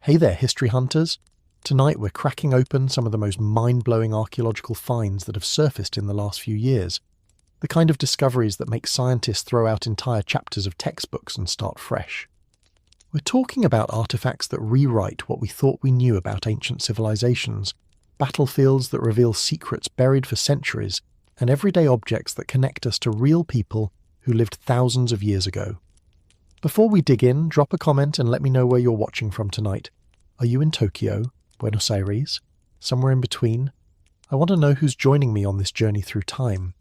Hey there, history hunters! Tonight we're cracking open some of the most mind-blowing archaeological finds that have surfaced in the last few years. The kind of discoveries that make scientists throw out entire chapters of textbooks and start fresh. We're talking about artifacts that rewrite what we thought we knew about ancient civilizations, battlefields that reveal secrets buried for centuries, and everyday objects that connect us to real people who lived thousands of years ago. Before we dig in, drop a comment and let me know where you're watching from tonight. Are you in Tokyo, Buenos Aires, somewhere in between? I want to know who's joining me on this journey through time.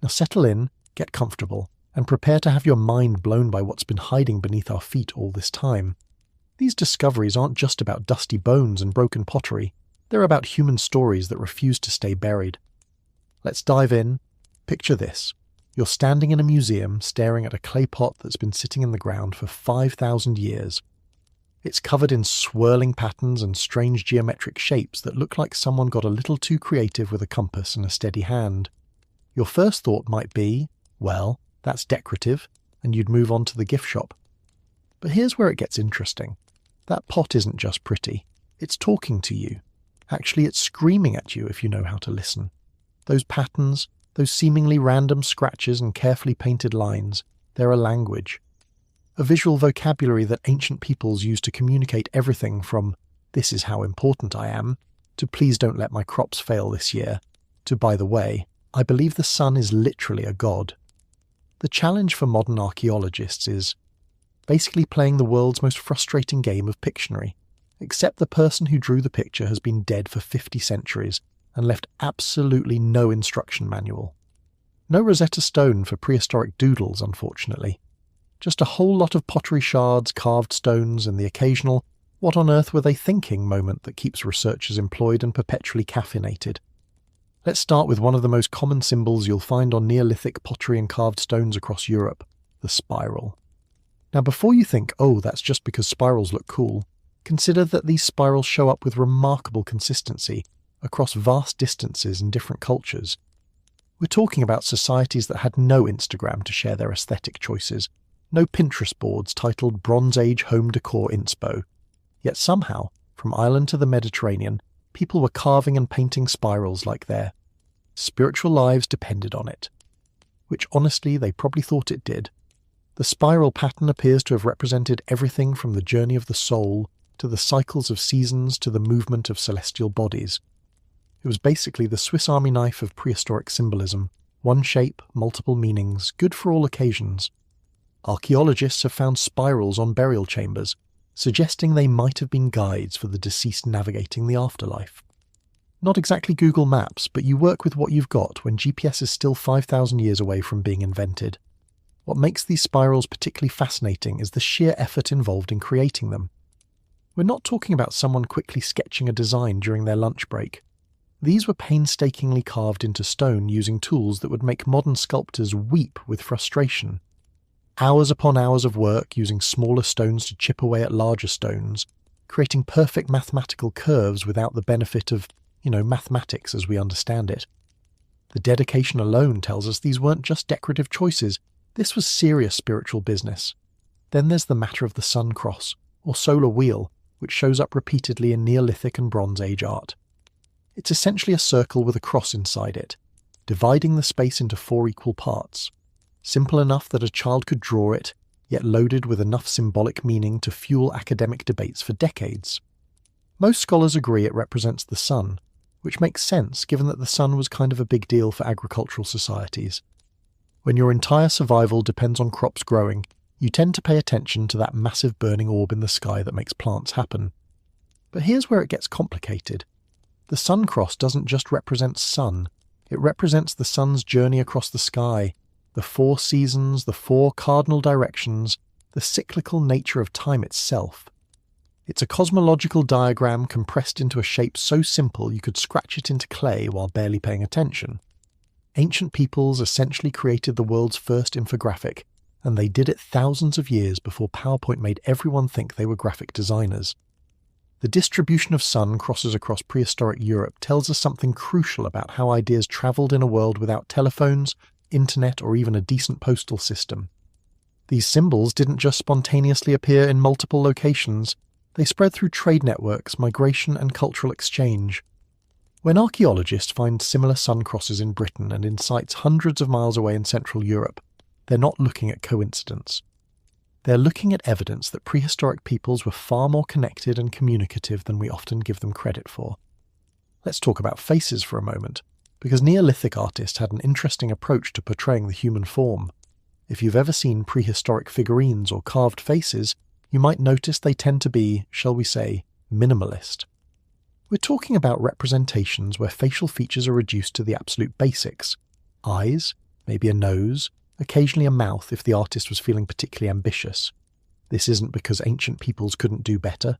Now settle in, get comfortable, and prepare to have your mind blown by what's been hiding beneath our feet all this time. These discoveries aren't just about dusty bones and broken pottery, they're about human stories that refuse to stay buried. Let's dive in. Picture this. You're standing in a museum staring at a clay pot that's been sitting in the ground for 5,000 years. It's covered in swirling patterns and strange geometric shapes that look like someone got a little too creative with a compass and a steady hand. Your first thought might be, well, that's decorative, and you'd move on to the gift shop. But here's where it gets interesting. That pot isn't just pretty. It's talking to you. Actually, it's screaming at you if you know how to listen. Those patterns, those seemingly random scratches and carefully painted lines, they're a language. A visual vocabulary that ancient peoples used to communicate everything from, "This is how important I am," to "Please don't let my crops fail this year," to "By the way, I believe the sun is literally a god." The challenge for modern archaeologists is basically playing the world's most frustrating game of Pictionary, except the person who drew the picture has been dead for 50 centuries and left absolutely no instruction manual. No Rosetta Stone for prehistoric doodles, unfortunately. Just a whole lot of pottery shards, carved stones, and the occasional "what on earth were they thinking" moment that keeps researchers employed and perpetually caffeinated. Let's start with one of the most common symbols you'll find on Neolithic pottery and carved stones across Europe, the spiral. Now before you think, oh, that's just because spirals look cool, consider that these spirals show up with remarkable consistency across vast distances and different cultures. We're talking about societies that had no Instagram to share their aesthetic choices, no Pinterest boards titled Bronze Age Home Decor Inspo. Yet somehow, from Ireland to the Mediterranean, people were carving and painting spirals like their spiritual lives depended on it. Which honestly, they probably thought it did. The spiral pattern appears to have represented everything from the journey of the soul to the cycles of seasons to the movement of celestial bodies. It was basically the Swiss Army knife of prehistoric symbolism, one shape, multiple meanings, good for all occasions. Archaeologists have found spirals on burial chambers, suggesting they might have been guides for the deceased navigating the afterlife. Not exactly Google Maps, but you work with what you've got when GPS is still 5,000 years away from being invented. What makes these spirals particularly fascinating is the sheer effort involved in creating them. We're not talking about someone quickly sketching a design during their lunch break. These were painstakingly carved into stone using tools that would make modern sculptors weep with frustration. Hours upon hours of work using smaller stones to chip away at larger stones, creating perfect mathematical curves without the benefit of, mathematics as we understand it. The dedication alone tells us these weren't just decorative choices, this was serious spiritual business. Then there's the matter of the sun cross, or solar wheel, which shows up repeatedly in Neolithic and Bronze Age art. It's essentially a circle with a cross inside it, dividing the space into 4 equal parts. Simple enough that a child could draw it, yet loaded with enough symbolic meaning to fuel academic debates for decades. Most scholars agree it represents the sun, which makes sense given that the sun was kind of a big deal for agricultural societies. When your entire survival depends on crops growing, you tend to pay attention to that massive burning orb in the sky that makes plants happen. But here's where it gets complicated. The sun cross doesn't just represent sun, it represents the sun's journey across the sky, the 4 seasons, the 4 cardinal directions, the cyclical nature of time itself. It's a cosmological diagram compressed into a shape so simple you could scratch it into clay while barely paying attention. Ancient peoples essentially created the world's first infographic, and they did it thousands of years before PowerPoint made everyone think they were graphic designers. The distribution of sun crosses across prehistoric Europe tells us something crucial about how ideas travelled in a world without telephones, internet, or even a decent postal system. These symbols didn't just spontaneously appear in multiple locations, They spread through trade networks, migration, and cultural exchange. When archaeologists find similar sun crosses in Britain and in sites hundreds of miles away in Central Europe, they're not looking at coincidence. They're looking at evidence that prehistoric peoples were far more connected and communicative than we often give them credit for. Let's talk about faces for a moment, because Neolithic artists had an interesting approach to portraying the human form. If you've ever seen prehistoric figurines or carved faces, you might notice they tend to be, shall we say, minimalist. We're talking about representations where facial features are reduced to the absolute basics. Eyes, maybe a nose, occasionally a mouth if the artist was feeling particularly ambitious. This isn't because ancient peoples couldn't do better.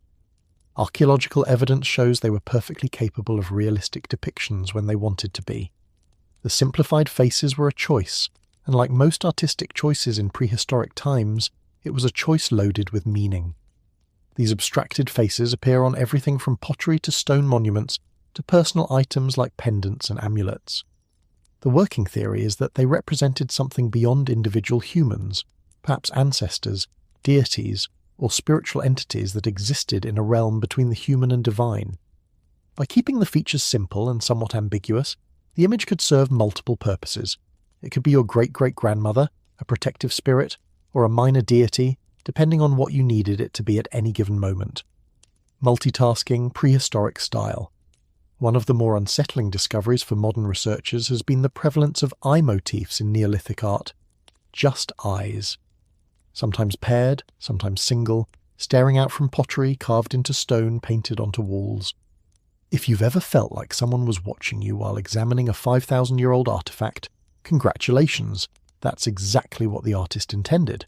Archaeological evidence shows they were perfectly capable of realistic depictions when they wanted to be. The simplified faces were a choice, and like most artistic choices in prehistoric times, it was a choice loaded with meaning. These abstracted faces appear on everything from pottery to stone monuments to personal items like pendants and amulets. The working theory is that they represented something beyond individual humans, perhaps ancestors, deities, or spiritual entities that existed in a realm between the human and divine. By keeping the features simple and somewhat ambiguous, the image could serve multiple purposes. It could be your great-great-grandmother, a protective spirit, or a minor deity, depending on what you needed it to be at any given moment. Multitasking, prehistoric style. One of the more unsettling discoveries for modern researchers has been the prevalence of eye motifs in Neolithic art. Just eyes. Sometimes paired, sometimes single, staring out from pottery carved into stone painted onto walls. If you've ever felt like someone was watching you while examining a 5,000-year-old artifact, congratulations, that's exactly what the artist intended.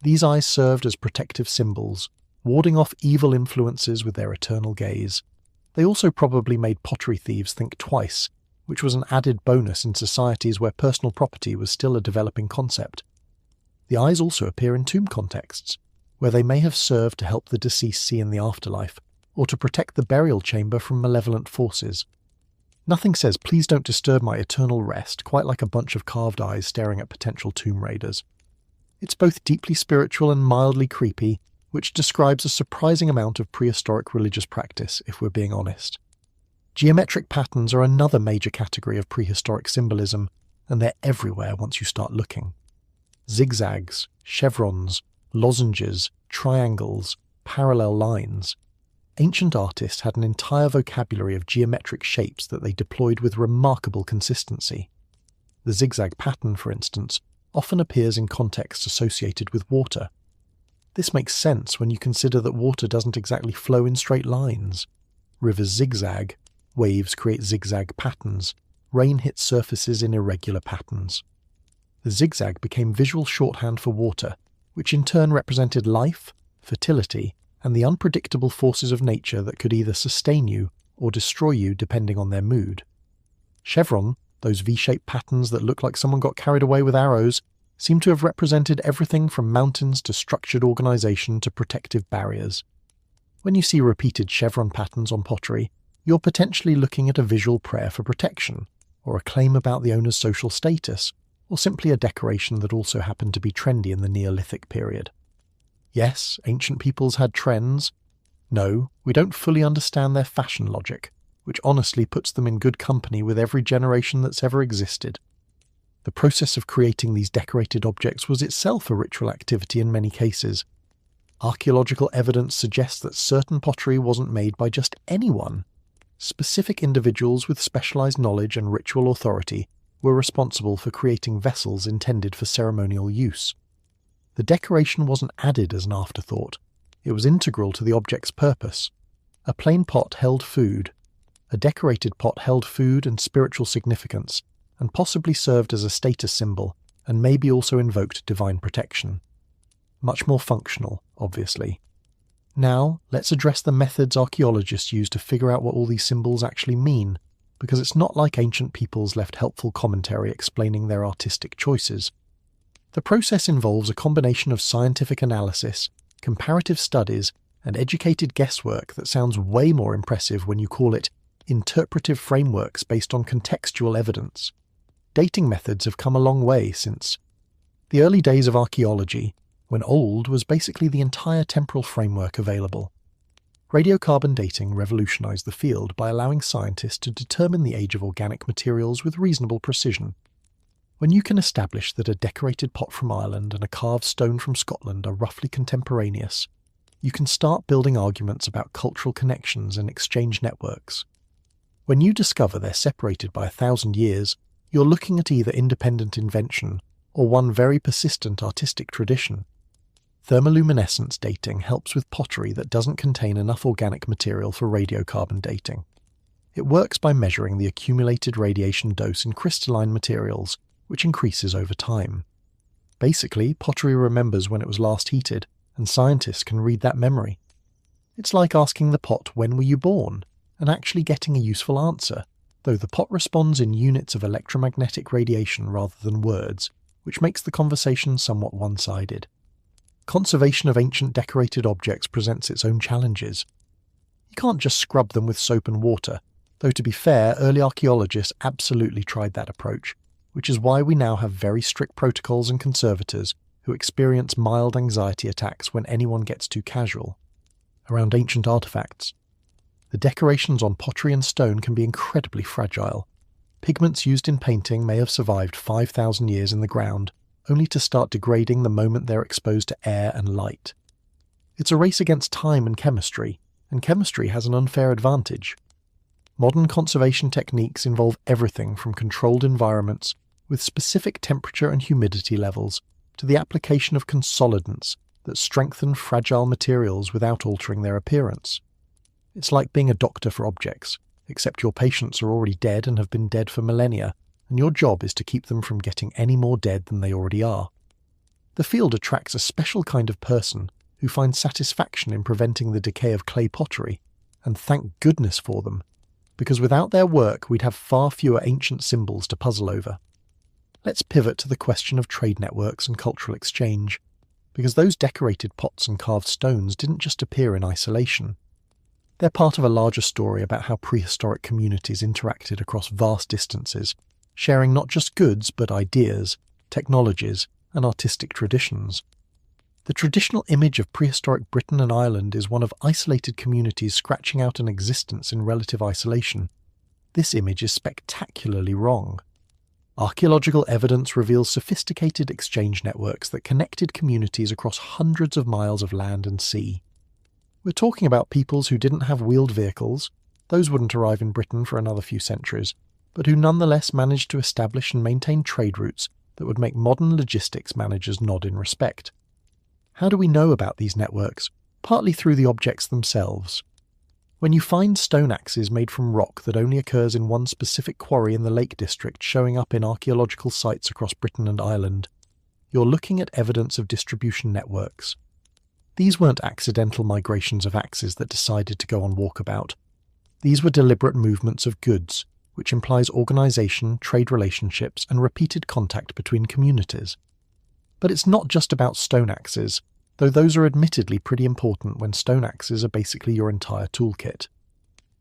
These eyes served as protective symbols, warding off evil influences with their eternal gaze. They also probably made pottery thieves think twice, which was an added bonus in societies where personal property was still a developing concept. The eyes also appear in tomb contexts, where they may have served to help the deceased see in the afterlife, or to protect the burial chamber from malevolent forces. Nothing says, "Please don't disturb my eternal rest," quite like a bunch of carved eyes staring at potential tomb raiders. It's both deeply spiritual and mildly creepy, which describes a surprising amount of prehistoric religious practice, if we're being honest. Geometric patterns are another major category of prehistoric symbolism, and they're everywhere once you start looking. Zigzags, chevrons, lozenges, triangles, parallel lines. Ancient artists had an entire vocabulary of geometric shapes that they deployed with remarkable consistency. The zigzag pattern, for instance, often appears in contexts associated with water. This makes sense when you consider that water doesn't exactly flow in straight lines. Rivers zigzag, waves create zigzag patterns, rain hits surfaces in irregular patterns. The zigzag became visual shorthand for water, which in turn represented life, fertility, and the unpredictable forces of nature that could either sustain you or destroy you depending on their mood. Chevron, those V-shaped patterns that look like someone got carried away with arrows, seem to have represented everything from mountains to structured organization to protective barriers. When you see repeated chevron patterns on pottery, you're potentially looking at a visual prayer for protection, or a claim about the owner's social status, or simply a decoration that also happened to be trendy in the Neolithic period. Yes, ancient peoples had trends. No, we don't fully understand their fashion logic, which honestly puts them in good company with every generation that's ever existed. The process of creating these decorated objects was itself a ritual activity in many cases. Archaeological evidence suggests that certain pottery wasn't made by just anyone. Specific individuals with specialized knowledge and ritual authority were responsible for creating vessels intended for ceremonial use. The decoration wasn't added as an afterthought. It was integral to the object's purpose. A plain pot held food. A decorated pot held food and spiritual significance, and possibly served as a status symbol, and maybe also invoked divine protection. Much more functional, obviously. Now, let's address the methods archaeologists use to figure out what all these symbols actually mean, because it's not like ancient peoples left helpful commentary explaining their artistic choices. The process involves a combination of scientific analysis, comparative studies, and educated guesswork that sounds way more impressive when you call it interpretive frameworks based on contextual evidence. Dating methods have come a long way since the early days of archaeology, when old was basically the entire temporal framework available. Radiocarbon dating revolutionized the field by allowing scientists to determine the age of organic materials with reasonable precision. When you can establish that a decorated pot from Ireland and a carved stone from Scotland are roughly contemporaneous, you can start building arguments about cultural connections and exchange networks. When you discover they're separated by 1,000 years, you're looking at either independent invention or one very persistent artistic tradition. Thermoluminescence dating helps with pottery that doesn't contain enough organic material for radiocarbon dating. It works by measuring the accumulated radiation dose in crystalline materials, which increases over time. Basically, pottery remembers when it was last heated, and scientists can read that memory. It's like asking the pot, "When were you born?" and actually getting a useful answer, though the pot responds in units of electromagnetic radiation rather than words, which makes the conversation somewhat one-sided. Conservation of ancient decorated objects presents its own challenges. You can't just scrub them with soap and water, though to be fair, early archaeologists absolutely tried that approach, which is why we now have very strict protocols and conservators who experience mild anxiety attacks when anyone gets too casual. Around ancient artifacts, the decorations on pottery and stone can be incredibly fragile. Pigments used in painting may have survived 5,000 years in the ground, only to start degrading the moment they're exposed to air and light. It's a race against time and chemistry has an unfair advantage. Modern conservation techniques involve everything from controlled environments with specific temperature and humidity levels to the application of consolidants that strengthen fragile materials without altering their appearance. It's like being a doctor for objects, except your patients are already dead and have been dead for millennia, and your job is to keep them from getting any more dead than they already are. The field attracts a special kind of person who finds satisfaction in preventing the decay of clay pottery, and thank goodness for them, because without their work we'd have far fewer ancient symbols to puzzle over. Let's pivot to the question of trade networks and cultural exchange, because those decorated pots and carved stones didn't just appear in isolation. They're part of a larger story about how prehistoric communities interacted across vast distances, sharing not just goods but ideas, technologies, and artistic traditions. The traditional image of prehistoric Britain and Ireland is one of isolated communities scratching out an existence in relative isolation. This image is spectacularly wrong. Archaeological evidence reveals sophisticated exchange networks that connected communities across hundreds of miles of land and sea. We're talking about peoples who didn't have wheeled vehicles, those wouldn't arrive in Britain for another few centuries, but who nonetheless managed to establish and maintain trade routes that would make modern logistics managers nod in respect. How do we know about these networks? Partly through the objects themselves. When you find stone axes made from rock that only occurs in one specific quarry in the Lake District showing up in archaeological sites across Britain and Ireland, you're looking at evidence of distribution networks. These weren't accidental migrations of axes that decided to go on walkabout. These were deliberate movements of goods, which implies organisation, trade relationships, and repeated contact between communities. But it's not just about stone axes, though those are admittedly pretty important when stone axes are basically your entire toolkit.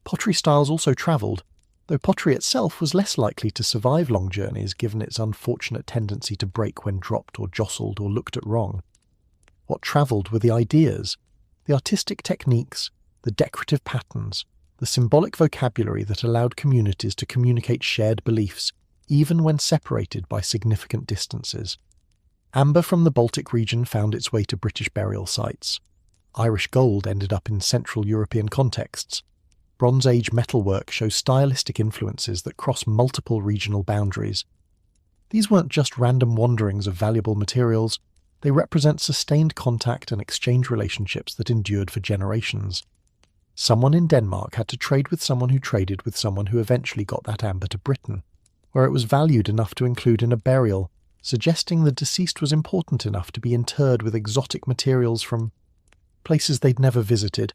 Pottery styles also travelled, though pottery itself was less likely to survive long journeys given its unfortunate tendency to break when dropped or jostled or looked at wrong. What travelled were the ideas, the artistic techniques, the decorative patterns, the symbolic vocabulary that allowed communities to communicate shared beliefs, even when separated by significant distances. Amber from the Baltic region found its way to British burial sites. Irish gold ended up in Central European contexts. Bronze Age metalwork shows stylistic influences that cross multiple regional boundaries. These weren't just random wanderings of valuable materials, they represent sustained contact and exchange relationships that endured for generations. Someone in Denmark had to trade with someone who traded with someone who eventually got that amber to Britain, where it was valued enough to include in a burial, suggesting the deceased was important enough to be interred with exotic materials from places they'd never visited.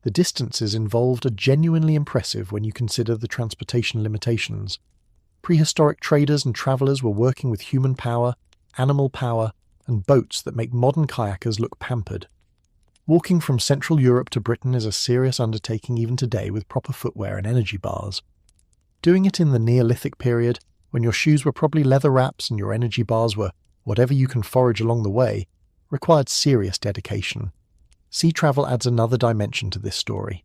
The distances involved are genuinely impressive when you consider the transportation limitations. Prehistoric traders and travellers were working with human power, animal power, and boats that make modern kayakers look pampered. Walking from Central Europe to Britain is a serious undertaking even today with proper footwear and energy bars. Doing it in the Neolithic period, when your shoes were probably leather wraps and your energy bars were whatever you can forage along the way, required serious dedication. sea travel adds another dimension to this story.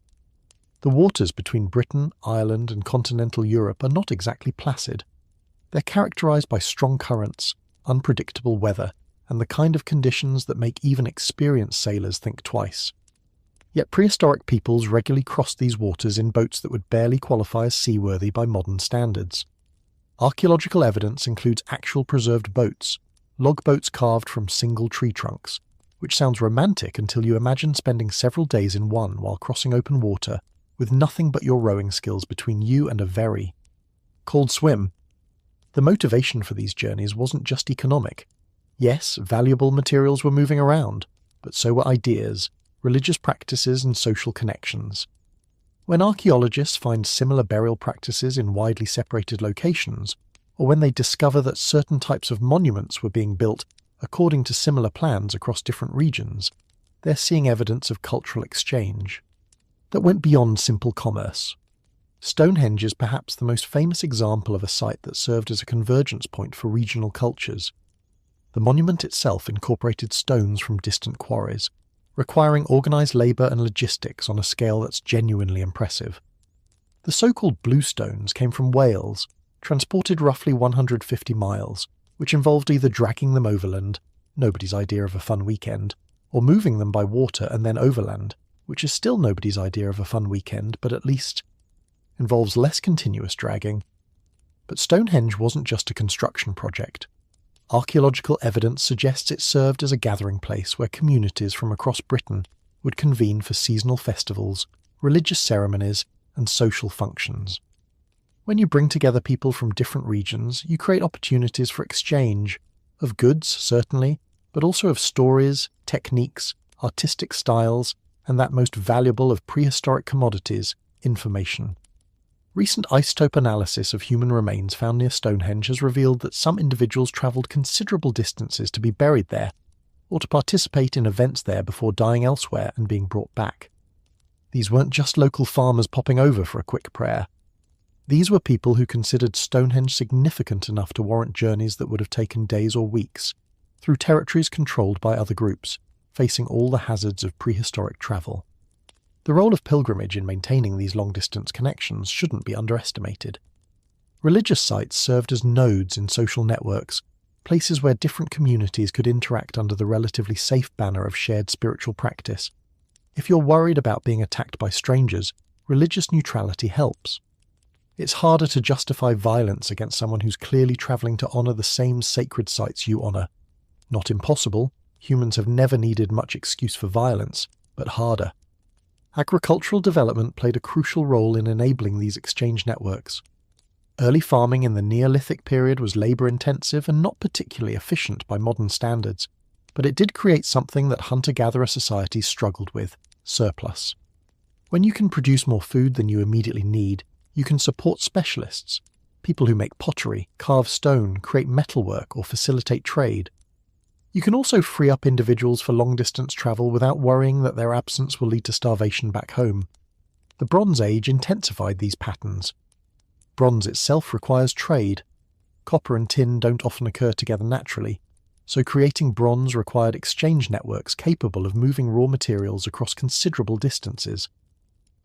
The waters between Britain, Ireland, and continental Europe are not exactly placid. They're characterized by strong currents, unpredictable weather, and the kind of conditions that make even experienced sailors think twice. Yet prehistoric peoples regularly crossed these waters in boats that would barely qualify as seaworthy by modern standards. Archaeological evidence includes actual preserved boats, log boats carved from single tree trunks, which sounds romantic until you imagine spending several days in one while crossing open water with nothing but your rowing skills between you and a very cold swim. The motivation for these journeys wasn't just economic. Yes, valuable materials were moving around, but so were ideas, religious practices, and social connections. When archaeologists find similar burial practices in widely separated locations, or when they discover that certain types of monuments were being built according to similar plans across different regions, they're seeing evidence of cultural exchange that went beyond simple commerce. Stonehenge is perhaps the most famous example of a site that served as a convergence point for regional cultures. The monument itself incorporated stones from distant quarries, requiring organised labour and logistics on a scale that's genuinely impressive. The so-called blue stones came from Wales, transported roughly 150 miles, which involved either dragging them overland, nobody's idea of a fun weekend, or moving them by water and then overland, which is still nobody's idea of a fun weekend, but at least involves less continuous dragging. But Stonehenge wasn't just a construction project. Archaeological evidence suggests it served as a gathering place where communities from across Britain would convene for seasonal festivals, religious ceremonies, and social functions. When you bring together people from different regions, you create opportunities for exchange, of goods, certainly, but also of stories, techniques, artistic styles, and that most valuable of prehistoric commodities, information. Recent isotope analysis of human remains found near Stonehenge has revealed that some individuals travelled considerable distances to be buried there, or to participate in events there before dying elsewhere and being brought back. These weren't just local farmers popping over for a quick prayer. These were people who considered Stonehenge significant enough to warrant journeys that would have taken days or weeks, through territories controlled by other groups, facing all the hazards of prehistoric travel. The role of pilgrimage in maintaining these long-distance connections shouldn't be underestimated. Religious sites served as nodes in social networks, places where different communities could interact under the relatively safe banner of shared spiritual practice. If you're worried about being attacked by strangers, religious neutrality helps. It's harder to justify violence against someone who's clearly travelling to honour the same sacred sites you honour. Not impossible, humans have never needed much excuse for violence, but harder. Agricultural development played a crucial role in enabling these exchange networks. Early farming in the Neolithic period was labour-intensive and not particularly efficient by modern standards, but it did create something that hunter-gatherer societies struggled with: surplus. When you can produce more food than you immediately need, you can support specialists, people who make pottery, carve stone, create metalwork, or facilitate trade. You can also free up individuals for long-distance travel without worrying that their absence will lead to starvation back home. The Bronze Age intensified these patterns. Bronze itself requires trade. Copper and tin don't often occur together naturally, so creating bronze required exchange networks capable of moving raw materials across considerable distances.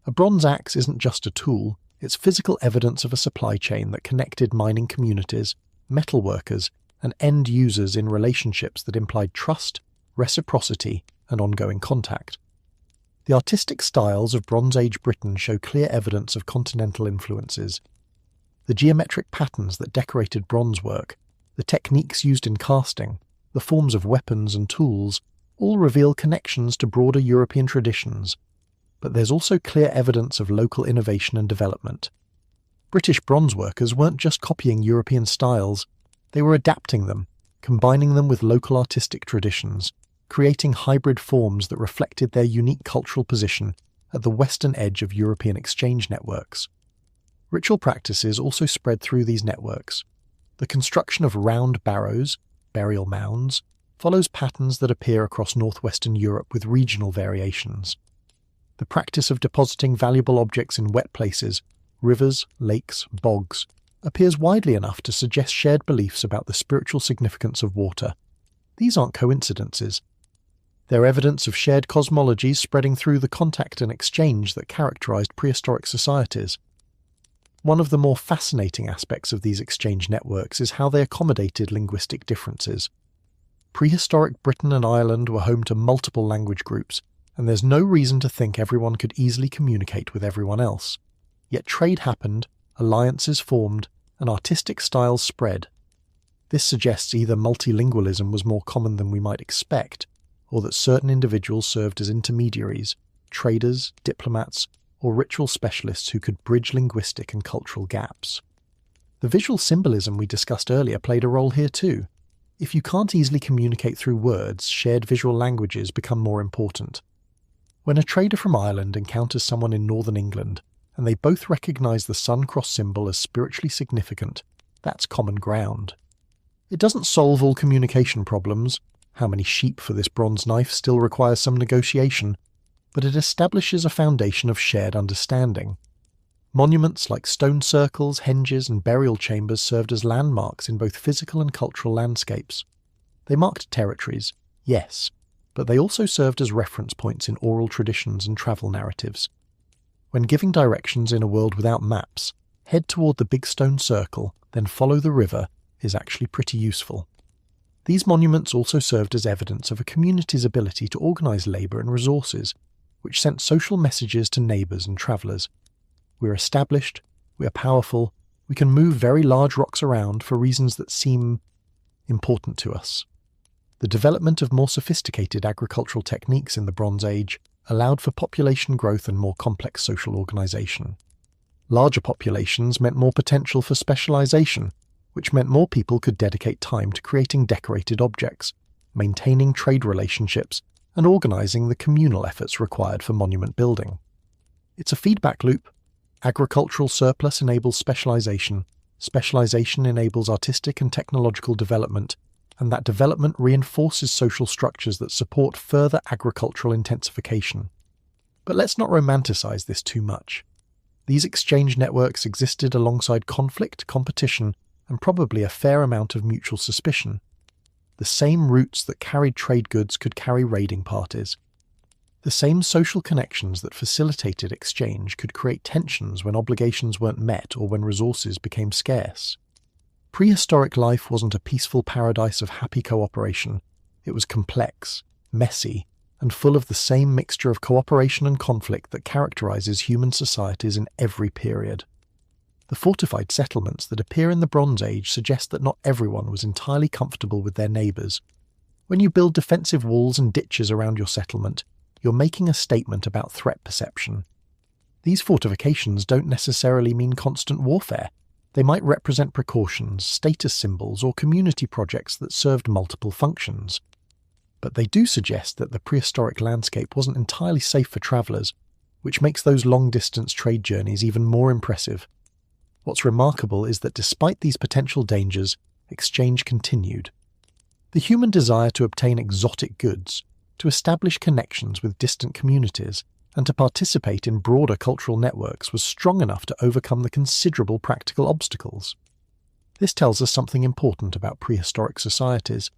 A bronze axe isn't just a tool, it's physical evidence of a supply chain that connected mining communities, metal workers, and end users in relationships that implied trust, reciprocity, and ongoing contact. The artistic styles of Bronze Age Britain show clear evidence of continental influences. The geometric patterns that decorated bronze work, the techniques used in casting, the forms of weapons and tools, all reveal connections to broader European traditions. But there's also clear evidence of local innovation and development. British bronze workers weren't just copying European styles, they were adapting them, combining them with local artistic traditions, creating hybrid forms that reflected their unique cultural position at the western edge of European exchange networks. Ritual practices also spread through these networks. The construction of round barrows, burial mounds, follows patterns that appear across northwestern Europe with regional variations. The practice of depositing valuable objects in wet places, rivers, lakes, bogs, appears widely enough to suggest shared beliefs about the spiritual significance of water. These aren't coincidences. They're evidence of shared cosmologies spreading through the contact and exchange that characterized prehistoric societies. One of the more fascinating aspects of these exchange networks is how they accommodated linguistic differences. Prehistoric Britain and Ireland were home to multiple language groups, and there's no reason to think everyone could easily communicate with everyone else. Yet trade happened, alliances formed, and artistic styles spread. This suggests either multilingualism was more common than we might expect, or that certain individuals served as intermediaries, traders, diplomats, or ritual specialists who could bridge linguistic and cultural gaps. The visual symbolism we discussed earlier played a role here too. If you can't easily communicate through words, shared visual languages become more important. When a trader from Ireland encounters someone in northern England, and they both recognise the sun-cross symbol as spiritually significant, that's common ground. It doesn't solve all communication problems. How many sheep for this bronze knife still requires some negotiation, but it establishes a foundation of shared understanding. Monuments like stone circles, henges, and burial chambers served as landmarks in both physical and cultural landscapes. They marked territories, yes, but they also served as reference points in oral traditions and travel narratives. When giving directions in a world without maps, head toward the big stone circle, then follow the river is actually pretty useful. These monuments also served as evidence of a community's ability to organise labour and resources, which sent social messages to neighbours and travellers. We're established, we are powerful, we can move very large rocks around for reasons that seem important to us. The development of more sophisticated agricultural techniques in the Bronze Age allowed for population growth and more complex social organisation. Larger populations meant more potential for specialisation, which meant more people could dedicate time to creating decorated objects, maintaining trade relationships, and organising the communal efforts required for monument building. It's a feedback loop. Agricultural surplus enables specialisation, specialisation enables artistic and technological development, and that development reinforces social structures that support further agricultural intensification. But let's not romanticize this too much. These exchange networks existed alongside conflict, competition, and probably a fair amount of mutual suspicion. The same routes that carried trade goods could carry raiding parties. The same social connections that facilitated exchange could create tensions when obligations weren't met or when resources became scarce. Prehistoric life wasn't a peaceful paradise of happy cooperation. It was complex, messy, and full of the same mixture of cooperation and conflict that characterizes human societies in every period. The fortified settlements that appear in the Bronze Age suggest that not everyone was entirely comfortable with their neighbours. When you build defensive walls and ditches around your settlement, you're making a statement about threat perception. These fortifications don't necessarily mean constant warfare. They might represent precautions, status symbols, or community projects that served multiple functions. But they do suggest that the prehistoric landscape wasn't entirely safe for travellers, which makes those long-distance trade journeys even more impressive. What's remarkable is that despite these potential dangers, exchange continued. The human desire to obtain exotic goods, to establish connections with distant communities, and to participate in broader cultural networks was strong enough to overcome the considerable practical obstacles. This tells us something important about prehistoric societies.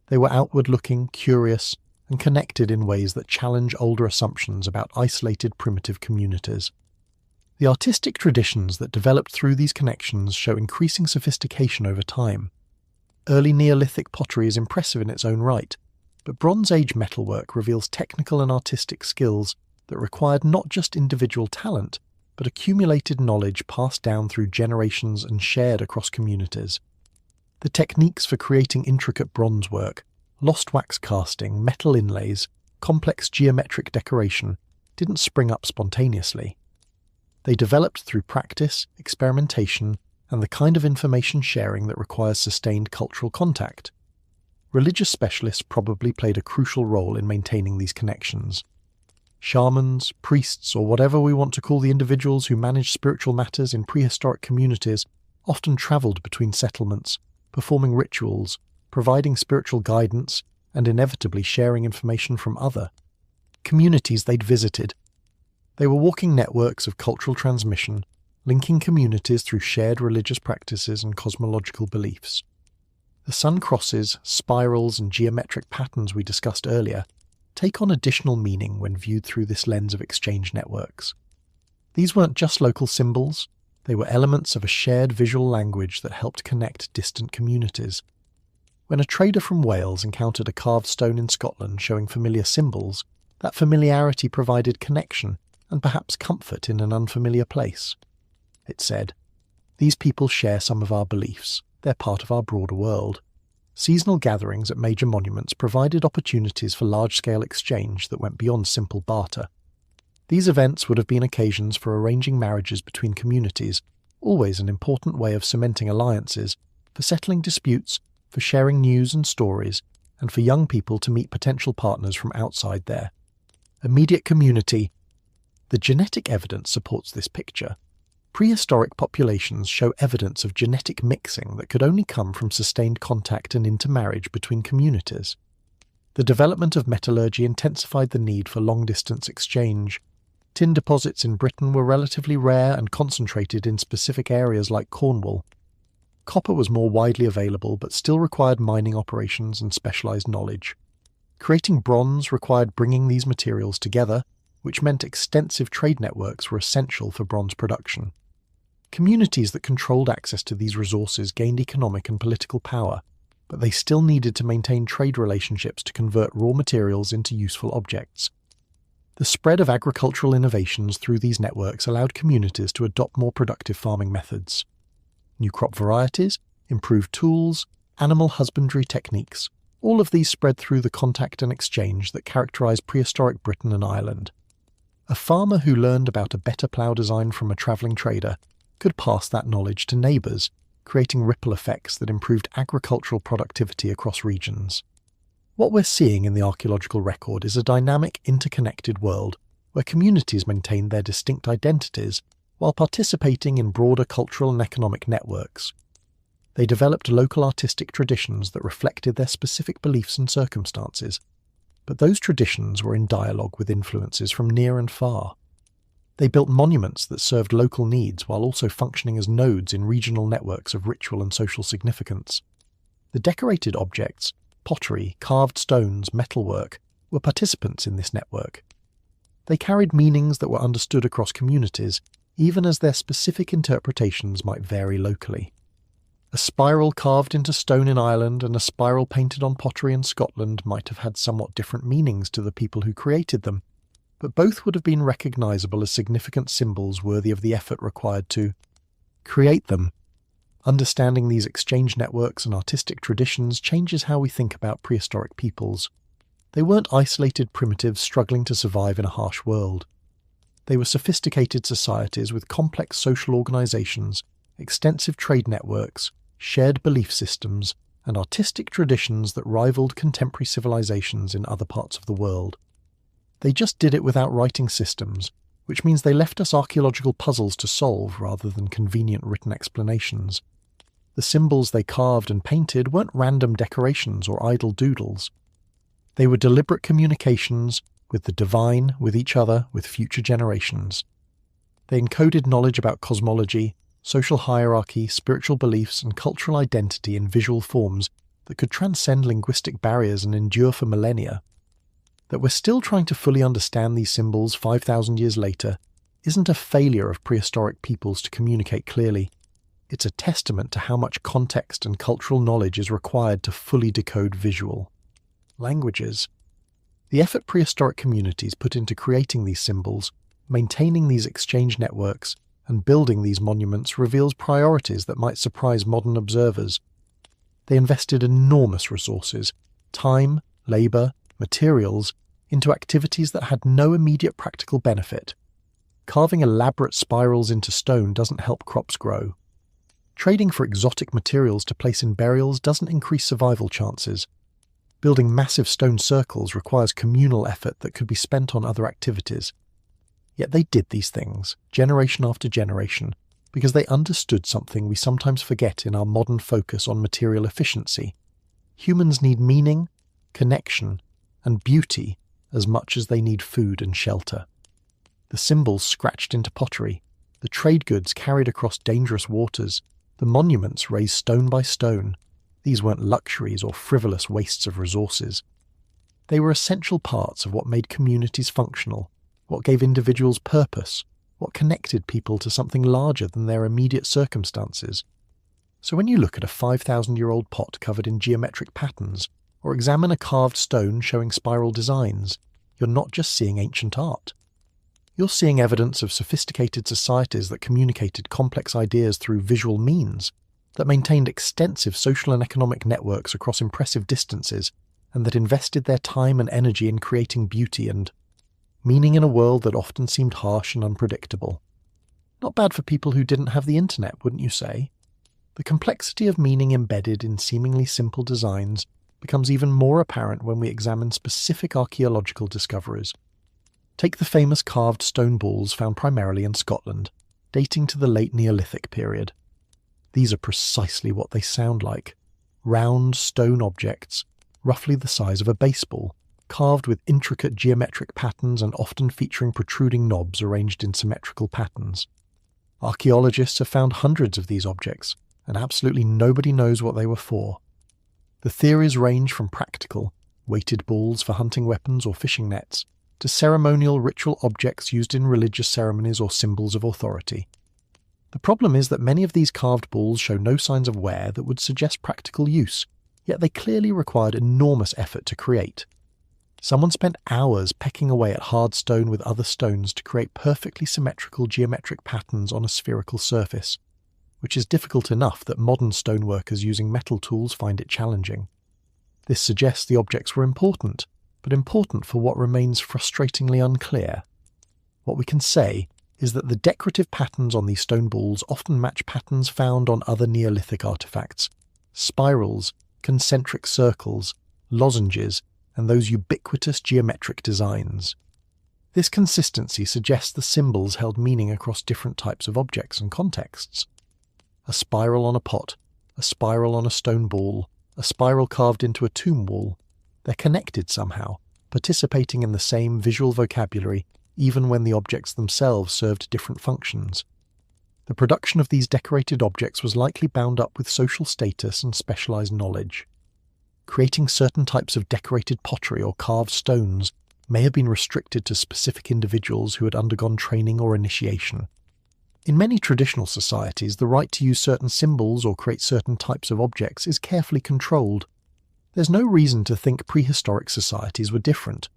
They were outward-looking, curious, and connected in ways that challenge older assumptions about isolated primitive communities. The artistic traditions that developed through these connections show increasing sophistication over time. Early Neolithic pottery is impressive in its own right, but Bronze Age metalwork reveals technical and artistic skills that required not just individual talent, but accumulated knowledge passed down through generations and shared across communities. The techniques for creating intricate bronze work, lost wax casting, metal inlays, complex geometric decoration, didn't spring up spontaneously. They developed through practice, experimentation, and the kind of information sharing that requires sustained cultural contact. Religious specialists probably played a crucial role in maintaining these connections. Shamans, priests, or whatever we want to call the individuals who managed spiritual matters in prehistoric communities often travelled between settlements, performing rituals, providing spiritual guidance, and inevitably sharing information from other communities they'd visited. They were walking networks of cultural transmission, linking communities through shared religious practices and cosmological beliefs. The sun crosses, spirals, and geometric patterns we discussed earlier take on additional meaning when viewed through this lens of exchange networks. These weren't just local symbols, they were elements of a shared visual language that helped connect distant communities. When a trader from Wales encountered a carved stone in Scotland showing familiar symbols, that familiarity provided connection and perhaps comfort in an unfamiliar place. It said, "These people share some of our beliefs. They're part of our broader world." Seasonal gatherings at major monuments provided opportunities for large-scale exchange that went beyond simple barter. These events would have been occasions for arranging marriages between communities, always an important way of cementing alliances, for settling disputes, for sharing news and stories, and for young people to meet potential partners from outside their immediate community. The genetic evidence supports this picture. Prehistoric populations show evidence of genetic mixing that could only come from sustained contact and intermarriage between communities. The development of metallurgy intensified the need for long-distance exchange. Tin deposits in Britain were relatively rare and concentrated in specific areas like Cornwall. Copper was more widely available but still required mining operations and specialized knowledge. Creating bronze required bringing these materials together, which meant extensive trade networks were essential for bronze production. Communities that controlled access to these resources gained economic and political power, but they still needed to maintain trade relationships to convert raw materials into useful objects. The spread of agricultural innovations through these networks allowed communities to adopt more productive farming methods. New crop varieties, improved tools, animal husbandry techniques, all of these spread through the contact and exchange that characterised prehistoric Britain and Ireland. A farmer who learned about a better plough design from a travelling trader could pass that knowledge to neighbours, creating ripple effects that improved agricultural productivity across regions. What we're seeing in the archaeological record is a dynamic, interconnected world where communities maintained their distinct identities while participating in broader cultural and economic networks. They developed local artistic traditions that reflected their specific beliefs and circumstances, but those traditions were in dialogue with influences from near and far. They built monuments that served local needs while also functioning as nodes in regional networks of ritual and social significance. The decorated objects, pottery, carved stones, metalwork, were participants in this network. They carried meanings that were understood across communities, even as their specific interpretations might vary locally. A spiral carved into stone in Ireland and a spiral painted on pottery in Scotland might have had somewhat different meanings to the people who created them, but both would have been recognisable as significant symbols worthy of the effort required to create them. Understanding these exchange networks and artistic traditions changes how we think about prehistoric peoples. They weren't isolated primitives struggling to survive in a harsh world. They were sophisticated societies with complex social organisations, extensive trade networks, shared belief systems, and artistic traditions that rivaled contemporary civilizations in other parts of the world. They just did it without writing systems, which means they left us archaeological puzzles to solve rather than convenient written explanations. The symbols they carved and painted weren't random decorations or idle doodles. They were deliberate communications with the divine, with each other, with future generations. They encoded knowledge about cosmology, social hierarchy, spiritual beliefs, and cultural identity in visual forms that could transcend linguistic barriers and endure for millennia. That we're still trying to fully understand these symbols 5,000 years later isn't a failure of prehistoric peoples to communicate clearly. It's a testament to how much context and cultural knowledge is required to fully decode visual languages. The effort prehistoric communities put into creating these symbols, maintaining these exchange networks, and building these monuments reveals priorities that might surprise modern observers. They invested enormous resources, time, labour, materials, into activities that had no immediate practical benefit. Carving elaborate spirals into stone doesn't help crops grow. Trading for exotic materials to place in burials doesn't increase survival chances. Building massive stone circles requires communal effort that could be spent on other activities. Yet they did these things, generation after generation, because they understood something we sometimes forget in our modern focus on material efficiency. Humans need meaning, connection, and beauty as much as they need food and shelter. The symbols scratched into pottery, the trade goods carried across dangerous waters, the monuments raised stone by stone. These weren't luxuries or frivolous wastes of resources. They were essential parts of what made communities functional, what gave individuals purpose, what connected people to something larger than their immediate circumstances. So when you look at a 5,000-year-old pot covered in geometric patterns, or examine a carved stone showing spiral designs, you're not just seeing ancient art. You're seeing evidence of sophisticated societies that communicated complex ideas through visual means, that maintained extensive social and economic networks across impressive distances, and that invested their time and energy in creating beauty and meaning in a world that often seemed harsh and unpredictable. Not bad for people who didn't have the internet, wouldn't you say? The complexity of meaning embedded in seemingly simple designs becomes even more apparent when we examine specific archaeological discoveries. Take the famous carved stone balls found primarily in Scotland, dating to the late Neolithic period. These are precisely what they sound like: round stone objects, roughly the size of a baseball, carved with intricate geometric patterns and often featuring protruding knobs arranged in symmetrical patterns. Archaeologists have found hundreds of these objects, and absolutely nobody knows what they were for. The theories range from practical, weighted balls for hunting weapons or fishing nets, to ceremonial ritual objects used in religious ceremonies or symbols of authority. The problem is that many of these carved balls show no signs of wear that would suggest practical use, yet they clearly required enormous effort to create. Someone spent hours pecking away at hard stone with other stones to create perfectly symmetrical geometric patterns on a spherical surface, which is difficult enough that modern stoneworkers using metal tools find it challenging. This suggests the objects were important, but important for what remains frustratingly unclear. What we can say is that the decorative patterns on these stone balls often match patterns found on other Neolithic artifacts: spirals, concentric circles, lozenges, and those ubiquitous geometric designs. This consistency suggests the symbols held meaning across different types of objects and contexts. A spiral on a pot, a spiral on a stone ball, a spiral carved into a tomb wall. They're connected somehow, participating in the same visual vocabulary, even when the objects themselves served different functions. The production of these decorated objects was likely bound up with social status and specialized knowledge. Creating certain types of decorated pottery or carved stones may have been restricted to specific individuals who had undergone training or initiation. In many traditional societies, the right to use certain symbols or create certain types of objects is carefully controlled. There's no reason to think prehistoric societies were different.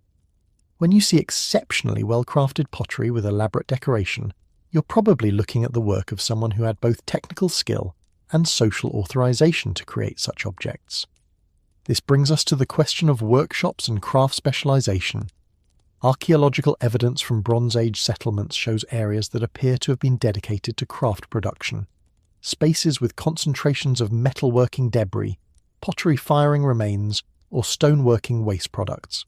When you see exceptionally well-crafted pottery with elaborate decoration, you're probably looking at the work of someone who had both technical skill and social authorization to create such objects. This brings us to the question of workshops and craft specialization. Archaeological evidence from Bronze Age settlements shows areas that appear to have been dedicated to craft production. Spaces with concentrations of metalworking debris, pottery firing remains, or stoneworking waste products.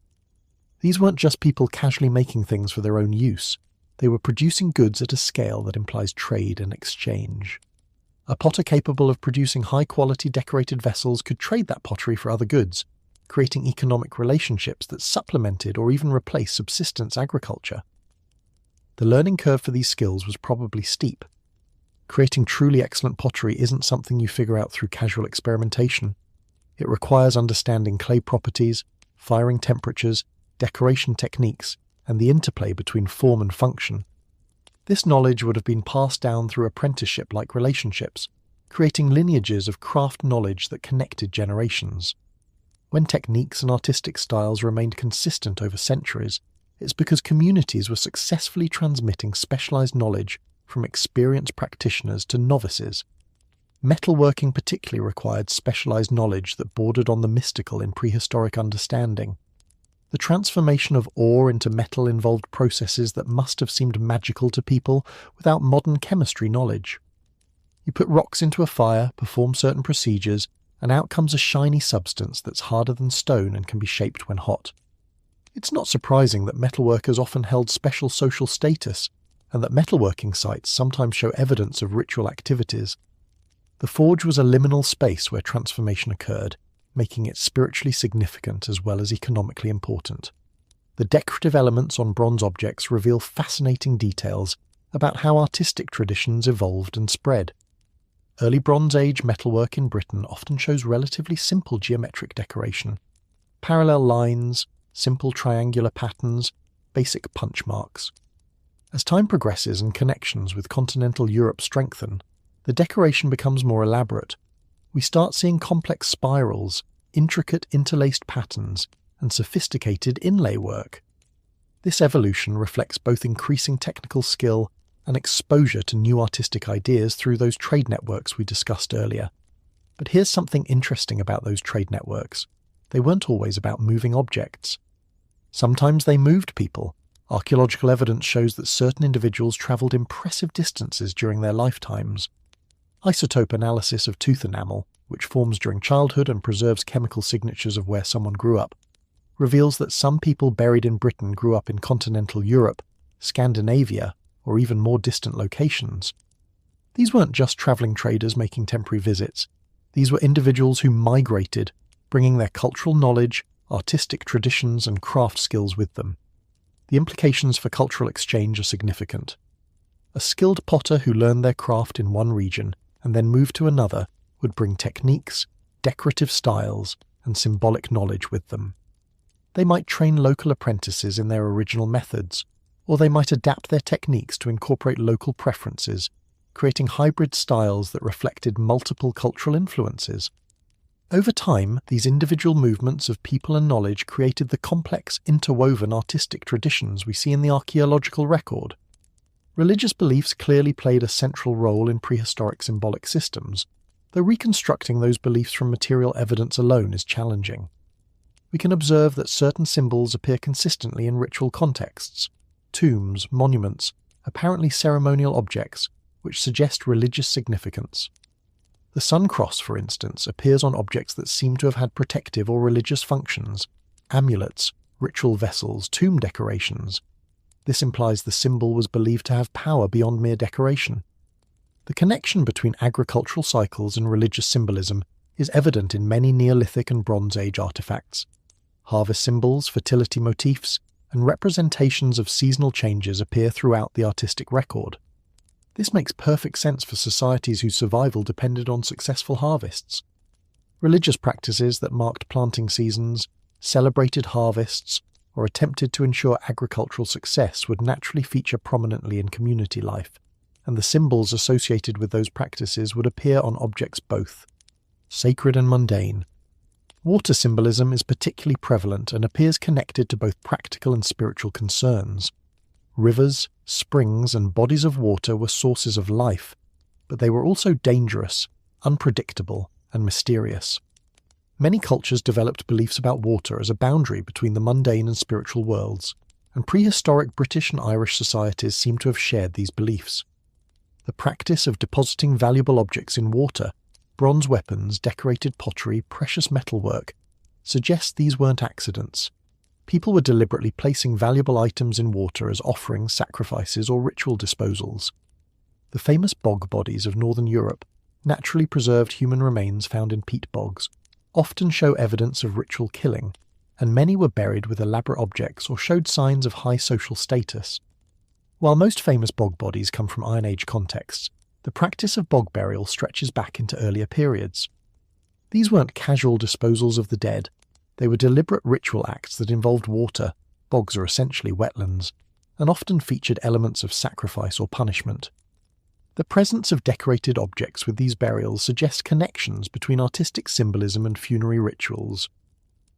These weren't just people casually making things for their own use. They were producing goods at a scale that implies trade and exchange. A potter capable of producing high-quality decorated vessels could trade that pottery for other goods, creating economic relationships that supplemented or even replaced subsistence agriculture. The learning curve for these skills was probably steep. Creating truly excellent pottery isn't something you figure out through casual experimentation. It requires understanding clay properties, firing temperatures, decoration techniques, and the interplay between form and function. This knowledge would have been passed down through apprenticeship-like relationships, creating lineages of craft knowledge that connected generations. When techniques and artistic styles remained consistent over centuries, it's because communities were successfully transmitting specialized knowledge from experienced practitioners to novices. Metalworking particularly required specialized knowledge that bordered on the mystical in prehistoric understanding. The transformation of ore into metal involved processes that must have seemed magical to people without modern chemistry knowledge. You put rocks into a fire, perform certain procedures, and out comes a shiny substance that's harder than stone and can be shaped when hot. It's not surprising that metalworkers often held special social status, and that metalworking sites sometimes show evidence of ritual activities. The forge was a liminal space where transformation occurred, making it spiritually significant as well as economically important. The decorative elements on bronze objects reveal fascinating details about how artistic traditions evolved and spread. Early Bronze Age metalwork in Britain often shows relatively simple geometric decoration. Parallel lines, simple triangular patterns, basic punch marks. As time progresses and connections with continental Europe strengthen, the decoration becomes more elaborate. We start seeing complex spirals, intricate interlaced patterns, and sophisticated inlay work. This evolution reflects both increasing technical skill and exposure to new artistic ideas through those trade networks we discussed earlier. But here's something interesting about those trade networks. They weren't always about moving objects. Sometimes they moved people. Archaeological evidence shows that certain individuals travelled impressive distances during their lifetimes. Isotope analysis of tooth enamel, which forms during childhood and preserves chemical signatures of where someone grew up, reveals that some people buried in Britain grew up in continental Europe, Scandinavia, or even more distant locations. These weren't just travelling traders making temporary visits. These were individuals who migrated, bringing their cultural knowledge, artistic traditions, and craft skills with them. The implications for cultural exchange are significant. A skilled potter who learned their craft in one region and then moved to another would bring techniques, decorative styles, and symbolic knowledge with them. They might train local apprentices in their original methods, or they might adapt their techniques to incorporate local preferences, creating hybrid styles that reflected multiple cultural influences. Over time, these individual movements of people and knowledge created the complex, interwoven artistic traditions we see in the archaeological record. Religious beliefs clearly played a central role in prehistoric symbolic systems, though reconstructing those beliefs from material evidence alone is challenging. We can observe that certain symbols appear consistently in ritual contexts, tombs, monuments, apparently ceremonial objects, which suggest religious significance. The sun cross, for instance, appears on objects that seem to have had protective or religious functions, amulets, ritual vessels, tomb decorations. This implies the symbol was believed to have power beyond mere decoration. The connection between agricultural cycles and religious symbolism is evident in many Neolithic and Bronze Age artifacts. Harvest symbols, fertility motifs, and representations of seasonal changes appear throughout the artistic record. This makes perfect sense for societies whose survival depended on successful harvests. Religious practices that marked planting seasons, celebrated harvests, or attempted to ensure agricultural success would naturally feature prominently in community life, and the symbols associated with those practices would appear on objects both sacred and mundane. Water symbolism is particularly prevalent and appears connected to both practical and spiritual concerns. Rivers, springs, and bodies of water were sources of life, but they were also dangerous, unpredictable, and mysterious. Many cultures developed beliefs about water as a boundary between the mundane and spiritual worlds, and prehistoric British and Irish societies seem to have shared these beliefs. The practice of depositing valuable objects in water, bronze weapons, decorated pottery, precious metalwork, suggests these weren't accidents. People were deliberately placing valuable items in water as offerings, sacrifices, or ritual disposals. The famous bog bodies of northern Europe, naturally preserved human remains found in peat bogs, often show evidence of ritual killing, and many were buried with elaborate objects or showed signs of high social status. While most famous bog bodies come from Iron Age contexts, the practice of bog burial stretches back into earlier periods. These weren't casual disposals of the dead. They were deliberate ritual acts that involved water, bogs are essentially wetlands, and often featured elements of sacrifice or punishment. The presence of decorated objects with these burials suggests connections between artistic symbolism and funerary rituals.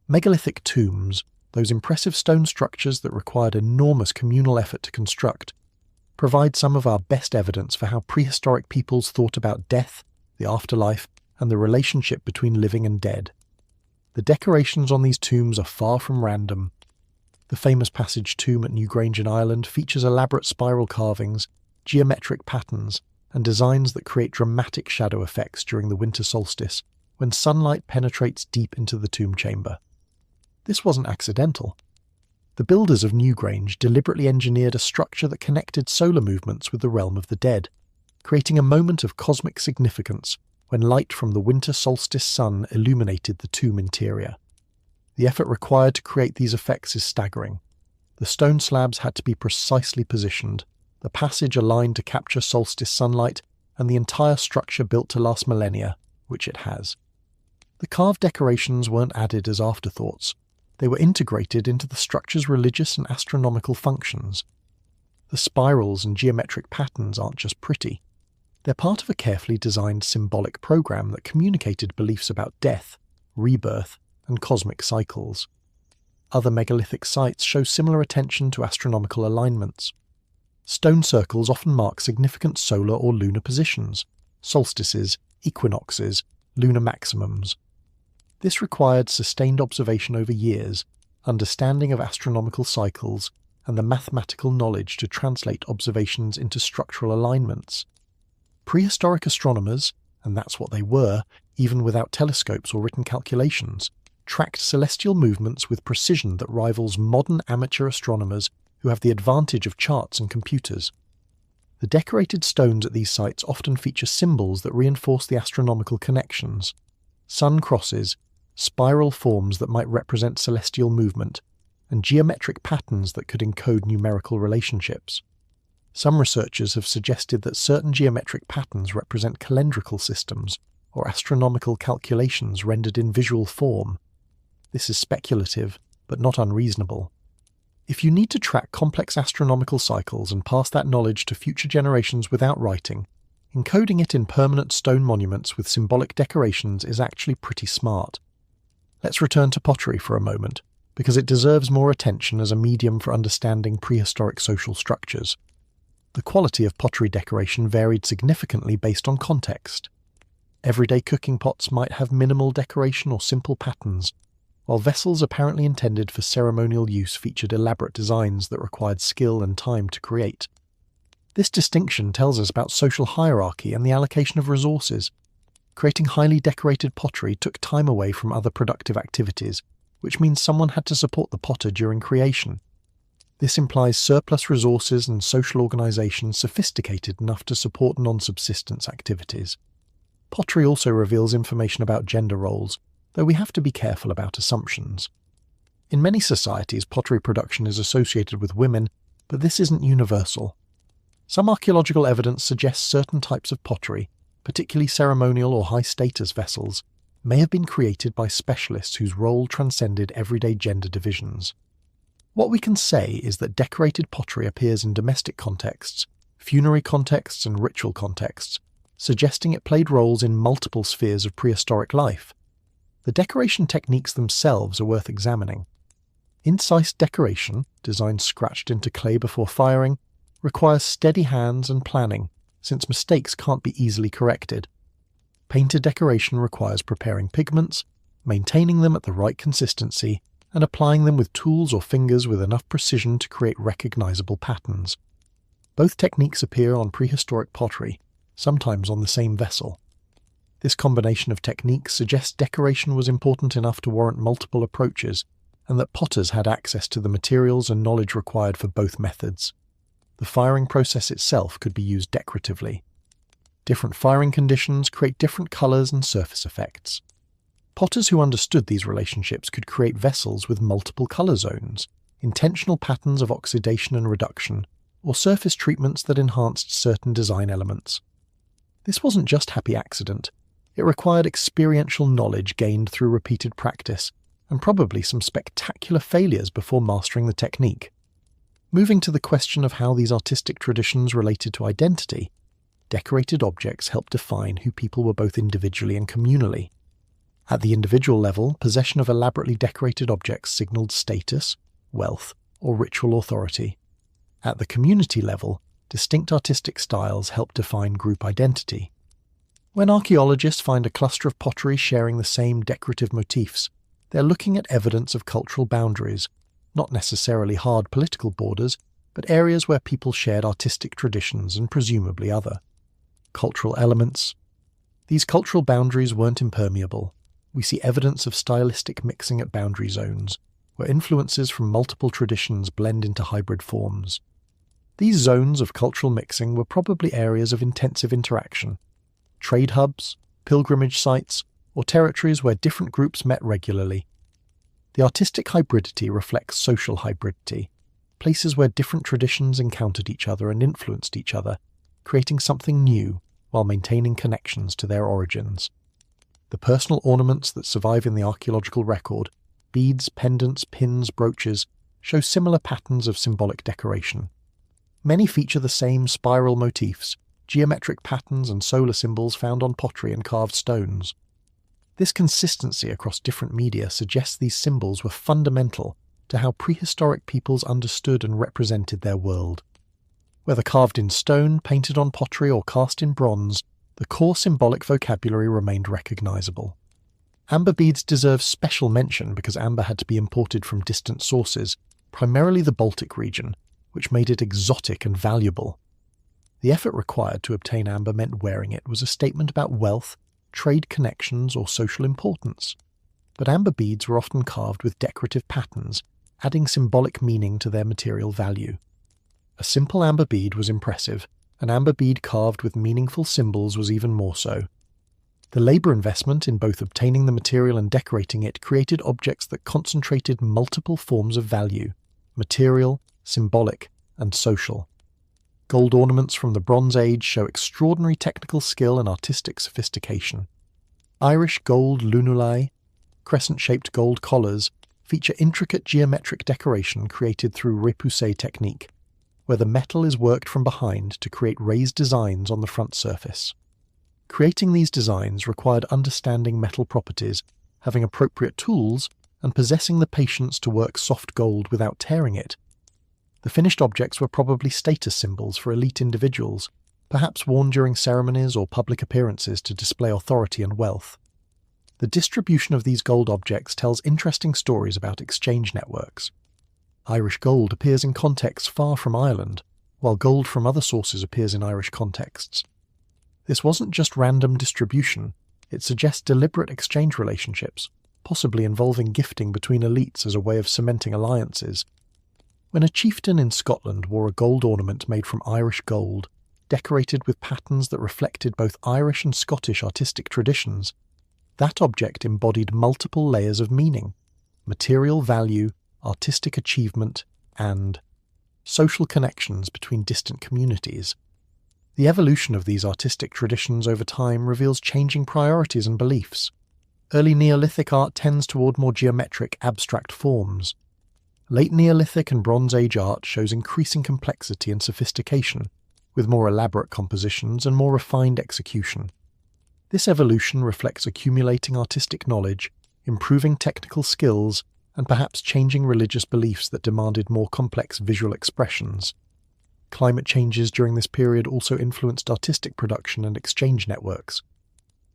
Megalithic tombs, those impressive stone structures that required enormous communal effort to construct, provide some of our best evidence for how prehistoric peoples thought about death, the afterlife, and the relationship between living and dead. The decorations on these tombs are far from random. The famous Passage tomb at Newgrange in Ireland features elaborate spiral carvings, geometric patterns, and designs that create dramatic shadow effects during the winter solstice, when sunlight penetrates deep into the tomb chamber. This wasn't accidental. The builders of Newgrange deliberately engineered a structure that connected solar movements with the realm of the dead, creating a moment of cosmic significance when light from the winter solstice sun illuminated the tomb interior. The effort required to create these effects is staggering. The stone slabs had to be precisely positioned, the passage aligned to capture solstice sunlight, and the entire structure built to last millennia, which it has. The carved decorations weren't added as afterthoughts. They were integrated into the structure's religious and astronomical functions. The spirals and geometric patterns aren't just pretty. They're part of a carefully designed symbolic program that communicated beliefs about death, rebirth, and cosmic cycles. Other megalithic sites show similar attention to astronomical alignments. Stone circles often mark significant solar or lunar positions, solstices, equinoxes, lunar maximums. This required sustained observation over years, understanding of astronomical cycles, and the mathematical knowledge to translate observations into structural alignments. Prehistoric astronomers, and that's what they were, even without telescopes or written calculations, tracked celestial movements with precision that rivals modern amateur astronomers who have the advantage of charts and computers. The decorated stones at these sites often feature symbols that reinforce the astronomical connections. Sun crosses, spiral forms that might represent celestial movement, and geometric patterns that could encode numerical relationships. Some researchers have suggested that certain geometric patterns represent calendrical systems, or astronomical calculations rendered in visual form. This is speculative, but not unreasonable. If you need to track complex astronomical cycles and pass that knowledge to future generations without writing, encoding it in permanent stone monuments with symbolic decorations is actually pretty smart. Let's return to pottery for a moment, because it deserves more attention as a medium for understanding prehistoric social structures. The quality of pottery decoration varied significantly based on context. Everyday cooking pots might have minimal decoration or simple patterns, while vessels apparently intended for ceremonial use featured elaborate designs that required skill and time to create. This distinction tells us about social hierarchy and the allocation of resources. Creating highly decorated pottery took time away from other productive activities, which means someone had to support the potter during creation. This implies surplus resources and social organisation sophisticated enough to support non-subsistence activities. Pottery also reveals information about gender roles, though we have to be careful about assumptions. In many societies, pottery production is associated with women, but this isn't universal. Some archaeological evidence suggests certain types of pottery, particularly ceremonial or high-status vessels, may have been created by specialists whose role transcended everyday gender divisions. What we can say is that decorated pottery appears in domestic contexts, funerary contexts, and ritual contexts, suggesting it played roles in multiple spheres of prehistoric life. The decoration techniques themselves are worth examining. Incised decoration, designs scratched into clay before firing, requires steady hands and planning, since mistakes can't be easily corrected. Painted decoration requires preparing pigments, maintaining them at the right consistency, and applying them with tools or fingers with enough precision to create recognizable patterns. Both techniques appear on prehistoric pottery, sometimes on the same vessel. This combination of techniques suggests decoration was important enough to warrant multiple approaches, and that potters had access to the materials and knowledge required for both methods. The firing process itself could be used decoratively. Different firing conditions create different colours and surface effects. Potters who understood these relationships could create vessels with multiple colour zones, intentional patterns of oxidation and reduction, or surface treatments that enhanced certain design elements. This wasn't just happy accident. It required experiential knowledge gained through repeated practice, and probably some spectacular failures before mastering the technique. Moving to the question of how these artistic traditions related to identity, decorated objects helped define who people were both individually and communally. At the individual level, possession of elaborately decorated objects signaled status, wealth, or ritual authority. At the community level, distinct artistic styles helped define group identity. When archaeologists find a cluster of pottery sharing the same decorative motifs, they're looking at evidence of cultural boundaries, not necessarily hard political borders, but areas where people shared artistic traditions and presumably other cultural elements. These cultural boundaries weren't impermeable. We see evidence of stylistic mixing at boundary zones, where influences from multiple traditions blend into hybrid forms. These zones of cultural mixing were probably areas of intensive interaction, trade hubs, pilgrimage sites, or territories where different groups met regularly. The artistic hybridity reflects social hybridity, places where different traditions encountered each other and influenced each other, creating something new while maintaining connections to their origins. The personal ornaments that survive in the archaeological record, beads, pendants, pins, brooches show similar patterns of symbolic decoration. Many feature the same spiral motifs, geometric patterns and solar symbols found on pottery and carved stones. This consistency across different media suggests these symbols were fundamental to how prehistoric peoples understood and represented their world. Whether carved in stone, painted on pottery, or cast in bronze, the core symbolic vocabulary remained recognizable. Amber beads deserve special mention because amber had to be imported from distant sources, primarily the Baltic region, which made it exotic and valuable. The effort required to obtain amber meant wearing it was a statement about wealth, trade connections, or social importance. But amber beads were often carved with decorative patterns, adding symbolic meaning to their material value. A simple amber bead was impressive. An amber bead carved with meaningful symbols was even more so. The labour investment in both obtaining the material and decorating it created objects that concentrated multiple forms of value: material, symbolic, and social. Gold ornaments from the Bronze Age show extraordinary technical skill and artistic sophistication. Irish gold lunulae, crescent-shaped gold collars, feature intricate geometric decoration created through repoussé technique, where the metal is worked from behind to create raised designs on the front surface. Creating these designs required understanding metal properties, having appropriate tools, and possessing the patience to work soft gold without tearing it. The finished objects were probably status symbols for elite individuals, perhaps worn during ceremonies or public appearances to display authority and wealth. The distribution of these gold objects tells interesting stories about exchange networks. Irish gold appears in contexts far from Ireland, while gold from other sources appears in Irish contexts. This wasn't just random distribution, it suggests deliberate exchange relationships, possibly involving gifting between elites as a way of cementing alliances. When a chieftain in Scotland wore a gold ornament made from Irish gold, decorated with patterns that reflected both Irish and Scottish artistic traditions, that object embodied multiple layers of meaning: material value, artistic achievement, and social connections between distant communities. The evolution of these artistic traditions over time reveals changing priorities and beliefs. Early Neolithic art tends toward more geometric, abstract forms. Late Neolithic and Bronze Age art shows increasing complexity and sophistication, with more elaborate compositions and more refined execution. This evolution reflects accumulating artistic knowledge, improving technical skills, and perhaps changing religious beliefs that demanded more complex visual expressions. Climate changes during this period also influenced artistic production and exchange networks.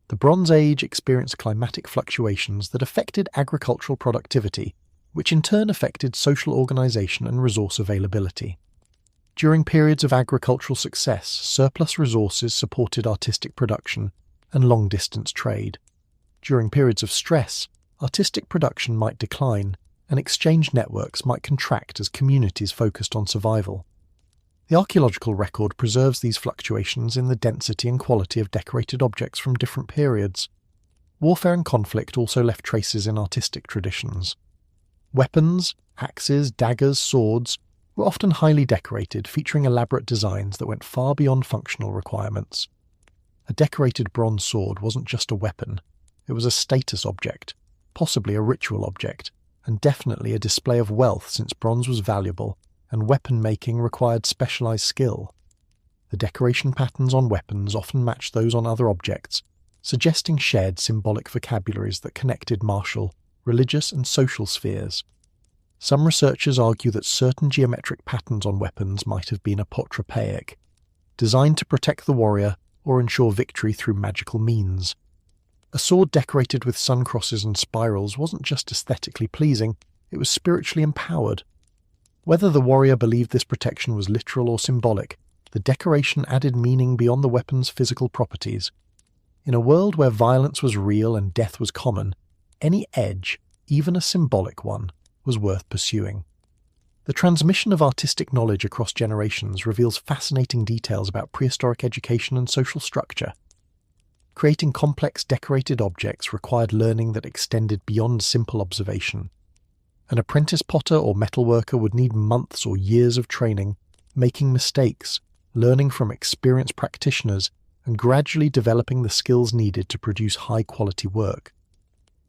The Bronze Age experienced climatic fluctuations that affected agricultural productivity, which in turn affected social organization and resource availability. During periods of agricultural success, surplus resources supported artistic production and long-distance trade. During periods of stress, artistic production might decline, and exchange networks might contract as communities focused on survival. The archaeological record preserves these fluctuations in the density and quality of decorated objects from different periods. Warfare and conflict also left traces in artistic traditions. Weapons, axes, daggers, swords were often highly decorated, featuring elaborate designs that went far beyond functional requirements. A decorated bronze sword wasn't just a weapon, it was a status object, possibly a ritual object, and definitely a display of wealth since bronze was valuable and weapon making required specialized skill. The decoration patterns on weapons often matched those on other objects, suggesting shared symbolic vocabularies that connected martial, religious, and social spheres. Some researchers argue that certain geometric patterns on weapons might have been apotropaic, designed to protect the warrior or ensure victory through magical means. A sword decorated with sun crosses and spirals wasn't just aesthetically pleasing, it was spiritually empowered. Whether the warrior believed this protection was literal or symbolic, the decoration added meaning beyond the weapon's physical properties. In a world where violence was real and death was common, any edge, even a symbolic one, was worth pursuing. The transmission of artistic knowledge across generations reveals fascinating details about prehistoric education and social structure. Creating complex decorated objects required learning that extended beyond simple observation. An apprentice potter or metalworker would need months or years of training, making mistakes, learning from experienced practitioners, and gradually developing the skills needed to produce high-quality work.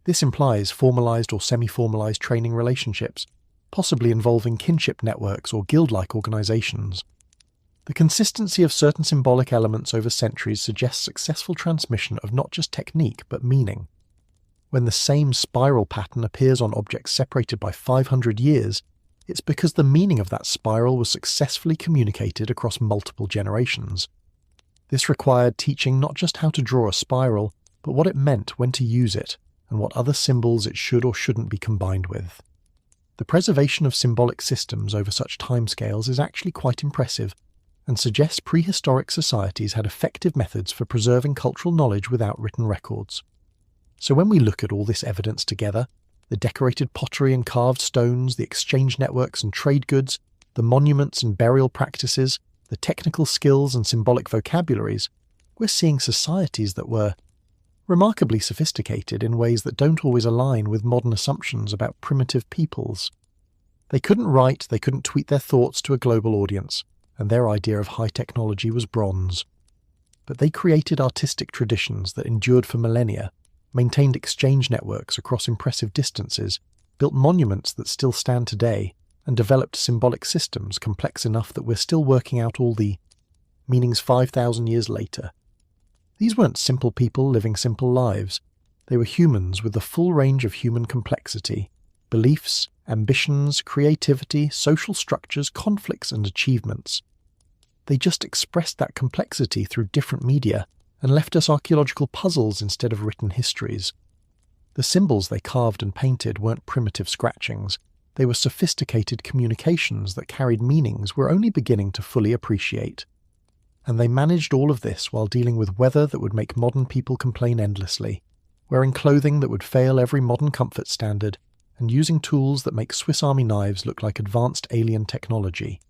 This implies formalized or semi-formalized training relationships, possibly involving kinship networks or guild-like organizations. The consistency of certain symbolic elements over centuries suggests successful transmission of not just technique but meaning. When the same spiral pattern appears on objects separated by 500 years, it's because the meaning of that spiral was successfully communicated across multiple generations. This required teaching not just how to draw a spiral, but what it meant when to use it, and what other symbols it should or shouldn't be combined with. The preservation of symbolic systems over such timescales is actually quite impressive, and suggests prehistoric societies had effective methods for preserving cultural knowledge without written records. So when we look at all this evidence together, the decorated pottery and carved stones, the exchange networks and trade goods, the monuments and burial practices, the technical skills and symbolic vocabularies, we're seeing societies that were remarkably sophisticated in ways that don't always align with modern assumptions about primitive peoples. They couldn't write, they couldn't tweet their thoughts to a global audience, and their idea of high technology was bronze. But they created artistic traditions that endured for millennia, maintained exchange networks across impressive distances, built monuments that still stand today, and developed symbolic systems complex enough that we're still working out all the meanings 5,000 years later. These weren't simple people living simple lives. They were humans with the full range of human complexity, beliefs, ambitions, creativity, social structures, conflicts, and achievements. They just expressed that complexity through different media and left us archaeological puzzles instead of written histories. The symbols they carved and painted weren't primitive scratchings. They were sophisticated communications that carried meanings we're only beginning to fully appreciate. And they managed all of this while dealing with weather that would make modern people complain endlessly, wearing clothing that would fail every modern comfort standard, and using tools that make Swiss Army knives look like advanced alien technology.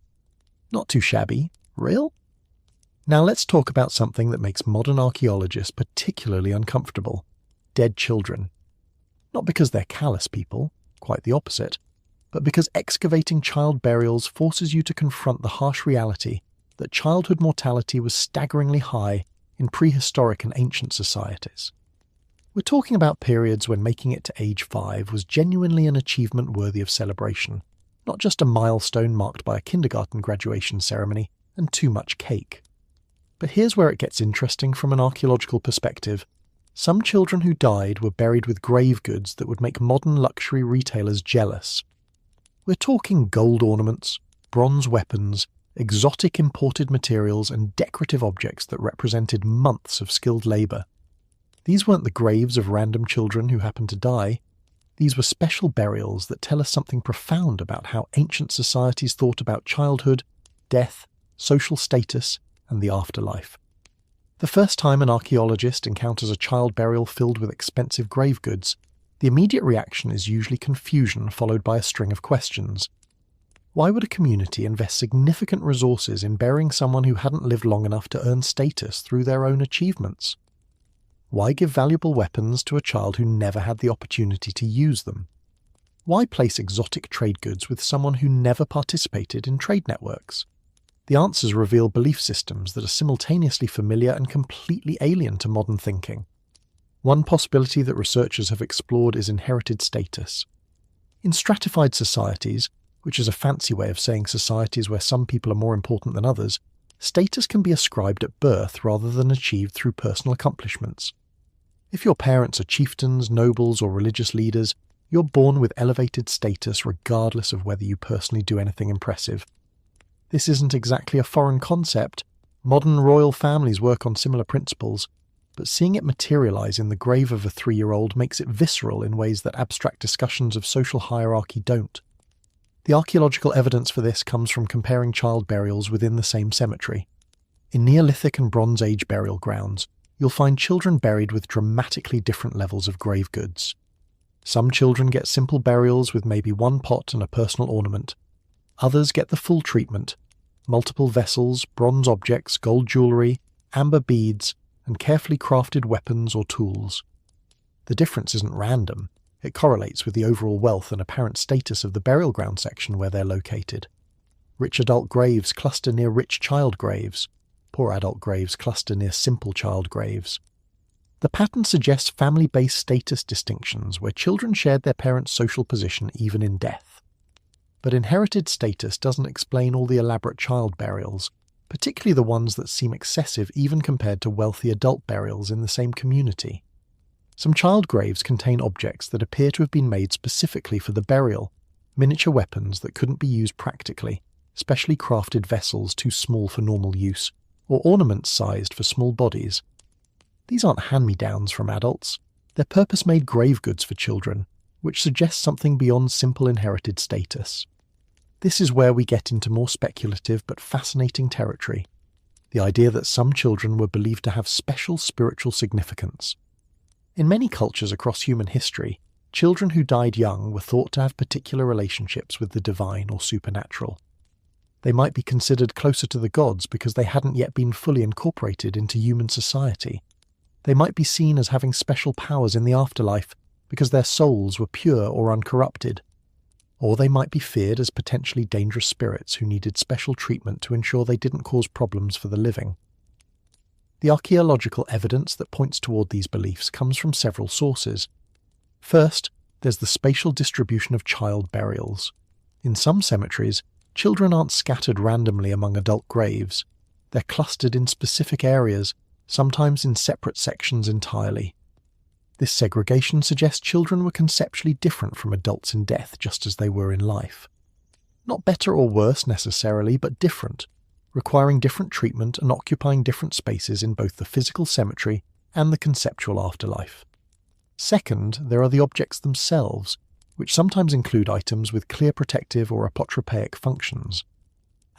Not too shabby, real? Now let's talk about something that makes modern archaeologists particularly uncomfortable: dead children. Not because they're callous people, quite the opposite, but because excavating child burials forces you to confront the harsh reality that childhood mortality was staggeringly high in prehistoric and ancient societies. We're talking about periods when making it to age 5 was genuinely an achievement worthy of celebration, not just a milestone marked by a kindergarten graduation ceremony and too much cake. But here's where it gets interesting from an archaeological perspective. Some children who died were buried with grave goods that would make modern luxury retailers jealous. We're talking gold ornaments, bronze weapons, exotic imported materials, and decorative objects that represented months of skilled labour. These weren't the graves of random children who happened to die. These were special burials that tell us something profound about how ancient societies thought about childhood, death, social status, and the afterlife. The first time an archaeologist encounters a child burial filled with expensive grave goods, the immediate reaction is usually confusion followed by a string of questions. Why would a community invest significant resources in burying someone who hadn't lived long enough to earn status through their own achievements? Why give valuable weapons to a child who never had the opportunity to use them? Why place exotic trade goods with someone who never participated in trade networks? The answers reveal belief systems that are simultaneously familiar and completely alien to modern thinking. One possibility that researchers have explored is inherited status. In stratified societies, which is a fancy way of saying societies where some people are more important than others, status can be ascribed at birth rather than achieved through personal accomplishments. If your parents are chieftains, nobles, or religious leaders, you're born with elevated status regardless of whether you personally do anything impressive. This isn't exactly a foreign concept. Modern royal families work on similar principles, but seeing it materialize in the grave of a 3-year-old makes it visceral in ways that abstract discussions of social hierarchy don't. The archaeological evidence for this comes from comparing child burials within the same cemetery. In Neolithic and Bronze Age burial grounds, you'll find children buried with dramatically different levels of grave goods. Some children get simple burials with maybe one pot and a personal ornament. Others get the full treatment: multiple vessels, bronze objects, gold jewellery, amber beads, and carefully crafted weapons or tools. The difference isn't random. It correlates with the overall wealth and apparent status of the burial ground section where they're located. Rich adult graves cluster near rich child graves. Poor adult graves cluster near simple child graves. The pattern suggests family-based status distinctions where children shared their parents' social position even in death. But inherited status doesn't explain all the elaborate child burials, particularly the ones that seem excessive even compared to wealthy adult burials in the same community. Some child graves contain objects that appear to have been made specifically for the burial, miniature weapons that couldn't be used practically, specially crafted vessels too small for normal use, or ornaments sized for small bodies. These aren't hand-me-downs from adults, they're purpose-made grave goods for children, which suggests something beyond simple inherited status. This is where we get into more speculative but fascinating territory, the idea that some children were believed to have special spiritual significance. In many cultures across human history, children who died young were thought to have particular relationships with the divine or supernatural. They might be considered closer to the gods because they hadn't yet been fully incorporated into human society. They might be seen as having special powers in the afterlife because their souls were pure or uncorrupted. Or they might be feared as potentially dangerous spirits who needed special treatment to ensure they didn't cause problems for the living. The archaeological evidence that points toward these beliefs comes from several sources. First, there's the spatial distribution of child burials. In some cemeteries, children aren't scattered randomly among adult graves. They're clustered in specific areas, sometimes in separate sections entirely. This segregation suggests children were conceptually different from adults in death just as they were in life. Not better or worse necessarily, but different, requiring different treatment and occupying different spaces in both the physical cemetery and the conceptual afterlife. Second, there are the objects themselves, which sometimes include items with clear protective or apotropaic functions.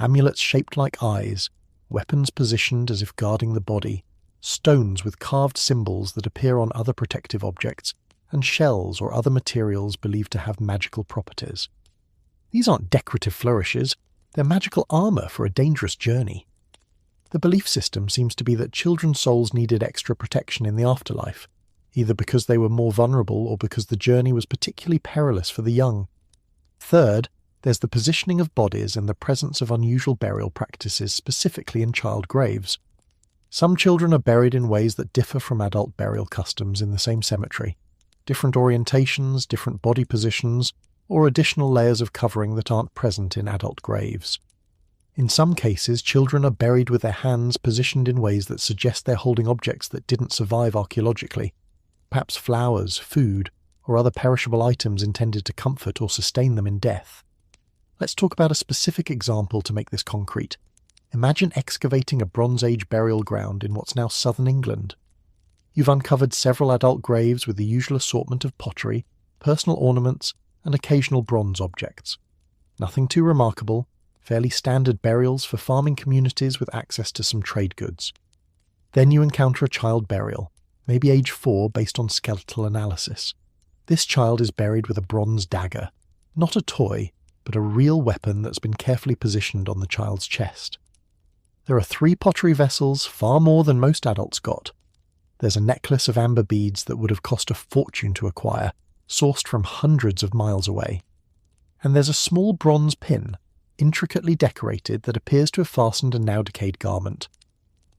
Amulets shaped like eyes, weapons positioned as if guarding the body, stones with carved symbols that appear on other protective objects, and shells or other materials believed to have magical properties. These aren't decorative flourishes, they're magical armor for a dangerous journey. The belief system seems to be that children's souls needed extra protection in the afterlife, either because they were more vulnerable or because the journey was particularly perilous for the young. Third, there's the positioning of bodies and the presence of unusual burial practices specifically in child graves. Some children are buried in ways that differ from adult burial customs in the same cemetery. Different orientations, different body positions, or additional layers of covering that aren't present in adult graves. In some cases, children are buried with their hands positioned in ways that suggest they're holding objects that didn't survive archaeologically, perhaps flowers, food, or other perishable items intended to comfort or sustain them in death. Let's talk about a specific example to make this concrete. Imagine excavating a Bronze Age burial ground in what's now southern England. You've uncovered several adult graves with the usual assortment of pottery, personal ornaments, and occasional bronze objects. Nothing too remarkable, fairly standard burials for farming communities with access to some trade goods. Then you encounter a child burial, maybe age 4 based on skeletal analysis. This child is buried with a bronze dagger, not a toy, but a real weapon that's been carefully positioned on the child's chest. There are 3 pottery vessels, far more than most adults got. There's a necklace of amber beads that would have cost a fortune to acquire, sourced from hundreds of miles away. And there's a small bronze pin, intricately decorated, that appears to have fastened a now-decayed garment.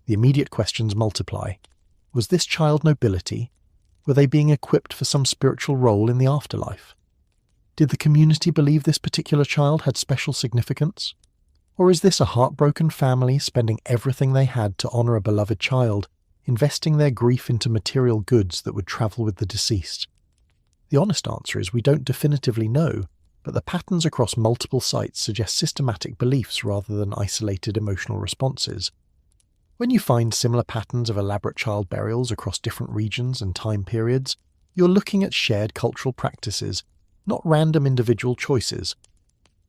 The immediate questions multiply. Was this child nobility? Were they being equipped for some spiritual role in the afterlife? Did the community believe this particular child had special significance? Or is this a heartbroken family spending everything they had to honour a beloved child, investing their grief into material goods that would travel with the deceased? The honest answer is we don't definitively know, but the patterns across multiple sites suggest systematic beliefs rather than isolated emotional responses. When you find similar patterns of elaborate child burials across different regions and time periods, you're looking at shared cultural practices, not random individual choices.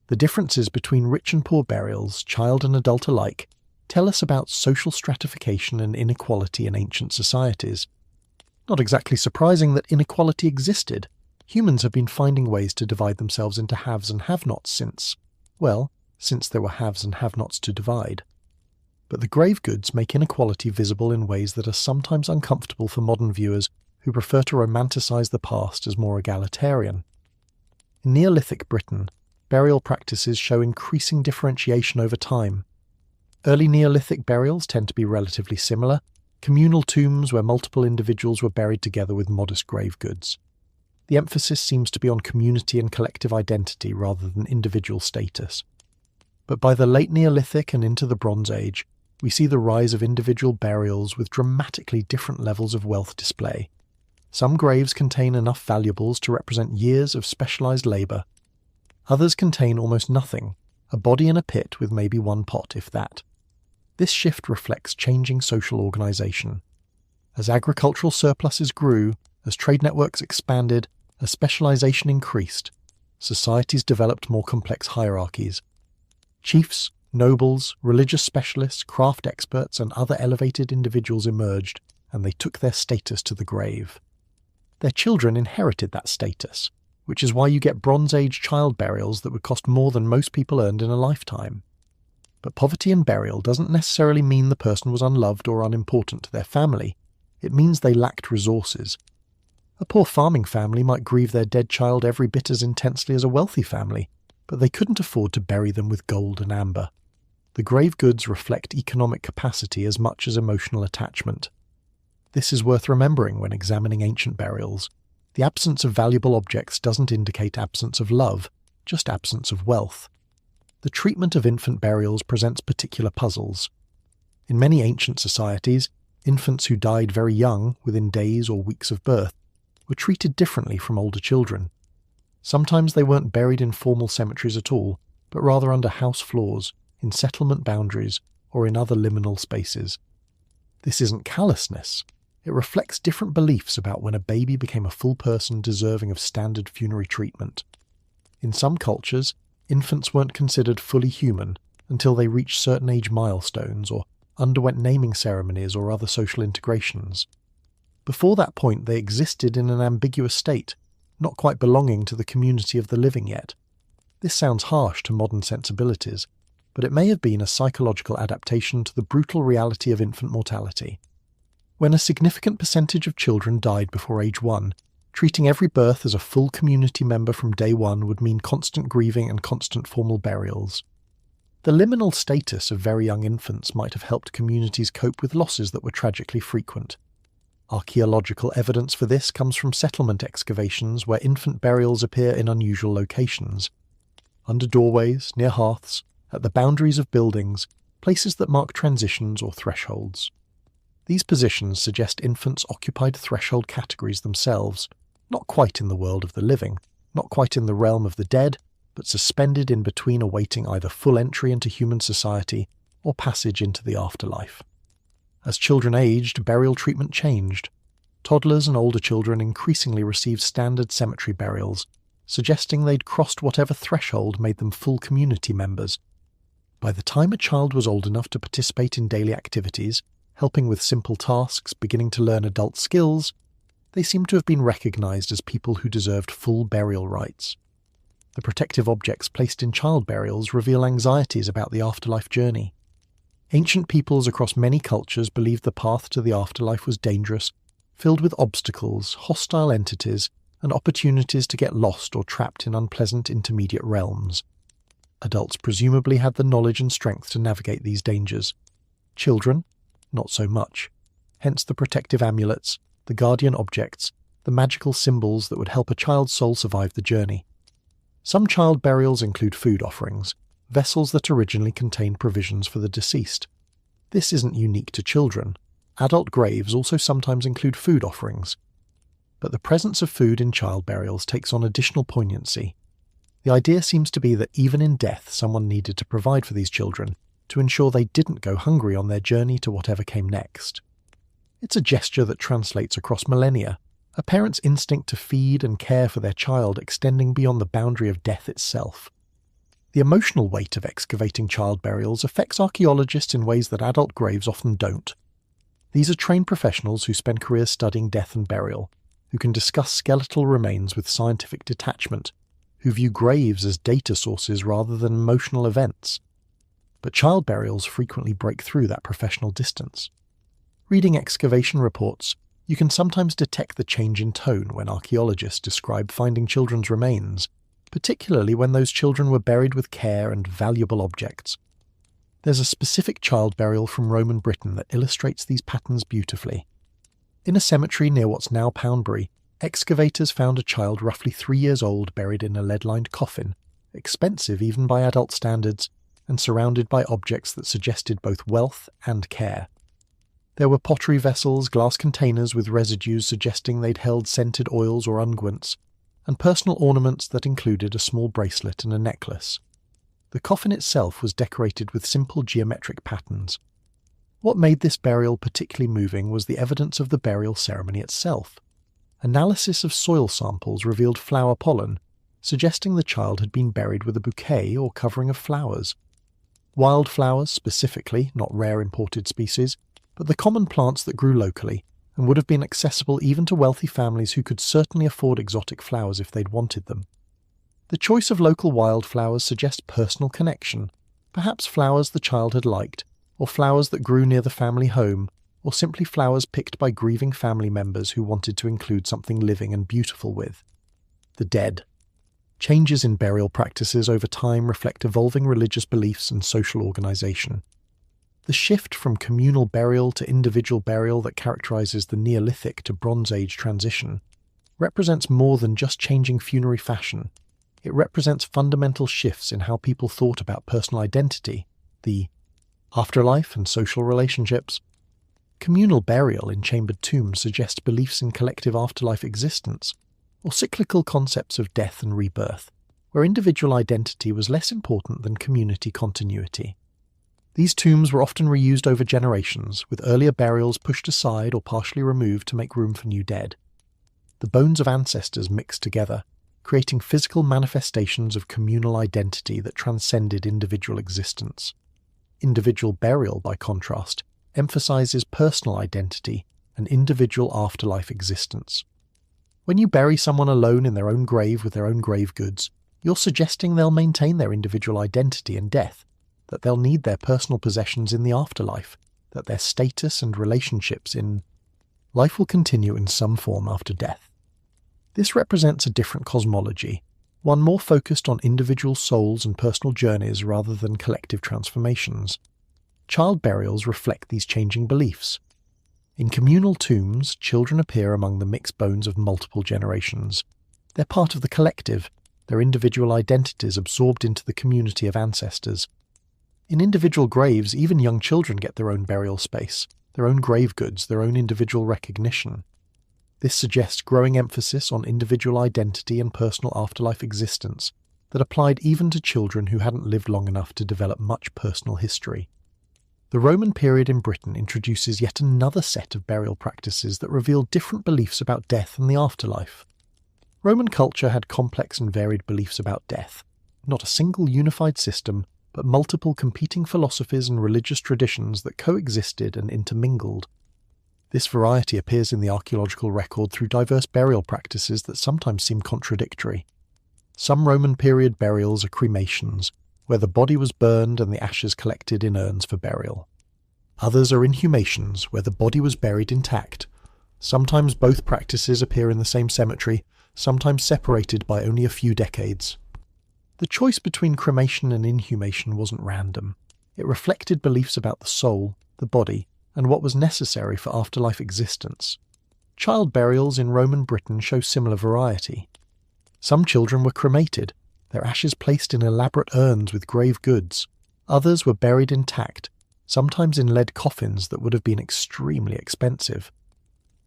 The differences between rich and poor burials, child and adult alike, tell us about social stratification and inequality in ancient societies. Not exactly surprising that inequality existed. Humans have been finding ways to divide themselves into haves and have-nots since there were haves and have-nots to divide. But the grave goods make inequality visible in ways that are sometimes uncomfortable for modern viewers who prefer to romanticize the past as more egalitarian. In Neolithic Britain, burial practices show increasing differentiation over time. Early Neolithic burials tend to be relatively similar, communal tombs where multiple individuals were buried together with modest grave goods. The emphasis seems to be on community and collective identity rather than individual status. But by the late Neolithic and into the Bronze Age, we see the rise of individual burials with dramatically different levels of wealth display. Some graves contain enough valuables to represent years of specialized labor. Others contain almost nothing, a body in a pit with maybe one pot, if that. This shift reflects changing social organization. As agricultural surpluses grew, as trade networks expanded, as specialization increased, societies developed more complex hierarchies. Chiefs, nobles, religious specialists, craft experts, and other elevated individuals emerged, and they took their status to the grave. Their children inherited that status, which is why you get Bronze Age child burials that would cost more than most people earned in a lifetime. But poverty in burial doesn't necessarily mean the person was unloved or unimportant to their family. It means they lacked resources. A poor farming family might grieve their dead child every bit as intensely as a wealthy family, but they couldn't afford to bury them with gold and amber. The grave goods reflect economic capacity as much as emotional attachment. This is worth remembering when examining ancient burials. The absence of valuable objects doesn't indicate absence of love, just absence of wealth. The treatment of infant burials presents particular puzzles. In many ancient societies, infants who died very young, within days or weeks of birth, were treated differently from older children. Sometimes they weren't buried in formal cemeteries at all, but rather under house floors, in settlement boundaries, or in other liminal spaces. This isn't callousness. It reflects different beliefs about when a baby became a full person deserving of standard funerary treatment. In some cultures, infants weren't considered fully human until they reached certain age milestones or underwent naming ceremonies or other social integrations. Before that point, they existed in an ambiguous state, not quite belonging to the community of the living yet. This sounds harsh to modern sensibilities, but it may have been a psychological adaptation to the brutal reality of infant mortality. When a significant percentage of children died before age 1, treating every birth as a full community member from day one would mean constant grieving and constant formal burials. The liminal status of very young infants might have helped communities cope with losses that were tragically frequent. Archaeological evidence for this comes from settlement excavations where infant burials appear in unusual locations. Under doorways, near hearths, at the boundaries of buildings, places that mark transitions or thresholds. These positions suggest infants occupied threshold categories themselves, not quite in the world of the living, not quite in the realm of the dead, but suspended in between awaiting either full entry into human society or passage into the afterlife. As children aged, burial treatment changed. Toddlers and older children increasingly received standard cemetery burials, suggesting they'd crossed whatever threshold made them full community members. By the time a child was old enough to participate in daily activities, helping with simple tasks, beginning to learn adult skills, they seem to have been recognized as people who deserved full burial rights. The protective objects placed in child burials reveal anxieties about the afterlife journey. Ancient peoples across many cultures believed the path to the afterlife was dangerous, filled with obstacles, hostile entities, and opportunities to get lost or trapped in unpleasant intermediate realms. Adults presumably had the knowledge and strength to navigate these dangers. Children, not so much. Hence the protective amulets, the guardian objects, the magical symbols that would help a child's soul survive the journey. Some child burials include food offerings, vessels that originally contained provisions for the deceased. This isn't unique to children. Adult graves also sometimes include food offerings. But the presence of food in child burials takes on additional poignancy. The idea seems to be that even in death someone needed to provide for these children, to ensure they didn't go hungry on their journey to whatever came next. It's a gesture that translates across millennia, a parent's instinct to feed and care for their child extending beyond the boundary of death itself. The emotional weight of excavating child burials affects archaeologists in ways that adult graves often don't. These are trained professionals who spend careers studying death and burial, who can discuss skeletal remains with scientific detachment, who view graves as data sources rather than emotional events. But child burials frequently break through that professional distance. Reading excavation reports, you can sometimes detect the change in tone when archaeologists describe finding children's remains, particularly when those children were buried with care and valuable objects. There's a specific child burial from Roman Britain that illustrates these patterns beautifully. In a cemetery near what's now Poundbury, excavators found a child roughly 3 years old buried in a lead-lined coffin, expensive even by adult standards, and surrounded by objects that suggested both wealth and care. There were pottery vessels, glass containers with residues suggesting they'd held scented oils or unguents, and personal ornaments that included a small bracelet and a necklace. The coffin itself was decorated with simple geometric patterns. What made this burial particularly moving was the evidence of the burial ceremony itself. Analysis of soil samples revealed flower pollen, suggesting the child had been buried with a bouquet or covering of flowers. Wildflowers, specifically, not rare imported species, but the common plants that grew locally and would have been accessible even to wealthy families who could certainly afford exotic flowers if they'd wanted them. The choice of local wildflowers suggests personal connection, perhaps flowers the child had liked, or flowers that grew near the family home, or simply flowers picked by grieving family members who wanted to include something living and beautiful with. The dead. Changes in burial practices over time reflect evolving religious beliefs and social organisation. The shift from communal burial to individual burial that characterises the Neolithic to Bronze Age transition represents more than just changing funerary fashion. It represents fundamental shifts in how people thought about personal identity, the afterlife and social relationships. Communal burial in chambered tombs suggests beliefs in collective afterlife existence, or cyclical concepts of death and rebirth, where individual identity was less important than community continuity. These tombs were often reused over generations, with earlier burials pushed aside or partially removed to make room for new dead. The bones of ancestors mixed together, creating physical manifestations of communal identity that transcended individual existence. Individual burial, by contrast, emphasizes personal identity and individual afterlife existence. When you bury someone alone in their own grave with their own grave goods, you're suggesting they'll maintain their individual identity in death, that they'll need their personal possessions in the afterlife, that their status and relationships in life will continue in some form after death. This represents a different cosmology, one more focused on individual souls and personal journeys rather than collective transformations. Child burials reflect these changing beliefs. In communal tombs, children appear among the mixed bones of multiple generations. They're part of the collective, their individual identities absorbed into the community of ancestors. In individual graves, even young children get their own burial space, their own grave goods, their own individual recognition. This suggests growing emphasis on individual identity and personal afterlife existence that applied even to children who hadn't lived long enough to develop much personal history. The Roman period in Britain introduces yet another set of burial practices that reveal different beliefs about death and the afterlife. Roman culture had complex and varied beliefs about death, not a single unified system, but multiple competing philosophies and religious traditions that coexisted and intermingled. This variety appears in the archaeological record through diverse burial practices that sometimes seem contradictory. Some Roman period burials are cremations, where the body was burned and the ashes collected in urns for burial. Others are inhumations, where the body was buried intact. Sometimes both practices appear in the same cemetery, sometimes separated by only a few decades. The choice between cremation and inhumation wasn't random. It reflected beliefs about the soul, the body, and what was necessary for afterlife existence. Child burials in Roman Britain show similar variety. Some children were cremated, their ashes placed in elaborate urns with grave goods. Others were buried intact, sometimes in lead coffins that would have been extremely expensive.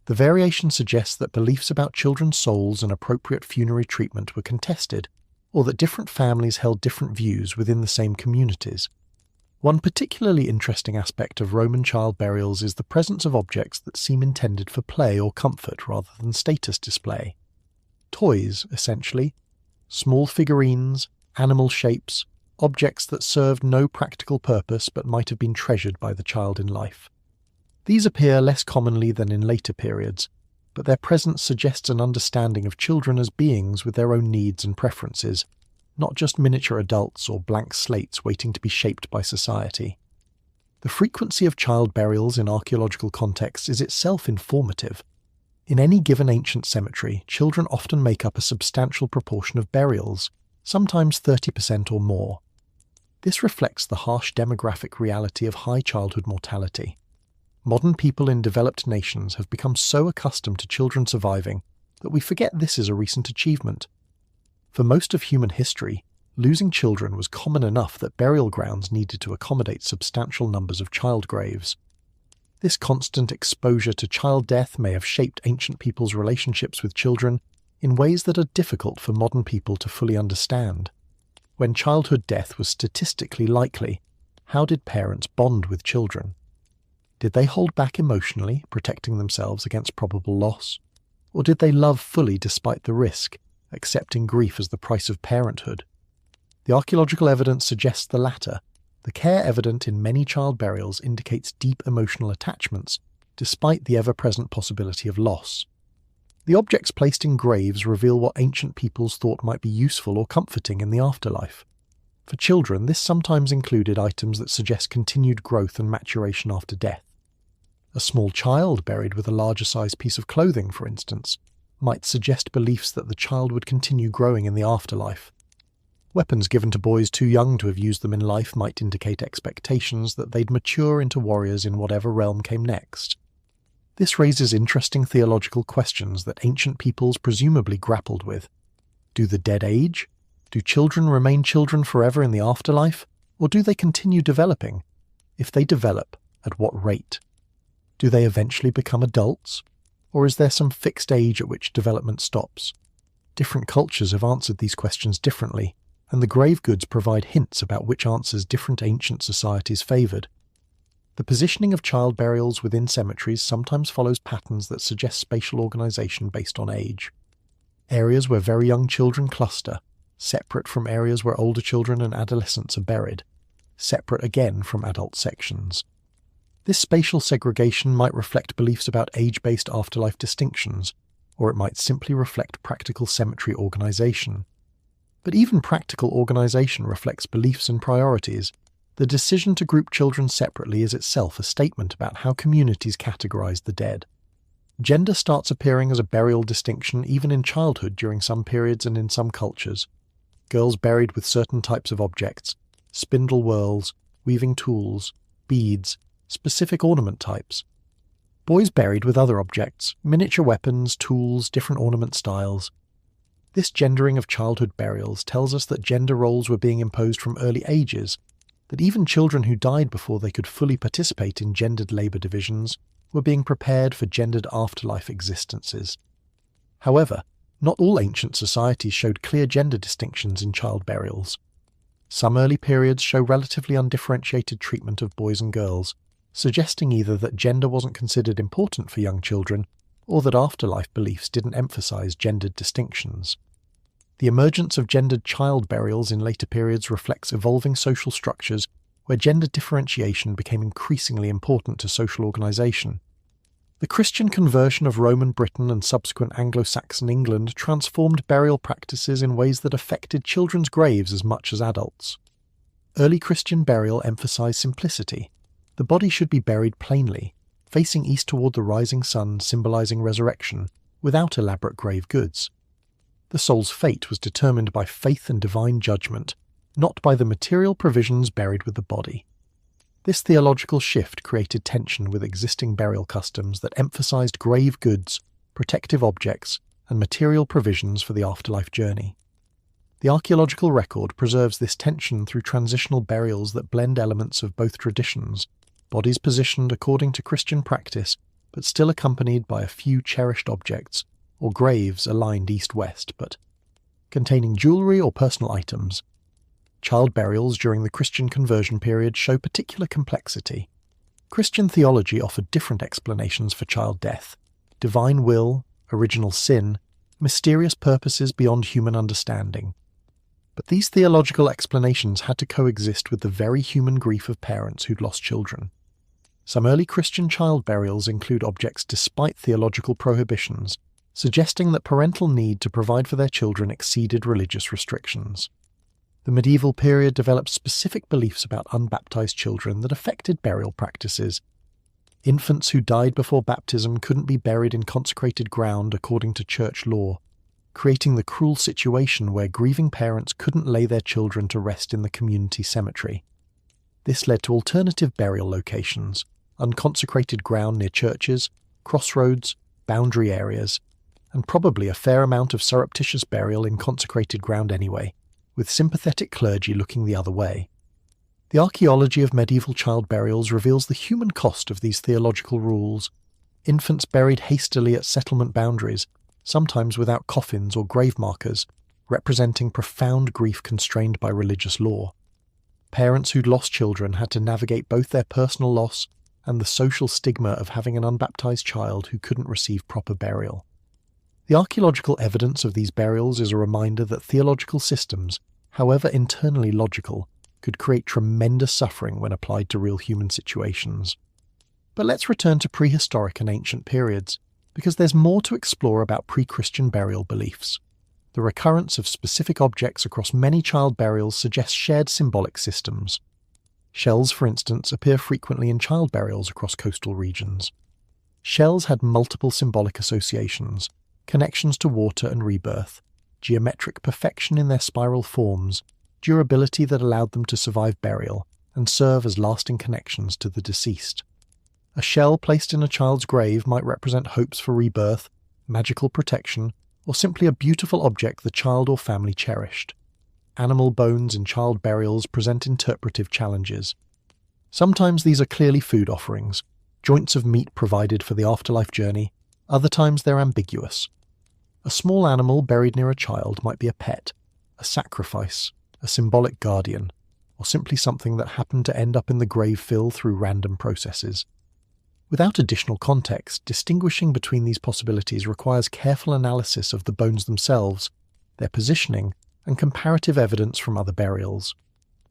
The variation suggests that beliefs about children's souls and appropriate funerary treatment were contested, or that different families held different views within the same communities. One particularly interesting aspect of Roman child burials is the presence of objects that seem intended for play or comfort rather than status display. Toys, essentially. Small figurines, animal shapes, objects that served no practical purpose but might have been treasured by the child in life. These appear less commonly than in later periods, but their presence suggests an understanding of children as beings with their own needs and preferences, not just miniature adults or blank slates waiting to be shaped by society. The frequency of child burials in archaeological contexts is itself informative. In any given ancient cemetery, children often make up a substantial proportion of burials, sometimes 30% or more. This reflects the harsh demographic reality of high childhood mortality. Modern people in developed nations have become so accustomed to children surviving that we forget this is a recent achievement. For most of human history, losing children was common enough that burial grounds needed to accommodate substantial numbers of child graves. This constant exposure to child death may have shaped ancient people's relationships with children in ways that are difficult for modern people to fully understand. When childhood death was statistically likely, how did parents bond with children? Did they hold back emotionally, protecting themselves against probable loss? Or did they love fully despite the risk, accepting grief as the price of parenthood? The archaeological evidence suggests the latter. The care evident in many child burials indicates deep emotional attachments, despite the ever-present possibility of loss. The objects placed in graves reveal what ancient peoples thought might be useful or comforting in the afterlife. For children, this sometimes included items that suggest continued growth and maturation after death. A small child buried with a larger-sized piece of clothing, for instance, might suggest beliefs that the child would continue growing in the afterlife. Weapons given to boys too young to have used them in life might indicate expectations that they'd mature into warriors in whatever realm came next. This raises interesting theological questions that ancient peoples presumably grappled with. Do the dead age? Do children remain children forever in the afterlife? Or do they continue developing? If they develop, at what rate? Do they eventually become adults? Or is there some fixed age at which development stops? Different cultures have answered these questions differently, and the grave goods provide hints about which answers different ancient societies favoured. The positioning of child burials within cemeteries sometimes follows patterns that suggest spatial organisation based on age. Areas where very young children cluster, separate from areas where older children and adolescents are buried, separate again from adult sections. This spatial segregation might reflect beliefs about age-based afterlife distinctions, or it might simply reflect practical cemetery organisation. But even practical organisation reflects beliefs and priorities. The decision to group children separately is itself a statement about how communities categorise the dead. Gender starts appearing as a burial distinction even in childhood during some periods and in some cultures. Girls buried with certain types of objects, spindle whorls, weaving tools, beads, specific ornament types. Boys buried with other objects, miniature weapons, tools, different ornament styles. This gendering of childhood burials tells us that gender roles were being imposed from early ages, that even children who died before they could fully participate in gendered labour divisions were being prepared for gendered afterlife existences. However, not all ancient societies showed clear gender distinctions in child burials. Some early periods show relatively undifferentiated treatment of boys and girls, suggesting either that gender wasn't considered important for young children, or that afterlife beliefs didn't emphasise gendered distinctions. The emergence of gendered child burials in later periods reflects evolving social structures where gender differentiation became increasingly important to social organisation. The Christian conversion of Roman Britain and subsequent Anglo-Saxon England transformed burial practices in ways that affected children's graves as much as adults. Early Christian burial emphasised simplicity. The body should be buried plainly, facing east toward the rising sun, symbolising resurrection, without elaborate grave goods. The soul's fate was determined by faith and divine judgment, not by the material provisions buried with the body. This theological shift created tension with existing burial customs that emphasized grave goods, protective objects, and material provisions for the afterlife journey. The archaeological record preserves this tension through transitional burials that blend elements of both traditions, bodies positioned according to Christian practice, but still accompanied by a few cherished objects, or graves aligned east-west, but containing jewellery or personal items. Child burials during the Christian conversion period show particular complexity. Christian theology offered different explanations for child death: divine will, original sin, mysterious purposes beyond human understanding. But these theological explanations had to coexist with the very human grief of parents who'd lost children. Some early Christian child burials include objects despite theological prohibitions, suggesting that parental need to provide for their children exceeded religious restrictions. The medieval period developed specific beliefs about unbaptized children that affected burial practices. Infants who died before baptism couldn't be buried in consecrated ground according to church law. creating the cruel situation where grieving parents couldn't lay their children to rest in the community cemetery. This led to alternative burial locations, unconsecrated ground near churches, crossroads, boundary areas, and probably a fair amount of surreptitious burial in consecrated ground anyway, with sympathetic clergy looking the other way. The archaeology of medieval child burials reveals the human cost of these theological rules. Infants buried hastily at settlement boundaries, sometimes without coffins or grave markers, representing profound grief constrained by religious law. Parents who'd lost children had to navigate both their personal loss and the social stigma of having an unbaptized child who couldn't receive proper burial. The archaeological evidence of these burials is a reminder that theological systems, however internally logical, could create tremendous suffering when applied to real human situations. But let's return to prehistoric and ancient periods, because there's more to explore about pre-Christian burial beliefs. The recurrence of specific objects across many child burials suggests shared symbolic systems. Shells, for instance, appear frequently in child burials across coastal regions. Shells had multiple symbolic associations, connections to water and rebirth, geometric perfection in their spiral forms, durability that allowed them to survive burial and serve as lasting connections to the deceased. A shell placed in a child's grave might represent hopes for rebirth, magical protection, or simply a beautiful object the child or family cherished. Animal bones in child burials present interpretive challenges. Sometimes these are clearly food offerings, joints of meat provided for the afterlife journey. Other times they're ambiguous. A small animal buried near a child might be a pet, a sacrifice, a symbolic guardian, or simply something that happened to end up in the grave fill through random processes. Without additional context, distinguishing between these possibilities requires careful analysis of the bones themselves, their positioning, and comparative evidence from other burials.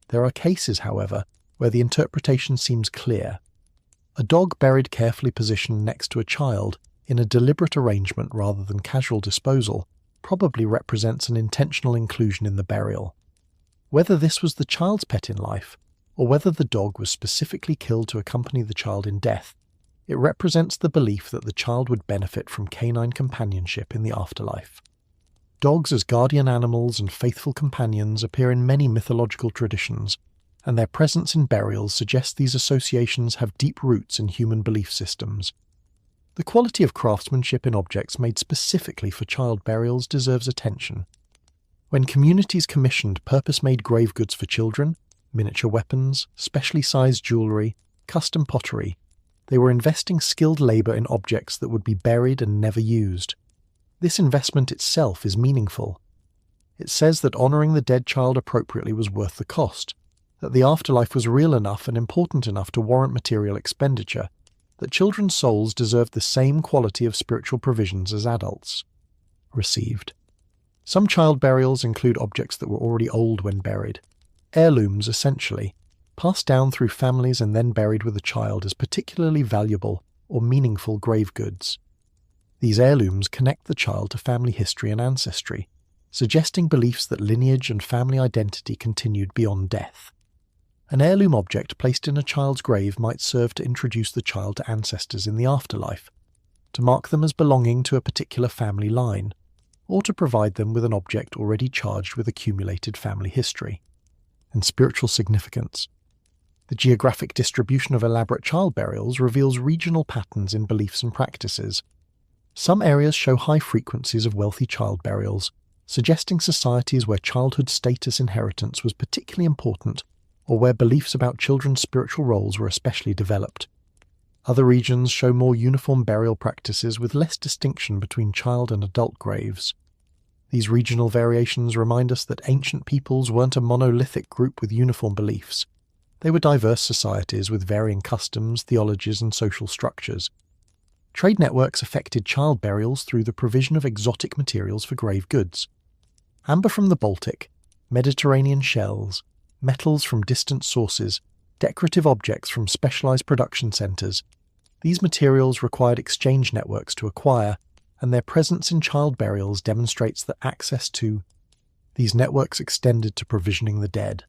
There are cases, however, where the interpretation seems clear. A dog buried carefully positioned next to a child, in a deliberate arrangement rather than casual disposal, probably represents an intentional inclusion in the burial. Whether this was the child's pet in life, or whether the dog was specifically killed to accompany the child in death, it represents the belief that the child would benefit from canine companionship in the afterlife. Dogs as guardian animals and faithful companions appear in many mythological traditions, and their presence in burials suggests these associations have deep roots in human belief systems. The quality of craftsmanship in objects made specifically for child burials deserves attention. When communities commissioned purpose-made grave goods for children, miniature weapons, specially sized jewellery, custom pottery, they were investing skilled labour in objects that would be buried and never used. This investment itself is meaningful. It says that honouring the dead child appropriately was worth the cost, that the afterlife was real enough and important enough to warrant material expenditure, that children's souls deserved the same quality of spiritual provisions as adults. Received. Some child burials include objects that were already old when buried. Heirlooms, essentially, passed down through families and then buried with a child as particularly valuable or meaningful grave goods. These heirlooms connect the child to family history and ancestry, suggesting beliefs that lineage and family identity continued beyond death. An heirloom object placed in a child's grave might serve to introduce the child to ancestors in the afterlife, to mark them as belonging to a particular family line, or to provide them with an object already charged with accumulated family history and spiritual significance. The geographic distribution of elaborate child burials reveals regional patterns in beliefs and practices. Some areas show high frequencies of wealthy child burials, suggesting societies where childhood status inheritance was particularly important, or where beliefs about children's spiritual roles were especially developed. Other regions show more uniform burial practices with less distinction between child and adult graves. These regional variations remind us that ancient peoples weren't a monolithic group with uniform beliefs. They were diverse societies with varying customs, theologies, and social structures. Trade networks affected child burials through the provision of exotic materials for grave goods. Amber from the Baltic, Mediterranean shells, metals from distant sources, decorative objects from specialized production centers. These materials required exchange networks to acquire, and their presence in child burials demonstrates that access to these networks extended to provisioning the dead.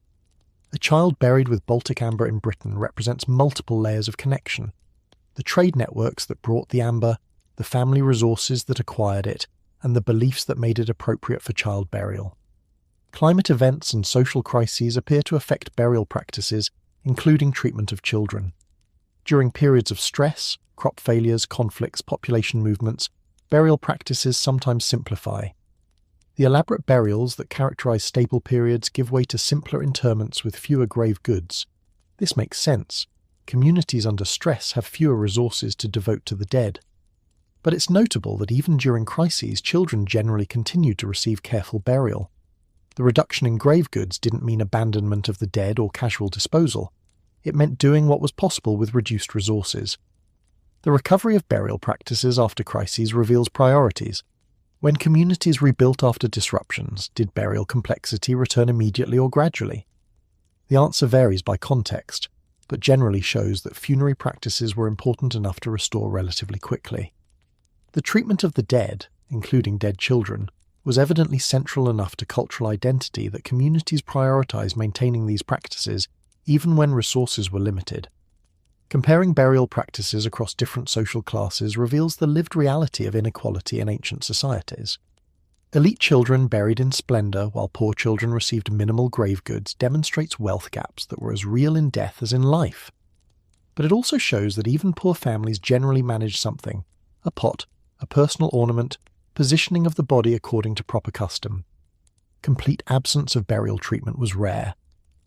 A child buried with Baltic amber in Britain represents multiple layers of connection. The trade networks that brought the amber, the family resources that acquired it, and the beliefs that made it appropriate for child burial. Climate events and social crises appear to affect burial practices, including treatment of children. During periods of stress, crop failures, conflicts, population movements, burial practices sometimes simplify. The elaborate burials that characterize stable periods give way to simpler interments with fewer grave goods. This makes sense. Communities under stress have fewer resources to devote to the dead. But it's notable that even during crises, children generally continued to receive careful burial. The reduction in grave goods didn't mean abandonment of the dead or casual disposal. It meant doing what was possible with reduced resources. The recovery of burial practices after crises reveals priorities. When communities rebuilt after disruptions, did burial complexity return immediately or gradually? The answer varies by context, but generally shows that funerary practices were important enough to restore relatively quickly. The treatment of the dead, including dead children, was evidently central enough to cultural identity that communities prioritized maintaining these practices even when resources were limited. Comparing burial practices across different social classes reveals the lived reality of inequality in ancient societies. Elite children buried in splendor while poor children received minimal grave goods demonstrates wealth gaps that were as real in death as in life. But it also shows that even poor families generally managed something: a pot, a personal ornament, positioning of the body according to proper custom. Complete absence of burial treatment was rare.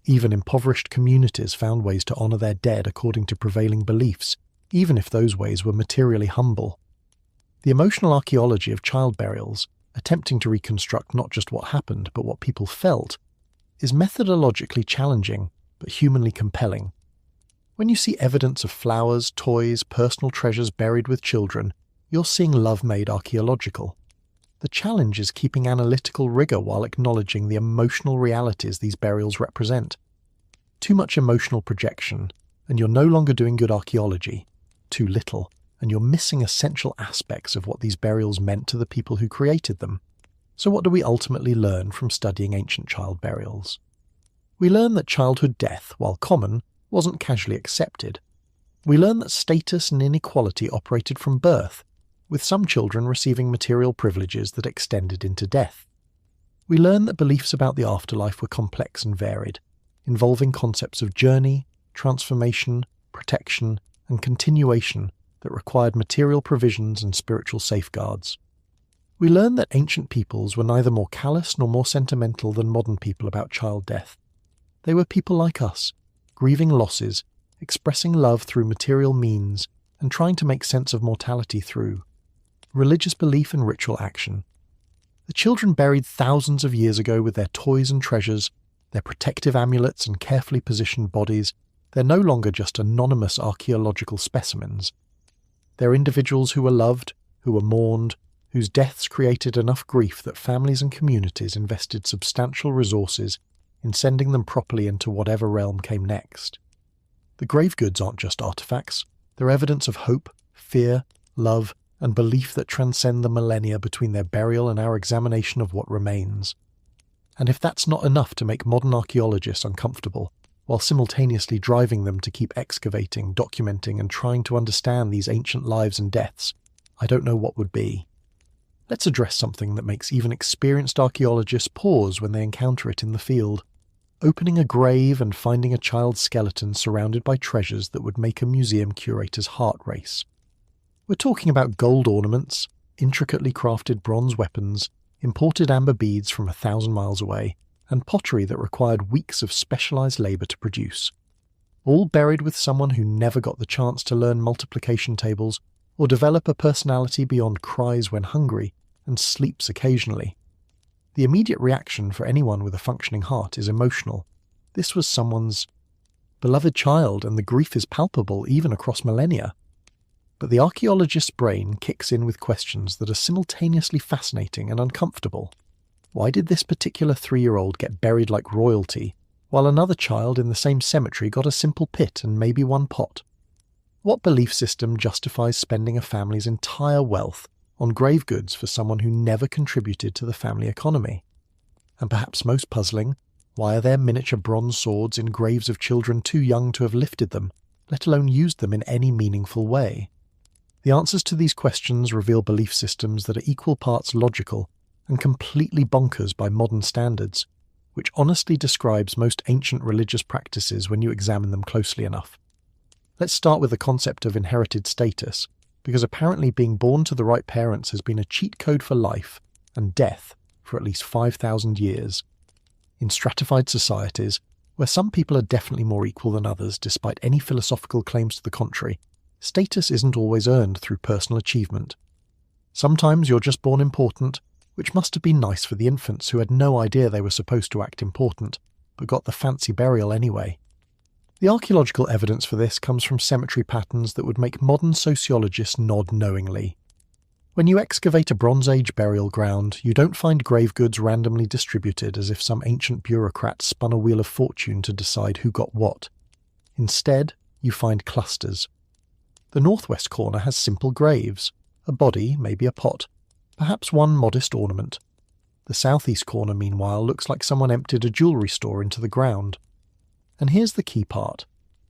Even impoverished communities found ways to honor their dead according to prevailing beliefs, even if those ways were materially humble. The emotional archaeology of child burials, attempting to reconstruct not just what happened but what people felt, is methodologically challenging but humanly compelling. When you see evidence of flowers, toys, personal treasures buried with children, you're seeing love made archaeological. The challenge is keeping analytical rigor while acknowledging the emotional realities these burials represent. Too much emotional projection, and you're no longer doing good archaeology. Too little, and you're missing essential aspects of what these burials meant to the people who created them. So what do we ultimately learn from studying ancient child burials? We learn that childhood death, while common, wasn't casually accepted. We learn that status and inequality operated from birth, with some children receiving material privileges that extended into death. We learn that beliefs about the afterlife were complex and varied, involving concepts of journey, transformation, protection, and continuation that required material provisions and spiritual safeguards. We learn that ancient peoples were neither more callous nor more sentimental than modern people about child death. They were people like us, grieving losses, expressing love through material means, and trying to make sense of mortality through religious belief and ritual action. The children buried thousands of years ago with their toys and treasures, their protective amulets and carefully positioned bodies, they're no longer just anonymous archaeological specimens. They're individuals who were loved, who were mourned, whose deaths created enough grief that families and communities invested substantial resources in sending them properly into whatever realm came next. The grave goods aren't just artifacts, they're evidence of hope, fear, love, and belief that transcend the millennia between their burial and our examination of what remains. And if that's not enough to make modern archaeologists uncomfortable, while simultaneously driving them to keep excavating, documenting, and trying to understand these ancient lives and deaths, I don't know what would be. Let's address something that makes even experienced archaeologists pause when they encounter it in the field: opening a grave and finding a child's skeleton surrounded by treasures that would make a museum curator's heart race. We're talking about gold ornaments, intricately crafted bronze weapons, imported amber beads from 1,000 miles away, and pottery that required weeks of specialized labor to produce. All buried with someone who never got the chance to learn multiplication tables or develop a personality beyond cries when hungry and sleeps occasionally. The immediate reaction for anyone with a functioning heart is emotional. This was someone's beloved child, and the grief is palpable even across millennia. But the archaeologist's brain kicks in with questions that are simultaneously fascinating and uncomfortable. Why did this particular 3-year-old get buried like royalty, while another child in the same cemetery got a simple pit and maybe one pot? What belief system justifies spending a family's entire wealth on grave goods for someone who never contributed to the family economy? And perhaps most puzzling, why are there miniature bronze swords in graves of children too young to have lifted them, let alone used them in any meaningful way? The answers to these questions reveal belief systems that are equal parts logical and completely bonkers by modern standards, which honestly describes most ancient religious practices when you examine them closely enough. Let's start with the concept of inherited status, because apparently being born to the right parents has been a cheat code for life and death for at least 5,000 years. In stratified societies, where some people are definitely more equal than others despite any philosophical claims to the contrary, status isn't always earned through personal achievement. Sometimes you're just born important, which must have been nice for the infants who had no idea they were supposed to act important, but got the fancy burial anyway. The archaeological evidence for this comes from cemetery patterns that would make modern sociologists nod knowingly. When you excavate a Bronze Age burial ground, you don't find grave goods randomly distributed as if some ancient bureaucrat spun a wheel of fortune to decide who got what. Instead, you find clusters. The northwest corner has simple graves, a body, maybe a pot, perhaps one modest ornament. The southeast corner, meanwhile, looks like someone emptied a jewellery store into the ground. And here's the key part.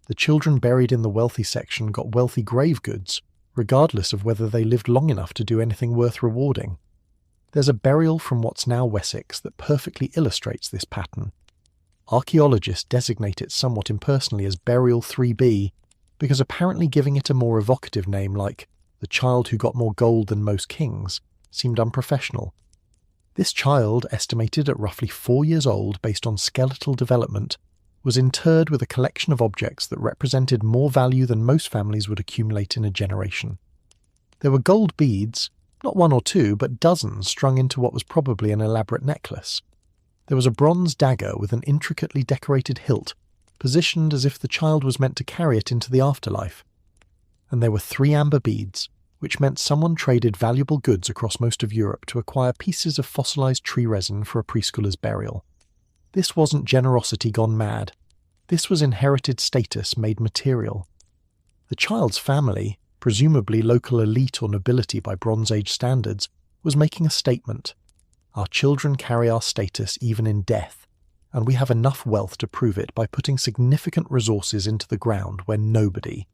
The children buried in the wealthy section got wealthy grave goods, regardless of whether they lived long enough to do anything worth rewarding. There's a burial from what's now Wessex that perfectly illustrates this pattern. Archaeologists designate it somewhat impersonally as Burial 3B, because apparently giving it a more evocative name like the child who got more gold than most kings seemed unprofessional. This child, estimated at roughly 4 years old based on skeletal development, was interred with a collection of objects that represented more value than most families would accumulate in a generation. There were gold beads, not one or two, but dozens strung into what was probably an elaborate necklace. There was a bronze dagger with an intricately decorated hilt, positioned as if the child was meant to carry it into the afterlife. And there were 3 amber beads, which meant someone traded valuable goods across most of Europe to acquire pieces of fossilized tree resin for a preschooler's burial. This wasn't generosity gone mad. This was inherited status made material. The child's family, presumably local elite or nobility by Bronze Age standards, was making a statement. Our children carry our status even in death, and we have enough wealth to prove it by putting significant resources into the ground where nobody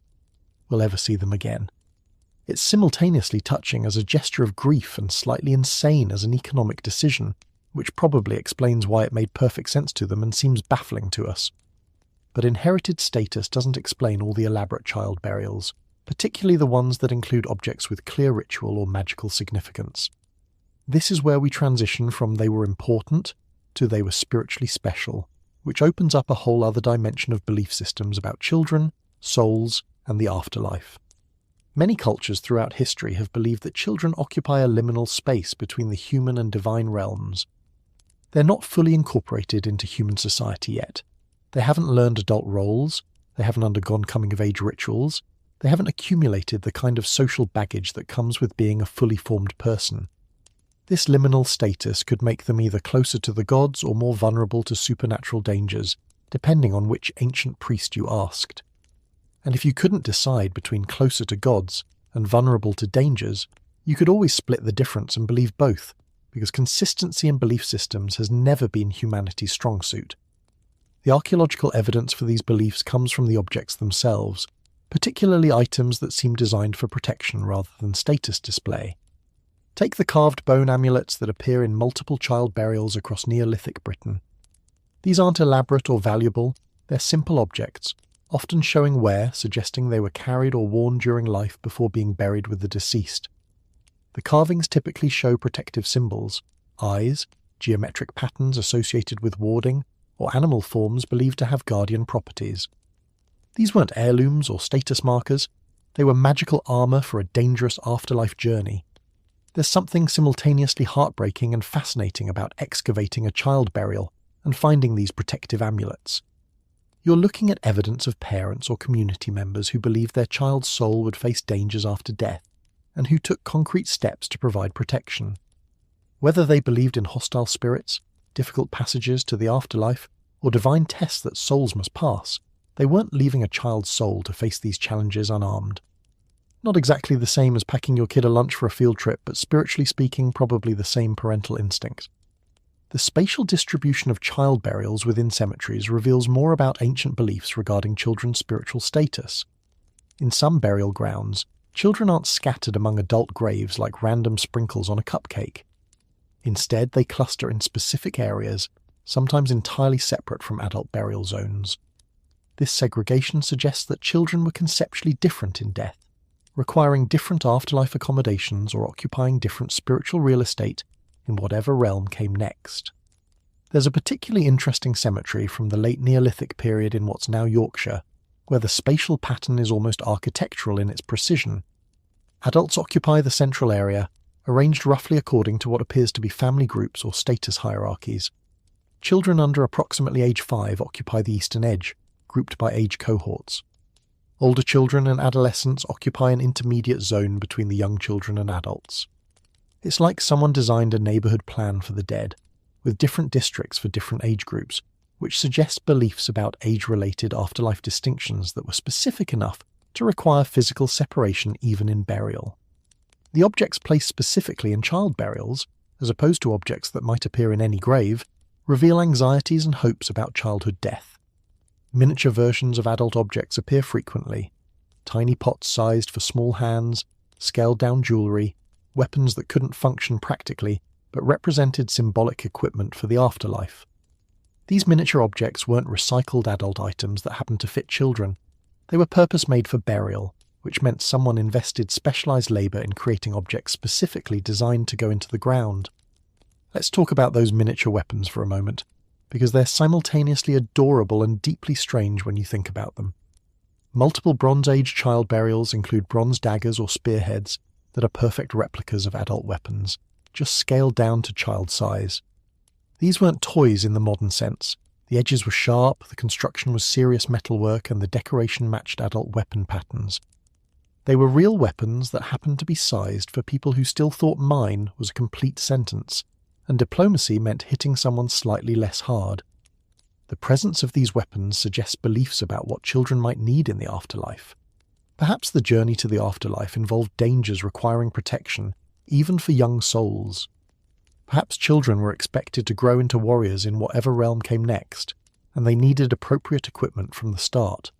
will ever see them again. It's simultaneously touching as a gesture of grief and slightly insane as an economic decision, which probably explains why it made perfect sense to them and seems baffling to us. But inherited status doesn't explain all the elaborate child burials, particularly the ones that include objects with clear ritual or magical significance. This is where we transition from they were important to they were spiritually special, which opens up a whole other dimension of belief systems about children, souls, and the afterlife. Many cultures throughout history have believed that children occupy a liminal space between the human and divine realms. They're not fully incorporated into human society yet. They haven't learned adult roles, they haven't undergone coming-of-age rituals, they haven't accumulated the kind of social baggage that comes with being a fully formed person. This liminal status could make them either closer to the gods or more vulnerable to supernatural dangers, depending on which ancient priest you asked. And if you couldn't decide between closer to gods and vulnerable to dangers, you could always split the difference and believe both, because consistency in belief systems has never been humanity's strong suit. The archaeological evidence for these beliefs comes from the objects themselves, particularly items that seem designed for protection rather than status display. Take the carved bone amulets that appear in multiple child burials across Neolithic Britain. These aren't elaborate or valuable, they're simple objects, often showing wear, suggesting they were carried or worn during life before being buried with the deceased. The carvings typically show protective symbols, eyes, geometric patterns associated with warding, or animal forms believed to have guardian properties. These weren't heirlooms or status markers, they were magical armour for a dangerous afterlife journey. There's something simultaneously heartbreaking and fascinating about excavating a child burial and finding these protective amulets. You're looking at evidence of parents or community members who believed their child's soul would face dangers after death, and who took concrete steps to provide protection. Whether they believed in hostile spirits, difficult passages to the afterlife, or divine tests that souls must pass, they weren't leaving a child's soul to face these challenges unarmed. Not exactly the same as packing your kid a lunch for a field trip, but spiritually speaking, probably the same parental instincts. The spatial distribution of child burials within cemeteries reveals more about ancient beliefs regarding children's spiritual status. In some burial grounds, Children aren't scattered among adult graves like random sprinkles on a cupcake. Instead, they cluster in specific areas, sometimes entirely separate from adult burial zones. This segregation suggests that children were conceptually different in death, requiring different afterlife accommodations or occupying different spiritual real estate in whatever realm came next. There's a particularly interesting cemetery from the late Neolithic period in what's now Yorkshire, where the spatial pattern is almost architectural in its precision. Adults occupy the central area, arranged roughly according to what appears to be family groups or status hierarchies. Children under approximately age 5 occupy the eastern edge, grouped by age cohorts. Older children and adolescents occupy an intermediate zone between the young children and adults. It's like someone designed a neighbourhood plan for the dead, with different districts for different age groups, which suggests beliefs about age-related afterlife distinctions that were specific enough to require physical separation even in burial. The objects placed specifically in child burials, as opposed to objects that might appear in any grave, reveal anxieties and hopes about childhood death. Miniature versions of adult objects appear frequently: tiny pots sized for small hands, scaled-down jewellery, weapons that couldn't function practically but represented symbolic equipment for the afterlife. These miniature objects weren't recycled adult items that happened to fit children. They were purpose-made for burial, which meant someone invested specialised labour in creating objects specifically designed to go into the ground. Let's talk about those miniature weapons for a moment, because they're simultaneously adorable and deeply strange when you think about them. Multiple Bronze Age child burials include bronze daggers or spearheads that are perfect replicas of adult weapons, just scaled down to child size. These weren't toys in the modern sense. The edges were sharp, the construction was serious metalwork, and the decoration matched adult weapon patterns. They were real weapons that happened to be sized for people who still thought mine was a complete sentence, and diplomacy meant hitting someone slightly less hard. The presence of these weapons suggests beliefs about what children might need in the afterlife. Perhaps the journey to the afterlife involved dangers requiring protection, even for young souls. Perhaps children were expected to grow into warriors in whatever realm came next, and they needed appropriate equipment from the start.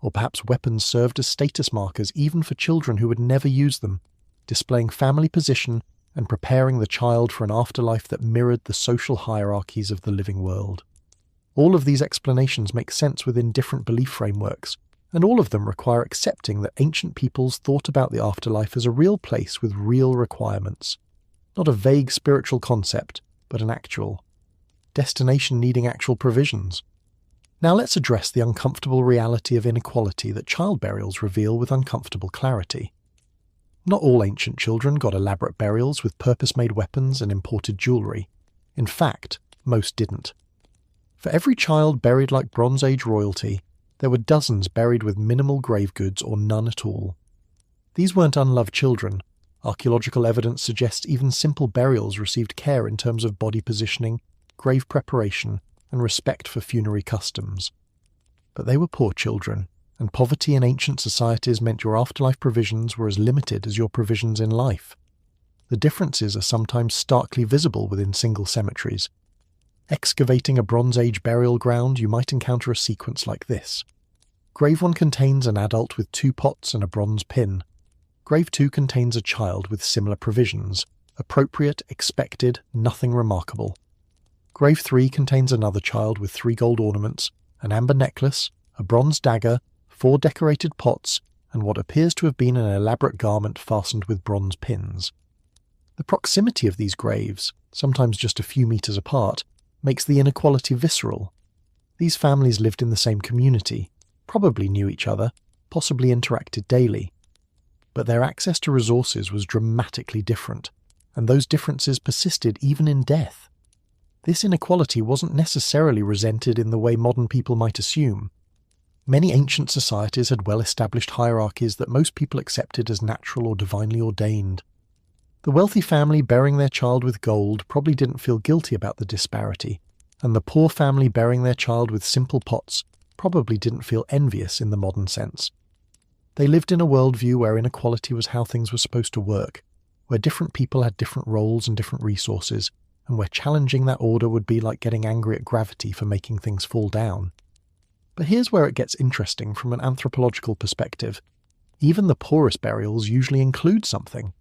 Or perhaps weapons served as status markers even for children who would never use them, displaying family position and preparing the child for an afterlife that mirrored the social hierarchies of the living world. All of these explanations make sense within different belief frameworks, and all of them require accepting that ancient peoples thought about the afterlife as a real place with real requirements. Not a vague spiritual concept, but an actual destination needing actual provisions. Now let's address the uncomfortable reality of inequality that child burials reveal with uncomfortable clarity. Not all ancient children got elaborate burials with purpose-made weapons and imported jewellery. In fact, most didn't. For every child buried like Bronze Age royalty, there were dozens buried with minimal grave goods or none at all. These weren't unloved children. Archaeological evidence suggests even simple burials received care in terms of body positioning, grave preparation, and respect for funerary customs. But they were poor children, and poverty in ancient societies meant your afterlife provisions were as limited as your provisions in life. The differences are sometimes starkly visible within single cemeteries. Excavating a Bronze Age burial ground, you might encounter a sequence like this. Grave 1 contains an adult with 2 pots and a bronze pin. Grave 2 contains a child with similar provisions. Appropriate, expected, nothing remarkable. Grave 3 contains another child with 3 gold ornaments, an amber necklace, a bronze dagger, 4 decorated pots, and what appears to have been an elaborate garment fastened with bronze pins. The proximity of these graves, sometimes just a few meters apart, makes the inequality visceral. These families lived in the same community, probably knew each other, possibly interacted daily. But their access to resources was dramatically different, and those differences persisted even in death. This inequality wasn't necessarily resented in the way modern people might assume. Many ancient societies had well-established hierarchies that most people accepted as natural or divinely ordained. The wealthy family burying their child with gold probably didn't feel guilty about the disparity, and the poor family burying their child with simple pots probably didn't feel envious in the modern sense. They lived in a worldview where inequality was how things were supposed to work, where different people had different roles and different resources, and where challenging that order would be like getting angry at gravity for making things fall down. But here's where it gets interesting from an anthropological perspective. Even the poorest burials usually include something.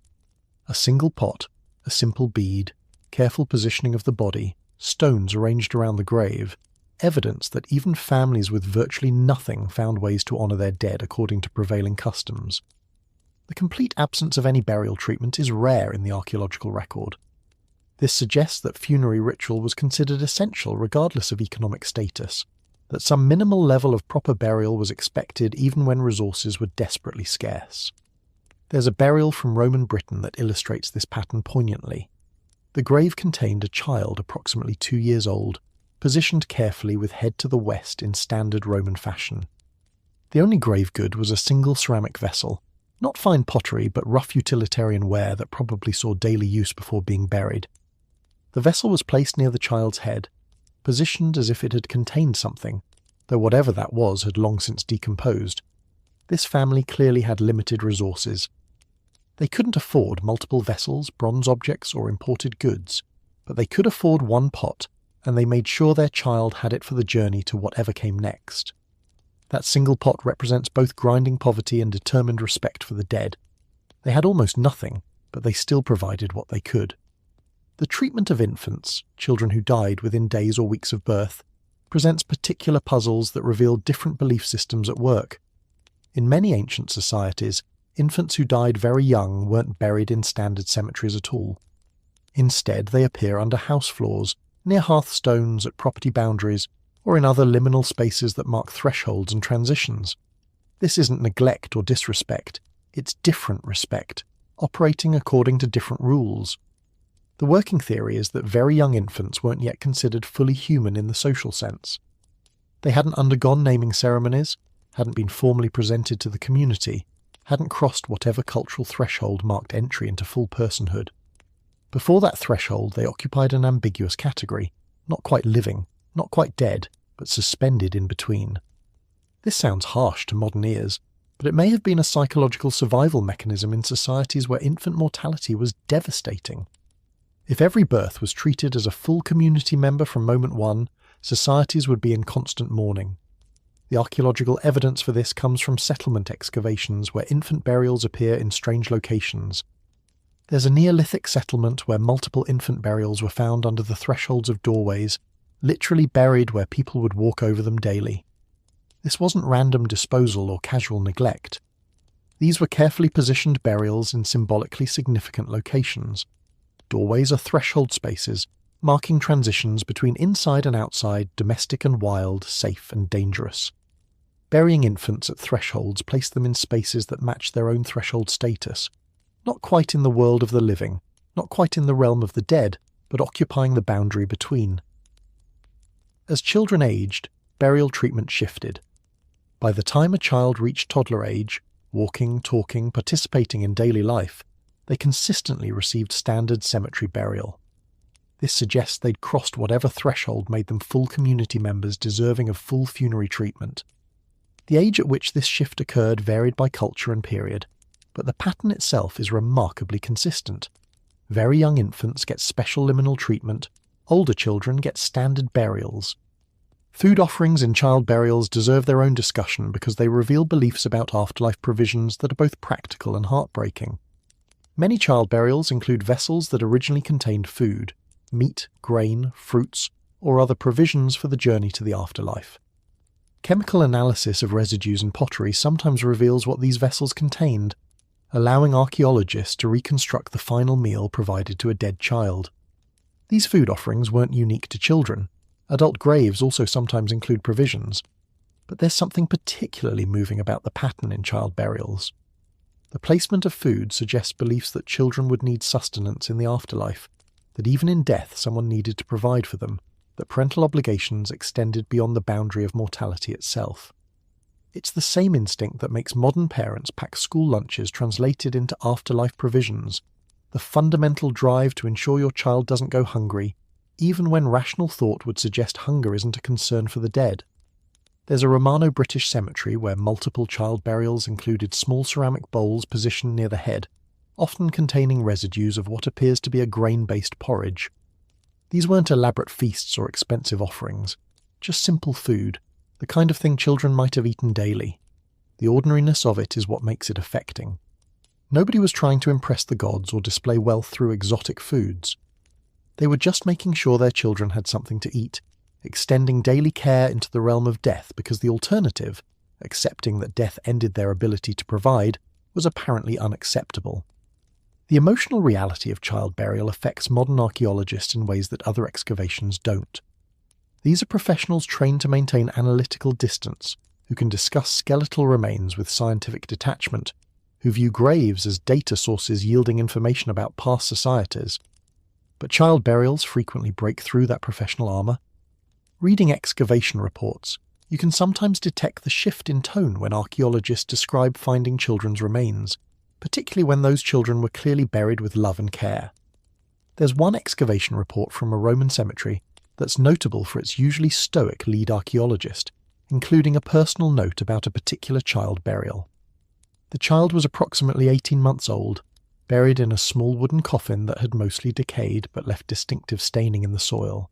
A single pot, a simple bead, careful positioning of the body, stones arranged around the grave, evidence that even families with virtually nothing found ways to honour their dead according to prevailing customs. The complete absence of any burial treatment is rare in the archaeological record. This suggests that funerary ritual was considered essential regardless of economic status, that some minimal level of proper burial was expected even when resources were desperately scarce. There's a burial from Roman Britain that illustrates this pattern poignantly. The grave contained a child approximately 2 years old, positioned carefully with head to the west in standard Roman fashion. The only grave good was a single ceramic vessel, not fine pottery but rough utilitarian ware that probably saw daily use before being buried. The vessel was placed near the child's head, positioned as if it had contained something, though whatever that was had long since decomposed. This family clearly had limited resources. They couldn't afford multiple vessels, bronze objects, or imported goods, but they could afford one pot, and they made sure their child had it for the journey to whatever came next. That single pot represents both grinding poverty and determined respect for the dead. They had almost nothing, but they still provided what they could. The treatment of infants, children who died within days or weeks of birth, presents particular puzzles that reveal different belief systems at work. In many ancient societies, infants who died very young weren't buried in standard cemeteries at all. Instead, they appear under house floors, near hearthstones, at property boundaries, or in other liminal spaces that mark thresholds and transitions. This isn't neglect or disrespect, it's different respect, operating according to different rules. The working theory is that very young infants weren't yet considered fully human in the social sense. They hadn't undergone naming ceremonies, hadn't been formally presented to the community, hadn't crossed whatever cultural threshold marked entry into full personhood. Before that threshold, they occupied an ambiguous category, not quite living, not quite dead, but suspended in between. This sounds harsh to modern ears, but it may have been a psychological survival mechanism in societies where infant mortality was devastating. If every birth was treated as a full community member from moment one, societies would be in constant mourning. The archaeological evidence for this comes from settlement excavations where infant burials appear in strange locations. There's a Neolithic settlement where multiple infant burials were found under the thresholds of doorways, literally buried where people would walk over them daily. This wasn't random disposal or casual neglect. These were carefully positioned burials in symbolically significant locations. Doorways are threshold spaces, marking transitions between inside and outside, domestic and wild, safe and dangerous. Burying infants at thresholds placed them in spaces that matched their own threshold status, not quite in the world of the living, not quite in the realm of the dead, but occupying the boundary between. As children aged, burial treatment shifted. By the time a child reached toddler age, walking, talking, participating in daily life, they consistently received standard cemetery burial. This suggests they'd crossed whatever threshold made them full community members deserving of full funerary treatment. The age at which this shift occurred varied by culture and period, but the pattern itself is remarkably consistent. Very young infants get special liminal treatment, older children get standard burials. Food offerings in child burials deserve their own discussion because they reveal beliefs about afterlife provisions that are both practical and heartbreaking. Many child burials include vessels that originally contained food, meat, grain, fruits, or other provisions for the journey to the afterlife. Chemical analysis of residues in pottery sometimes reveals what these vessels contained, allowing archaeologists to reconstruct the final meal provided to a dead child. These food offerings weren't unique to children. Adult graves also sometimes include provisions. But there's something particularly moving about the pattern in child burials. The placement of food suggests beliefs that children would need sustenance in the afterlife, that even in death someone needed to provide for them, that parental obligations extended beyond the boundary of mortality itself. It's the same instinct that makes modern parents pack school lunches translated into afterlife provisions, the fundamental drive to ensure your child doesn't go hungry, even when rational thought would suggest hunger isn't a concern for the dead. There's a Romano-British cemetery where multiple child burials included small ceramic bowls positioned near the head, often containing residues of what appears to be a grain-based porridge. These weren't elaborate feasts or expensive offerings, just simple food, the kind of thing children might have eaten daily. The ordinariness of it is what makes it affecting. Nobody was trying to impress the gods or display wealth through exotic foods. They were just making sure their children had something to eat, extending daily care into the realm of death because the alternative, accepting that death ended their ability to provide, was apparently unacceptable. The emotional reality of child burial affects modern archaeologists in ways that other excavations don't. These are professionals trained to maintain analytical distance, who can discuss skeletal remains with scientific detachment, who view graves as data sources yielding information about past societies. But child burials frequently break through that professional armour. Reading excavation reports, you can sometimes detect the shift in tone when archaeologists describe finding children's remains, particularly when those children were clearly buried with love and care. There's one excavation report from a Roman cemetery that's notable for its usually stoic lead archaeologist, including a personal note about a particular child burial. The child was approximately 18 months old, buried in a small wooden coffin that had mostly decayed but left distinctive staining in the soil.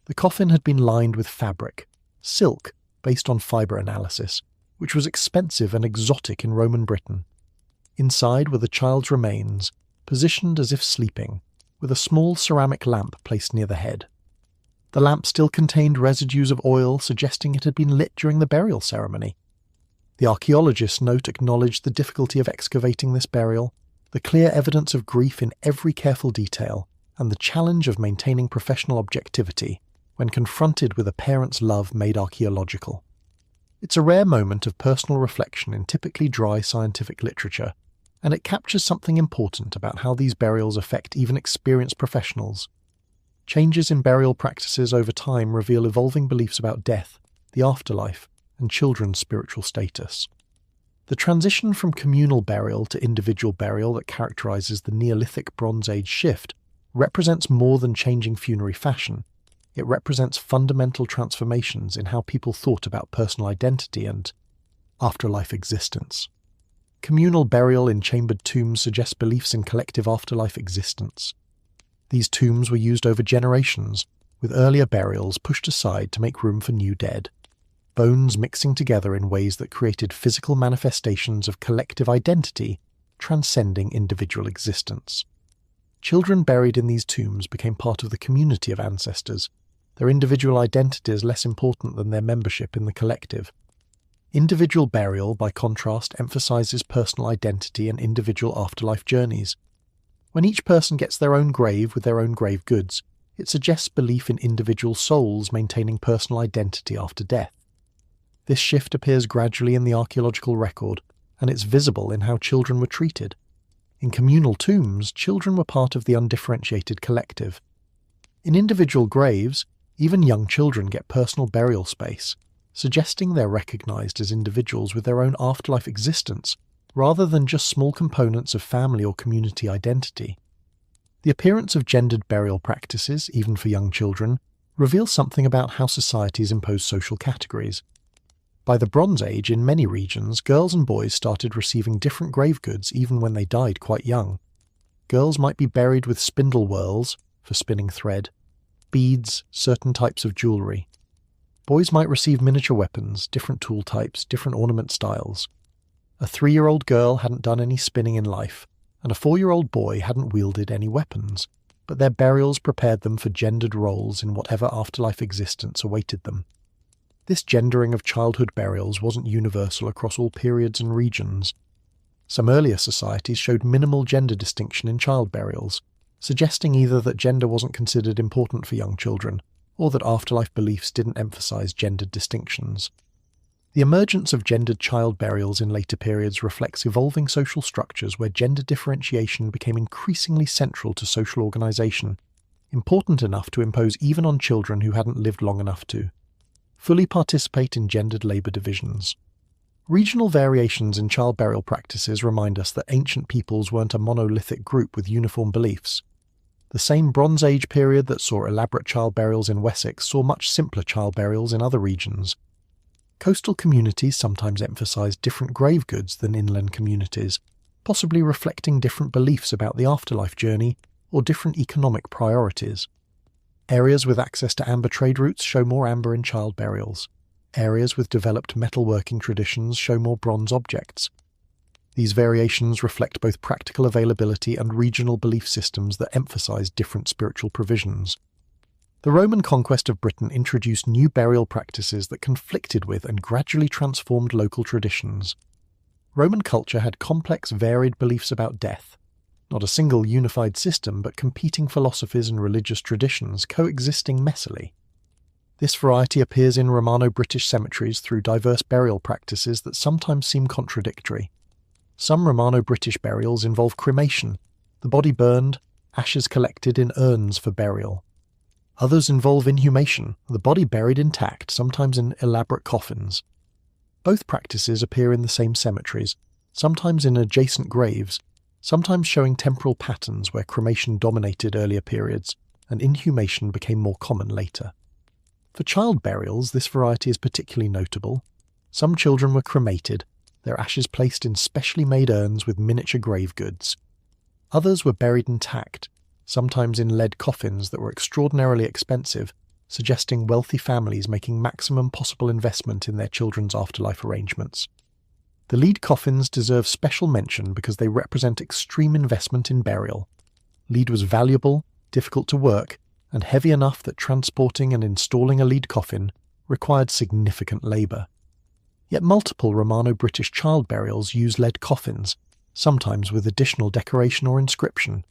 The coffin had been lined with fabric, silk, based on fibre analysis, which was expensive and exotic in Roman Britain. Inside were the child's remains, positioned as if sleeping, with a small ceramic lamp placed near the head. The lamp still contained residues of oil, suggesting it had been lit during the burial ceremony. The archaeologist's note acknowledged the difficulty of excavating this burial, the clear evidence of grief in every careful detail, and the challenge of maintaining professional objectivity when confronted with a parent's love made archaeological. It's a rare moment of personal reflection in typically dry scientific literature, and it captures something important about how these burials affect even experienced professionals. Changes in burial practices over time reveal evolving beliefs about death, the afterlife, and children's spiritual status. The transition from communal burial to individual burial that characterizes the Neolithic Bronze Age shift represents more than changing funerary fashion. It represents fundamental transformations in how people thought about personal identity and afterlife existence. Communal burial in chambered tombs suggests beliefs in collective afterlife existence. These tombs were used over generations, with earlier burials pushed aside to make room for new dead, bones mixing together in ways that created physical manifestations of collective identity transcending individual existence. Children buried in these tombs became part of the community of ancestors, their individual identities less important than their membership in the collective. Individual burial, by contrast, emphasizes personal identity and individual afterlife journeys. When each person gets their own grave with their own grave goods, it suggests belief in individual souls maintaining personal identity after death. This shift appears gradually in the archaeological record, and it's visible in how children were treated. In communal tombs, children were part of the undifferentiated collective. In individual graves, even young children get personal burial space, suggesting they're recognized as individuals with their own afterlife existence, rather than just small components of family or community identity. The appearance of gendered burial practices, even for young children, reveals something about how societies impose social categories. By the Bronze Age, in many regions, girls and boys started receiving different grave goods even when they died quite young. Girls might be buried with spindle whorls, for spinning thread, beads, certain types of jewellery. Boys might receive miniature weapons, different tool types, different ornament styles. A 3-year-old girl hadn't done any spinning in life, and a 4-year-old boy hadn't wielded any weapons, but their burials prepared them for gendered roles in whatever afterlife existence awaited them. This gendering of childhood burials wasn't universal across all periods and regions. Some earlier societies showed minimal gender distinction in child burials, suggesting either that gender wasn't considered important for young children, or that afterlife beliefs didn't emphasize gendered distinctions. The emergence of gendered child burials in later periods reflects evolving social structures where gender differentiation became increasingly central to social organization, important enough to impose even on children who hadn't lived long enough to fully participate in gendered labor divisions. Regional variations in child burial practices remind us that ancient peoples weren't a monolithic group with uniform beliefs. The same Bronze Age period that saw elaborate child burials in Wessex saw much simpler child burials in other regions. Coastal communities sometimes emphasized different grave goods than inland communities, possibly reflecting different beliefs about the afterlife journey or different economic priorities. Areas with access to amber trade routes show more amber in child burials. Areas with developed metalworking traditions show more bronze objects. These variations reflect both practical availability and regional belief systems that emphasize different spiritual provisions. The Roman conquest of Britain introduced new burial practices that conflicted with and gradually transformed local traditions. Roman culture had complex, varied beliefs about death. Not a single unified system, but competing philosophies and religious traditions coexisting messily. This variety appears in Romano-British cemeteries through diverse burial practices that sometimes seem contradictory. Some Romano-British burials involve cremation, the body burned, ashes collected in urns for burial. Others involve inhumation, the body buried intact, sometimes in elaborate coffins. Both practices appear in the same cemeteries, sometimes in adjacent graves, sometimes showing temporal patterns where cremation dominated earlier periods and inhumation became more common later. For child burials, this variety is particularly notable. Some children were cremated, their ashes placed in specially made urns with miniature grave goods. Others were buried intact, sometimes in lead coffins that were extraordinarily expensive, suggesting wealthy families making maximum possible investment in their children's afterlife arrangements. The lead coffins deserve special mention because they represent extreme investment in burial. Lead was valuable, difficult to work, and heavy enough that transporting and installing a lead coffin required significant labour. Yet multiple Romano-British child burials use lead coffins, sometimes with additional decoration or inscription.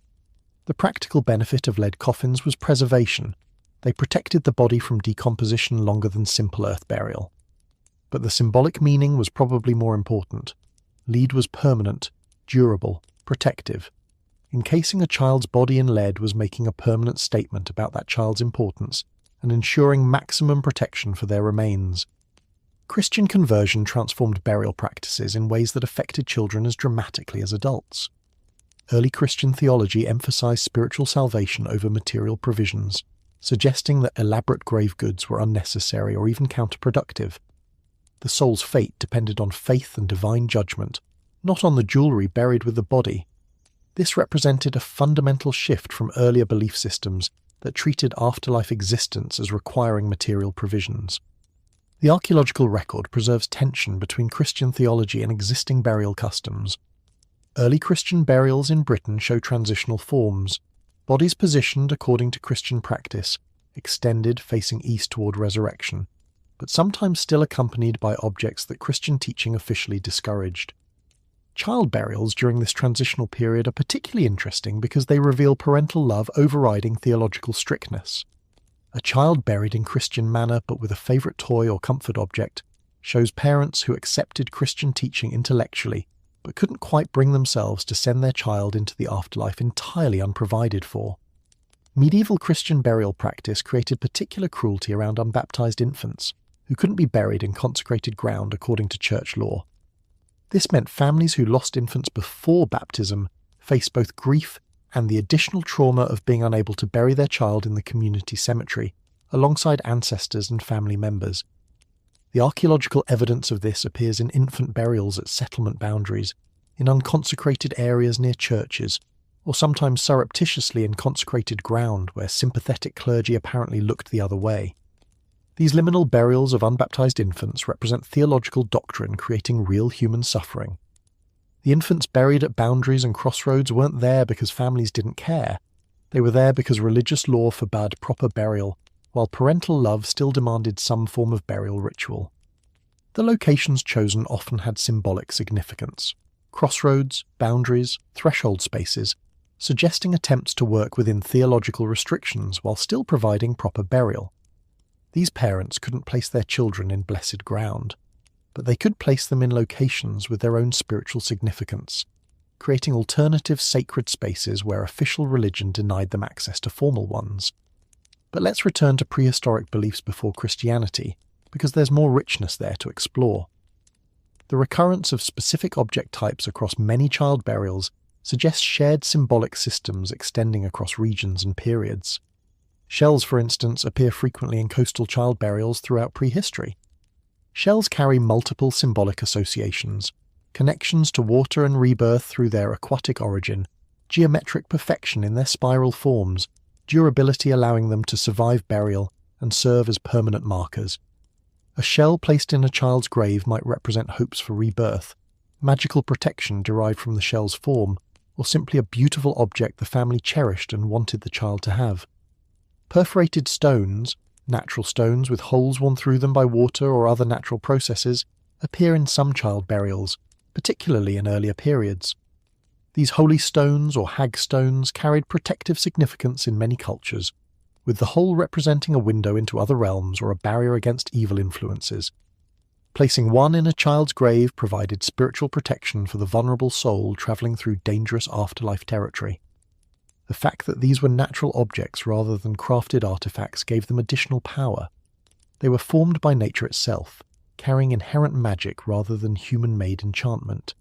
The practical benefit of lead coffins was preservation. They protected the body from decomposition longer than simple earth burial. But the symbolic meaning was probably more important. Lead was permanent, durable, protective. Encasing a child's body in lead was making a permanent statement about that child's importance and ensuring maximum protection for their remains. Christian conversion transformed burial practices in ways that affected children as dramatically as adults. Early Christian theology emphasized spiritual salvation over material provisions, suggesting that elaborate grave goods were unnecessary or even counterproductive. The soul's fate depended on faith and divine judgment, not on the jewelry buried with the body. This represented a fundamental shift from earlier belief systems that treated afterlife existence as requiring material provisions. The archaeological record preserves tension between Christian theology and existing burial customs. Early Christian burials in Britain show transitional forms, bodies positioned according to Christian practice, extended facing east toward resurrection, but sometimes still accompanied by objects that Christian teaching officially discouraged. Child burials during this transitional period are particularly interesting because they reveal parental love overriding theological strictness. A child buried in Christian manner but with a favourite toy or comfort object shows parents who accepted Christian teaching intellectually but couldn't quite bring themselves to send their child into the afterlife entirely unprovided for. Medieval Christian burial practice created particular cruelty around unbaptized infants, who couldn't be buried in consecrated ground according to church law. This meant families who lost infants before baptism faced both grief and the additional trauma of being unable to bury their child in the community cemetery, alongside ancestors and family members. The archaeological evidence of this appears in infant burials at settlement boundaries, in unconsecrated areas near churches, or sometimes surreptitiously in consecrated ground where sympathetic clergy apparently looked the other way. These liminal burials of unbaptized infants represent theological doctrine creating real human suffering. The infants buried at boundaries and crossroads weren't there because families didn't care. They were there because religious law forbade proper burial, while parental love still demanded some form of burial ritual. The locations chosen often had symbolic significance. Crossroads, boundaries, threshold spaces, suggesting attempts to work within theological restrictions while still providing proper burial. These parents couldn't place their children in blessed ground, but they could place them in locations with their own spiritual significance, creating alternative sacred spaces where official religion denied them access to formal ones. But let's return to prehistoric beliefs before Christianity, because there's more richness there to explore. The recurrence of specific object types across many child burials suggests shared symbolic systems extending across regions and periods. Shells, for instance, appear frequently in coastal child burials throughout prehistory. Shells carry multiple symbolic associations, connections to water and rebirth through their aquatic origin, geometric perfection in their spiral forms, durability allowing them to survive burial and serve as permanent markers. A shell placed in a child's grave might represent hopes for rebirth, magical protection derived from the shell's form, or simply a beautiful object the family cherished and wanted the child to have. Perforated stones, natural stones with holes worn through them by water or other natural processes, appear in some child burials, particularly in earlier periods. These holy stones or hag stones carried protective significance in many cultures, with the hole representing a window into other realms or a barrier against evil influences. Placing one in a child's grave provided spiritual protection for the vulnerable soul travelling through dangerous afterlife territory. The fact that these were natural objects rather than crafted artifacts gave them additional power. They were formed by nature itself, carrying inherent magic rather than human-made enchantment.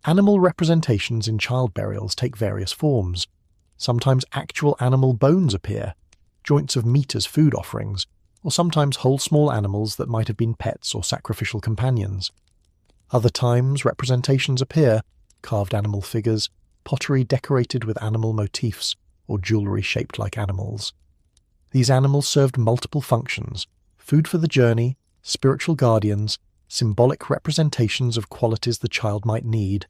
Animal representations in child burials take various forms. Sometimes actual animal bones appear, joints of meat as food offerings, or sometimes whole small animals that might have been pets or sacrificial companions. Other times representations appear, carved animal figures, pottery decorated with animal motifs, or jewellery shaped like animals. These animals served multiple functions: food for the journey, spiritual guardians, symbolic representations of qualities the child might need,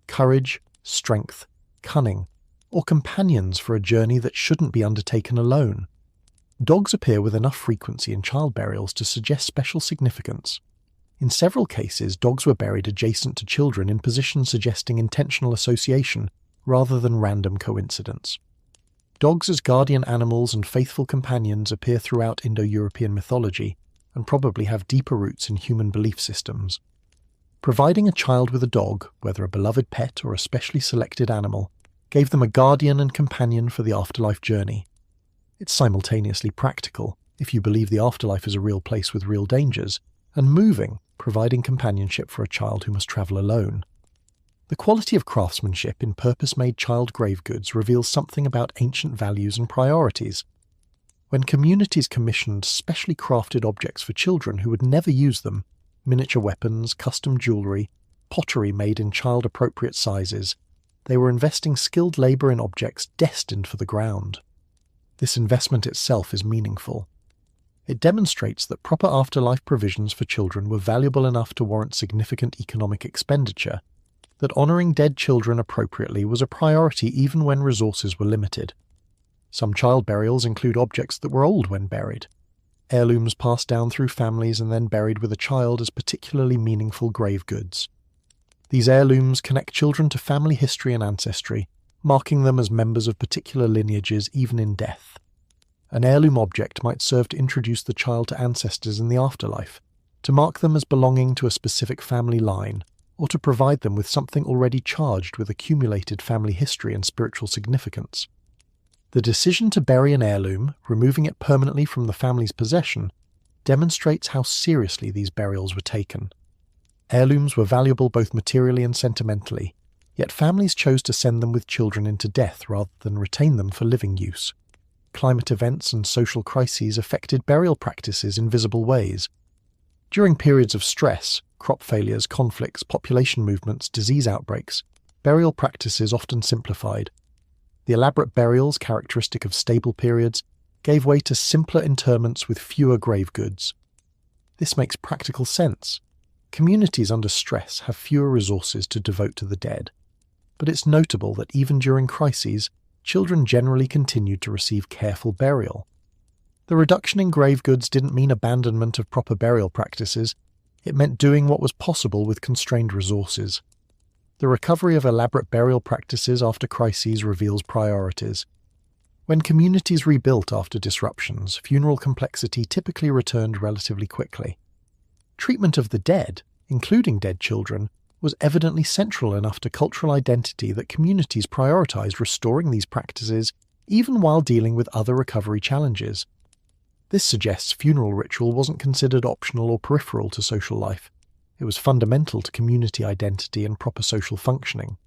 courage, strength, cunning, or companions for a journey that shouldn't be undertaken alone. Dogs appear with enough frequency in child burials to suggest special significance. In several cases, dogs were buried adjacent to children in positions suggesting intentional association rather than random coincidence. Dogs as guardian animals and faithful companions appear throughout Indo-European mythology and probably have deeper roots in human belief systems. Providing a child with a dog, whether a beloved pet or a specially selected animal, gave them a guardian and companion for the afterlife journey. It's simultaneously practical, if you believe the afterlife is a real place with real dangers, and moving, providing companionship for a child who must travel alone. The quality of craftsmanship in purpose-made child grave goods reveals something about ancient values and priorities. When communities commissioned specially crafted objects for children who would never use them, miniature weapons, custom jewellery, pottery made in child-appropriate sizes, they were investing skilled labour in objects destined for the ground. This investment itself is meaningful. It demonstrates that proper afterlife provisions for children were valuable enough to warrant significant economic expenditure, that honouring dead children appropriately was a priority even when resources were limited. Some child burials include objects that were old when buried. Heirlooms passed down through families and then buried with a child as particularly meaningful grave goods. These heirlooms connect children to family history and ancestry, marking them as members of particular lineages even in death. An heirloom object might serve to introduce the child to ancestors in the afterlife, to mark them as belonging to a specific family line, or to provide them with something already charged with accumulated family history and spiritual significance. The decision to bury an heirloom, removing it permanently from the family's possession, demonstrates how seriously these burials were taken. Heirlooms were valuable both materially and sentimentally, yet families chose to send them with children into death rather than retain them for living use. Climate events and social crises affected burial practices in visible ways. During periods of stress, crop failures, conflicts, population movements, disease outbreaks, burial practices often simplified. The elaborate burials characteristic of stable periods gave way to simpler interments with fewer grave goods. This makes practical sense. Communities under stress have fewer resources to devote to the dead. But it's notable that even during crises, children generally continued to receive careful burial. The reduction in grave goods didn't mean abandonment of proper burial practices, it meant doing what was possible with constrained resources. The recovery of elaborate burial practices after crises reveals priorities. When communities rebuilt after disruptions, funeral complexity typically returned relatively quickly. Treatment of the dead, including dead children, was evidently central enough to cultural identity that communities prioritized restoring these practices even while dealing with other recovery challenges. This suggests funeral ritual wasn't considered optional or peripheral to social life. It was fundamental to community identity and proper social functioning.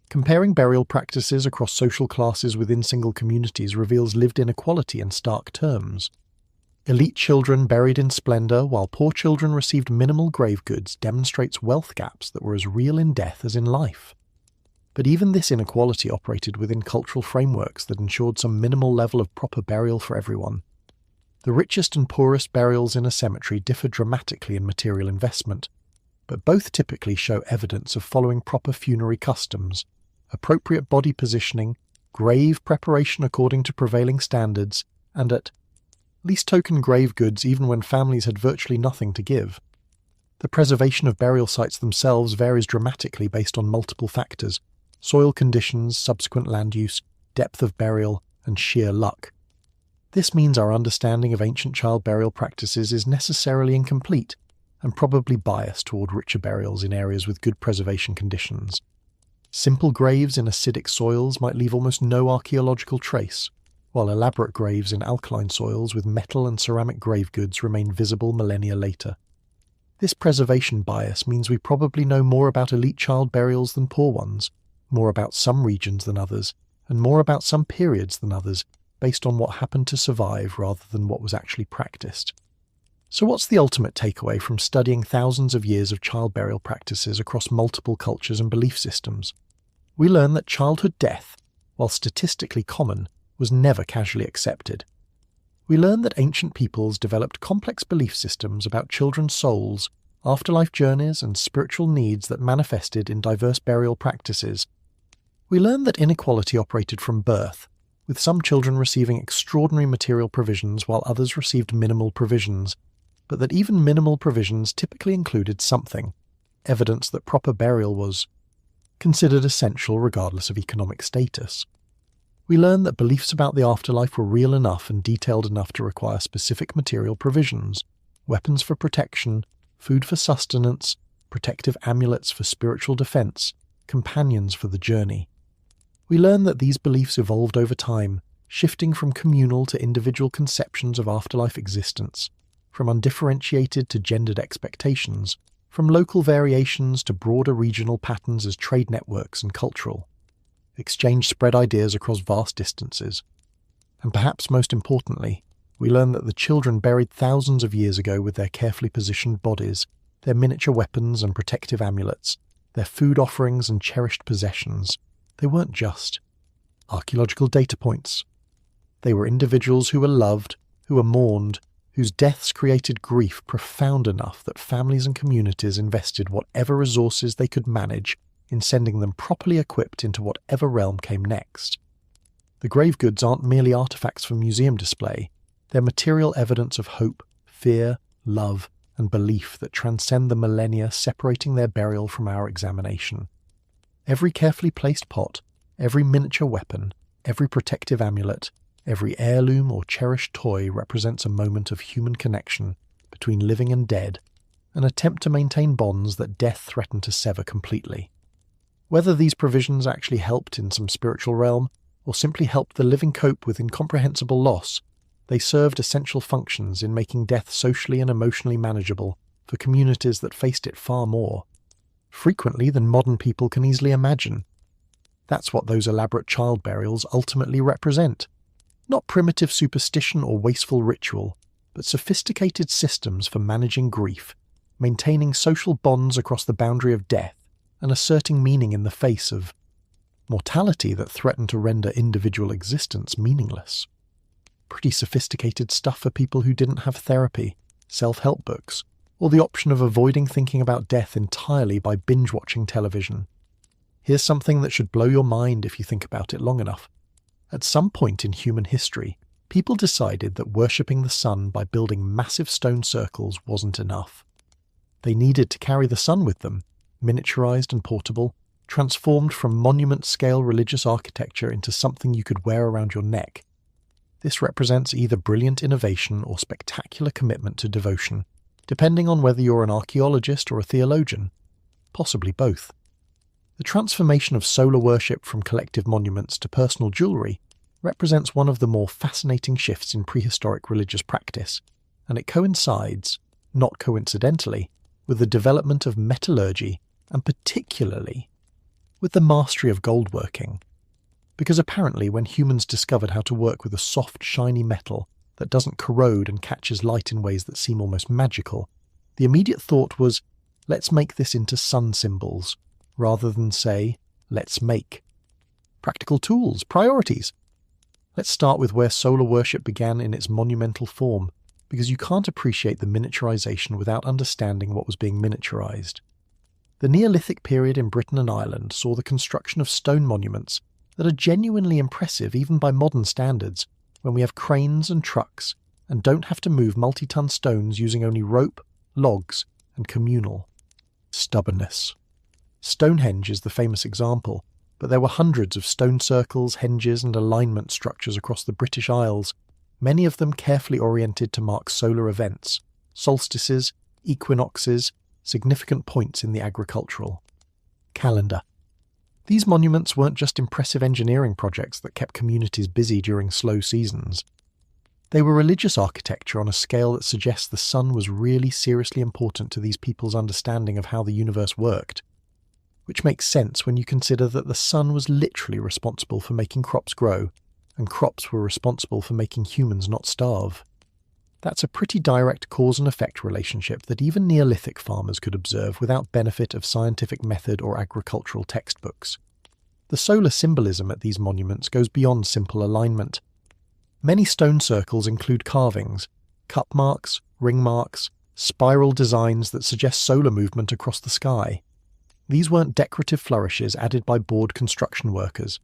Comparing burial practices across social classes within single communities reveals lived inequality in stark terms. Elite children buried in splendour while poor children received minimal grave goods demonstrates wealth gaps that were as real in death as in life. But even this inequality operated within cultural frameworks that ensured some minimal level of proper burial for everyone. The richest and poorest burials in a cemetery differ dramatically in material investment, but both typically show evidence of following proper funerary customs, appropriate body positioning, grave preparation according to prevailing standards, and at least token grave goods even when families had virtually nothing to give. The preservation of burial sites themselves varies dramatically based on multiple factors: soil conditions, subsequent land use, depth of burial, and sheer luck. This means our understanding of ancient child burial practices is necessarily incomplete and probably biased toward richer burials in areas with good preservation conditions. Simple graves in acidic soils might leave almost no archaeological trace, while elaborate graves in alkaline soils with metal and ceramic grave goods remain visible millennia later. This preservation bias means we probably know more about elite child burials than poor ones, more about some regions than others, and more about some periods than others, based on what happened to survive rather than what was actually practiced. So what's the ultimate takeaway from studying thousands of years of child burial practices across multiple cultures and belief systems? We learn that childhood death, while statistically common, was never casually accepted. We learn that ancient peoples developed complex belief systems about children's souls, afterlife journeys, and spiritual needs that manifested in diverse burial practices. We learn that inequality operated from birth, with some children receiving extraordinary material provisions while others received minimal provisions, but that even minimal provisions typically included something, evidence that proper burial was considered essential regardless of economic status. We learn that beliefs about the afterlife were real enough and detailed enough to require specific material provisions: weapons for protection, food for sustenance, protective amulets for spiritual defense, companions for the journey. We learn that these beliefs evolved over time, shifting from communal to individual conceptions of afterlife existence, from undifferentiated to gendered expectations, from local variations to broader regional patterns as trade networks and cultural exchange spread ideas across vast distances. And perhaps most importantly, we learn that the children buried thousands of years ago with their carefully positioned bodies, their miniature weapons and protective amulets, their food offerings and cherished possessions, they weren't just archaeological data points. They were individuals who were loved, who were mourned, whose deaths created grief profound enough that families and communities invested whatever resources they could manage in sending them properly equipped into whatever realm came next. The grave goods aren't merely artifacts for museum display, they're material evidence of hope, fear, love, and belief that transcend the millennia separating their burial from our examination. Every carefully placed pot, every miniature weapon, every protective amulet, every heirloom or cherished toy represents a moment of human connection between living and dead, an attempt to maintain bonds that death threatened to sever completely. Whether these provisions actually helped in some spiritual realm, or simply helped the living cope with incomprehensible loss, they served essential functions in making death socially and emotionally manageable for communities that faced it far more frequently than modern people can easily imagine. That's what those elaborate child burials ultimately represent. Not primitive superstition or wasteful ritual, but sophisticated systems for managing grief, maintaining social bonds across the boundary of death, and asserting meaning in the face of mortality that threatened to render individual existence meaningless. Pretty sophisticated stuff for people who didn't have therapy, self-help books, or the option of avoiding thinking about death entirely by binge-watching television. Here's something that should blow your mind if you think about it long enough. At some point in human history, people decided that worshipping the sun by building massive stone circles wasn't enough. They needed to carry the sun with them, miniaturized and portable, transformed from monument-scale religious architecture into something you could wear around your neck. This represents either brilliant innovation or spectacular commitment to devotion, depending on whether you're an archaeologist or a theologian, possibly both. The transformation of solar worship from collective monuments to personal jewelry represents one of the more fascinating shifts in prehistoric religious practice, and it coincides, not coincidentally, with the development of metallurgy and particularly with the mastery of goldworking. Because apparently when humans discovered how to work with a soft, shiny metal that doesn't corrode and catches light in ways that seem almost magical, the immediate thought was, let's make this into sun symbols, rather than say, let's make. Practical tools, priorities. Let's start with where solar worship began in its monumental form, because you can't appreciate the miniaturization without understanding what was being miniaturized. The Neolithic period in Britain and Ireland saw the construction of stone monuments that are genuinely impressive even by modern standards, when we have cranes and trucks and don't have to move multi-ton stones using only rope, logs, and communal. Stubbornness. Stonehenge is the famous example, but there were hundreds of stone circles, henges, and alignment structures across the British Isles, many of them carefully oriented to mark solar events, solstices, equinoxes, significant points in the agricultural calendar. These monuments weren't just impressive engineering projects that kept communities busy during slow seasons. They were religious architecture on a scale that suggests the sun was really seriously important to these people's understanding of how the universe worked, which makes sense when you consider that the sun was literally responsible for making crops grow, and crops were responsible for making humans not starve. That's a pretty direct cause and effect relationship that even Neolithic farmers could observe without benefit of scientific method or agricultural textbooks. The solar symbolism at these monuments goes beyond simple alignment. Many stone circles include carvings, cup marks, ring marks, spiral designs that suggest solar movement across the sky. These weren't decorative flourishes added by bored construction workers.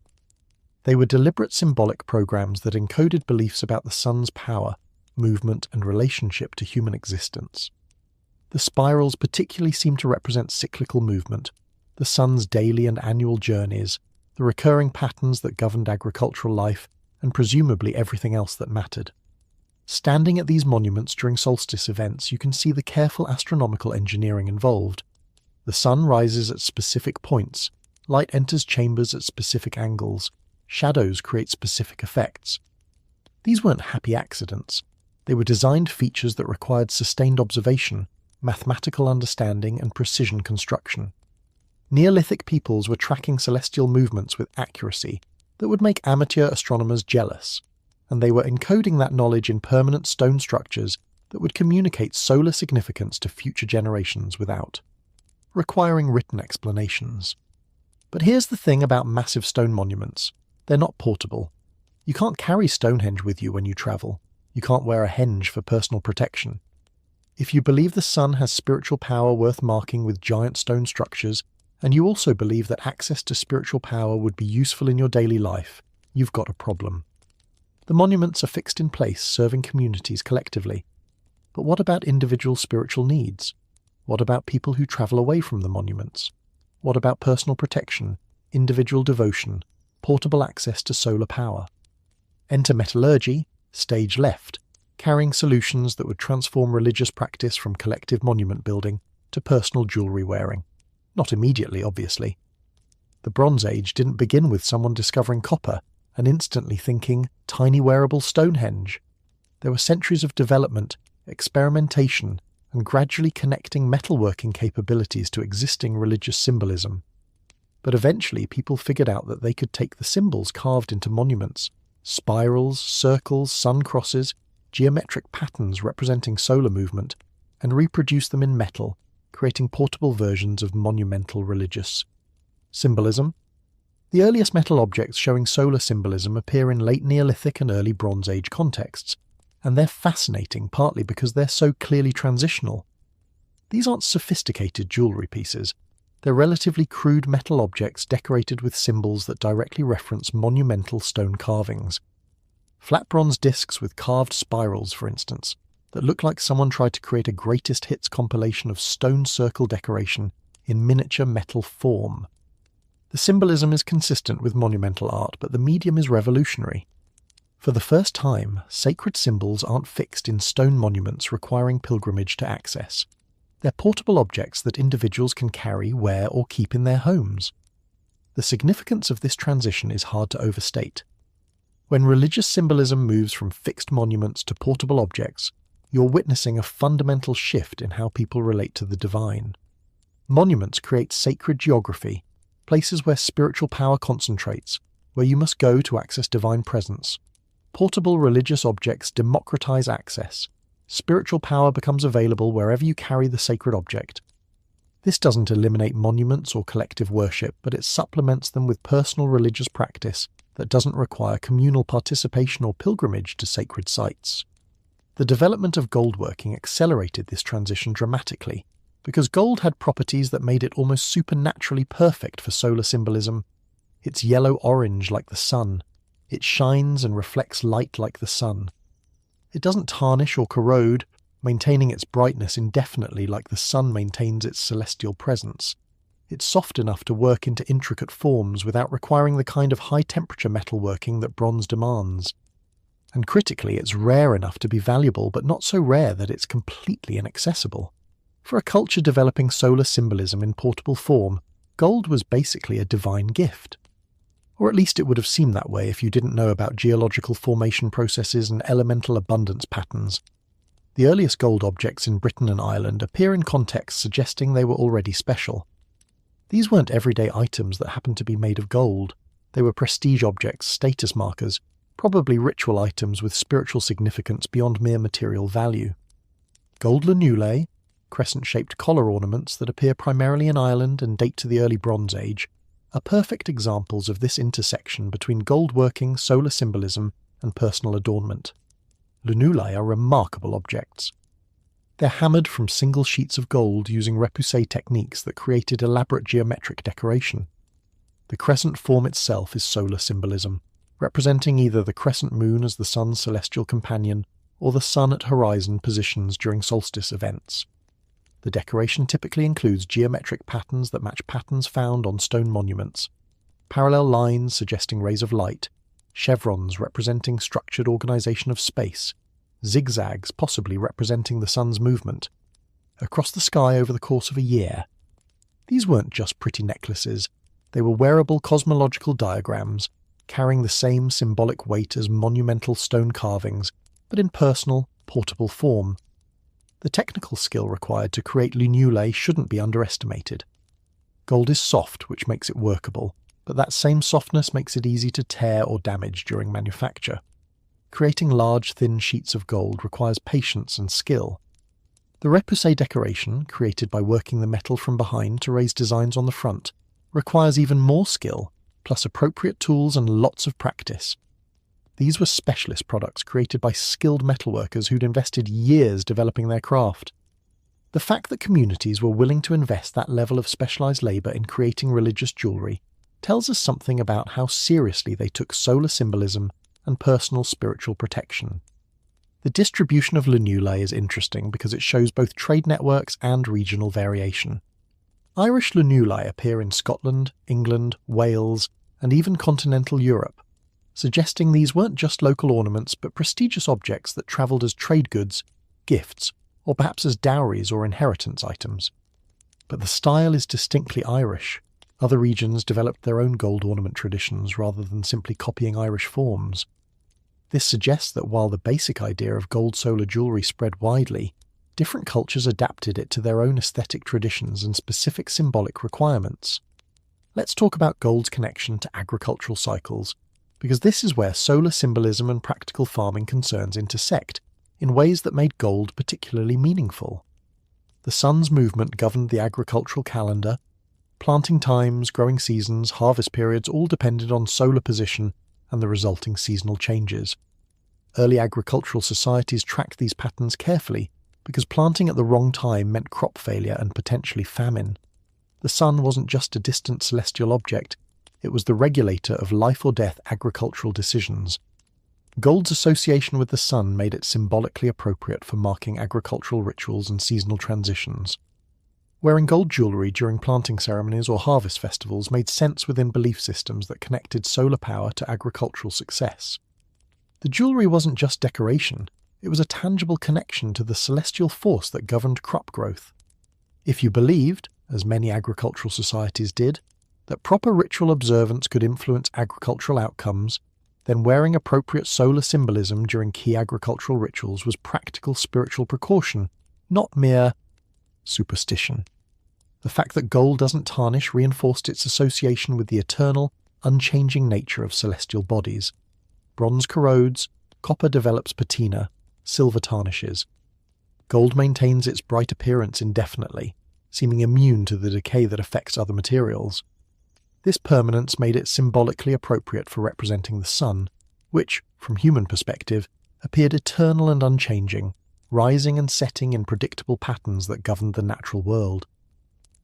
They were deliberate symbolic programs that encoded beliefs about the sun's power, movement, and relationship to human existence. The spirals particularly seem to represent cyclical movement, the sun's daily and annual journeys, the recurring patterns that governed agricultural life, and presumably everything else that mattered. Standing at these monuments during solstice events, you can see the careful astronomical engineering involved. The sun rises at specific points, light enters chambers at specific angles, shadows create specific effects. These weren't happy accidents. They were designed features that required sustained observation, mathematical understanding, and precision construction. Neolithic peoples were tracking celestial movements with accuracy that would make amateur astronomers jealous, and they were encoding that knowledge in permanent stone structures that would communicate solar significance to future generations without requiring written explanations. But here's the thing about massive stone monuments. They're not portable. You can't carry Stonehenge with you when you travel. You can't wear a henge for personal protection. If you believe the sun has spiritual power worth marking with giant stone structures, and you also believe that access to spiritual power would be useful in your daily life, you've got a problem. The monuments are fixed in place, serving communities collectively. But what about individual spiritual needs? What about people who travel away from the monuments? What about personal protection, individual devotion, portable access to solar power? Enter metallurgy, stage left, carrying solutions that would transform religious practice from collective monument building to personal jewellery wearing. Not immediately, obviously. The Bronze Age didn't begin with someone discovering copper and instantly thinking, tiny wearable Stonehenge. There were centuries of development, experimentation, and gradually connecting metalworking capabilities to existing religious symbolism. But eventually people figured out that they could take the symbols carved into monuments, spirals, circles, sun crosses, geometric patterns representing solar movement, and reproduce them in metal, creating portable versions of monumental religious symbolism. The earliest metal objects showing solar symbolism appear in late Neolithic and early Bronze Age contexts, and they're fascinating partly because they're so clearly transitional. These aren't sophisticated jewellery pieces. They're relatively crude metal objects decorated with symbols that directly reference monumental stone carvings. Flat bronze discs with carved spirals, for instance, that look like someone tried to create a greatest hits compilation of stone circle decoration in miniature metal form. The symbolism is consistent with monumental art, but the medium is revolutionary. For the first time, sacred symbols aren't fixed in stone monuments requiring pilgrimage to access. They're portable objects that individuals can carry, wear, or keep in their homes. The significance of this transition is hard to overstate. When religious symbolism moves from fixed monuments to portable objects, you're witnessing a fundamental shift in how people relate to the divine. Monuments create sacred geography, places where spiritual power concentrates, where you must go to access divine presence. Portable religious objects democratize access. Spiritual power becomes available wherever you carry the sacred object. This doesn't eliminate monuments or collective worship, but it supplements them with personal religious practice that doesn't require communal participation or pilgrimage to sacred sites. The development of goldworking accelerated this transition dramatically, because gold had properties that made it almost supernaturally perfect for solar symbolism. It's yellow-orange like the sun. It shines and reflects light like the sun. It doesn't tarnish or corrode, maintaining its brightness indefinitely like the sun maintains its celestial presence. It's soft enough to work into intricate forms without requiring the kind of high-temperature metalworking that bronze demands. And critically, it's rare enough to be valuable, but not so rare that it's completely inaccessible. For a culture developing solar symbolism in portable form, gold was basically a divine gift. Or at least it would have seemed that way if you didn't know about geological formation processes and elemental abundance patterns. The earliest gold objects in Britain and Ireland appear in contexts suggesting they were already special. These weren't everyday items that happened to be made of gold. They were prestige objects, status markers, probably ritual items with spiritual significance beyond mere material value. Gold lunulae, crescent-shaped collar ornaments that appear primarily in Ireland and date to the early Bronze Age, are perfect examples of this intersection between gold-working, solar symbolism, and personal adornment. Lunulae are remarkable objects. They're hammered from single sheets of gold using repoussé techniques that created elaborate geometric decoration. The crescent form itself is solar symbolism, representing either the crescent moon as the sun's celestial companion or the sun at horizon positions during solstice events. The decoration typically includes geometric patterns that match patterns found on stone monuments, parallel lines suggesting rays of light, chevrons representing structured organization of space, zigzags possibly representing the sun's movement, across the sky over the course of a year. These weren't just pretty necklaces, they were wearable cosmological diagrams, carrying the same symbolic weight as monumental stone carvings, but in personal, portable form. The technical skill required to create lunulae shouldn't be underestimated. Gold is soft, which makes it workable, but that same softness makes it easy to tear or damage during manufacture. Creating large, thin sheets of gold requires patience and skill. The repoussé decoration, created by working the metal from behind to raise designs on the front, requires even more skill, plus appropriate tools and lots of practice. These were specialist products created by skilled metalworkers who'd invested years developing their craft. The fact that communities were willing to invest that level of specialized labor in creating religious jewelry tells us something about how seriously they took solar symbolism and personal spiritual protection. The distribution of lunulae is interesting because it shows both trade networks and regional variation. Irish lunulae appear in Scotland, England, Wales, and even continental Europe, suggesting these weren't just local ornaments but prestigious objects that travelled as trade goods, gifts, or perhaps as dowries or inheritance items. But the style is distinctly Irish. Other regions developed their own gold ornament traditions rather than simply copying Irish forms. This suggests that while the basic idea of gold solar jewellery spread widely, different cultures adapted it to their own aesthetic traditions and specific symbolic requirements. Let's talk about gold's connection to agricultural cycles, because this is where solar symbolism and practical farming concerns intersect, in ways that made gold particularly meaningful. The sun's movement governed the agricultural calendar. Planting times, growing seasons, harvest periods all depended on solar position and the resulting seasonal changes. Early agricultural societies tracked these patterns carefully because planting at the wrong time meant crop failure and potentially famine. The sun wasn't just a distant celestial object, it was the regulator of life or death agricultural decisions. Gold's association with the sun made it symbolically appropriate for marking agricultural rituals and seasonal transitions. Wearing gold jewellery during planting ceremonies or harvest festivals made sense within belief systems that connected solar power to agricultural success. The jewellery wasn't just decoration, it was a tangible connection to the celestial force that governed crop growth. If you believed, as many agricultural societies did, that proper ritual observance could influence agricultural outcomes, then wearing appropriate solar symbolism during key agricultural rituals was practical spiritual precaution, not mere superstition. The fact that gold doesn't tarnish reinforced its association with the eternal, unchanging nature of celestial bodies. Bronze corrodes, copper develops patina, silver tarnishes. Gold maintains its bright appearance indefinitely, seeming immune to the decay that affects other materials. This permanence made it symbolically appropriate for representing the sun, which, from human perspective, appeared eternal and unchanging, rising and setting in predictable patterns that governed the natural world.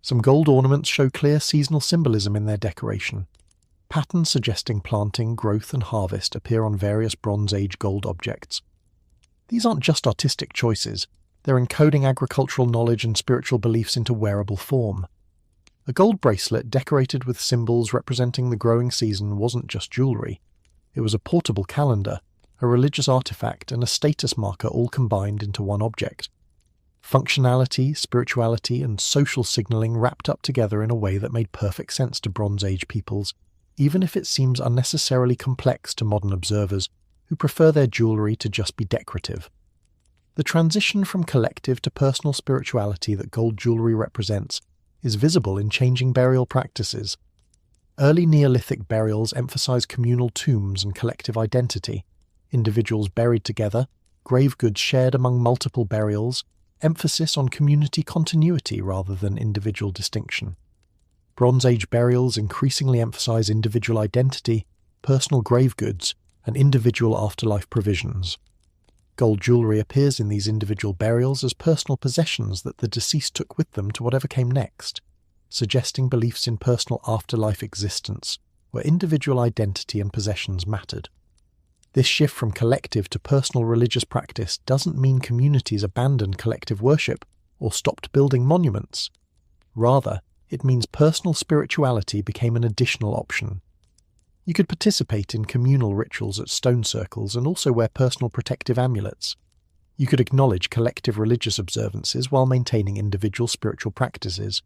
Some gold ornaments show clear seasonal symbolism in their decoration. Patterns suggesting planting, growth and harvest appear on various Bronze Age gold objects. These aren't just artistic choices, they're encoding agricultural knowledge and spiritual beliefs into wearable form. A gold bracelet decorated with symbols representing the growing season wasn't just jewellery. It was a portable calendar, a religious artifact and a status marker all combined into one object. Functionality, spirituality and social signalling wrapped up together in a way that made perfect sense to Bronze Age peoples, even if it seems unnecessarily complex to modern observers who prefer their jewellery to just be decorative. The transition from collective to personal spirituality that gold jewellery represents is visible in changing burial practices. Early Neolithic burials emphasized communal tombs and collective identity, individuals buried together, grave goods shared among multiple burials, emphasis on community continuity rather than individual distinction. Bronze Age burials increasingly emphasize individual identity, personal grave goods, and individual afterlife provisions. Gold jewellery appears in these individual burials as personal possessions that the deceased took with them to whatever came next, suggesting beliefs in personal afterlife existence, where individual identity and possessions mattered. This shift from collective to personal religious practice doesn't mean communities abandoned collective worship or stopped building monuments. Rather, it means personal spirituality became an additional option. You could participate in communal rituals at stone circles and also wear personal protective amulets. You could acknowledge collective religious observances while maintaining individual spiritual practices.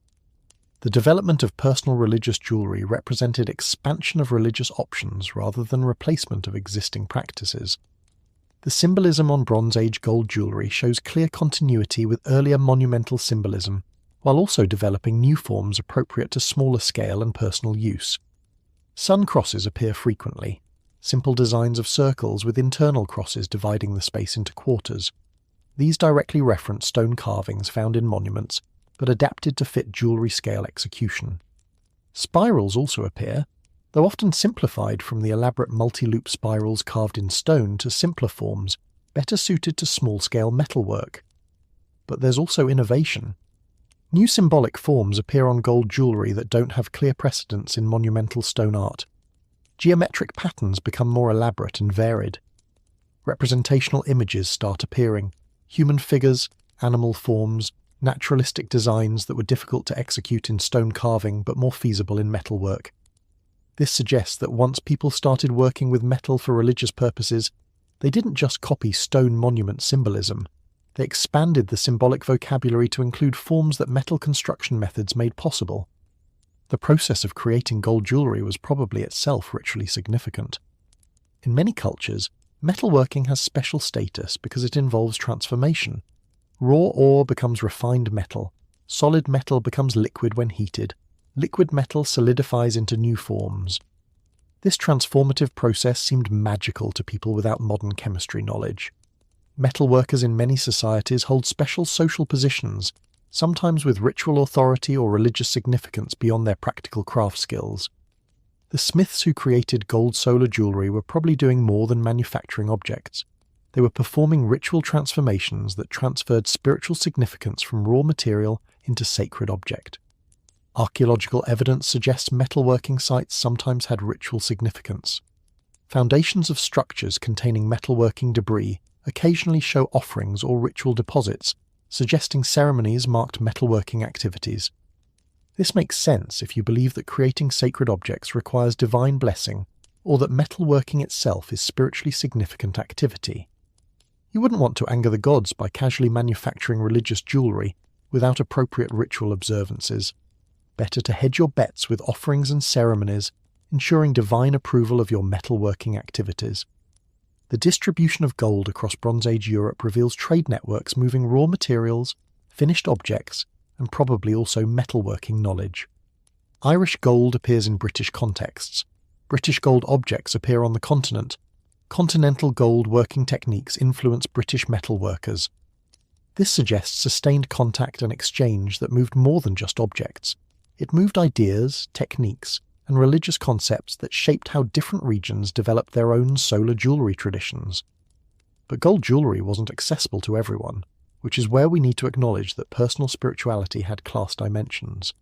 The development of personal religious jewellery represented expansion of religious options rather than replacement of existing practices. The symbolism on Bronze Age gold jewellery shows clear continuity with earlier monumental symbolism, while also developing new forms appropriate to smaller scale and personal use. Sun crosses appear frequently, simple designs of circles with internal crosses dividing the space into quarters. These directly reference stone carvings found in monuments, but adapted to fit jewellery scale execution. Spirals also appear, though often simplified from the elaborate multi-loop spirals carved in stone to simpler forms, better suited to small-scale metalwork. But there's also innovation. New symbolic forms appear on gold jewellery that don't have clear precedents in monumental stone art. Geometric patterns become more elaborate and varied. Representational images start appearing, human figures, animal forms, naturalistic designs that were difficult to execute in stone carving but more feasible in metalwork. This suggests that once people started working with metal for religious purposes, they didn't just copy stone monument symbolism. They expanded the symbolic vocabulary to include forms that metal construction methods made possible. The process of creating gold jewellery was probably itself ritually significant. In many cultures, metalworking has special status because it involves transformation. Raw ore becomes refined metal, solid metal becomes liquid when heated, liquid metal solidifies into new forms. This transformative process seemed magical to people without modern chemistry knowledge. Metal workers in many societies hold special social positions, sometimes with ritual authority or religious significance beyond their practical craft skills. The smiths who created gold solar jewellery were probably doing more than manufacturing objects. They were performing ritual transformations that transferred spiritual significance from raw material into sacred object. Archaeological evidence suggests metalworking sites sometimes had ritual significance. Foundations of structures containing metalworking debris occasionally show offerings or ritual deposits, suggesting ceremonies marked metalworking activities. This makes sense if you believe that creating sacred objects requires divine blessing, or that metalworking itself is spiritually significant activity. You wouldn't want to anger the gods by casually manufacturing religious jewellery without appropriate ritual observances. Better to hedge your bets with offerings and ceremonies, ensuring divine approval of your metalworking activities. The distribution of gold across Bronze Age Europe reveals trade networks moving raw materials, finished objects, and probably also metalworking knowledge. Irish gold appears in British contexts. British gold objects appear on the continent. Continental gold working techniques influence British metalworkers. This suggests sustained contact and exchange that moved more than just objects. It moved ideas, techniques, and religious concepts that shaped how different regions developed their own solar jewelry traditions. But gold jewelry wasn't accessible to everyone, which is where we need to acknowledge that personal spirituality had class dimensions.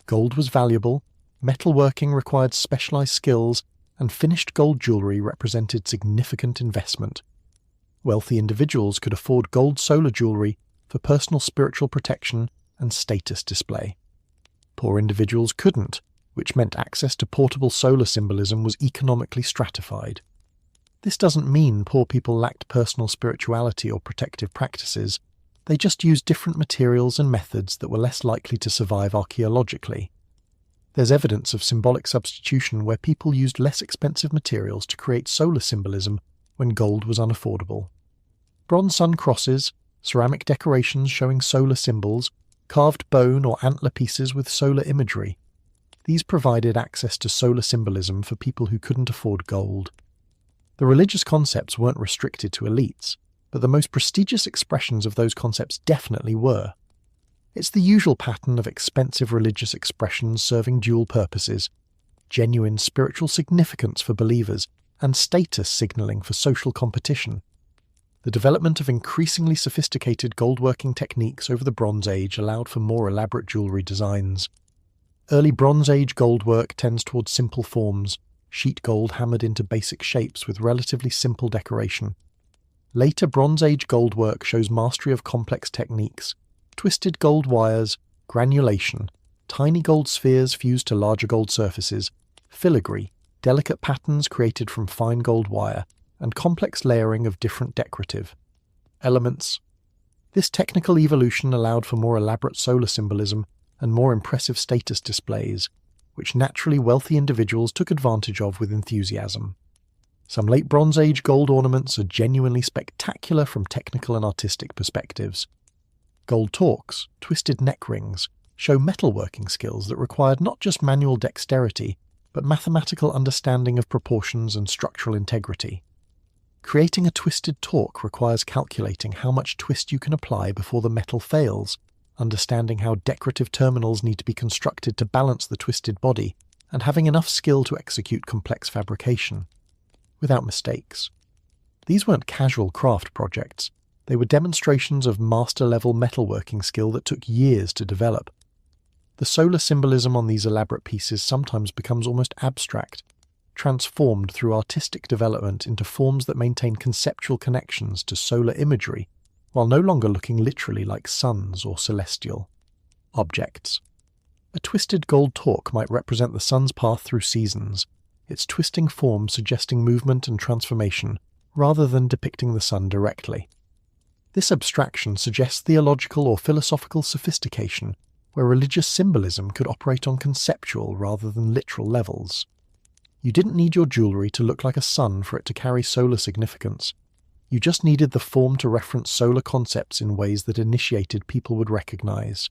Gold was valuable, metalworking required specialized skills, and finished gold jewelry represented significant investment. Wealthy individuals could afford gold solar jewelry for personal spiritual protection and status display. Poor individuals couldn't, which meant access to portable solar symbolism was economically stratified. This doesn't mean poor people lacked personal spirituality or protective practices, they just used different materials and methods that were less likely to survive archaeologically. There's evidence of symbolic substitution where people used less expensive materials to create solar symbolism when gold was unaffordable. Bronze sun crosses, ceramic decorations showing solar symbols, carved bone or antler pieces with solar imagery. These provided access to solar symbolism for people who couldn't afford gold. The religious concepts weren't restricted to elites, but the most prestigious expressions of those concepts definitely were. It's the usual pattern of expensive religious expressions serving dual purposes: genuine spiritual significance for believers and status signalling for social competition. The development of increasingly sophisticated goldworking techniques over the Bronze Age allowed for more elaborate jewelry designs. Early Bronze Age goldwork tends towards simple forms, sheet gold hammered into basic shapes with relatively simple decoration. Later Bronze Age goldwork shows mastery of complex techniques: twisted gold wires, granulation, tiny gold spheres fused to larger gold surfaces, filigree, delicate patterns created from fine gold wire, and complex layering of different decorative elements. This technical evolution allowed for more elaborate solar symbolism and more impressive status displays, which naturally wealthy individuals took advantage of with enthusiasm. Some late Bronze Age gold ornaments are genuinely spectacular from technical and artistic perspectives. Gold torques, twisted neck rings, show metalworking skills that required not just manual dexterity, but mathematical understanding of proportions and structural integrity. Creating a twisted torque requires calculating how much twist you can apply before the metal fails, understanding how decorative terminals need to be constructed to balance the twisted body, and having enough skill to execute complex fabrication without mistakes. These weren't casual craft projects. They were demonstrations of master-level metalworking skill that took years to develop. The solar symbolism on these elaborate pieces sometimes becomes almost abstract, transformed through artistic development into forms that maintain conceptual connections to solar imagery, while no longer looking literally like suns or celestial objects. A twisted gold torque might represent the sun's path through seasons, its twisting form suggesting movement and transformation, rather than depicting the sun directly. This abstraction suggests theological or philosophical sophistication, where religious symbolism could operate on conceptual rather than literal levels. You didn't need your jewelry to look like a sun for it to carry solar significance. You just needed the form to reference solar concepts in ways that initiated people would recognize.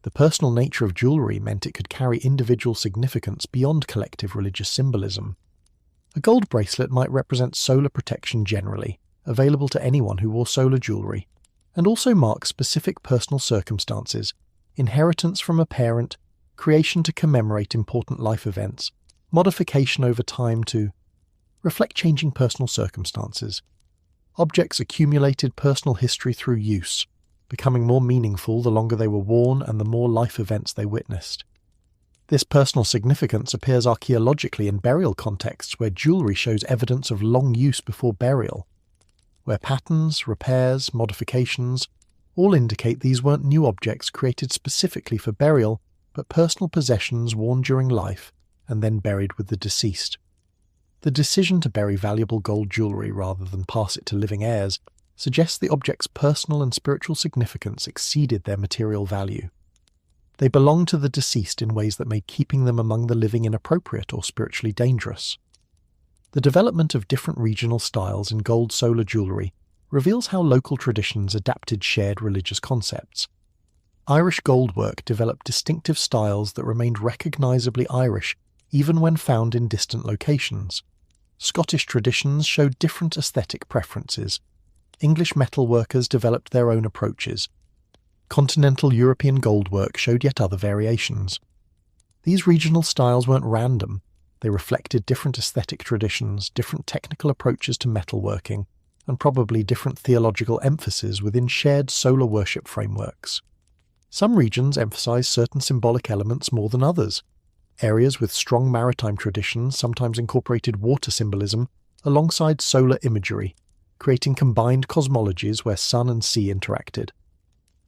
The personal nature of jewelry meant it could carry individual significance beyond collective religious symbolism. A gold bracelet might represent solar protection generally, available to anyone who wore solar jewelry, and also mark specific personal circumstances: inheritance from a parent, creation to commemorate important life events, modification over time to reflect changing personal circumstances. Objects accumulated personal history through use, becoming more meaningful the longer they were worn and the more life events they witnessed. This personal significance appears archaeologically in burial contexts where jewelry shows evidence of long use before burial, where patterns, repairs, modifications all indicate these weren't new objects created specifically for burial, but personal possessions worn during life and then buried with the deceased. The decision to bury valuable gold jewelry rather than pass it to living heirs suggests the object's personal and spiritual significance exceeded their material value. They belonged to the deceased in ways that made keeping them among the living inappropriate or spiritually dangerous. The development of different regional styles in gold solar jewelry reveals how local traditions adapted shared religious concepts. Irish goldwork developed distinctive styles that remained recognizably Irish even when found in distant locations. Scottish traditions showed different aesthetic preferences. English metalworkers developed their own approaches. Continental European goldwork showed yet other variations. These regional styles weren't random. They reflected different aesthetic traditions, different technical approaches to metalworking, and probably different theological emphases within shared solar worship frameworks. Some regions emphasize certain symbolic elements more than others. Areas with strong maritime traditions sometimes incorporated water symbolism alongside solar imagery, creating combined cosmologies where sun and sea interacted.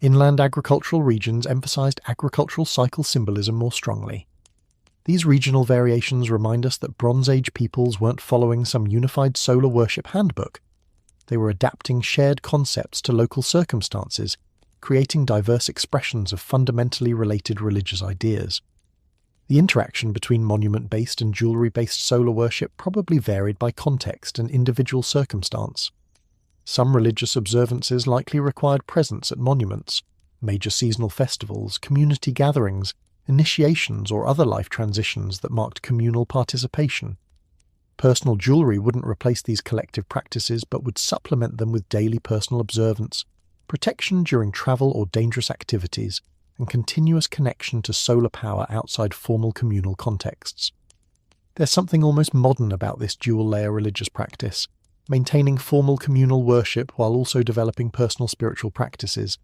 Inland agricultural regions emphasized agricultural cycle symbolism more strongly. These regional variations remind us that Bronze Age peoples weren't following some unified solar worship handbook. They were adapting shared concepts to local circumstances, creating diverse expressions of fundamentally related religious ideas. The interaction between monument-based and jewelry-based solar worship probably varied by context and individual circumstance. Some religious observances likely required presence at monuments, major seasonal festivals, community gatherings, initiations or other life transitions that marked communal participation. Personal jewelry wouldn't replace these collective practices but would supplement them with daily personal observance, protection during travel or dangerous activities, and continuous connection to solar power outside formal communal contexts. There's something almost modern about this dual-layer religious practice, maintaining formal communal worship while also developing personal spiritual practices.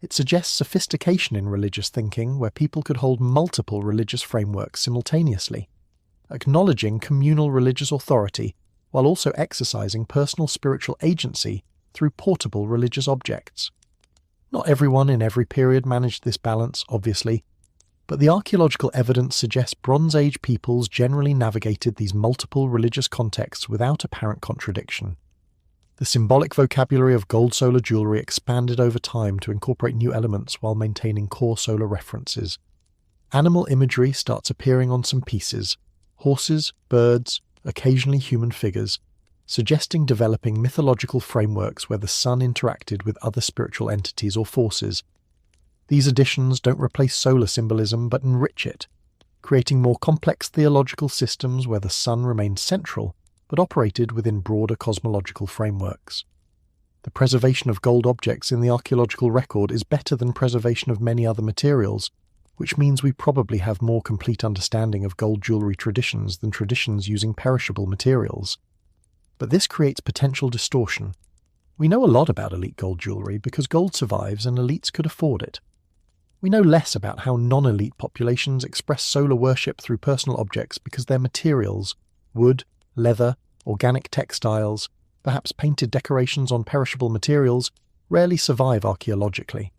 It suggests sophistication in religious thinking where people could hold multiple religious frameworks simultaneously, acknowledging communal religious authority while also exercising personal spiritual agency through portable religious objects. Not everyone in every period managed this balance, obviously, but the archaeological evidence suggests Bronze Age peoples generally navigated these multiple religious contexts without apparent contradiction. The symbolic vocabulary of gold solar jewelry expanded over time to incorporate new elements while maintaining core solar references. Animal imagery starts appearing on some pieces: horses, birds, occasionally human figures, suggesting developing mythological frameworks where the sun interacted with other spiritual entities or forces. These additions don't replace solar symbolism but enrich it, creating more complex theological systems where the sun remained central but operated within broader cosmological frameworks. The preservation of gold objects in the archaeological record is better than preservation of many other materials, which means we probably have more complete understanding of gold jewelry traditions than traditions using perishable materials. But this creates potential distortion. We know a lot about elite gold jewelry because gold survives and elites could afford it. We know less about how non-elite populations express solar worship through personal objects because their materials, wood, leather, organic textiles, perhaps painted decorations on perishable materials, rarely survive archaeologically.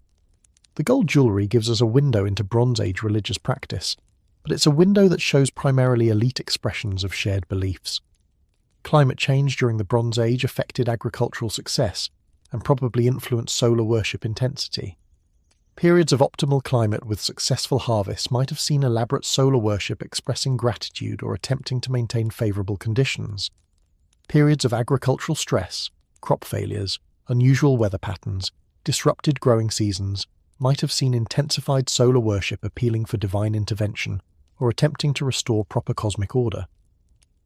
The gold jewelry gives us a window into Bronze Age religious practice, but it's a window that shows primarily elite expressions of shared beliefs. Climate change during the Bronze Age affected agricultural success and probably influenced solar worship intensity. Periods of optimal climate with successful harvests might have seen elaborate solar worship expressing gratitude or attempting to maintain favourable conditions. Periods of agricultural stress, crop failures, unusual weather patterns, disrupted growing seasons might have seen intensified solar worship appealing for divine intervention or attempting to restore proper cosmic order.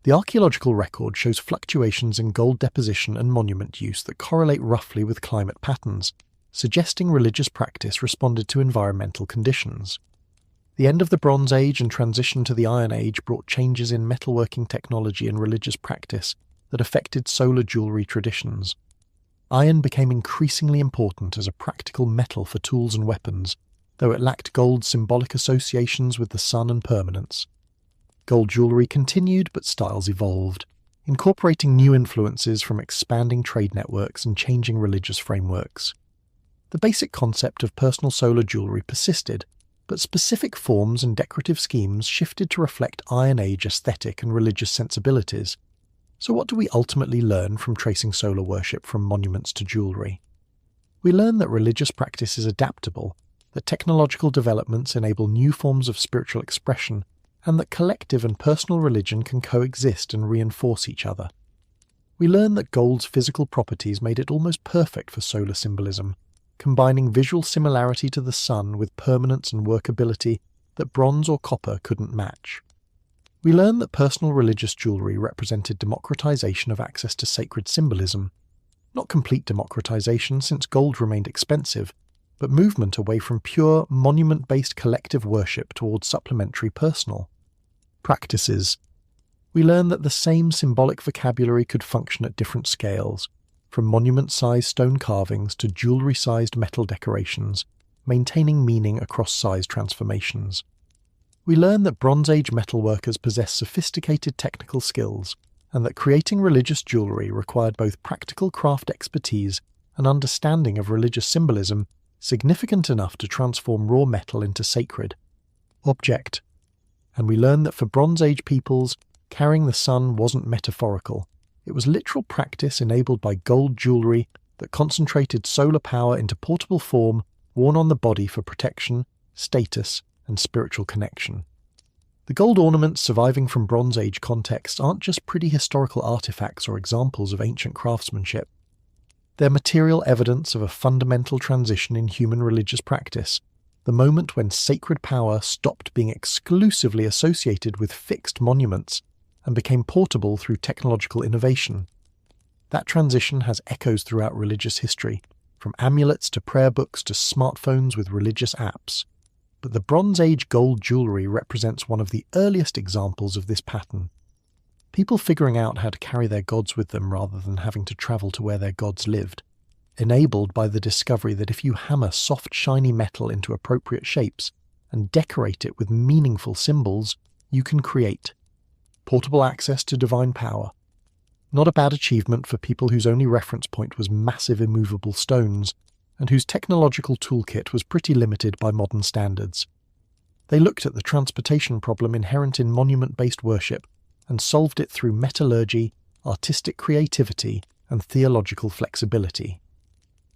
The archaeological record shows fluctuations in gold deposition and monument use that correlate roughly with climate patterns, suggesting religious practice responded to environmental conditions. The end of the Bronze Age and transition to the Iron Age brought changes in metalworking technology and religious practice that affected solar jewelry traditions. Iron became increasingly important as a practical metal for tools and weapons, though it lacked gold's symbolic associations with the sun and permanence. Gold jewelry continued, but styles evolved, incorporating new influences from expanding trade networks and changing religious frameworks. The basic concept of personal solar jewelry persisted, but specific forms and decorative schemes shifted to reflect Iron Age aesthetic and religious sensibilities. So what do we ultimately learn from tracing solar worship from monuments to jewelry? We learn that religious practice is adaptable, that technological developments enable new forms of spiritual expression, and that collective and personal religion can coexist and reinforce each other. We learn that gold's physical properties made it almost perfect for solar symbolism, combining visual similarity to the sun with permanence and workability that bronze or copper couldn't match. We learn that personal religious jewelry represented democratization of access to sacred symbolism. Not complete democratization, since gold remained expensive, but movement away from pure, monument-based collective worship towards supplementary personal practices. We learn that the same symbolic vocabulary could function at different scales, from monument-sized stone carvings to jewellery-sized metal decorations, maintaining meaning across size transformations. We learn that Bronze Age metalworkers possessed sophisticated technical skills, and that creating religious jewellery required both practical craft expertise and understanding of religious symbolism significant enough to transform raw metal into sacred object. And we learn that for Bronze Age peoples, carrying the sun wasn't metaphorical. It was literal practice enabled by gold jewellery that concentrated solar power into portable form worn on the body for protection, status, and spiritual connection. The gold ornaments surviving from Bronze Age contexts aren't just pretty historical artifacts or examples of ancient craftsmanship. They're material evidence of a fundamental transition in human religious practice, the moment when sacred power stopped being exclusively associated with fixed monuments and became portable through technological innovation. That transition has echoes throughout religious history, from amulets to prayer books to smartphones with religious apps. But the Bronze Age gold jewellery represents one of the earliest examples of this pattern. People figuring out how to carry their gods with them rather than having to travel to where their gods lived, enabled by the discovery that if you hammer soft, shiny metal into appropriate shapes and decorate it with meaningful symbols, you can create portable access to divine power. Not a bad achievement for people whose only reference point was massive immovable stones, and whose technological toolkit was pretty limited by modern standards. They looked at the transportation problem inherent in monument-based worship and solved it through metallurgy, artistic creativity, and theological flexibility.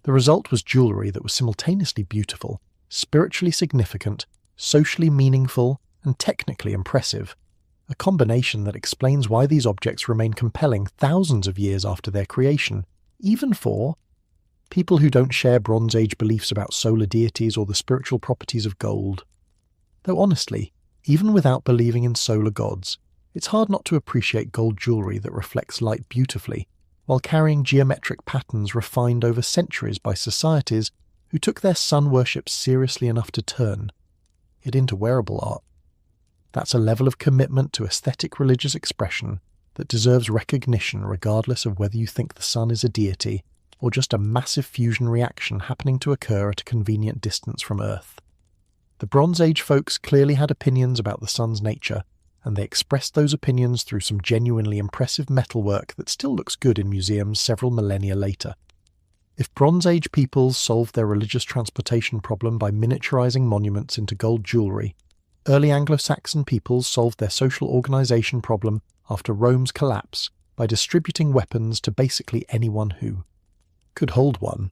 The result was jewellery that was simultaneously beautiful, spiritually significant, socially meaningful, and technically impressive, a combination that explains why these objects remain compelling thousands of years after their creation, even for people who don't share Bronze Age beliefs about solar deities or the spiritual properties of gold. Though honestly, even without believing in solar gods, it's hard not to appreciate gold jewellery that reflects light beautifully, while carrying geometric patterns refined over centuries by societies who took their sun worship seriously enough to turn it into wearable art. That's a level of commitment to aesthetic religious expression that deserves recognition regardless of whether you think the sun is a deity or just a massive fusion reaction happening to occur at a convenient distance from Earth. The Bronze Age folks clearly had opinions about the sun's nature, and they expressed those opinions through some genuinely impressive metalwork that still looks good in museums several millennia later. If Bronze Age peoples solved their religious transportation problem by miniaturizing monuments into gold jewellery, early Anglo-Saxon peoples solved their social organization problem after Rome's collapse by distributing weapons to basically anyone who could hold one.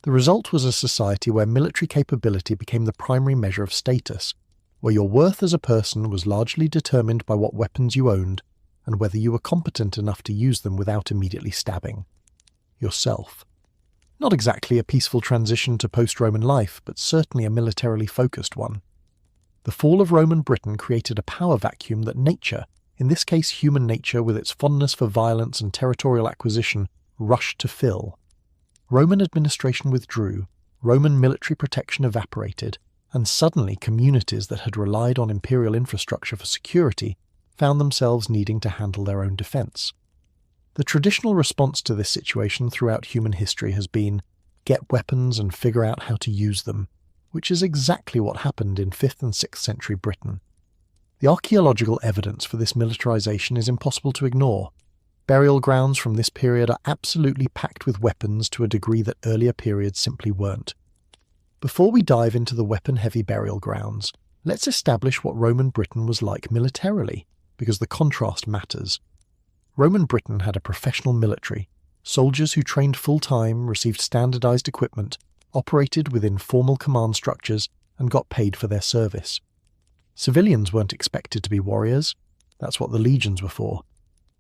The result was a society where military capability became the primary measure of status, where your worth as a person was largely determined by what weapons you owned and whether you were competent enough to use them without immediately stabbing yourself. Not exactly a peaceful transition to post-Roman life, but certainly a militarily focused one. The fall of Roman Britain created a power vacuum that nature, in this case human nature with its fondness for violence and territorial acquisition, rushed to fill. Roman administration withdrew, Roman military protection evaporated, and suddenly communities that had relied on imperial infrastructure for security found themselves needing to handle their own defence. The traditional response to this situation throughout human history has been, get weapons and figure out how to use them, which is exactly what happened in 5th and 6th century Britain. The archaeological evidence for this militarization is impossible to ignore. Burial grounds from this period are absolutely packed with weapons to a degree that earlier periods simply weren't. Before we dive into the weapon-heavy burial grounds, let's establish what Roman Britain was like militarily, because the contrast matters. Roman Britain had a professional military. Soldiers who trained full-time, received standardized equipment, operated within formal command structures, and got paid for their service. Civilians weren't expected to be warriors. That's what the legions were for.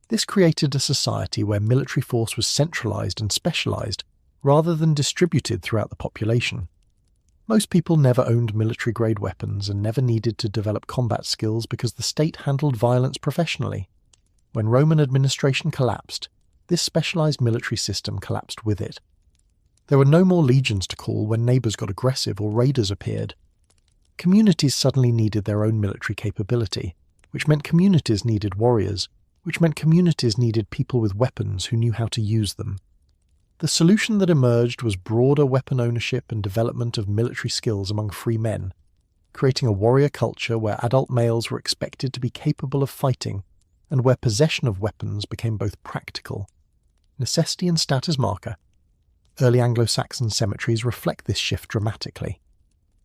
This created a society where military force was centralized and specialized, rather than distributed throughout the population. Most people never owned military-grade weapons and never needed to develop combat skills because the state handled violence professionally. When Roman administration collapsed, this specialized military system collapsed with it. There were no more legions to call when neighbours got aggressive or raiders appeared. Communities suddenly needed their own military capability, which meant communities needed warriors, which meant communities needed people with weapons who knew how to use them. The solution that emerged was broader weapon ownership and development of military skills among free men, creating a warrior culture where adult males were expected to be capable of fighting and where possession of weapons became both practical, necessity and status marker. Early Anglo-Saxon cemeteries reflect this shift dramatically.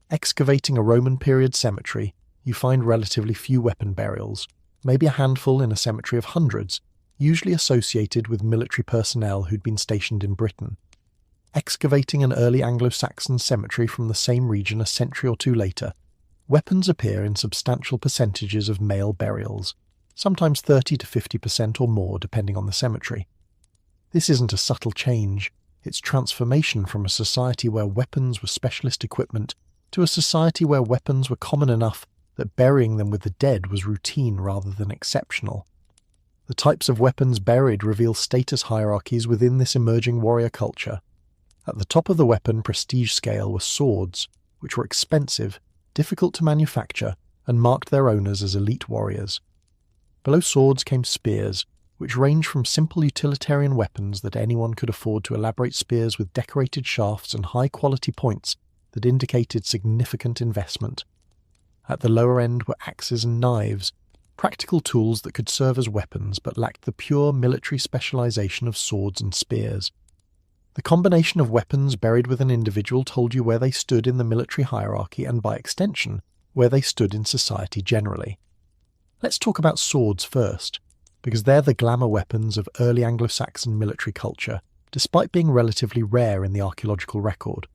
Excavating a Roman period cemetery, you find relatively few weapon burials, maybe a handful in a cemetery of hundreds, usually associated with military personnel who'd been stationed in Britain. Excavating an early Anglo-Saxon cemetery from the same region a century or two later, weapons appear in substantial percentages of male burials, sometimes 30 to 50% or more depending on the cemetery. This isn't a subtle change, it's transformation from a society where weapons were specialist equipment to a society where weapons were common enough that burying them with the dead was routine rather than exceptional. The types of weapons buried reveal status hierarchies within this emerging warrior culture. At the top of the weapon prestige scale were swords, which were expensive, difficult to manufacture, and marked their owners as elite warriors. Below swords came spears, which ranged from simple utilitarian weapons that anyone could afford to elaborate spears with decorated shafts and high-quality points that indicated significant investment. At the lower end were axes and knives, practical tools that could serve as weapons but lacked the pure military specialization of swords and spears. The combination of weapons buried with an individual told you where they stood in the military hierarchy and, by extension, where they stood in society generally. Let's talk about swords first, because they're the glamour weapons of early Anglo-Saxon military culture, despite being relatively rare in the archaeological record.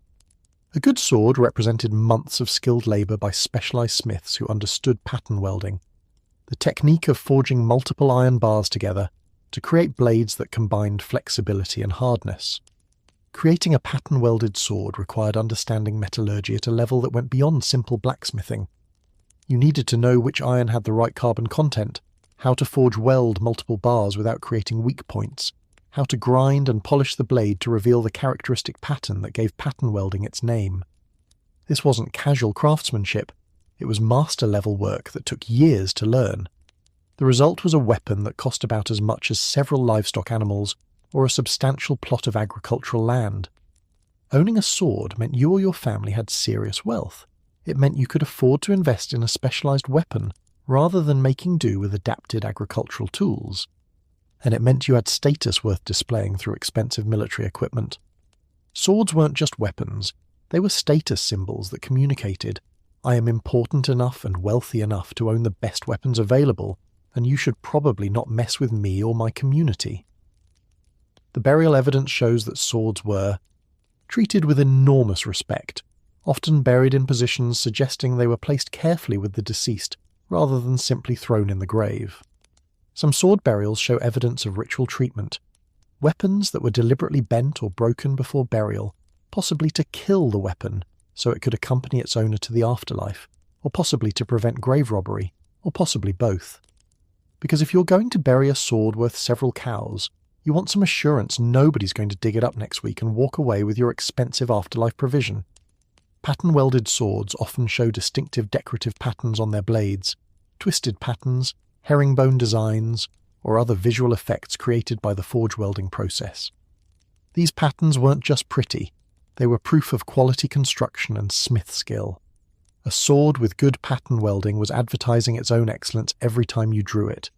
A good sword represented months of skilled labour by specialised smiths who understood pattern welding, the technique of forging multiple iron bars together to create blades that combined flexibility and hardness. Creating a pattern-welded sword required understanding metallurgy at a level that went beyond simple blacksmithing. You needed to know which iron had the right carbon content, how to forge weld multiple bars without creating weak points, how to grind and polish the blade to reveal the characteristic pattern that gave pattern welding its name. This wasn't casual craftsmanship, it was master-level work that took years to learn. The result was a weapon that cost about as much as several livestock animals or a substantial plot of agricultural land. Owning a sword meant you or your family had serious wealth. It meant you could afford to invest in a specialised weapon rather than making do with adapted agricultural tools. And it meant you had status worth displaying through expensive military equipment. Swords weren't just weapons, they were status symbols that communicated, I am important enough and wealthy enough to own the best weapons available, and you should probably not mess with me or my community. The burial evidence shows that swords were treated with enormous respect, often buried in positions suggesting they were placed carefully with the deceased rather than simply thrown in the grave. Some sword burials show evidence of ritual treatment, weapons that were deliberately bent or broken before burial, possibly to kill the weapon so it could accompany its owner to the afterlife, or possibly to prevent grave robbery, or possibly both. Because if you're going to bury a sword worth several cows, you want some assurance nobody's going to dig it up next week and walk away with your expensive afterlife provision. Pattern-welded swords often show distinctive decorative patterns on their blades, twisted patterns, herringbone designs, or other visual effects created by the forge welding process. These patterns weren't just pretty, they were proof of quality construction and smith skill. A sword with good pattern welding was advertising its own excellence every time you drew it.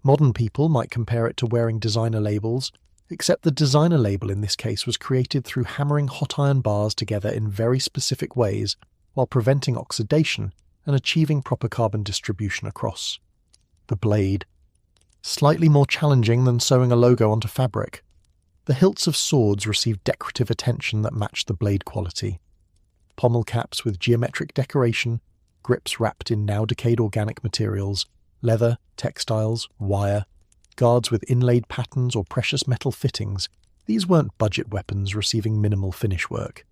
Modern people might compare it to wearing designer labels, except the designer label in this case was created through hammering hot iron bars together in very specific ways while preventing oxidation and achieving proper carbon distribution across. The blade. Slightly more challenging than sewing a logo onto fabric. The hilts of swords received decorative attention that matched the blade quality. Pommel caps with geometric decoration, grips wrapped in now-decayed organic materials, leather, textiles, wire, guards with inlaid patterns or precious metal fittings, these weren't budget weapons receiving minimal finish work.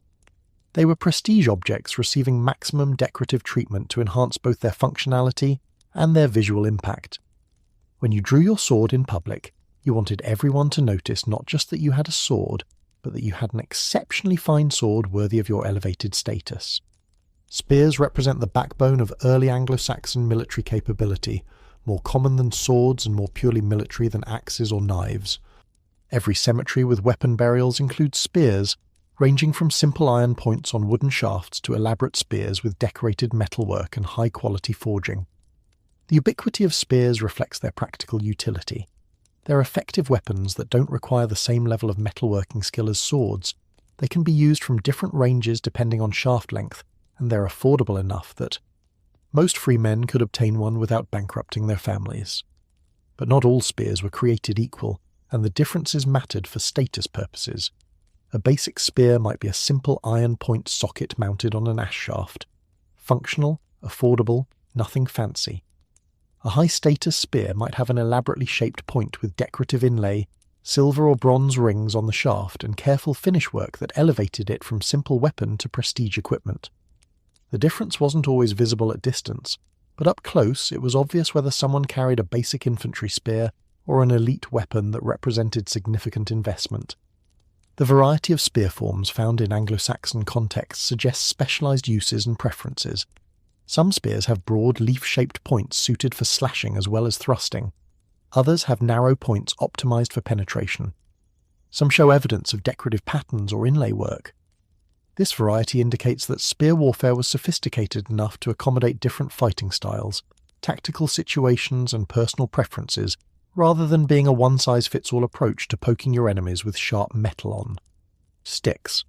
They were prestige objects receiving maximum decorative treatment to enhance both their functionality and their visual impact. When you drew your sword in public, you wanted everyone to notice not just that you had a sword, but that you had an exceptionally fine sword worthy of your elevated status. Spears represent the backbone of early Anglo-Saxon military capability, more common than swords and more purely military than axes or knives. Every cemetery with weapon burials includes spears, ranging from simple iron points on wooden shafts to elaborate spears with decorated metalwork and high-quality forging. The ubiquity of spears reflects their practical utility. They're effective weapons that don't require the same level of metalworking skill as swords. They can be used from different ranges depending on shaft length, and they're affordable enough that most free men could obtain one without bankrupting their families. But not all spears were created equal, and the differences mattered for status purposes. A basic spear might be a simple iron point socket mounted on an ash shaft. Functional, affordable, nothing fancy. A high-status spear might have an elaborately shaped point with decorative inlay, silver or bronze rings on the shaft, and careful finish work that elevated it from simple weapon to prestige equipment. The difference wasn't always visible at distance, but up close it was obvious whether someone carried a basic infantry spear or an elite weapon that represented significant investment. The variety of spear forms found in Anglo-Saxon contexts suggests specialized uses and preferences. Some spears have broad, leaf-shaped points suited for slashing as well as thrusting. Others have narrow points optimized for penetration. Some show evidence of decorative patterns or inlay work. This variety indicates that spear warfare was sophisticated enough to accommodate different fighting styles, tactical situations, and personal preferences, rather than being a one-size-fits-all approach to poking your enemies with sharp metal on. Sticks.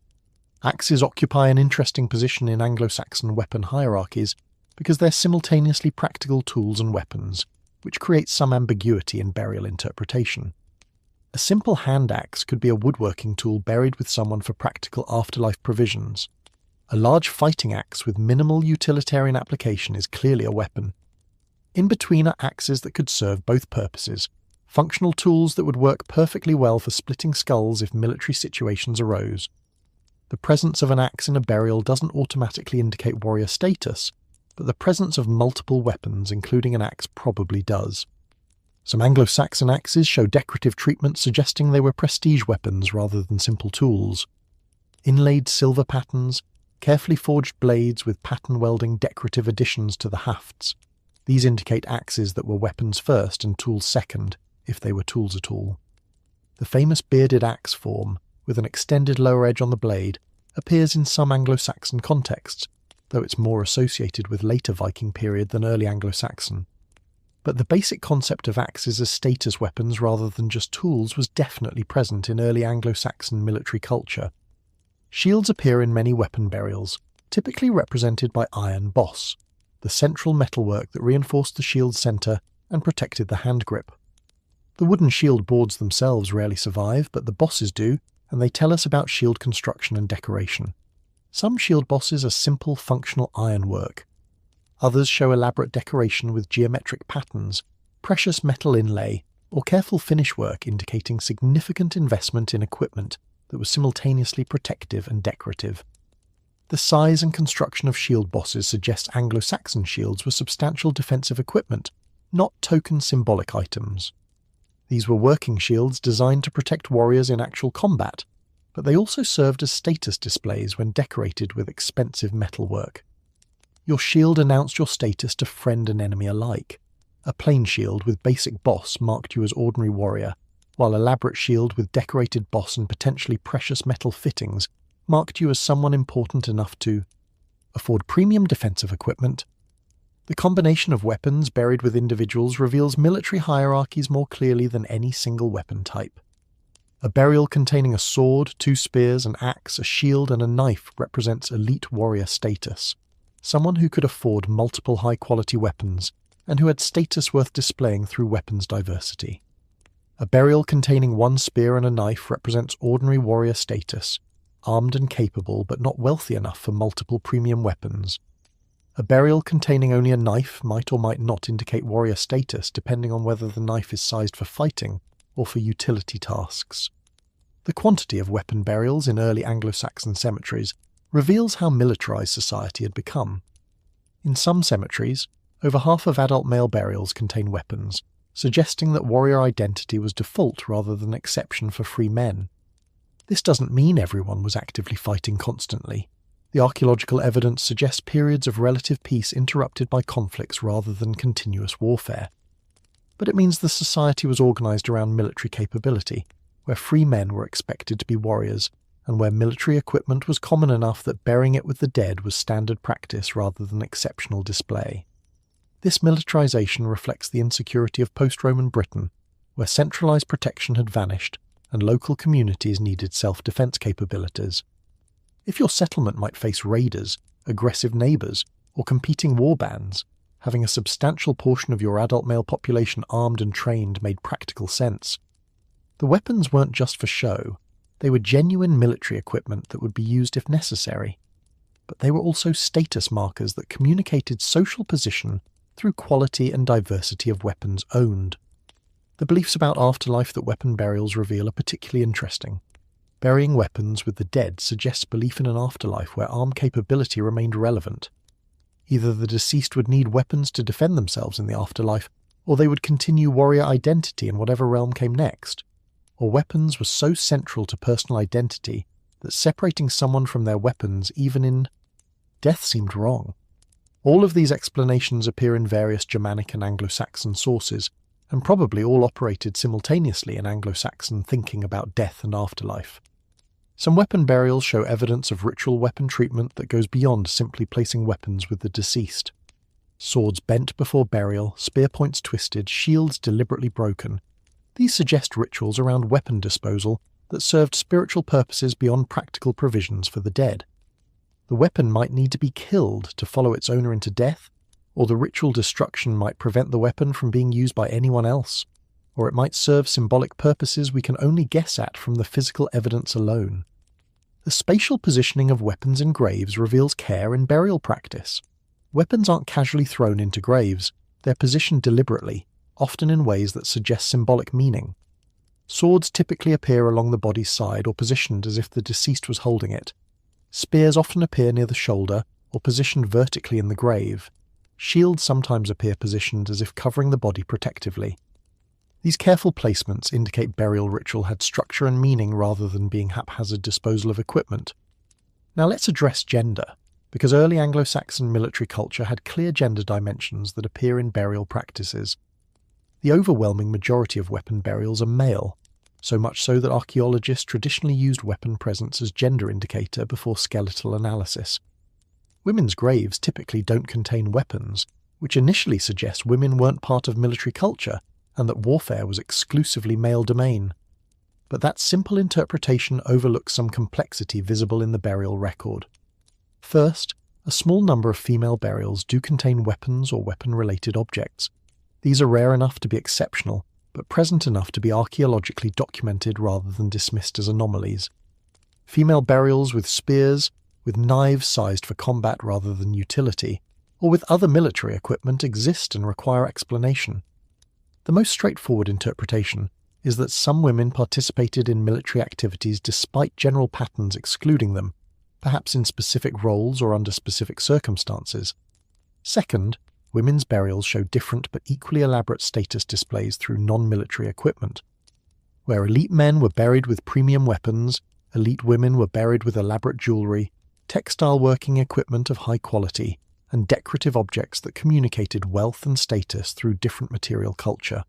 Axes occupy an interesting position in Anglo-Saxon weapon hierarchies because they're simultaneously practical tools and weapons, which creates some ambiguity in burial interpretation. A simple hand axe could be a woodworking tool buried with someone for practical afterlife provisions. A large fighting axe with minimal utilitarian application is clearly a weapon. In between are axes that could serve both purposes, functional tools that would work perfectly well for splitting skulls if military situations arose. The presence of an axe in a burial doesn't automatically indicate warrior status, but the presence of multiple weapons, including an axe, probably does. Some Anglo-Saxon axes show decorative treatment suggesting they were prestige weapons rather than simple tools. Inlaid silver patterns, carefully forged blades with pattern welding decorative additions to the hafts. These indicate axes that were weapons first and tools second, if they were tools at all. The famous bearded axe form, with an extended lower edge on the blade, appears in some Anglo-Saxon contexts, though it's more associated with later Viking period than early Anglo-Saxon. But the basic concept of axes as status weapons rather than just tools was definitely present in early Anglo-Saxon military culture. Shields appear in many weapon burials, typically represented by iron boss, the central metalwork that reinforced the shield's centre and protected the hand grip. The wooden shield boards themselves rarely survive, but the bosses do, and they tell us about shield construction and decoration. Some shield bosses are simple functional ironwork. Others show elaborate decoration with geometric patterns, precious metal inlay, or careful finish work indicating significant investment in equipment that was simultaneously protective and decorative. The size and construction of shield bosses suggests Anglo-Saxon shields were substantial defensive equipment, not token symbolic items. These were working shields designed to protect warriors in actual combat, but they also served as status displays when decorated with expensive metalwork. Your shield announced your status to friend and enemy alike. A plain shield with basic boss marked you as ordinary warrior, while elaborate shield with decorated boss and potentially precious metal fittings marked you as someone important enough to afford premium defensive equipment. The combination of weapons buried with individuals reveals military hierarchies more clearly than any single weapon type. A burial containing a sword, 2 spears, an axe, a shield, and a knife represents elite warrior status. Someone who could afford multiple high-quality weapons, and who had status worth displaying through weapons diversity. A burial containing 1 spear and a knife represents ordinary warrior status, armed and capable but not wealthy enough for multiple premium weapons. A burial containing only a knife might or might not indicate warrior status depending on whether the knife is sized for fighting or for utility tasks. The quantity of weapon burials in early Anglo-Saxon cemeteries reveals how militarized society had become. In some cemeteries, over half of adult male burials contain weapons, suggesting that warrior identity was default rather than exception for free men. This doesn't mean everyone was actively fighting constantly. The archaeological evidence suggests periods of relative peace interrupted by conflicts rather than continuous warfare. But it means the society was organised around military capability, where free men were expected to be warriors, and where military equipment was common enough that burying it with the dead was standard practice rather than exceptional display. This militarisation reflects the insecurity of post-Roman Britain, where centralised protection had vanished and local communities needed self-defence capabilities. If your settlement might face raiders, aggressive neighbours, or competing war bands, having a substantial portion of your adult male population armed and trained made practical sense. The weapons weren't just for show, they were genuine military equipment that would be used if necessary. But they were also status markers that communicated social position through quality and diversity of weapons owned. The beliefs about afterlife that weapon burials reveal are particularly interesting. Burying weapons with the dead suggests belief in an afterlife where armed capability remained relevant. Either the deceased would need weapons to defend themselves in the afterlife, or they would continue warrior identity in whatever realm came next. Or weapons were so central to personal identity that separating someone from their weapons, even in death, seemed wrong. All of these explanations appear in various Germanic and Anglo-Saxon sources, and probably all operated simultaneously in Anglo-Saxon thinking about death and afterlife. Some weapon burials show evidence of ritual weapon treatment that goes beyond simply placing weapons with the deceased. Swords bent before burial, spear points twisted, shields deliberately broken. These suggest rituals around weapon disposal that served spiritual purposes beyond practical provisions for the dead. The weapon might need to be killed to follow its owner into death, or the ritual destruction might prevent the weapon from being used by anyone else, or it might serve symbolic purposes we can only guess at from the physical evidence alone. The spatial positioning of weapons in graves reveals care in burial practice. Weapons aren't casually thrown into graves, they're positioned deliberately, often in ways that suggest symbolic meaning. Swords typically appear along the body's side or positioned as if the deceased was holding it. Spears often appear near the shoulder or positioned vertically in the grave. Shields sometimes appear positioned as if covering the body protectively. These careful placements indicate burial ritual had structure and meaning rather than being haphazard disposal of equipment. Now let's address gender, because early Anglo-Saxon military culture had clear gender dimensions that appear in burial practices. The overwhelming majority of weapon burials are male, so much so that archaeologists traditionally used weapon presence as gender indicator before skeletal analysis. Women's graves typically don't contain weapons, which initially suggests women weren't part of military culture and that warfare was exclusively male domain. But that simple interpretation overlooks some complexity visible in the burial record. First, a small number of female burials do contain weapons or weapon-related objects. These are rare enough to be exceptional, but present enough to be archaeologically documented rather than dismissed as anomalies. Female burials with spears, with knives sized for combat rather than utility, or with other military equipment exist and require explanation. The most straightforward interpretation is that some women participated in military activities despite general patterns excluding them, perhaps in specific roles or under specific circumstances. Second, women's burials show different but equally elaborate status displays through non-military equipment. Where elite men were buried with premium weapons, elite women were buried with elaborate jewellery, textile working equipment of high quality, and decorative objects that communicated wealth and status through different material culture.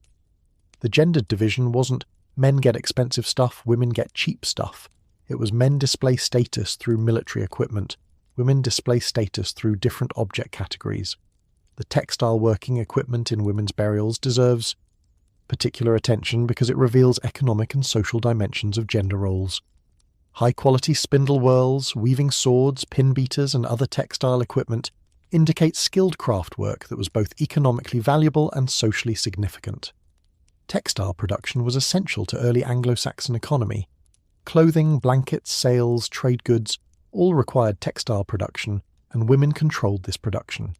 The gendered division wasn't men get expensive stuff, women get cheap stuff. It was men display status through military equipment, women display status through different object categories. The textile working equipment in women's burials deserves particular attention because it reveals economic and social dimensions of gender roles. High-quality spindle whirls, weaving swords, pin beaters, and other textile equipment indicate skilled craft work that was both economically valuable and socially significant. Textile production was essential to early Anglo-Saxon economy. Clothing, blankets, sails, trade goods all required textile production, and women controlled this production.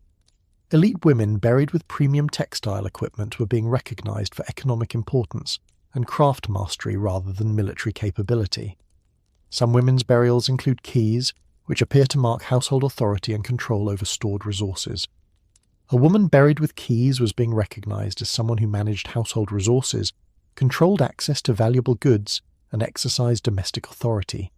Elite women buried with premium textile equipment were being recognised for economic importance and craft mastery rather than military capability. Some women's burials include keys, which appear to mark household authority and control over stored resources. A woman buried with keys was being recognised as someone who managed household resources, controlled access to valuable goods, and exercise domestic authority.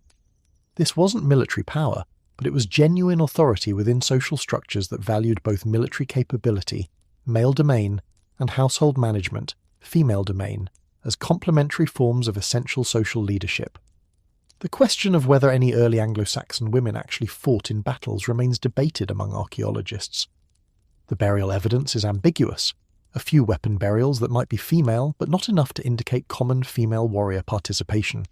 This wasn't military power, but it was genuine authority within social structures that valued both military capability, male domain, and household management, female domain, as complementary forms of essential social leadership. The question of whether any early Anglo-Saxon women actually fought in battles remains debated among archaeologists. The burial evidence is ambiguous. A few weapon burials that might be female, but not enough to indicate common female warrior participation.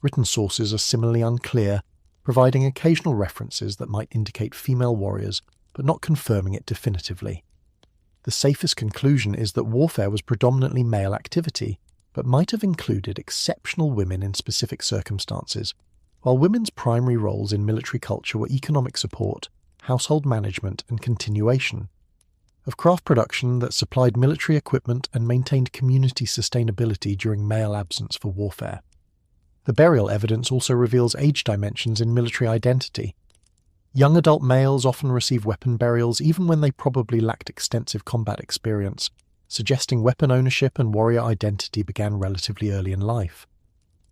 Written sources are similarly unclear, providing occasional references that might indicate female warriors, but not confirming it definitively. The safest conclusion is that warfare was predominantly male activity, but might have included exceptional women in specific circumstances, while women's primary roles in military culture were economic support, household management, and continuation of craft production that supplied military equipment and maintained community sustainability during male absence for warfare. The burial evidence also reveals age dimensions in military identity. Young adult males often receive weapon burials even when they probably lacked extensive combat experience, suggesting weapon ownership and warrior identity began relatively early in life.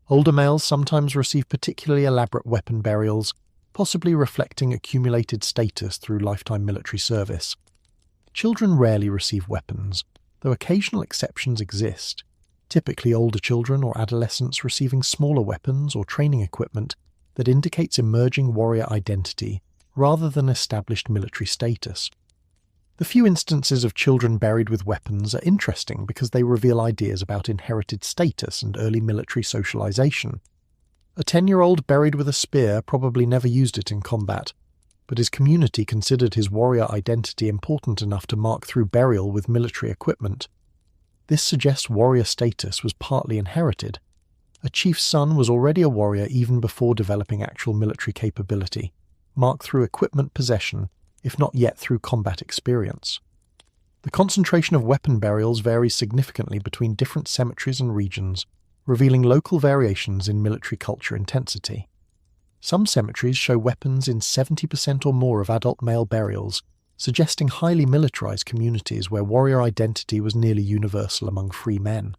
Older males sometimes receive particularly elaborate weapon burials, possibly reflecting accumulated status through lifetime military service. Children rarely receive weapons, though occasional exceptions exist, typically older children or adolescents receiving smaller weapons or training equipment that indicates emerging warrior identity rather than established military status. The few instances of children buried with weapons are interesting because they reveal ideas about inherited status and early military socialization. A 10-year-old buried with a spear probably never used it in combat, but his community considered his warrior identity important enough to mark through burial with military equipment. This suggests warrior status was partly inherited. A chief's son was already a warrior even before developing actual military capability, marked through equipment possession, if not yet through combat experience. The concentration of weapon burials varies significantly between different cemeteries and regions, revealing local variations in military culture intensity. Some cemeteries show weapons in 70% or more of adult male burials, suggesting highly militarized communities where warrior identity was nearly universal among free men.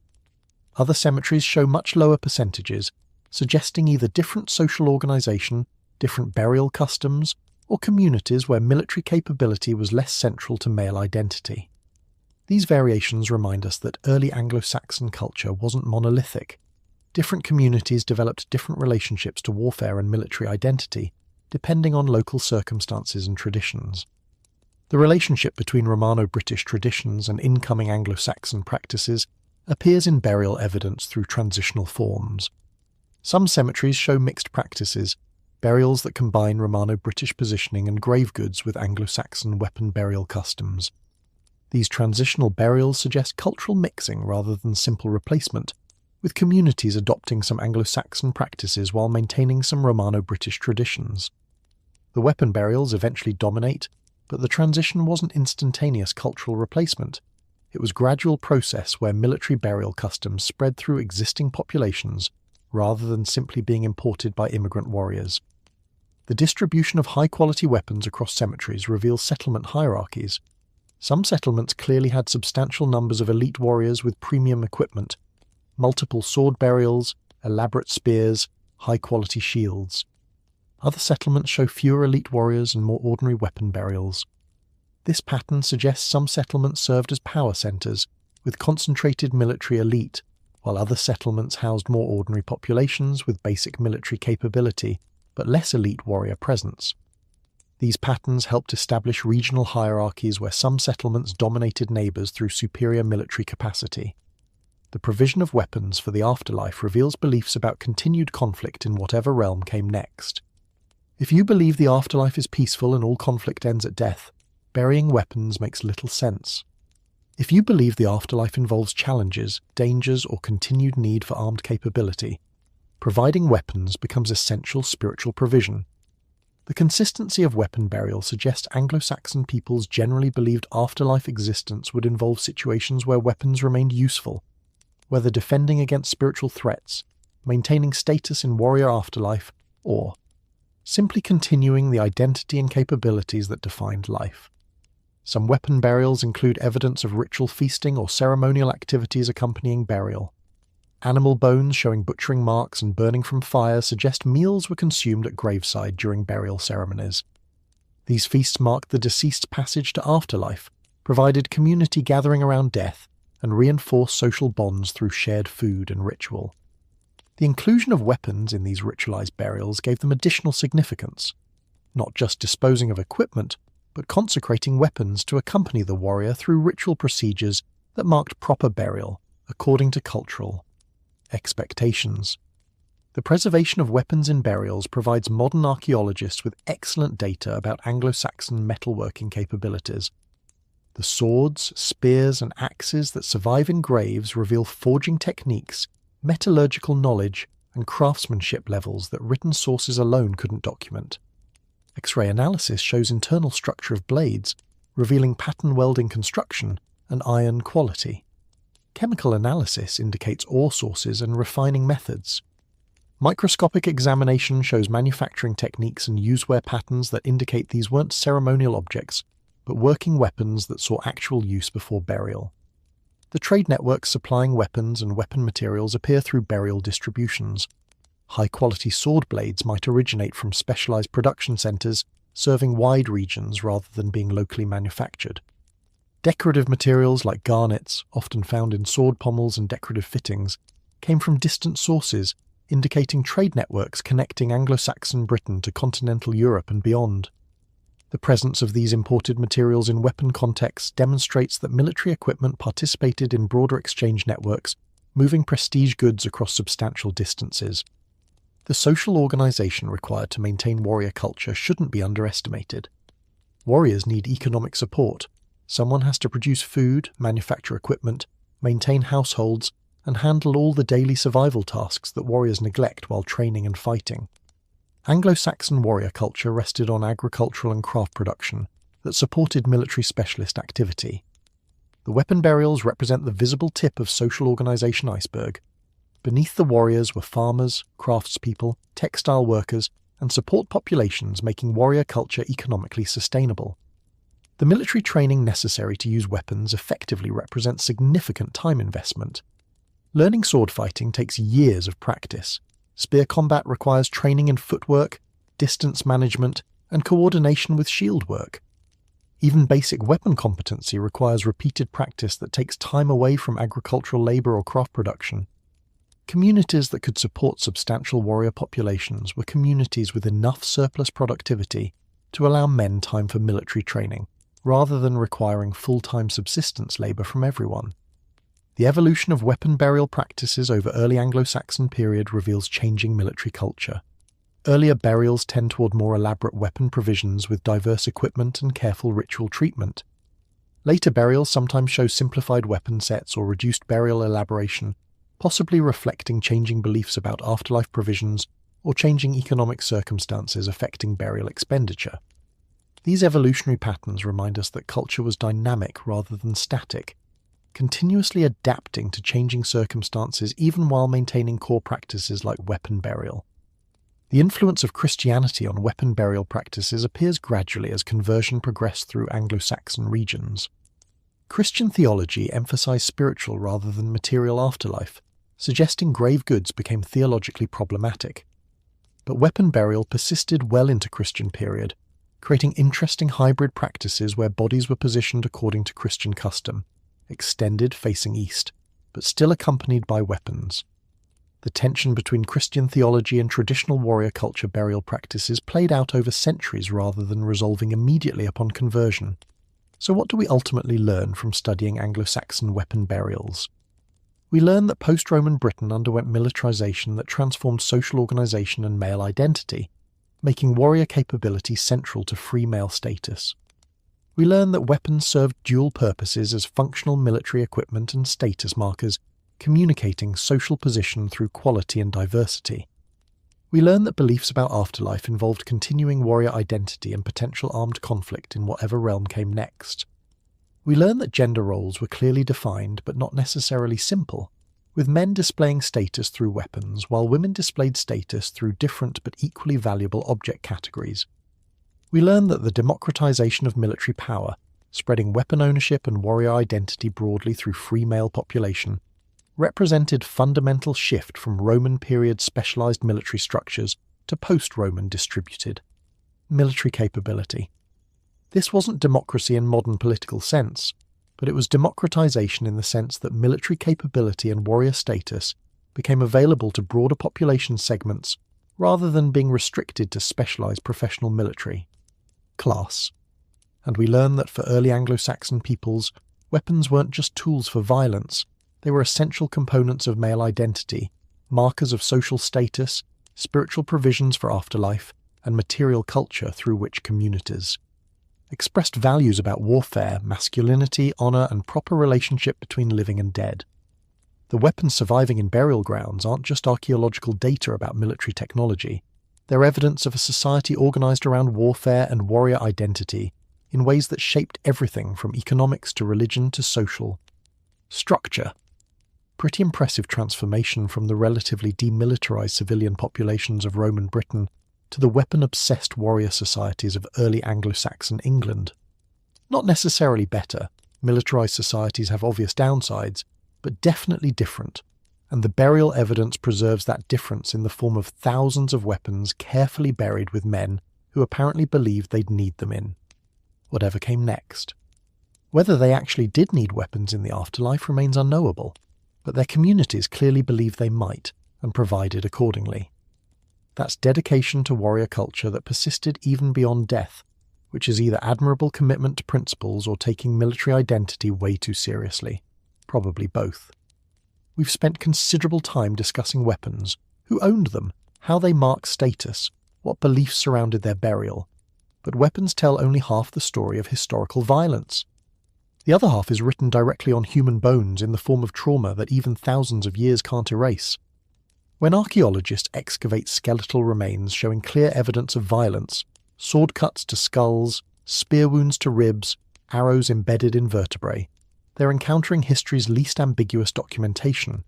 Other cemeteries show much lower percentages, suggesting either different social organization, different burial customs, or communities where military capability was less central to male identity. These variations remind us that early Anglo-Saxon culture wasn't monolithic. Different communities developed different relationships to warfare and military identity, depending on local circumstances and traditions. The relationship between Romano-British traditions and incoming Anglo-Saxon practices appears in burial evidence through transitional forms. Some cemeteries show mixed practices, burials that combine Romano-British positioning and grave goods with Anglo-Saxon weapon burial customs. These transitional burials suggest cultural mixing rather than simple replacement, with communities adopting some Anglo-Saxon practices while maintaining some Romano-British traditions. The weapon burials eventually dominate, but the transition wasn't instantaneous cultural replacement. It was a gradual process where military burial customs spread through existing populations rather than simply being imported by immigrant warriors. The distribution of high-quality weapons across cemeteries reveals settlement hierarchies. Some settlements clearly had substantial numbers of elite warriors with premium equipment, multiple sword burials, elaborate spears, high-quality shields. Other settlements show fewer elite warriors and more ordinary weapon burials. This pattern suggests some settlements served as power centers, with concentrated military elite, while other settlements housed more ordinary populations with basic military capability, but less elite warrior presence. These patterns helped establish regional hierarchies where some settlements dominated neighbors through superior military capacity. The provision of weapons for the afterlife reveals beliefs about continued conflict in whatever realm came next. If you believe the afterlife is peaceful and all conflict ends at death, burying weapons makes little sense. If you believe the afterlife involves challenges, dangers, or continued need for armed capability, providing weapons becomes essential spiritual provision. The consistency of weapon burial suggests Anglo-Saxon peoples generally believed afterlife existence would involve situations where weapons remained useful, whether defending against spiritual threats, maintaining status in warrior afterlife, or simply continuing the identity and capabilities that defined life. Some weapon burials include evidence of ritual feasting or ceremonial activities accompanying burial. Animal bones showing butchering marks and burning from fire suggest meals were consumed at graveside during burial ceremonies. These feasts marked the deceased's passage to afterlife, provided community gathering around death, and reinforced social bonds through shared food and ritual. The inclusion of weapons in these ritualized burials gave them additional significance, not just disposing of equipment, but consecrating weapons to accompany the warrior through ritual procedures that marked proper burial according to cultural expectations. The preservation of weapons in burials provides modern archaeologists with excellent data about Anglo-Saxon metalworking capabilities. The swords, spears, and axes that survive in graves reveal forging techniques, metallurgical knowledge, and craftsmanship levels that written sources alone couldn't document. X-ray analysis shows internal structure of blades, revealing pattern welding construction and iron quality. Chemical analysis indicates ore sources and refining methods. Microscopic examination shows manufacturing techniques and useware patterns that indicate these weren't ceremonial objects, but working weapons that saw actual use before burial. The trade networks supplying weapons and weapon materials appear through burial distributions. High-quality sword blades might originate from specialized production centers, serving wide regions rather than being locally manufactured. Decorative materials like garnets, often found in sword pommels and decorative fittings, came from distant sources, indicating trade networks connecting Anglo-Saxon Britain to continental Europe and beyond. The presence of these imported materials in weapon contexts demonstrates that military equipment participated in broader exchange networks, moving prestige goods across substantial distances. The social organization required to maintain warrior culture shouldn't be underestimated. Warriors need economic support. Someone has to produce food, manufacture equipment, maintain households, and handle all the daily survival tasks that warriors neglect while training and fighting. Anglo-Saxon warrior culture rested on agricultural and craft production that supported military specialist activity. The weapon burials represent the visible tip of social organization iceberg. Beneath the warriors were farmers, craftspeople, textile workers, and support populations making warrior culture economically sustainable. The military training necessary to use weapons effectively represents significant time investment. Learning sword fighting takes years of practice. Spear combat requires training in footwork, distance management, and coordination with shield work. Even basic weapon competency requires repeated practice that takes time away from agricultural labor or craft production. Communities that could support substantial warrior populations were communities with enough surplus productivity to allow men time for military training, rather than requiring full-time subsistence labor from everyone. The evolution of weapon burial practices over early Anglo-Saxon period reveals changing military culture. Earlier burials tend toward more elaborate weapon provisions with diverse equipment and careful ritual treatment. Later burials sometimes show simplified weapon sets or reduced burial elaboration, possibly reflecting changing beliefs about afterlife provisions or changing economic circumstances affecting burial expenditure. These evolutionary patterns remind us that culture was dynamic rather than static, continuously adapting to changing circumstances even while maintaining core practices like weapon burial. The influence of Christianity on weapon burial practices appears gradually as conversion progressed through Anglo-Saxon regions. Christian theology emphasized spiritual rather than material afterlife, suggesting grave goods became theologically problematic. But weapon burial persisted well into Christian period, creating interesting hybrid practices where bodies were positioned according to Christian custom, extended facing east, but still accompanied by weapons. The tension between Christian theology and traditional warrior culture burial practices played out over centuries rather than resolving immediately upon conversion. So what do we ultimately learn from studying Anglo-Saxon weapon burials? We learn that post-Roman Britain underwent militarization that transformed social organization and male identity, making warrior capability central to free male status. We learn that weapons served dual purposes as functional military equipment and status markers, communicating social position through quality and diversity. We learn that beliefs about afterlife involved continuing warrior identity and potential armed conflict in whatever realm came next. We learn that gender roles were clearly defined but not necessarily simple, with men displaying status through weapons while women displayed status through different but equally valuable object categories. We learn that the democratization of military power, spreading weapon ownership and warrior identity broadly through free male population, represented fundamental shift from Roman period specialized military structures to post-Roman distributed military capability. This wasn't democracy in modern political sense, but it was democratization in the sense that military capability and warrior status became available to broader population segments rather than being restricted to specialized professional military class. And we learn that for early Anglo-Saxon peoples, weapons weren't just tools for violence, they were essential components of male identity, markers of social status, spiritual provisions for afterlife, and material culture through which communities expressed values about warfare, masculinity, honour, and proper relationship between living and dead. The weapons surviving in burial grounds aren't just archaeological data about military technology, they're evidence of a society organised around warfare and warrior identity in ways that shaped everything from economics to religion to social structure. Pretty impressive transformation from the relatively demilitarised civilian populations of Roman Britain to the weapon-obsessed warrior societies of early Anglo-Saxon England. Not necessarily better, militarised societies have obvious downsides, but definitely different, and the burial evidence preserves that difference in the form of thousands of weapons carefully buried with men who apparently believed they'd need them in whatever came next. Whether they actually did need weapons in the afterlife remains unknowable, but their communities clearly believed they might, and provided accordingly. That's dedication to warrior culture that persisted even beyond death, which is either admirable commitment to principles or taking military identity way too seriously. Probably both. We've spent considerable time discussing weapons, who owned them, how they mark status, what beliefs surrounded their burial, but weapons tell only half the story of historical violence. The other half is written directly on human bones in the form of trauma that even thousands of years can't erase. When archaeologists excavate skeletal remains showing clear evidence of violence, sword cuts to skulls, spear wounds to ribs, arrows embedded in vertebrae, they're encountering history's least ambiguous documentation.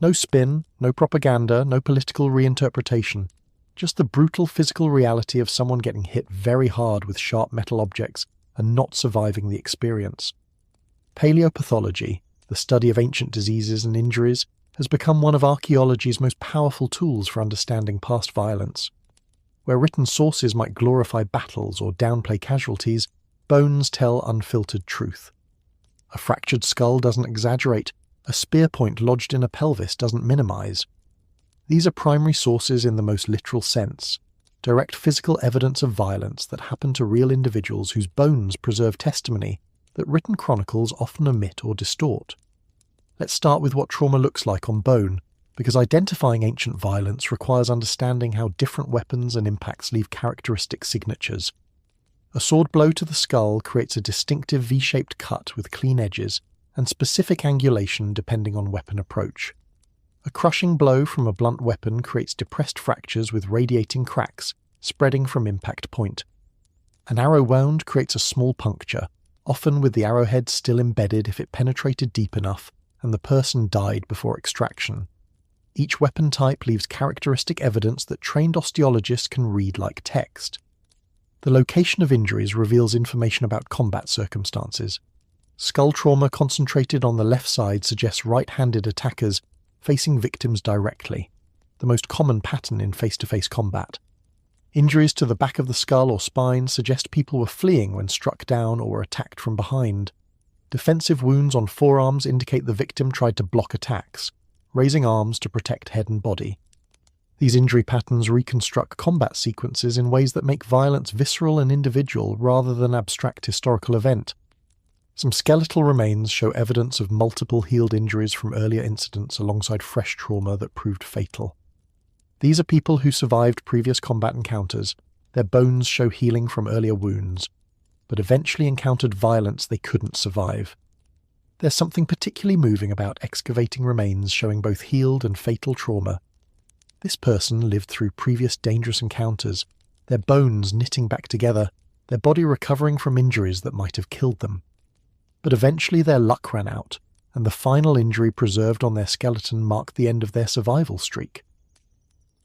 No spin, no propaganda, no political reinterpretation, just the brutal physical reality of someone getting hit very hard with sharp metal objects and not surviving the experience. Paleopathology, the study of ancient diseases and injuries, has become one of archaeology's most powerful tools for understanding past violence. Where written sources might glorify battles or downplay casualties, bones tell unfiltered truth. A fractured skull doesn't exaggerate, a spear point lodged in a pelvis doesn't minimize. These are primary sources in the most literal sense, direct physical evidence of violence that happened to real individuals whose bones preserve testimony that written chronicles often omit or distort. Let's start with what trauma looks like on bone, because identifying ancient violence requires understanding how different weapons and impacts leave characteristic signatures. A sword blow to the skull creates a distinctive V-shaped cut with clean edges and specific angulation depending on weapon approach. A crushing blow from a blunt weapon creates depressed fractures with radiating cracks, spreading from impact point. An arrow wound creates a small puncture, often with the arrowhead still embedded if it penetrated deep enough and the person died before extraction. Each weapon type leaves characteristic evidence that trained osteologists can read like text. The location of injuries reveals information about combat circumstances. Skull trauma concentrated on the left side suggests right-handed attackers facing victims directly, the most common pattern in face-to-face combat. Injuries to the back of the skull or spine suggest people were fleeing when struck down or were attacked from behind. Defensive wounds on forearms indicate the victim tried to block attacks, raising arms to protect head and body. These injury patterns reconstruct combat sequences in ways that make violence visceral and individual rather than abstract historical event. Some skeletal remains show evidence of multiple healed injuries from earlier incidents alongside fresh trauma that proved fatal. These are people who survived previous combat encounters. Their bones show healing from earlier wounds, but eventually encountered violence they couldn't survive. There's something particularly moving about excavating remains showing both healed and fatal trauma. This person lived through previous dangerous encounters, their bones knitting back together, their body recovering from injuries that might have killed them. But eventually their luck ran out, and the final injury preserved on their skeleton marked the end of their survival streak.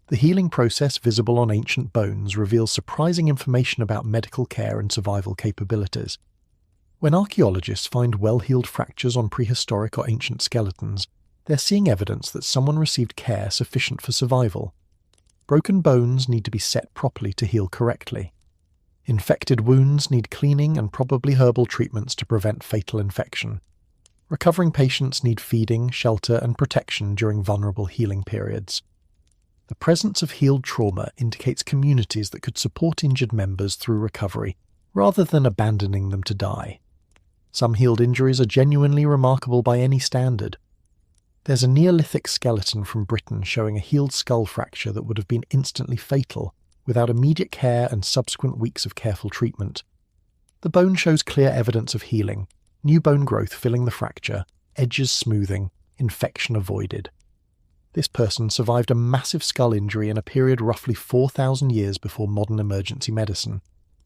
The healing process visible on ancient bones reveals surprising information about medical care and survival capabilities. When archaeologists find well-healed fractures on prehistoric or ancient skeletons, they're seeing evidence that someone received care sufficient for survival. Broken bones need to be set properly to heal correctly. Infected wounds need cleaning and probably herbal treatments to prevent fatal infection. Recovering patients need feeding, shelter, and protection during vulnerable healing periods. The presence of healed trauma indicates communities that could support injured members through recovery, rather than abandoning them to die. Some healed injuries are genuinely remarkable by any standard. There's a Neolithic skeleton from Britain showing a healed skull fracture that would have been instantly fatal without immediate care and subsequent weeks of careful treatment. The bone shows clear evidence of healing, new bone growth filling the fracture, edges smoothing, infection avoided. This person survived a massive skull injury in a period roughly 4,000 years before modern emergency medicine,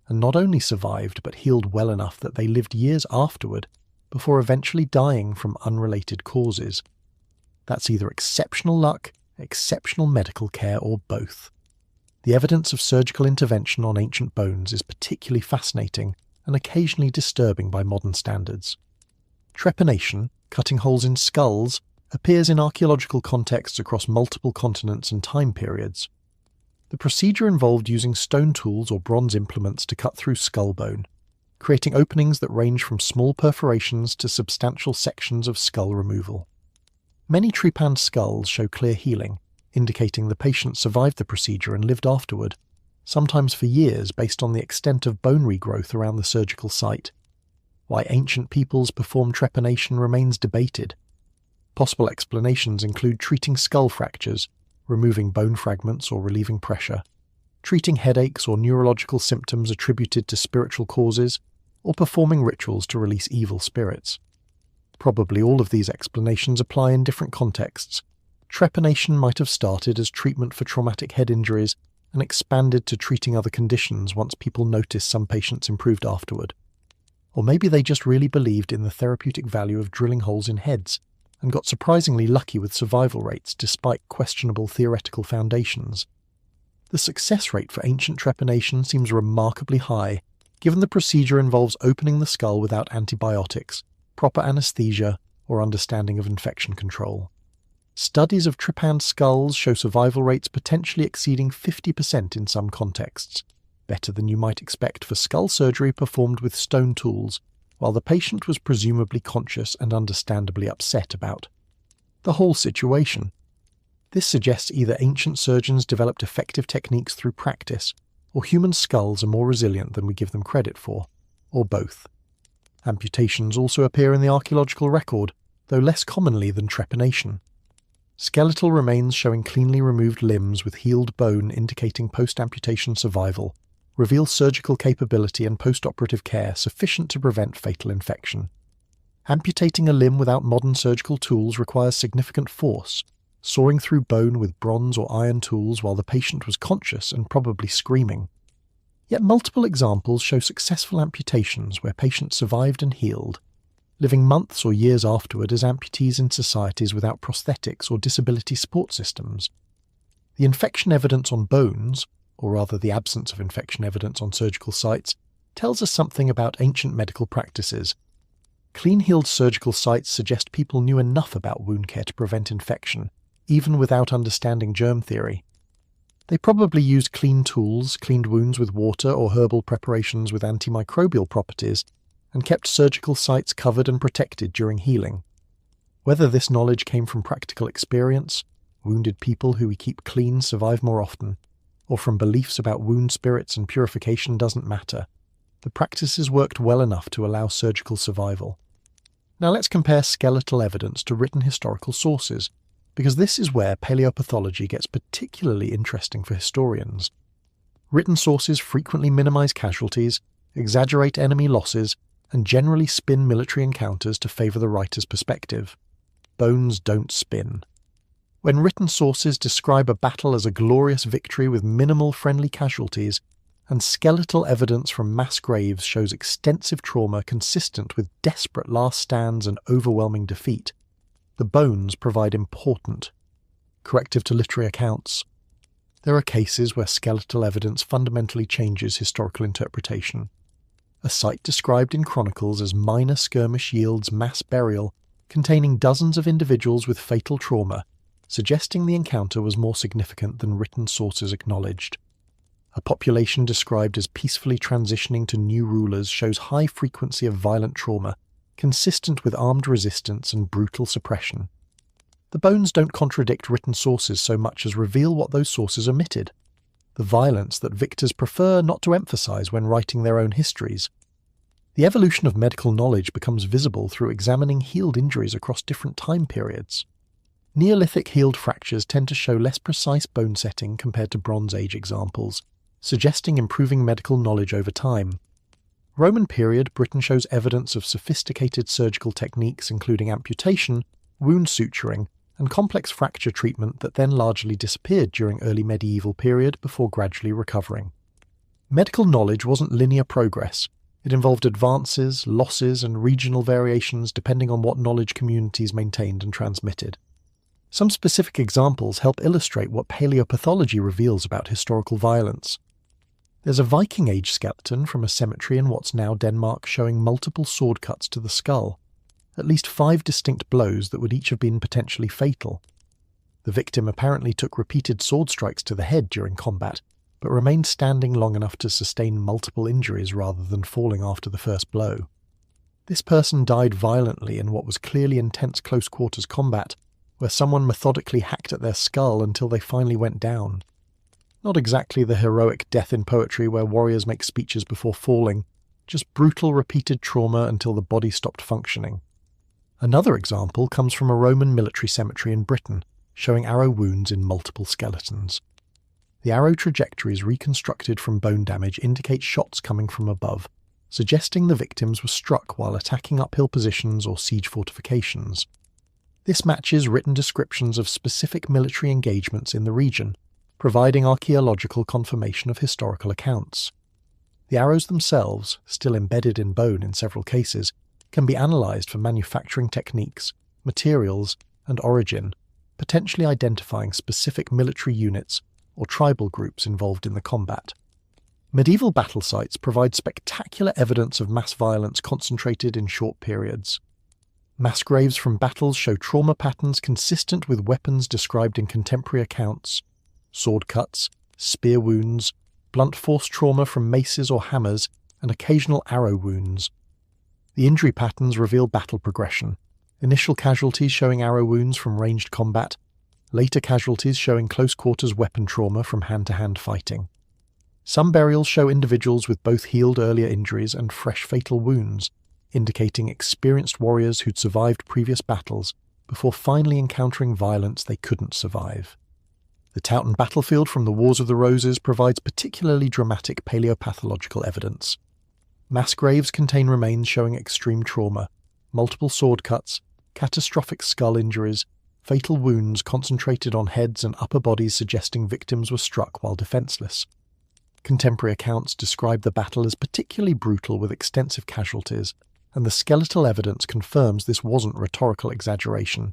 and not only survived but healed well enough that they lived years afterward before eventually dying from unrelated causes. That's either exceptional luck, exceptional medical care, or both. The evidence of surgical intervention on ancient bones is particularly fascinating and occasionally disturbing by modern standards. Trepanation, cutting holes in skulls, appears in archaeological contexts across multiple continents and time periods. The procedure involved using stone tools or bronze implements to cut through skull bone, creating openings that range from small perforations to substantial sections of skull removal. Many trepanned skulls show clear healing, indicating the patient survived the procedure and lived afterward, sometimes for years based on the extent of bone regrowth around the surgical site. Why ancient peoples performed trepanation remains debated. Possible explanations include treating skull fractures, removing bone fragments or relieving pressure, treating headaches or neurological symptoms attributed to spiritual causes, or performing rituals to release evil spirits. Probably all of these explanations apply in different contexts. Trepanation might have started as treatment for traumatic head injuries and expanded to treating other conditions once people noticed some patients improved afterward. Or maybe they just really believed in the therapeutic value of drilling holes in heads and got surprisingly lucky with survival rates despite questionable theoretical foundations. The success rate for ancient trepanation seems remarkably high, given the procedure involves opening the skull without antibiotics, proper anesthesia, or understanding of infection control. Studies of trepanned skulls show survival rates potentially exceeding 50% in some contexts, better than you might expect for skull surgery performed with stone tools, while the patient was presumably conscious and understandably upset about the whole situation. This suggests either ancient surgeons developed effective techniques through practice, or human skulls are more resilient than we give them credit for, or both. Amputations also appear in the archaeological record, though less commonly than trepanation. Skeletal remains showing cleanly removed limbs with healed bone indicating post-amputation survival reveal surgical capability and post-operative care sufficient to prevent fatal infection. Amputating a limb without modern surgical tools requires significant force, sawing through bone with bronze or iron tools while the patient was conscious and probably screaming. Yet multiple examples show successful amputations where patients survived and healed, living months or years afterward as amputees in societies without prosthetics or disability support systems. The infection evidence on bones, or rather the absence of infection evidence on surgical sites, tells us something about ancient medical practices. Clean-healed surgical sites suggest people knew enough about wound care to prevent infection, even without understanding germ theory. They probably used clean tools, cleaned wounds with water or herbal preparations with antimicrobial properties, and kept surgical sites covered and protected during healing. Whether this knowledge came from practical experience, wounded people who we keep clean survive more often, or from beliefs about wound spirits and purification doesn't matter. The practices worked well enough to allow surgical survival. Now let's compare skeletal evidence to written historical sources, because this is where paleopathology gets particularly interesting for historians. Written sources frequently minimize casualties, exaggerate enemy losses, and generally spin military encounters to favor the writer's perspective. Bones don't spin. When written sources describe a battle as a glorious victory with minimal friendly casualties, and skeletal evidence from mass graves shows extensive trauma consistent with desperate last stands and overwhelming defeat, the bones provide important corrective to literary accounts. There are cases where skeletal evidence fundamentally changes historical interpretation. A site described in chronicles as minor skirmish yields mass burial containing dozens of individuals with fatal trauma, suggesting the encounter was more significant than written sources acknowledged. A population described as peacefully transitioning to new rulers shows high frequency of violent trauma, consistent with armed resistance and brutal suppression. The bones don't contradict written sources so much as reveal what those sources omitted, the violence that victors prefer not to emphasize when writing their own histories. The evolution of medical knowledge becomes visible through examining healed injuries across different time periods. Neolithic healed fractures tend to show less precise bone setting compared to Bronze Age examples, suggesting improving medical knowledge over time. Roman period Britain shows evidence of sophisticated surgical techniques including amputation, wound suturing, and complex fracture treatment that then largely disappeared during early medieval period before gradually recovering. Medical knowledge wasn't linear progress. It involved advances, losses, and regional variations depending on what knowledge communities maintained and transmitted. Some specific examples help illustrate what paleopathology reveals about historical violence. There's a Viking Age skeleton from a cemetery in what's now Denmark showing multiple sword cuts to the skull, at least 5 distinct blows that would each have been potentially fatal. The victim apparently took repeated sword strikes to the head during combat, but remained standing long enough to sustain multiple injuries rather than falling after the first blow. This person died violently in what was clearly intense close-quarters combat, where someone methodically hacked at their skull until they finally went down. Not exactly the heroic death in poetry where warriors make speeches before falling, just brutal repeated trauma until the body stopped functioning. Another example comes from a Roman military cemetery in Britain, showing arrow wounds in multiple skeletons. The arrow trajectories reconstructed from bone damage indicate shots coming from above, suggesting the victims were struck while attacking uphill positions or siege fortifications. This matches written descriptions of specific military engagements in the region, providing archaeological confirmation of historical accounts. The arrows themselves, still embedded in bone in several cases, can be analysed for manufacturing techniques, materials, and origin, potentially identifying specific military units or tribal groups involved in the combat. Medieval battle sites provide spectacular evidence of mass violence concentrated in short periods. Mass graves from battles show trauma patterns consistent with weapons described in contemporary accounts: sword cuts, spear wounds, blunt force trauma from maces or hammers, and occasional arrow wounds. The injury patterns reveal battle progression, initial casualties showing arrow wounds from ranged combat, later casualties showing close-quarters weapon trauma from hand-to-hand fighting. Some burials show individuals with both healed earlier injuries and fresh fatal wounds, indicating experienced warriors who'd survived previous battles before finally encountering violence they couldn't survive. The Towton battlefield from the Wars of the Roses provides particularly dramatic paleopathological evidence. Mass graves contain remains showing extreme trauma, multiple sword cuts, catastrophic skull injuries, fatal wounds concentrated on heads and upper bodies suggesting victims were struck while defenseless. Contemporary accounts describe the battle as particularly brutal with extensive casualties, and the skeletal evidence confirms this wasn't rhetorical exaggeration.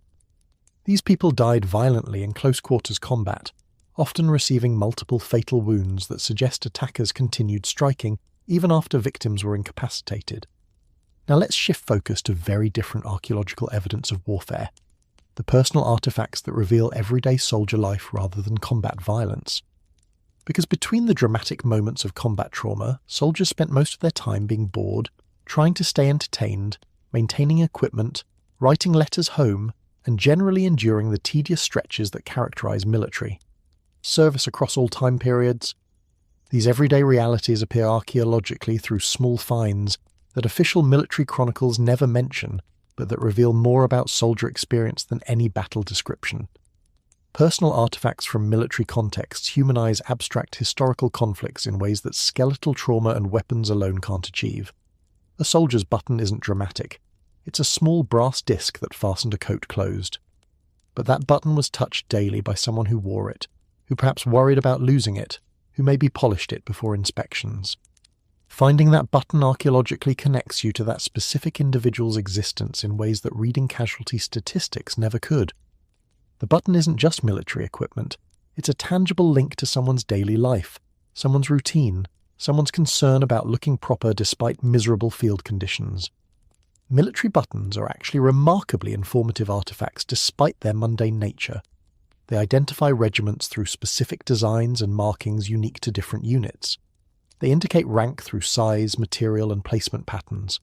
These people died violently in close-quarters combat, often receiving multiple fatal wounds that suggest attackers continued striking even after victims were incapacitated. Now let's shift focus to very different archaeological evidence of warfare, the personal artifacts that reveal everyday soldier life rather than combat violence. Because between the dramatic moments of combat trauma, soldiers spent most of their time being bored, trying to stay entertained, maintaining equipment, writing letters home, and generally enduring the tedious stretches that characterize military service across all time periods. These everyday realities appear archaeologically through small finds that official military chronicles never mention, but that reveal more about soldier experience than any battle description. Personal artifacts from military contexts humanize abstract historical conflicts in ways that skeletal trauma and weapons alone can't achieve. A soldier's button isn't dramatic. It's a small brass disc that fastened a coat closed. But that button was touched daily by someone who wore it, who perhaps worried about losing it, who maybe polished it before inspections. Finding that button archaeologically connects you to that specific individual's existence in ways that reading casualty statistics never could. The button isn't just military equipment, it's a tangible link to someone's daily life, someone's routine, someone's concern about looking proper despite miserable field conditions. Military buttons are actually remarkably informative artifacts despite their mundane nature. They identify regiments through specific designs and markings unique to different units. They indicate rank through size, material, and placement patterns.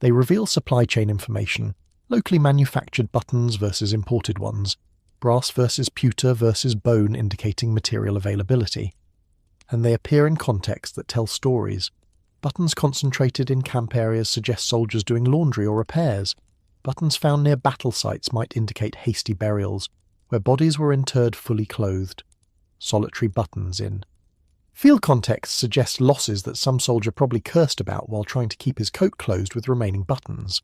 They reveal supply chain information, locally manufactured buttons versus imported ones, brass versus pewter versus bone indicating material availability. And they appear in contexts that tell stories. Buttons concentrated in camp areas suggest soldiers doing laundry or repairs. Buttons found near battle sites might indicate hasty burials, where bodies were interred fully clothed. Solitary buttons in field contexts suggest losses that some soldier probably cursed about while trying to keep his coat closed with remaining buttons.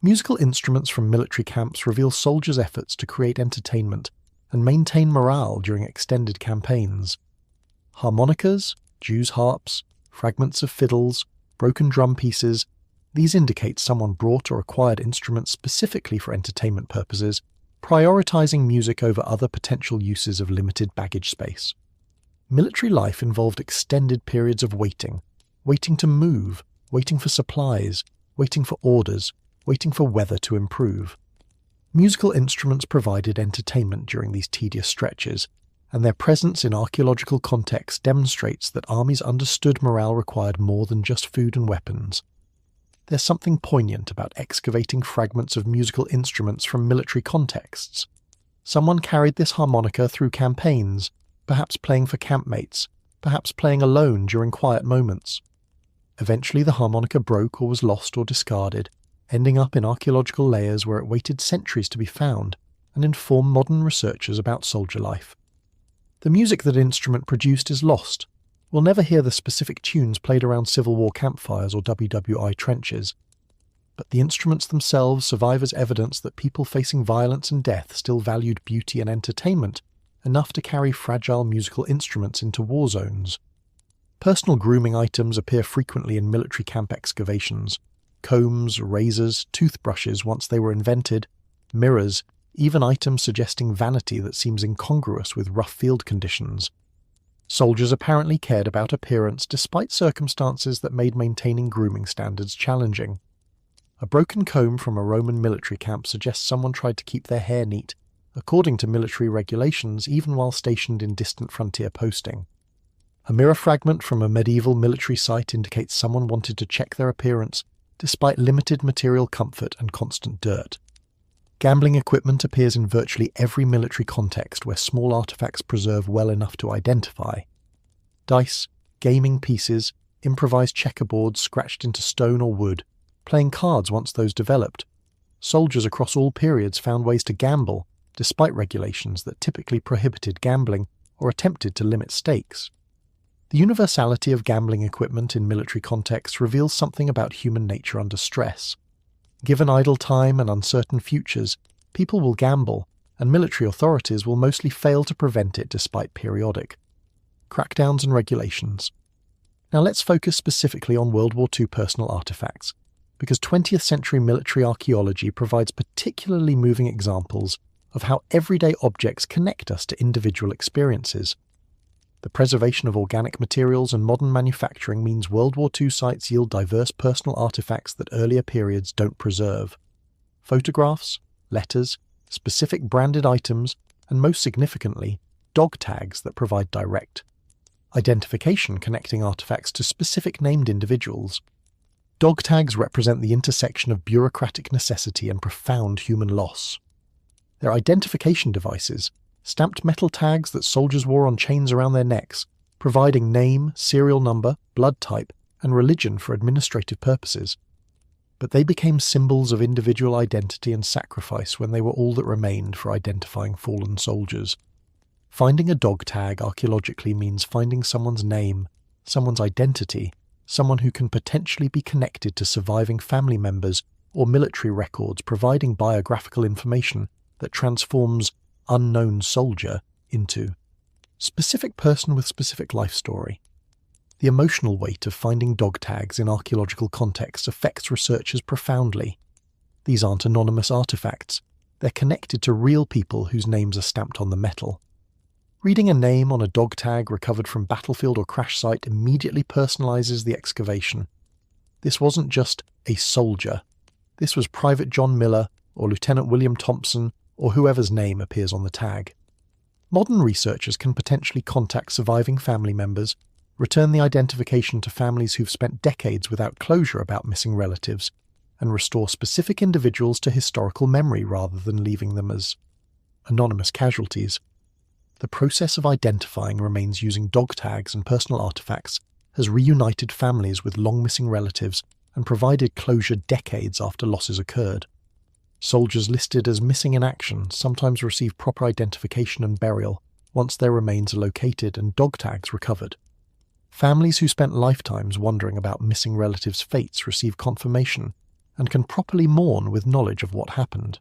Musical instruments from military camps reveal soldiers' efforts to create entertainment and maintain morale during extended campaigns. Harmonicas, Jews' harps, fragments of fiddles, broken drum pieces, these indicate someone brought or acquired instruments specifically for entertainment purposes, prioritizing music over other potential uses of limited baggage space. Military life involved extended periods of waiting to move, waiting for supplies, waiting for orders, waiting for weather to improve. Musical instruments provided entertainment during these tedious stretches, and their presence in archaeological contexts demonstrates that armies understood morale required more than just food and weapons. There's something poignant about excavating fragments of musical instruments from military contexts. Someone carried this harmonica through campaigns, perhaps playing for campmates, perhaps playing alone during quiet moments. Eventually the harmonica broke or was lost or discarded, ending up in archaeological layers where it waited centuries to be found and inform modern researchers about soldier life. The music that an instrument produced is lost. We'll never hear the specific tunes played around Civil War campfires or WWI trenches. But the instruments themselves survive as evidence that people facing violence and death still valued beauty and entertainment enough to carry fragile musical instruments into war zones. Personal grooming items appear frequently in military camp excavations. Combs, razors, toothbrushes once they were invented, mirrors, even items suggesting vanity that seems incongruous with rough field conditions. Soldiers apparently cared about appearance despite circumstances that made maintaining grooming standards challenging. A broken comb from a Roman military camp suggests someone tried to keep their hair neat, according to military regulations even while stationed in distant frontier posting. A mirror fragment from a medieval military site indicates someone wanted to check their appearance despite limited material comfort and constant dirt. Gambling equipment appears in virtually every military context where small artifacts preserve well enough to identify. Dice, gaming pieces, improvised checkerboards scratched into stone or wood, playing cards once those developed. Soldiers across all periods found ways to gamble, despite regulations that typically prohibited gambling or attempted to limit stakes. The universality of gambling equipment in military contexts reveals something about human nature under stress. Given idle time and uncertain futures, people will gamble, and military authorities will mostly fail to prevent it despite periodic crackdowns and regulations. Now let's focus specifically on World War II personal artifacts, because 20th century military archaeology provides particularly moving examples of how everyday objects connect us to individual experiences. The preservation of organic materials and modern manufacturing means World War II sites yield diverse personal artifacts that earlier periods don't preserve. Photographs, letters, specific branded items, and most significantly, dog tags that provide direct identification connecting artifacts to specific named individuals. Dog tags represent the intersection of bureaucratic necessity and profound human loss. They're identification devices, stamped metal tags that soldiers wore on chains around their necks, providing name, serial number, blood type, and religion for administrative purposes. But they became symbols of individual identity and sacrifice when they were all that remained for identifying fallen soldiers. Finding a dog tag archaeologically means finding someone's name, someone's identity, someone who can potentially be connected to surviving family members or military records, providing biographical information that transforms unknown soldier into specific person with specific life story. The emotional weight of finding dog tags in archaeological contexts affects researchers profoundly. These aren't anonymous artifacts. They're connected to real people whose names are stamped on the metal. Reading a name on a dog tag recovered from battlefield or crash site immediately personalizes the excavation. This wasn't just a soldier. This was Private John Miller or Lieutenant William Thompson or whoever's name appears on the tag. Modern researchers can potentially contact surviving family members, return the identification to families who've spent decades without closure about missing relatives, and restore specific individuals to historical memory rather than leaving them as anonymous casualties. The process of identifying remains using dog tags and personal artifacts has reunited families with long-missing relatives and provided closure decades after losses occurred. Soldiers listed as missing in action sometimes receive proper identification and burial once their remains are located and dog tags recovered. Families who spent lifetimes wondering about missing relatives' fates receive confirmation and can properly mourn with knowledge of what happened.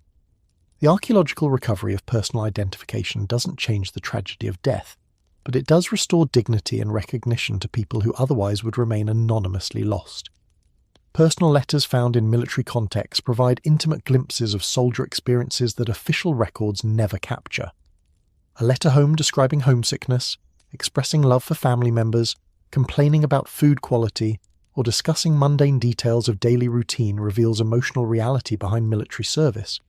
The archaeological recovery of personal identification doesn't change the tragedy of death, but it does restore dignity and recognition to people who otherwise would remain anonymously lost. Personal letters found in military contexts provide intimate glimpses of soldier experiences that official records never capture. A letter home describing homesickness, expressing love for family members, complaining about food quality, or discussing mundane details of daily routine reveals emotional reality behind military service.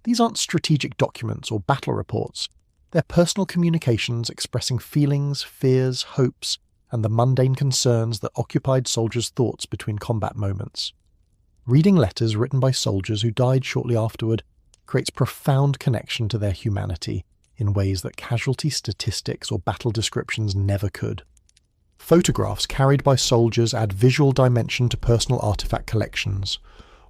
These aren't strategic documents or battle reports. They're personal communications expressing feelings, fears, hopes, and the mundane concerns that occupied soldiers' thoughts between combat moments. Reading letters written by soldiers who died shortly afterward creates profound connection to their humanity in ways that casualty statistics or battle descriptions never could. Photographs carried by soldiers add visual dimension to personal artifact collections.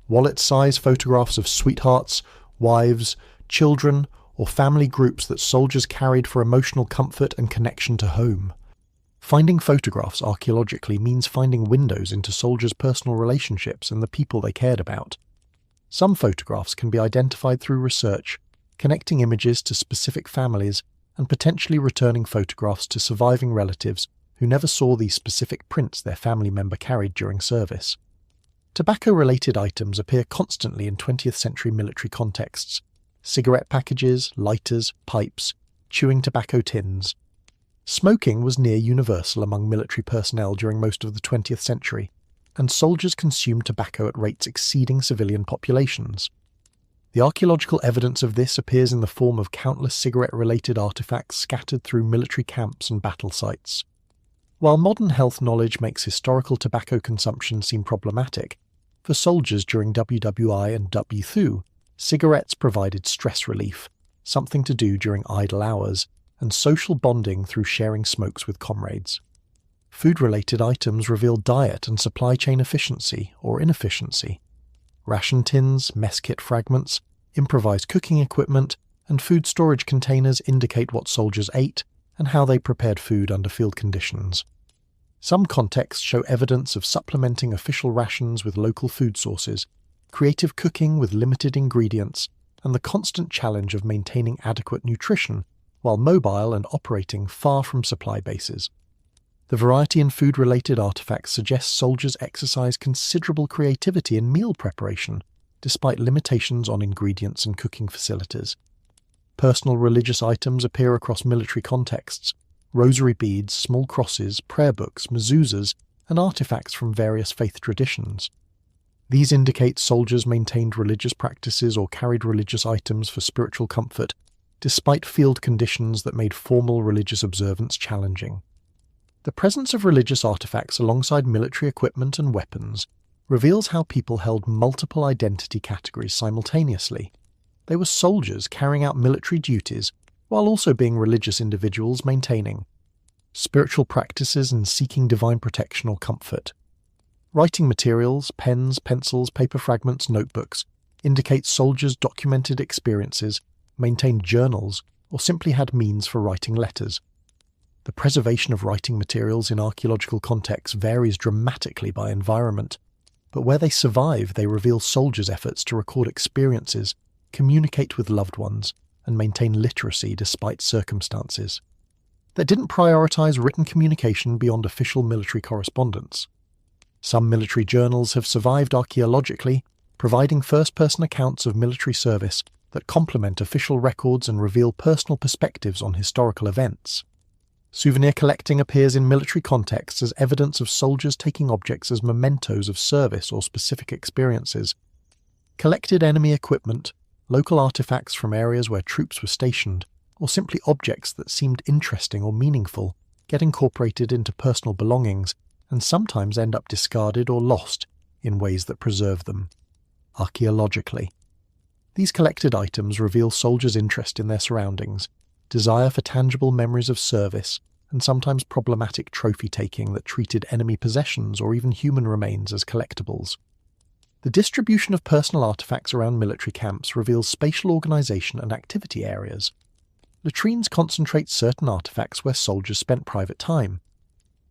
Wallet-size photographs of sweethearts, wives, children, or family groups that soldiers carried for emotional comfort and connection to home. Finding photographs archaeologically means finding windows into soldiers' personal relationships and the people they cared about. Some photographs can be identified through research, connecting images to specific families and potentially returning photographs to surviving relatives who never saw these specific prints their family member carried during service. Tobacco-related items appear constantly in 20th century military contexts: cigarette packages, lighters, pipes, chewing tobacco tins. Smoking was near universal among military personnel during most of the 20th century, and soldiers consumed tobacco at rates exceeding civilian populations. The archaeological evidence of this appears in the form of countless cigarette-related artifacts scattered through military camps and battle sites. While modern health knowledge makes historical tobacco consumption seem problematic, for soldiers during WWI and WTHU, cigarettes provided stress relief, something to do during idle hours, and social bonding through sharing smokes with comrades. Food-related items reveal diet and supply chain efficiency or inefficiency. Ration tins, mess kit fragments, improvised cooking equipment, and food storage containers indicate what soldiers ate and how they prepared food under field conditions. Some contexts show evidence of supplementing official rations with local food sources, creative cooking with limited ingredients, and the constant challenge of maintaining adequate nutrition while mobile and operating far from supply bases. The variety in food-related artifacts suggests soldiers exercise considerable creativity in meal preparation, despite limitations on ingredients and cooking facilities. Personal religious items appear across military contexts: rosary beads, small crosses, prayer books, mezuzahs, and artifacts from various faith traditions. These indicate soldiers maintained religious practices or carried religious items for spiritual comfort, despite field conditions that made formal religious observance challenging. The presence of religious artifacts alongside military equipment and weapons reveals how people held multiple identity categories simultaneously. They were soldiers carrying out military duties while also being religious individuals maintaining spiritual practices and seeking divine protection or comfort. Writing materials, pens, pencils, paper fragments, notebooks indicate soldiers documented experiences, maintained journals, or simply had means for writing letters. The preservation of writing materials in archaeological contexts varies dramatically by environment, but where they survive, they reveal soldiers' efforts to record experiences, communicate with loved ones, and maintain literacy despite circumstances. They didn't prioritize written communication beyond official military correspondence. Some military journals have survived archaeologically, providing first-person accounts of military service that complement official records and reveal personal perspectives on historical events. Souvenir collecting appears in military contexts as evidence of soldiers taking objects as mementos of service or specific experiences. Collected enemy equipment, local artifacts from areas where troops were stationed, or simply objects that seemed interesting or meaningful get incorporated into personal belongings and sometimes end up discarded or lost in ways that preserve them. Archaeologically. These collected items reveal soldiers' interest in their surroundings, desire for tangible memories of service, and sometimes problematic trophy-taking that treated enemy possessions or even human remains as collectibles. The distribution of personal artifacts around military camps reveals spatial organization and activity areas. Latrines concentrate certain artifacts where soldiers spent private time.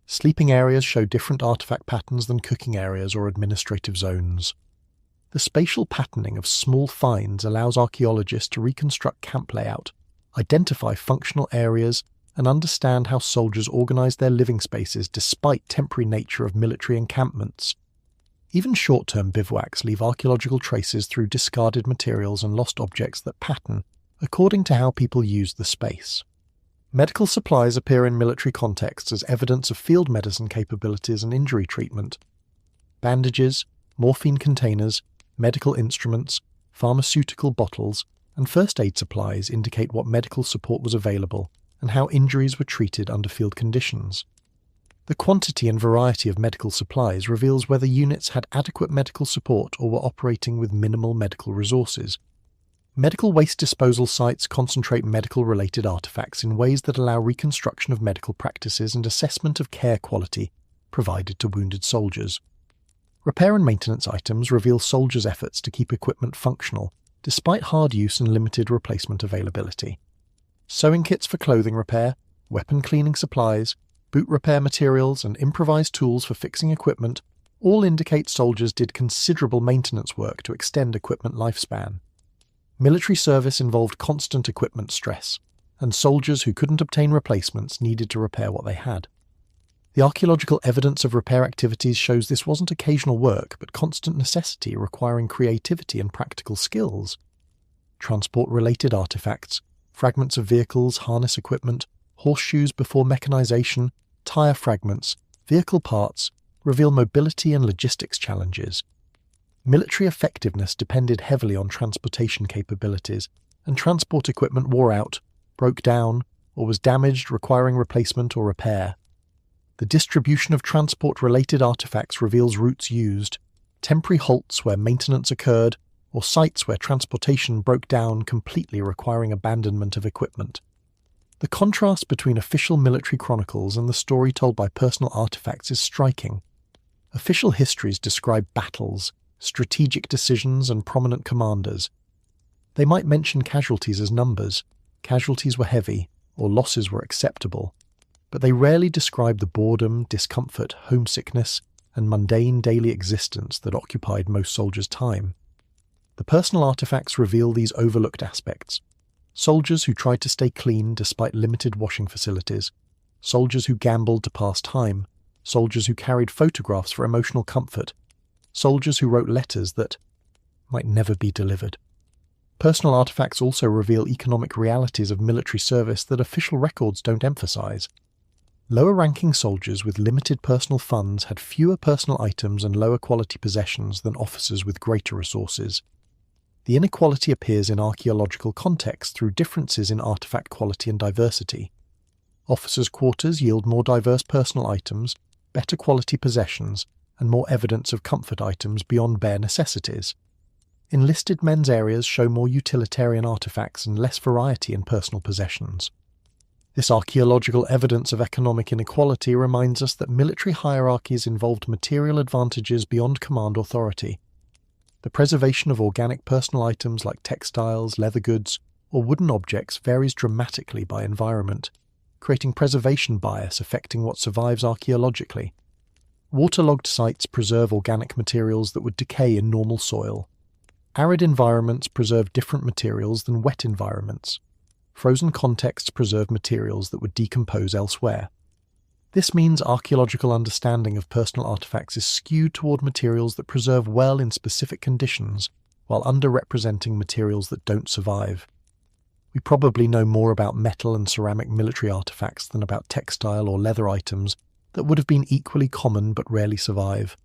Sleeping areas show different artifact patterns than cooking areas or administrative zones. The spatial patterning of small finds allows archaeologists to reconstruct camp layout, identify functional areas, and understand how soldiers organized their living spaces despite temporary nature of military encampments. Even short-term bivouacs leave archaeological traces through discarded materials and lost objects that pattern according to how people used the space. Medical supplies appear in military contexts as evidence of field medicine capabilities and injury treatment. Bandages, morphine containers, medical instruments, pharmaceutical bottles, and first aid supplies indicate what medical support was available and how injuries were treated under field conditions. The quantity and variety of medical supplies reveals whether units had adequate medical support or were operating with minimal medical resources. Medical waste disposal sites concentrate medical-related artifacts in ways that allow reconstruction of medical practices and assessment of care quality provided to wounded soldiers. Repair and maintenance items reveal soldiers' efforts to keep equipment functional, despite hard use and limited replacement availability. Sewing kits for clothing repair, weapon cleaning supplies, boot repair materials, and improvised tools for fixing equipment all indicate soldiers did considerable maintenance work to extend equipment lifespan. Military service involved constant equipment stress, and soldiers who couldn't obtain replacements needed to repair what they had. The archaeological evidence of repair activities shows this wasn't occasional work, but constant necessity requiring creativity and practical skills. Transport-related artifacts, fragments of vehicles, harness equipment, horseshoes before mechanization, tire fragments, vehicle parts, reveal mobility and logistics challenges. Military effectiveness depended heavily on transportation capabilities, and transport equipment wore out, broke down, or was damaged requiring replacement or repair. The distribution of transport-related artifacts reveals routes used, temporary halts where maintenance occurred, or sites where transportation broke down completely requiring abandonment of equipment. The contrast between official military chronicles and the story told by personal artifacts is striking. Official histories describe battles, strategic decisions, and prominent commanders. They might mention casualties as numbers, casualties were heavy, or losses were acceptable, but they rarely describe the boredom, discomfort, homesickness, and mundane daily existence that occupied most soldiers' time. The personal artifacts reveal these overlooked aspects. Soldiers who tried to stay clean despite limited washing facilities, soldiers who gambled to pass time, soldiers who carried photographs for emotional comfort, soldiers who wrote letters that might never be delivered. Personal artifacts also reveal economic realities of military service that official records don't emphasize. Lower-ranking soldiers with limited personal funds had fewer personal items and lower-quality possessions than officers with greater resources. The inequality appears in archaeological context through differences in artifact quality and diversity. Officers' quarters yield more diverse personal items, better quality possessions, and more evidence of comfort items beyond bare necessities. Enlisted men's areas show more utilitarian artifacts and less variety in personal possessions. This archaeological evidence of economic inequality reminds us that military hierarchies involved material advantages beyond command authority. The preservation of organic personal items like textiles, leather goods, or wooden objects varies dramatically by environment, creating preservation bias affecting what survives archaeologically. Waterlogged sites preserve organic materials that would decay in normal soil. Arid environments preserve different materials than wet environments. Frozen contexts preserve materials that would decompose elsewhere. This means archaeological understanding of personal artifacts is skewed toward materials that preserve well in specific conditions, while underrepresenting materials that don't survive. We probably know more about metal and ceramic military artifacts than about textile or leather items that would have been equally common but rarely survive.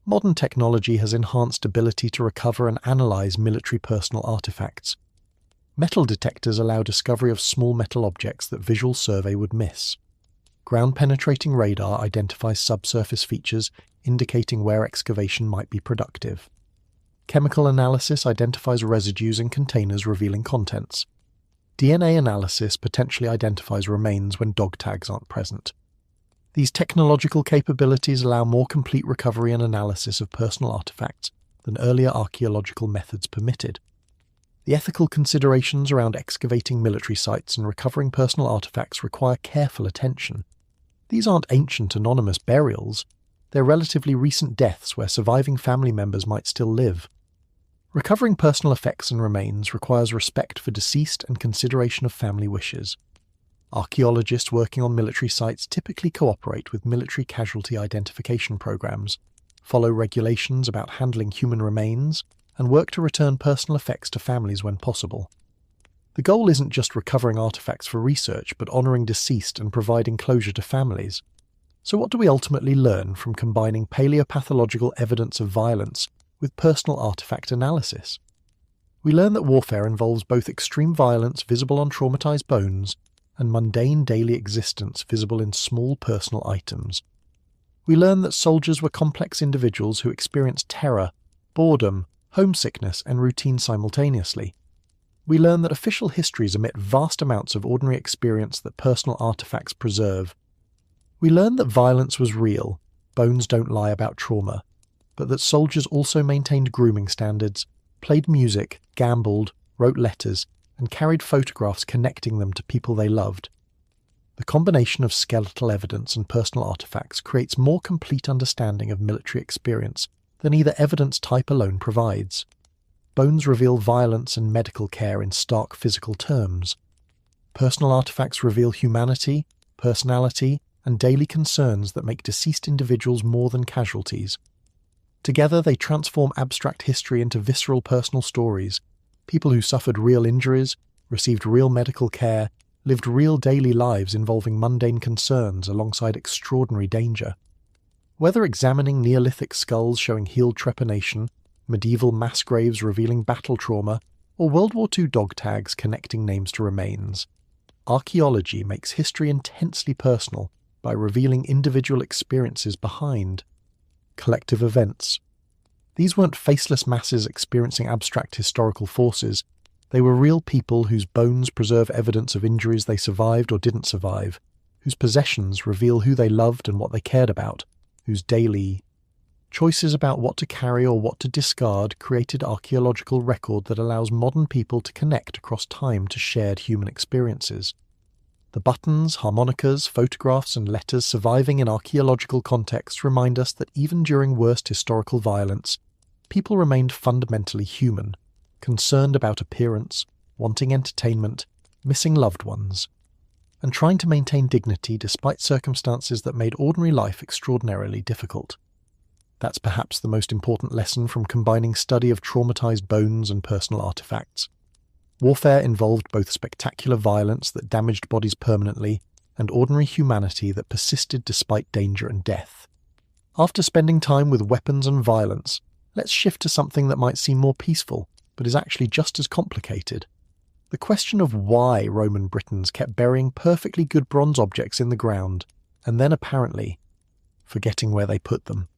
Modern technology has enhanced ability to recover and analyze military personal artifacts. Metal detectors allow discovery of small metal objects that visual survey would miss. Ground-penetrating radar identifies subsurface features indicating where excavation might be productive. Chemical analysis identifies residues in containers revealing contents. DNA analysis potentially identifies remains when dog tags aren't present. These technological capabilities allow more complete recovery and analysis of personal artifacts than earlier archaeological methods permitted. The ethical considerations around excavating military sites and recovering personal artifacts require careful attention. These aren't ancient anonymous burials, they're relatively recent deaths where surviving family members might still live. Recovering personal effects and remains requires respect for deceased and consideration of family wishes. Archaeologists working on military sites typically cooperate with military casualty identification programs, follow regulations about handling human remains, and work to return personal effects to families when possible. The goal isn't just recovering artifacts for research, but honouring deceased and providing closure to families. So what do we ultimately learn from combining paleopathological evidence of violence with personal artifact analysis? We learn that warfare involves both extreme violence visible on traumatized bones and mundane daily existence visible in small personal items. We learn that soldiers were complex individuals who experienced terror, boredom, homesickness, and routine simultaneously. We learn that official histories omit vast amounts of ordinary experience that personal artifacts preserve. We learn that violence was real, bones don't lie about trauma, but that soldiers also maintained grooming standards, played music, gambled, wrote letters, and carried photographs connecting them to people they loved. The combination of skeletal evidence and personal artifacts creates more complete understanding of military experience than either evidence type alone provides. Bones reveal violence and medical care in stark physical terms. Personal artifacts reveal humanity, personality, and daily concerns that make deceased individuals more than casualties. Together they transform abstract history into visceral personal stories. People who suffered real injuries, received real medical care, lived real daily lives involving mundane concerns alongside extraordinary danger. Whether examining Neolithic skulls showing healed trepanation, medieval mass graves revealing battle trauma, or World War II dog tags connecting names to remains, archaeology makes history intensely personal by revealing individual experiences behind collective events. These weren't faceless masses experiencing abstract historical forces. They were real people whose bones preserve evidence of injuries they survived or didn't survive, whose possessions reveal who they loved and what they cared about, whose daily choices about what to carry or what to discard created archaeological record that allows modern people to connect across time to shared human experiences. The buttons, harmonicas, photographs, and letters surviving in archaeological contexts remind us that even during worst historical violence, people remained fundamentally human, concerned about appearance, wanting entertainment, missing loved ones, and trying to maintain dignity despite circumstances that made ordinary life extraordinarily difficult. That's perhaps the most important lesson from combining study of traumatized bones and personal artifacts. Warfare involved both spectacular violence that damaged bodies permanently and ordinary humanity that persisted despite danger and death. After spending time with weapons and violence, let's shift to something that might seem more peaceful, but is actually just as complicated. The question of why Roman Britons kept burying perfectly good bronze objects in the ground, and then apparently forgetting where they put them.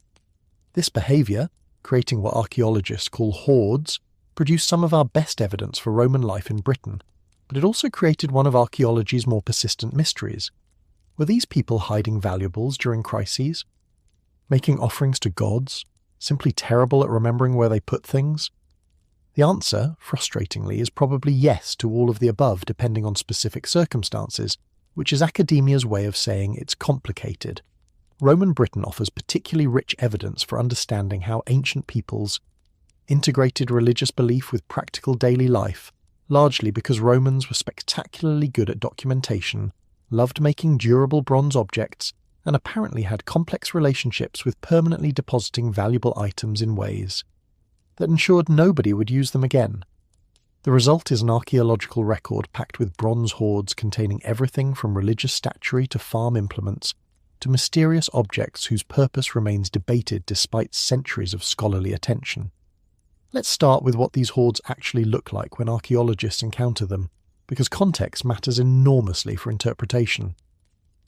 This behaviour, creating what archaeologists call hoards, produced some of our best evidence for Roman life in Britain, but it also created one of archaeology's more persistent mysteries. Were these people hiding valuables during crises? Making offerings to gods? Simply terrible at remembering where they put things? The answer, frustratingly, is probably yes to all of the above depending on specific circumstances, which is academia's way of saying it's complicated. Roman Britain offers particularly rich evidence for understanding how ancient peoples integrated religious belief with practical daily life, largely because Romans were spectacularly good at documentation, loved making durable bronze objects, and apparently had complex relationships with permanently depositing valuable items in ways that ensured nobody would use them again. The result is an archaeological record packed with bronze hoards containing everything from religious statuary to farm implements, to mysterious objects whose purpose remains debated despite centuries of scholarly attention. Let's start with what these hoards actually look like when archaeologists encounter them, because context matters enormously for interpretation.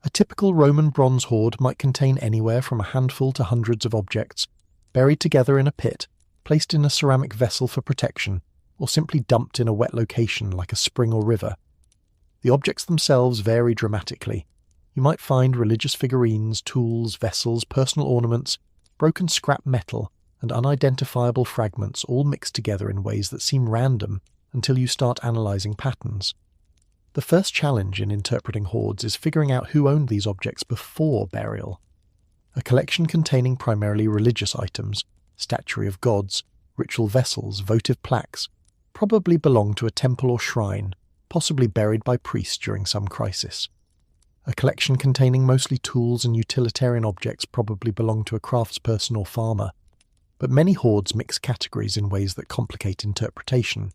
A typical Roman bronze hoard might contain anywhere from a handful to hundreds of objects, buried together in a pit, placed in a ceramic vessel for protection, or simply dumped in a wet location like a spring or river. The objects themselves vary dramatically. You might find religious figurines, tools, vessels, personal ornaments, broken scrap metal, and unidentifiable fragments all mixed together in ways that seem random until you start analysing patterns. The first challenge in interpreting hoards is figuring out who owned these objects before burial. A collection containing primarily religious items, statuary of gods, ritual vessels, votive plaques, probably belonged to a temple or shrine, possibly buried by priests during some crisis. A collection containing mostly tools and utilitarian objects probably belonged to a craftsperson or farmer. But many hoards mix categories in ways that complicate interpretation.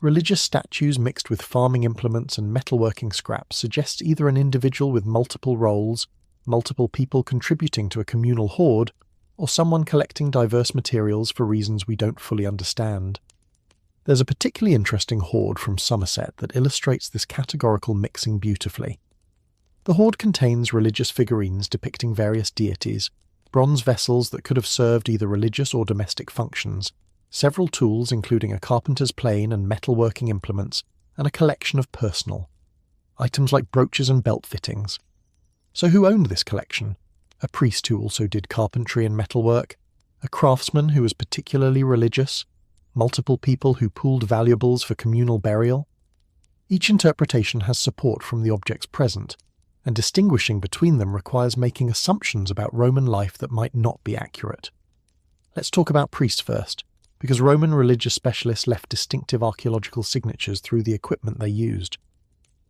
Religious statues mixed with farming implements and metalworking scraps suggests either an individual with multiple roles, multiple people contributing to a communal hoard, or someone collecting diverse materials for reasons we don't fully understand. There's a particularly interesting hoard from Somerset that illustrates this categorical mixing beautifully. The hoard contains religious figurines depicting various deities, bronze vessels that could have served either religious or domestic functions, several tools including a carpenter's plane and metalworking implements, and a collection of personal items like brooches and belt fittings. So who owned this collection? A priest who also did carpentry and metalwork? A craftsman who was particularly religious? Multiple people who pooled valuables for communal burial? Each interpretation has support from the objects present, and distinguishing between them requires making assumptions about Roman life that might not be accurate. Let's talk about priests first, because Roman religious specialists left distinctive archaeological signatures through the equipment they used.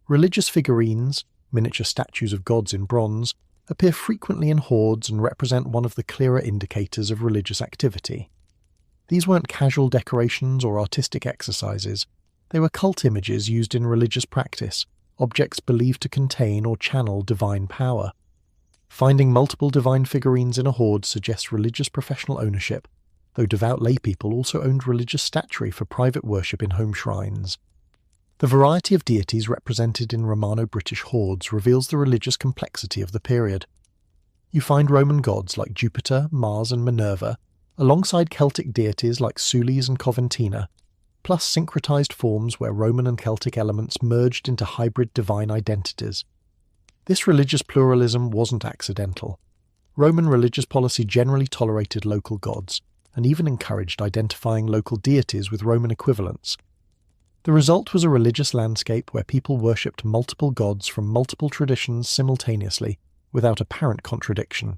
Religious figurines, miniature statues of gods in bronze, appear frequently in hoards and represent one of the clearer indicators of religious activity. These weren't casual decorations or artistic exercises, they were cult images used in religious practice, objects believed to contain or channel divine power. Finding multiple divine figurines in a hoard suggests religious professional ownership, though devout laypeople also owned religious statuary for private worship in home shrines. The variety of deities represented in Romano-British hoards reveals the religious complexity of the period. You find Roman gods like Jupiter, Mars and Minerva, alongside Celtic deities like Sules and Coventina, plus syncretized forms where Roman and Celtic elements merged into hybrid divine identities. This religious pluralism wasn't accidental. Roman religious policy generally tolerated local gods, and even encouraged identifying local deities with Roman equivalents. The result was a religious landscape where people worshipped multiple gods from multiple traditions simultaneously, without apparent contradiction.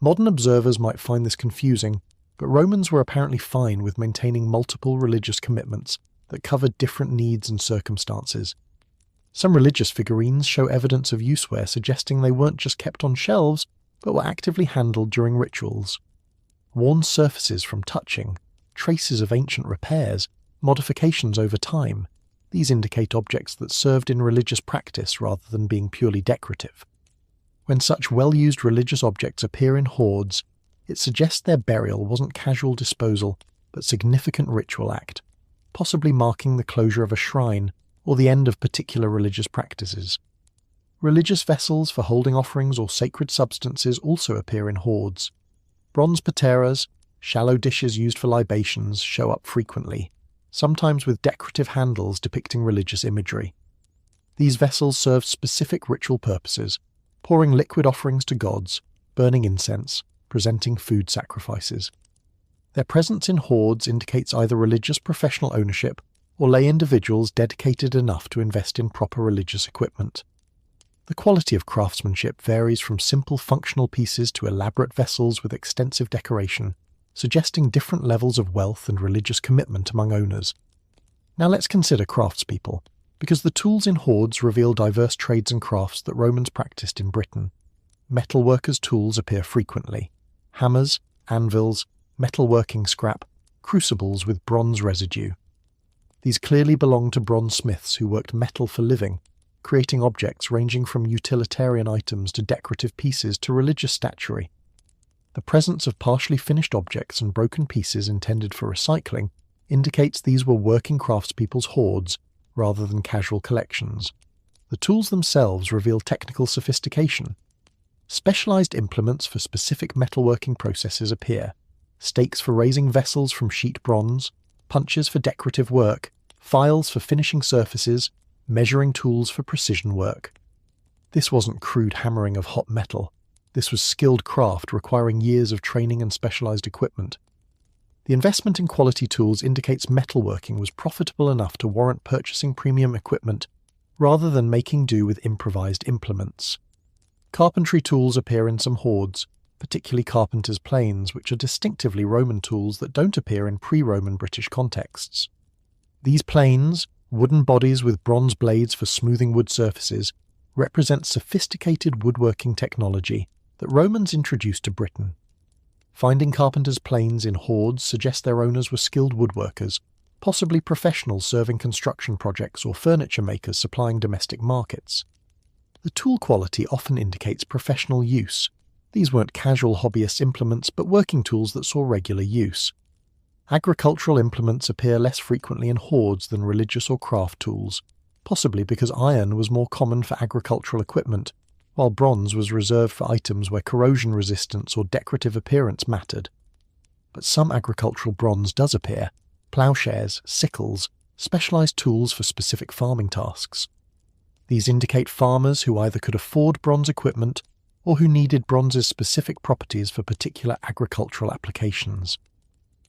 Modern observers might find this confusing, but Romans were apparently fine with maintaining multiple religious commitments that covered different needs and circumstances. Some religious figurines show evidence of useware suggesting they weren't just kept on shelves, but were actively handled during rituals. Worn surfaces from touching, traces of ancient repairs, modifications over time, these indicate objects that served in religious practice rather than being purely decorative. When such well-used religious objects appear in hoards, it suggests their burial wasn't casual disposal, but significant ritual act, possibly marking the closure of a shrine or the end of particular religious practices. Religious vessels for holding offerings or sacred substances also appear in hoards. Bronze pateras, shallow dishes used for libations, show up frequently, sometimes with decorative handles depicting religious imagery. These vessels served specific ritual purposes, pouring liquid offerings to gods, burning incense, presenting food sacrifices. Their presence in hoards indicates either religious professional ownership or lay individuals dedicated enough to invest in proper religious equipment. The quality of craftsmanship varies from simple functional pieces to elaborate vessels with extensive decoration, suggesting different levels of wealth and religious commitment among owners. Now let's consider craftspeople, because the tools in hoards reveal diverse trades and crafts that Romans practiced in Britain. Metalworkers' tools appear frequently: hammers, anvils, metalworking scrap, crucibles with bronze residue. These clearly belong to bronze smiths who worked metal for living, creating objects ranging from utilitarian items to decorative pieces to religious statuary. The presence of partially finished objects and broken pieces intended for recycling indicates these were working craftspeople's hoards rather than casual collections. The tools themselves reveal technical sophistication. Specialized implements for specific metalworking processes appear: stakes for raising vessels from sheet bronze, punches for decorative work, files for finishing surfaces, measuring tools for precision work. This wasn't crude hammering of hot metal. This was skilled craft requiring years of training and specialized equipment. The investment in quality tools indicates metalworking was profitable enough to warrant purchasing premium equipment rather than making do with improvised implements. Carpentry tools appear in some hoards, particularly carpenter's planes, which are distinctively Roman tools that don't appear in pre-Roman British contexts. These planes, wooden bodies with bronze blades for smoothing wood surfaces, represent sophisticated woodworking technology that Romans introduced to Britain. Finding carpenters' planes in hoards suggests their owners were skilled woodworkers, possibly professionals serving construction projects or furniture makers supplying domestic markets. The tool quality often indicates professional use. These weren't casual hobbyist implements, but working tools that saw regular use. Agricultural implements appear less frequently in hoards than religious or craft tools, possibly because iron was more common for agricultural equipment, while bronze was reserved for items where corrosion resistance or decorative appearance mattered. But some agricultural bronze does appear: ploughshares, sickles, specialized tools for specific farming tasks. These indicate farmers who either could afford bronze equipment or who needed bronze's specific properties for particular agricultural applications.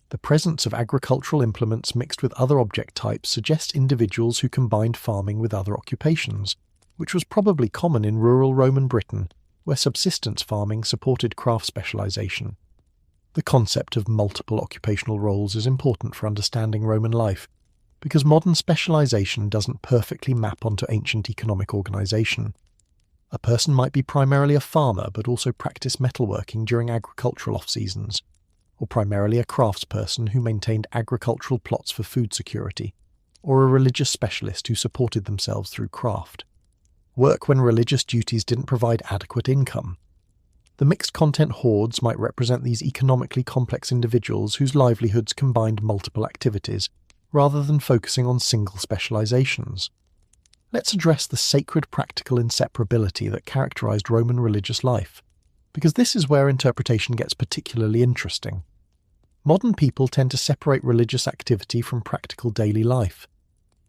The presence of agricultural implements mixed with other object types suggests individuals who combined farming with other occupations, which was probably common in rural Roman Britain, where subsistence farming supported craft specialization. The concept of multiple occupational roles is important for understanding Roman life, because modern specialization doesn't perfectly map onto ancient economic organization. A person might be primarily a farmer but also practice metalworking during agricultural off-seasons, or primarily a craftsperson who maintained agricultural plots for food security, or a religious specialist who supported themselves through craft. Work when religious duties didn't provide adequate income. The mixed-content hoards might represent these economically complex individuals whose livelihoods combined multiple activities, rather than focusing on single specializations. Let's address the sacred practical inseparability that characterized Roman religious life, because this is where interpretation gets particularly interesting. Modern people tend to separate religious activity from practical daily life.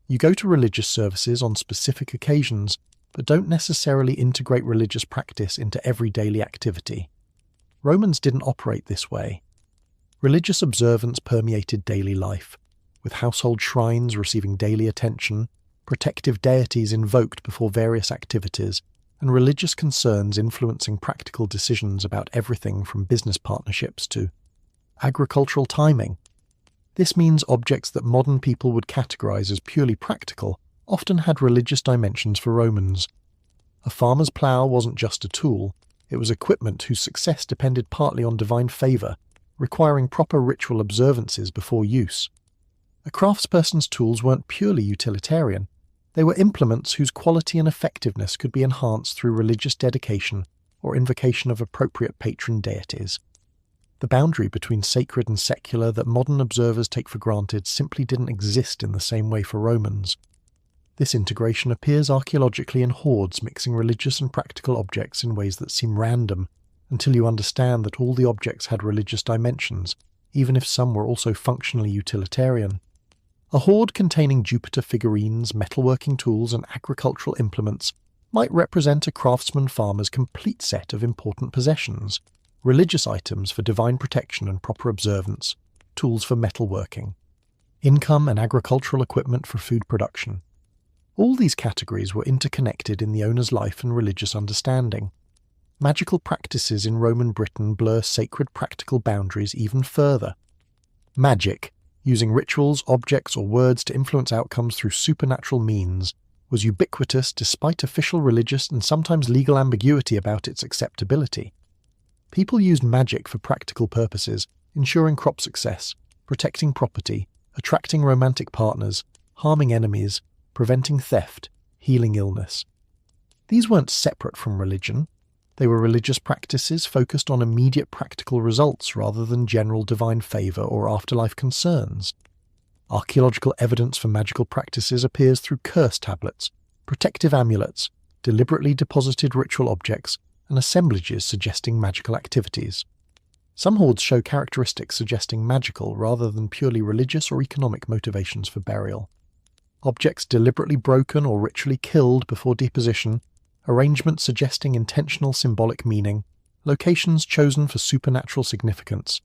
You go to religious services on specific occasions, but don't necessarily integrate religious practice into every daily activity. Romans didn't operate this way. Religious observance permeated daily life, with household shrines receiving daily attention, protective deities invoked before various activities, and religious concerns influencing practical decisions about everything from business partnerships to agricultural timing. This means objects that modern people would categorize as purely practical often had religious dimensions for Romans. A farmer's plough wasn't just a tool, it was equipment whose success depended partly on divine favor, requiring proper ritual observances before use. A craftsperson's tools weren't purely utilitarian. They were implements whose quality and effectiveness could be enhanced through religious dedication or invocation of appropriate patron deities. The boundary between sacred and secular that modern observers take for granted simply didn't exist in the same way for Romans. This integration appears archaeologically in hoards mixing religious and practical objects in ways that seem random, until you understand that all the objects had religious dimensions, even if some were also functionally utilitarian. A hoard containing Jupiter figurines, metalworking tools, and agricultural implements might represent a craftsman-farmer's complete set of important possessions: religious items for divine protection and proper observance, tools for metalworking, income and agricultural equipment for food production. All these categories were interconnected in the owner's life and religious understanding. Magical practices in Roman Britain blur sacred practical boundaries even further. Magic, using rituals, objects, or words to influence outcomes through supernatural means, was ubiquitous despite official religious and sometimes legal ambiguity about its acceptability. People used magic for practical purposes, ensuring crop success, protecting property, attracting romantic partners, harming enemies, preventing theft, healing illness, These weren't separate from religion. They were religious practices focused on immediate practical results rather than general divine favour or afterlife concerns. Archaeological evidence for magical practices appears through curse tablets, protective amulets, deliberately deposited ritual objects, and assemblages suggesting magical activities. Some hoards show characteristics suggesting magical rather than purely religious or economic motivations for burial. Objects deliberately broken or ritually killed before deposition, arrangements suggesting intentional symbolic meaning, locations chosen for supernatural significance.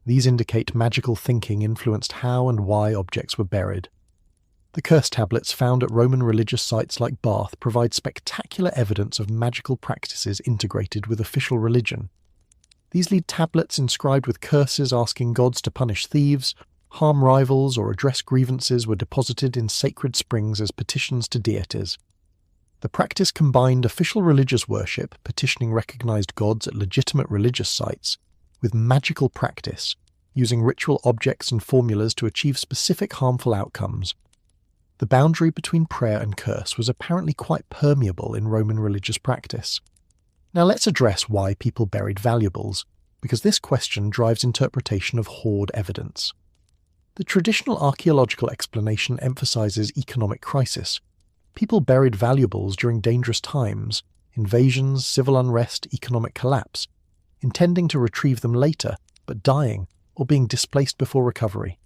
These indicate magical thinking influenced how and why objects were buried. The curse tablets found at Roman religious sites like Bath provide spectacular evidence of magical practices integrated with official religion. These lead tablets inscribed with curses asking gods to punish thieves, harm rivals, or address grievances were deposited in sacred springs as petitions to deities. The practice combined official religious worship, petitioning recognized gods at legitimate religious sites, with magical practice, using ritual objects and formulas to achieve specific harmful outcomes. The boundary between prayer and curse was apparently quite permeable in Roman religious practice. Now let's address why people buried valuables, because this question drives interpretation of hoard evidence. The traditional archaeological explanation emphasizes economic crisis. People buried valuables during dangerous times, invasions, civil unrest, economic collapse, intending to retrieve them later, but dying or being displaced before recovery.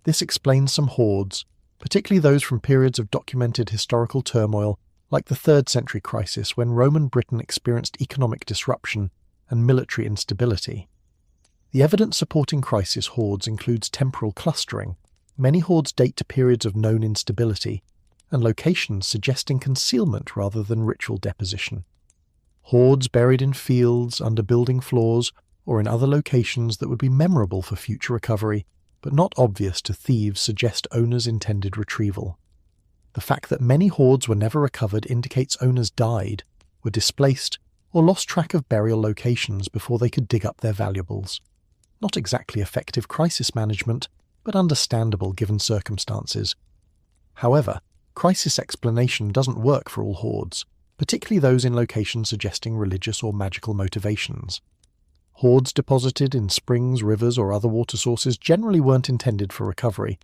This explains some hoards, particularly those from periods of documented historical turmoil like the 3rd century crisis when Roman Britain experienced economic disruption and military instability. The evidence supporting crisis hoards includes temporal clustering. Many hoards date to periods of known instability, and locations suggesting concealment rather than ritual deposition. Hoards buried in fields, under building floors, or in other locations that would be memorable for future recovery, but not obvious to thieves suggest owners' intended retrieval. The fact that many hoards were never recovered indicates owners died, were displaced, or lost track of burial locations before they could dig up their valuables. Not exactly effective crisis management, but understandable given circumstances. However, crisis explanation doesn't work for all hoards, particularly those in locations suggesting religious or magical motivations. Hoards deposited in springs, rivers, or other water sources generally weren't intended for recovery.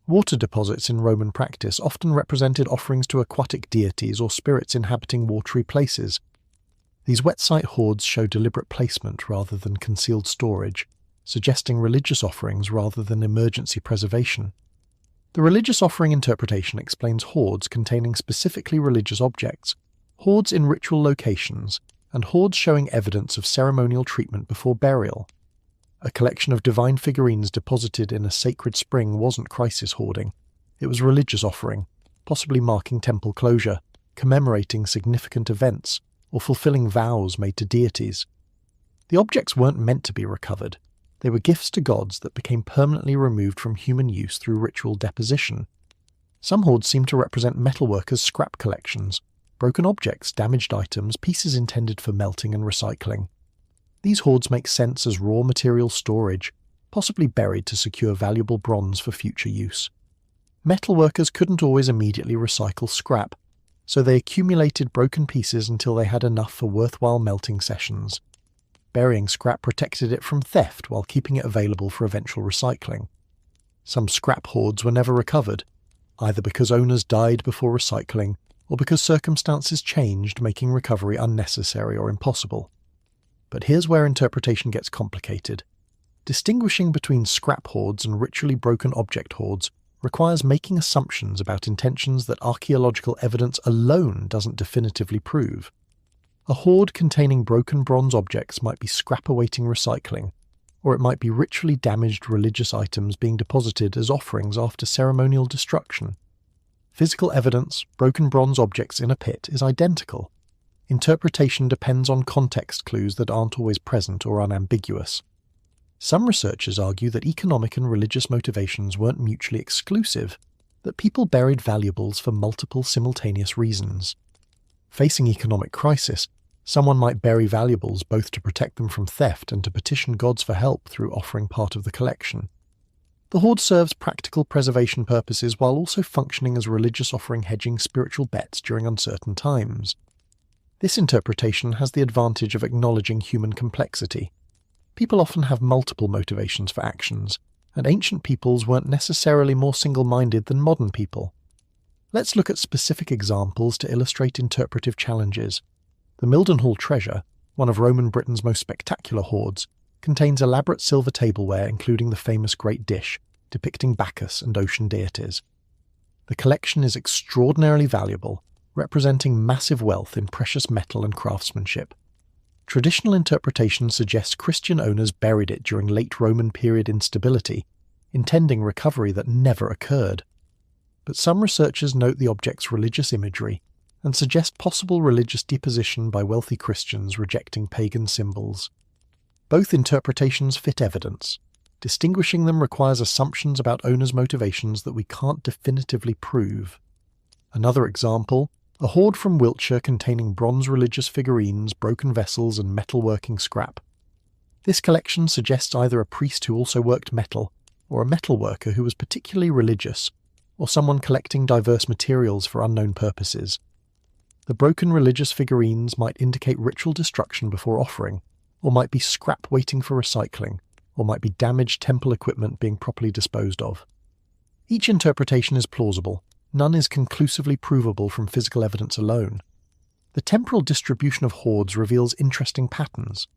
Water deposits in Roman practice often represented offerings to aquatic deities or spirits inhabiting watery places. These wet site hoards show deliberate placement rather than concealed storage, suggesting religious offerings rather than emergency preservation. The religious offering interpretation explains hoards containing specifically religious objects, hoards in ritual locations, and hoards showing evidence of ceremonial treatment before burial. A collection of divine figurines deposited in a sacred spring wasn't crisis hoarding. It was religious offering, possibly marking temple closure, commemorating significant events, or fulfilling vows made to deities. The objects weren't meant to be recovered. They were gifts to gods that became permanently removed from human use through ritual deposition. Some hoards seem to represent metalworkers' scrap collections, broken objects, damaged items, pieces intended for melting and recycling. These hoards make sense as raw material storage, possibly buried to secure valuable bronze for future use. Metalworkers couldn't always immediately recycle scrap, so they accumulated broken pieces until they had enough for worthwhile melting sessions. Burying scrap protected it from theft while keeping it available for eventual recycling. Some scrap hoards were never recovered, either because owners died before recycling or because circumstances changed, making recovery unnecessary or impossible. But here's where interpretation gets complicated. Distinguishing between scrap hoards and ritually broken object hoards requires making assumptions about intentions that archaeological evidence alone doesn't definitively prove. A hoard containing broken bronze objects might be scrap awaiting recycling, or it might be ritually damaged religious items being deposited as offerings after ceremonial destruction. Physical evidence, broken bronze objects in a pit, is identical. Interpretation depends on context clues that aren't always present or unambiguous. Some researchers argue that economic and religious motivations weren't mutually exclusive, that people buried valuables for multiple simultaneous reasons. Facing economic crisis, someone might bury valuables both to protect them from theft and to petition gods for help through offering part of the collection. The hoard serves practical preservation purposes while also functioning as religious offering hedging spiritual bets during uncertain times. This interpretation has the advantage of acknowledging human complexity. People often have multiple motivations for actions, and ancient peoples weren't necessarily more single-minded than modern people. Let's look at specific examples to illustrate interpretive challenges. The Mildenhall treasure, one of Roman Britain's most spectacular hoards, contains elaborate silver tableware including the famous Great Dish, depicting Bacchus and ocean deities. The collection is extraordinarily valuable, representing massive wealth in precious metal and craftsmanship. Traditional interpretation suggests Christian owners buried it during late Roman period instability, intending recovery that never occurred. But some researchers note the object's religious imagery and suggest possible religious deposition by wealthy Christians rejecting pagan symbols. Both interpretations fit evidence. Distinguishing them requires assumptions about owners' motivations that we can't definitively prove. Another example, a hoard from Wiltshire containing bronze religious figurines, broken vessels, and metalworking scrap. This collection suggests either a priest who also worked metal, or a metalworker who was particularly religious, or someone collecting diverse materials for unknown purposes. The broken religious figurines might indicate ritual destruction before offering, or might be scrap waiting for recycling, or might be damaged temple equipment being properly disposed of. Each interpretation is plausible. None is conclusively provable from physical evidence alone. The temporal distribution of hoards reveals interesting patterns.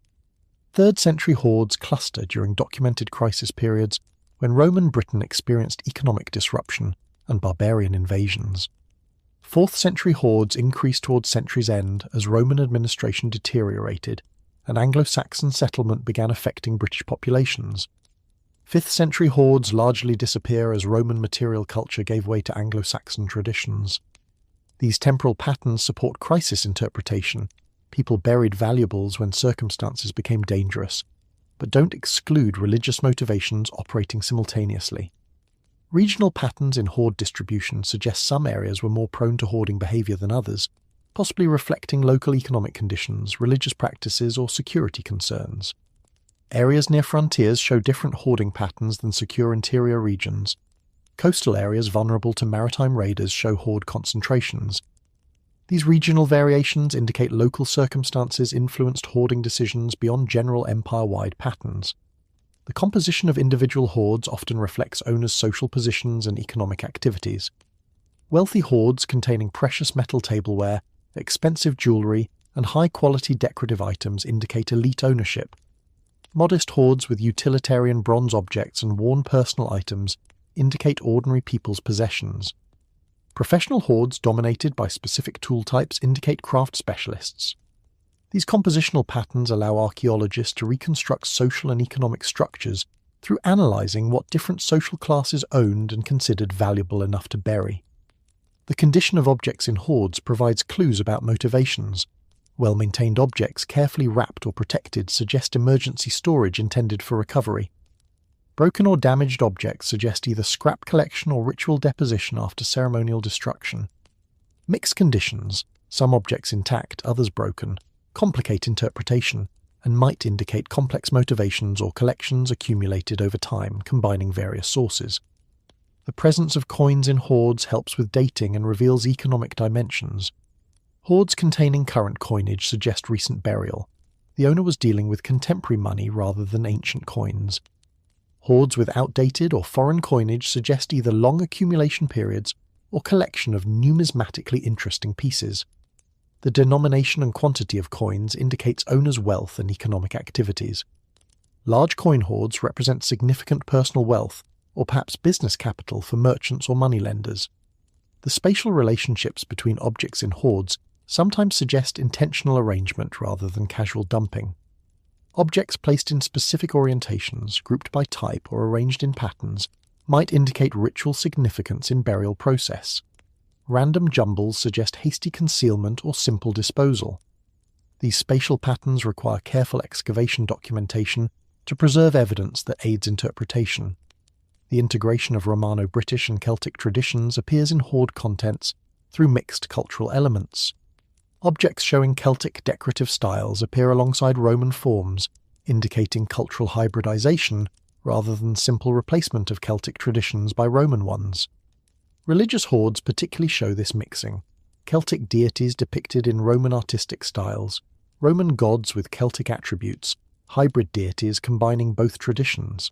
3rd century hoards cluster during documented crisis periods when Roman Britain experienced economic disruption and barbarian invasions. 4th century hoards increased towards century's end as Roman administration deteriorated, and Anglo-Saxon settlement began affecting British populations. 5th century hoards largely disappear as Roman material culture gave way to Anglo-Saxon traditions. These temporal patterns support crisis interpretation. People buried valuables when circumstances became dangerous, but don't exclude religious motivations operating simultaneously. Regional patterns in hoard distribution suggest some areas were more prone to hoarding behaviour than others, possibly reflecting local economic conditions, religious practices, or security concerns. Areas near frontiers show different hoarding patterns than secure interior regions. Coastal areas vulnerable to maritime raiders show hoard concentrations. These regional variations indicate local circumstances influenced hoarding decisions beyond general empire-wide patterns. The composition of individual hoards often reflects owners' social positions and economic activities. Wealthy hoards containing precious metal tableware, expensive jewellery, and high-quality decorative items indicate elite ownership. Modest hoards with utilitarian bronze objects and worn personal items indicate ordinary people's possessions. Professional hoards dominated by specific tool types indicate craft specialists. These compositional patterns allow archaeologists to reconstruct social and economic structures through analysing what different social classes owned and considered valuable enough to bury. The condition of objects in hoards provides clues about motivations. Well-maintained objects carefully wrapped or protected suggest emergency storage intended for recovery. Broken or damaged objects suggest either scrap collection or ritual deposition after ceremonial destruction. Mixed conditions, some objects intact, others broken, complicate interpretation and might indicate complex motivations or collections accumulated over time, combining various sources. The presence of coins in hoards helps with dating and reveals economic dimensions. Hoards containing current coinage suggest recent burial. The owner was dealing with contemporary money rather than ancient coins. Hoards with outdated or foreign coinage suggest either long accumulation periods or collection of numismatically interesting pieces. The denomination and quantity of coins indicates owners' wealth and economic activities. Large coin hoards represent significant personal wealth, or perhaps business capital for merchants or moneylenders. The spatial relationships between objects in hoards sometimes suggest intentional arrangement rather than casual dumping. Objects placed in specific orientations, grouped by type or arranged in patterns, might indicate ritual significance in burial process. Random jumbles suggest hasty concealment or simple disposal. These spatial patterns require careful excavation documentation to preserve evidence that aids interpretation. The integration of Romano-British and Celtic traditions appears in hoard contents through mixed cultural elements. Objects showing Celtic decorative styles appear alongside Roman forms, indicating cultural hybridization rather than simple replacement of Celtic traditions by Roman ones. Religious hoards particularly show this mixing. Celtic deities depicted in Roman artistic styles, Roman gods with Celtic attributes, hybrid deities combining both traditions.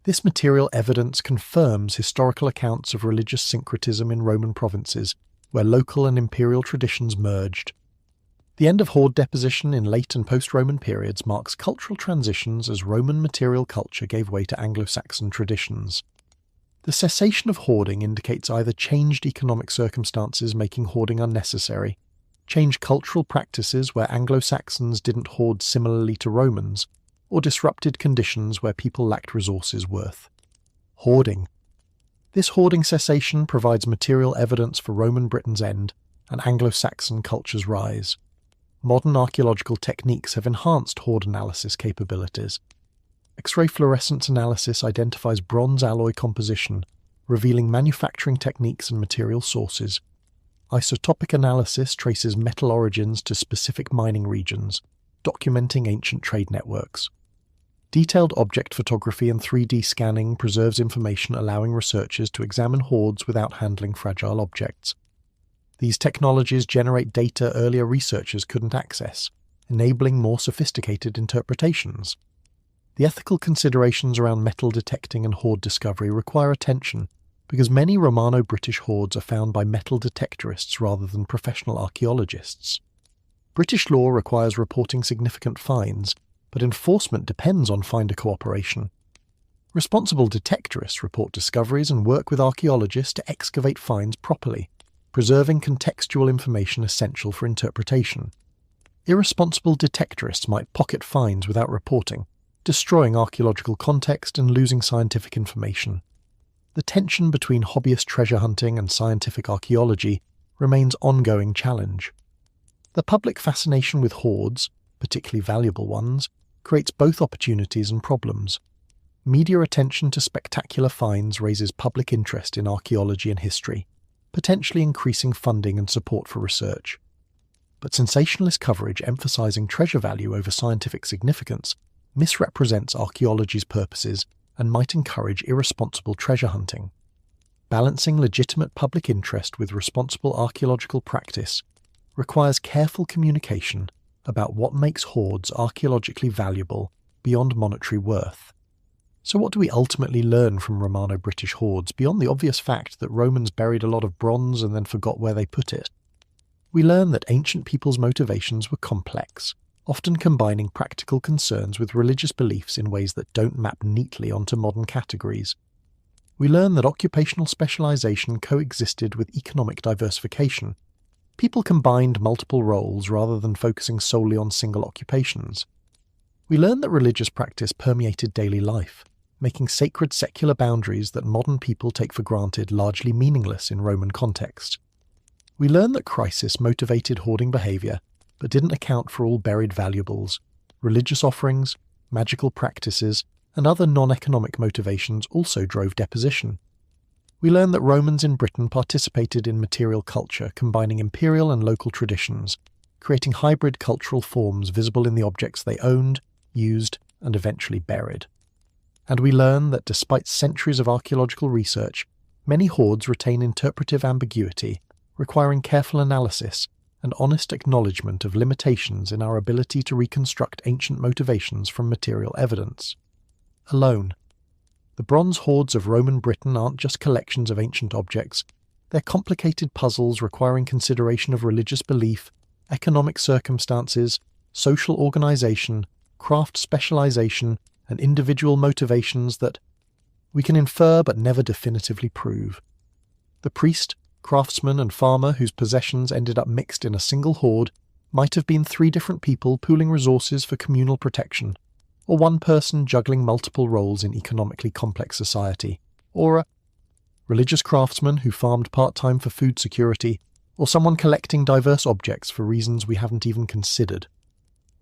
This material evidence confirms historical accounts of religious syncretism in Roman provinces, where local and imperial traditions merged. The end of hoard deposition in late and post-Roman periods marks cultural transitions as Roman material culture gave way to Anglo-Saxon traditions. The cessation of hoarding indicates either changed economic circumstances making hoarding unnecessary, changed cultural practices where Anglo-Saxons didn't hoard similarly to Romans, or disrupted conditions where people lacked resources worth. Hoarding. This hoarding cessation provides material evidence for Roman Britain's end and Anglo-Saxon culture's rise. Modern archaeological techniques have enhanced hoard analysis capabilities. X-ray fluorescence analysis identifies bronze alloy composition, revealing manufacturing techniques and material sources. Isotopic analysis traces metal origins to specific mining regions, documenting ancient trade networks. Detailed object photography and 3D scanning preserves information, allowing researchers to examine hoards without handling fragile objects. These technologies generate data earlier researchers couldn't access, enabling more sophisticated interpretations. The ethical considerations around metal detecting and hoard discovery require attention because many Romano-British hoards are found by metal detectorists rather than professional archaeologists. British law requires reporting significant finds, but enforcement depends on finder cooperation. Responsible detectorists report discoveries and work with archaeologists to excavate finds properly, preserving contextual information essential for interpretation. Irresponsible detectorists might pocket finds without reporting, destroying archaeological context and losing scientific information. The tension between hobbyist treasure hunting and scientific archaeology remains an ongoing challenge. The public fascination with hoards, particularly valuable ones, creates both opportunities and problems. Media attention to spectacular finds raises public interest in archaeology and history, potentially increasing funding and support for research. But sensationalist coverage emphasizing treasure value over scientific significance misrepresents archaeology's purposes and might encourage irresponsible treasure hunting. Balancing legitimate public interest with responsible archaeological practice requires careful communication about what makes hoards archaeologically valuable beyond monetary worth. So what do we ultimately learn from Romano-British hoards beyond the obvious fact that Romans buried a lot of bronze and then forgot where they put it? We learn that ancient people's motivations were complex, often combining practical concerns with religious beliefs in ways that don't map neatly onto modern categories. We learn that occupational specialization coexisted with economic diversification. People combined multiple roles rather than focusing solely on single occupations. We learn that religious practice permeated daily life, making sacred secular boundaries that modern people take for granted largely meaningless in Roman context. We learn that crisis motivated hoarding behavior, but didn't account for all buried valuables. Religious offerings, magical practices, and other non-economic motivations also drove deposition. We learn that Romans in Britain participated in material culture, combining imperial and local traditions, creating hybrid cultural forms visible in the objects they owned, used, and eventually buried. And we learn that despite centuries of archaeological research, many hoards retain interpretive ambiguity, requiring careful analysis and honest acknowledgement of limitations in our ability to reconstruct ancient motivations from material evidence. Alone, the bronze hoards of Roman Britain aren't just collections of ancient objects, they're complicated puzzles requiring consideration of religious belief, economic circumstances, social organization, craft specialization, and individual motivations that we can infer but never definitively prove. The priest, craftsman, and farmer whose possessions ended up mixed in a single hoard might have been three different people pooling resources for communal protection, or one person juggling multiple roles in economically complex society, or a religious craftsman who farmed part-time for food security, or someone collecting diverse objects for reasons we haven't even considered.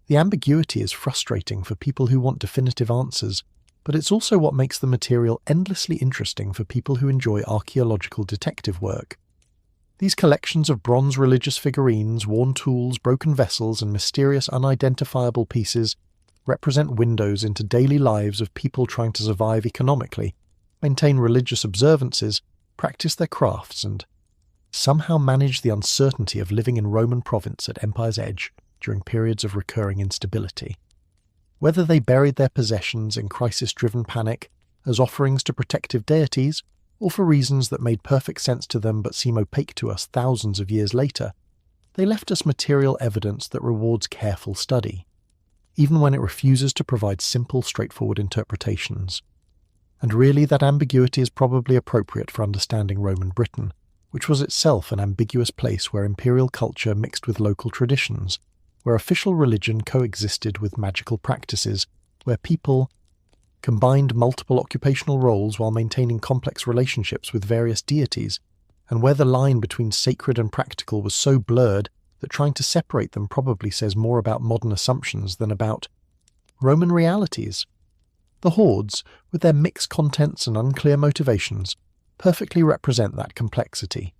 The ambiguity is frustrating for people who want definitive answers, but it's also what makes the material endlessly interesting for people who enjoy archaeological detective work. These collections of bronze religious figurines, worn tools, broken vessels, and mysterious unidentifiable pieces represent windows into daily lives of people trying to survive economically, maintain religious observances, practice their crafts, and somehow managed the uncertainty of living in Roman province at Empire's edge during periods of recurring instability. Whether they buried their possessions in crisis-driven panic as offerings to protective deities, or for reasons that made perfect sense to them but seem opaque to us thousands of years later, they left us material evidence that rewards careful study, even when it refuses to provide simple, straightforward interpretations. And really, that ambiguity is probably appropriate for understanding Roman Britain, which was itself an ambiguous place where imperial culture mixed with local traditions, where official religion coexisted with magical practices, where people combined multiple occupational roles while maintaining complex relationships with various deities, and where the line between sacred and practical was so blurred that trying to separate them probably says more about modern assumptions than about Roman realities. The hordes, with their mixed contents and unclear motivations, perfectly represent that complexity.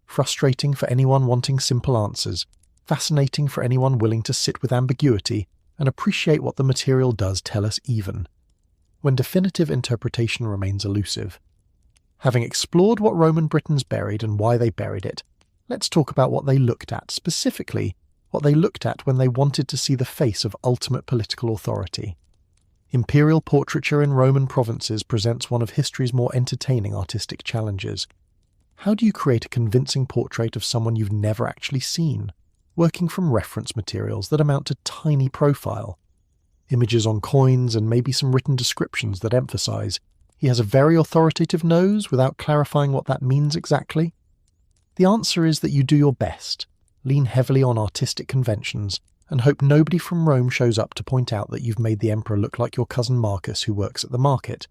Frustrating for anyone wanting simple answers, fascinating for anyone willing to sit with ambiguity and appreciate what the material does tell us even when definitive interpretation remains elusive. Having explored what Roman Britons buried and why they buried it, let's talk about what they looked at, specifically what they looked at when they wanted to see the face of ultimate political authority. Imperial portraiture in Roman provinces presents one of history's more entertaining artistic challenges. How do you create a convincing portrait of someone you've never actually seen, working from reference materials that amount to tiny profile? Images on coins and maybe some written descriptions that emphasize he has a very authoritative nose without clarifying what that means exactly? The answer is that you do your best, lean heavily on artistic conventions, and hope nobody from Rome shows up to point out that you've made the emperor look like your cousin Marcus who works at the market.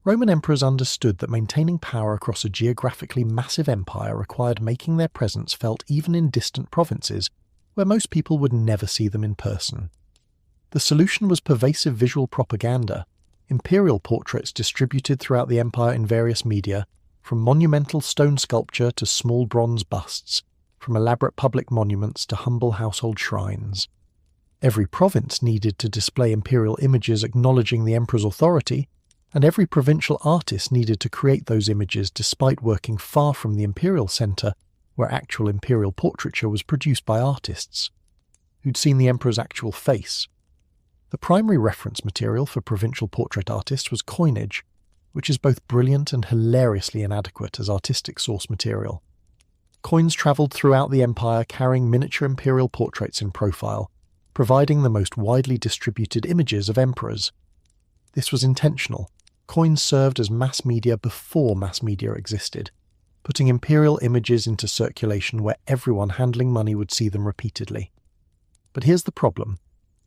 Roman emperors understood that maintaining power across a geographically massive empire required making their presence felt even in distant provinces, where most people would never see them in person. The solution was pervasive visual propaganda, imperial portraits distributed throughout the empire in various media, from monumental stone sculpture to small bronze busts, from elaborate public monuments to humble household shrines. Every province needed to display imperial images acknowledging the emperor's authority, and every provincial artist needed to create those images despite working far from the imperial centre, where actual imperial portraiture was produced by artists who'd seen the emperor's actual face. The primary reference material for provincial portrait artists was coinage, which is both brilliant and hilariously inadequate as artistic source material. Coins travelled throughout the empire carrying miniature imperial portraits in profile, providing the most widely distributed images of emperors. This was intentional. Coins served as mass media before mass media existed, putting imperial images into circulation where everyone handling money would see them repeatedly. But here's the problem.